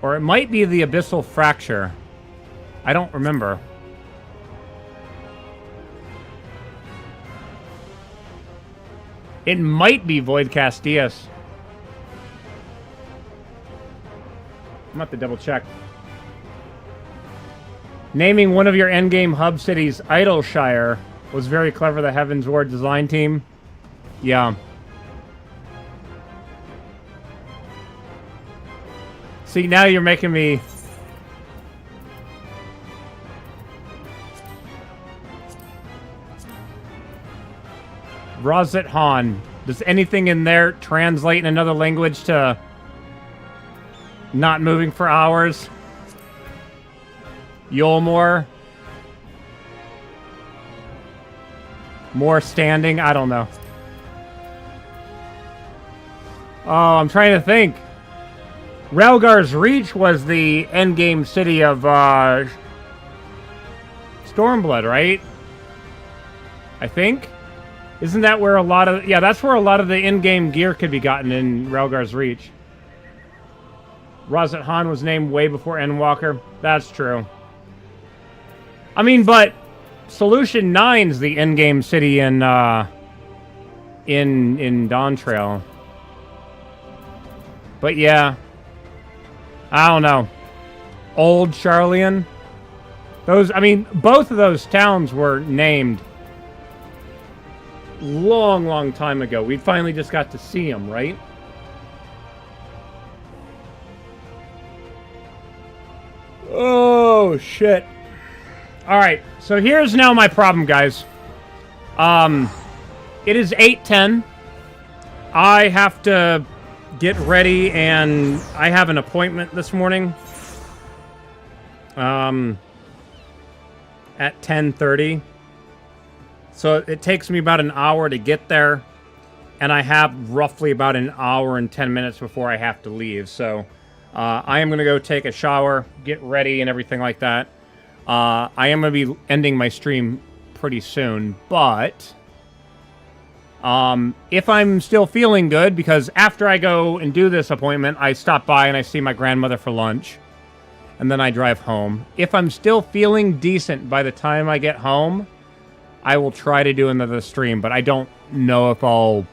Or it might be the Abyssal Fracture. I don't remember. It might be Voidcast DS. I'm gonna have to double check. Naming one of your endgame hub cities Idleshire was very clever, the Heaven's Ward design team. Yeah. See, now you're making me... RYZEN. Does anything in there translate in another language to not moving for hours? Yolmore? More standing? I don't know. Oh, I'm trying to think. Relgar's Reach was the endgame city of Stormblood, right? I think. Isn't that where a lot of... Yeah, that's where a lot of the in-game gear could be gotten in Relgar's Reach. RYZEN was named way before Endwalker. That's true. I mean, but Solution 9's the in-game city in Dawntrail. But yeah. I don't know. Old Charlian. Those, I mean, both of those towns were named long time ago. We finally just got to see them, right? Oh, shit. All right, so here's now my problem, guys. It is 8:10. I have to get ready, and I have an appointment this morning. At 10:30. So it takes me about an hour to get there, and I have roughly about an hour and 10 minutes before I have to leave. So I am going to go take a shower, get ready, and everything like that. I am going to be ending my stream pretty soon, but if I'm still feeling good, because after I go and do this appointment, I stop by and I see my grandmother for lunch, and then I drive home. If I'm still feeling decent by the time I get home, I will try to do another stream, but I don't know if I'll...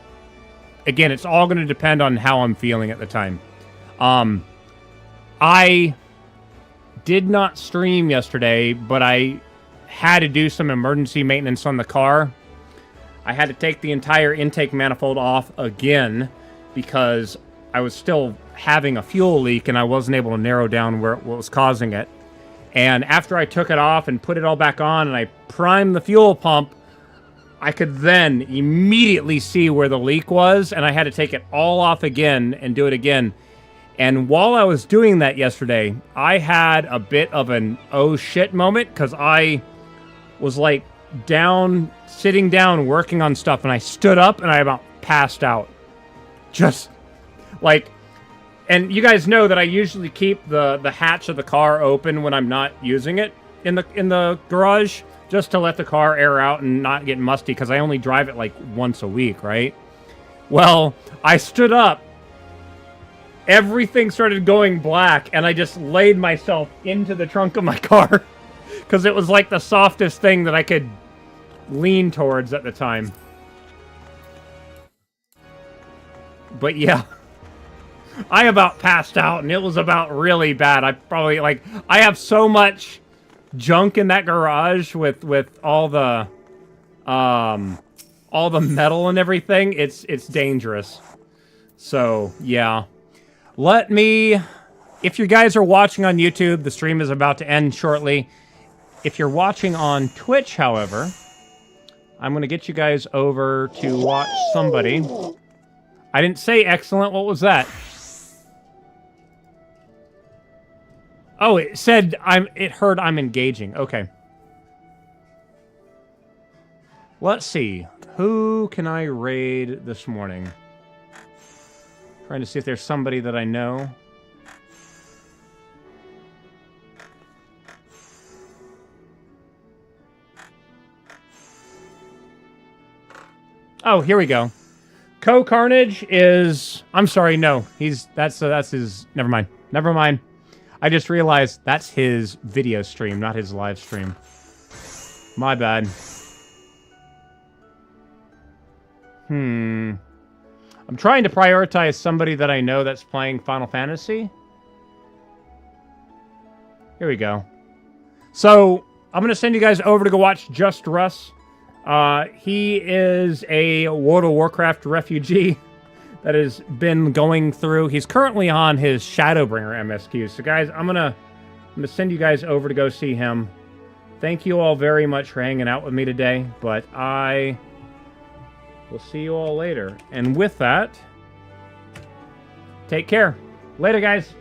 Again, it's all going to depend on how I'm feeling at the time. I did not stream yesterday, but I had to do some emergency maintenance on the car. I had to take the entire intake manifold off again because I was still having a fuel leak and I wasn't able to narrow down what was causing it. And after I took it off and put it all back on and I primed the fuel pump, I could then immediately see where the leak was, and I had to take it all off again and do it again. And while I was doing that yesterday, I had a bit of an oh shit moment, because I was like sitting down working on stuff, and I stood up and I about passed out. Just like... And you guys know that I usually keep the hatch of the car open when I'm not using it in the garage, just to let the car air out and not get musty, because I only drive it like once a week, right? Well, I stood up, everything started going black, and I just laid myself into the trunk of my car, because it was like the softest thing that I could lean towards at the time. But yeah. I about passed out, and it was about really bad. I probably, like, I have so much junk in that garage with all the metal and everything. It's dangerous. So, yeah. If you guys are watching on YouTube, the stream is about to end shortly. If you're watching on Twitch, however, I'm going to get you guys over to watch somebody. I didn't say excellent. What was that? Oh, it said it heard I'm engaging. Okay. Let's see. Who can I raid this morning? Trying to see if there's somebody that I know. Oh, here we go. Co-Carnage is... I'm sorry, no. That's his... Never mind. Never mind. I just realized that's his video stream, not his live stream. My bad. I'm trying to prioritize somebody that I know that's playing Final Fantasy. Here we go. So, I'm going to send you guys over to go watch Just Russ. He is a World of Warcraft refugee that has been going through. He's currently on his Shadowbringer MSQ. So, guys, I'm gonna send you guys over to go see him. Thank you all very much for hanging out with me today, but I will see you all later. And with that, take care. Later, guys.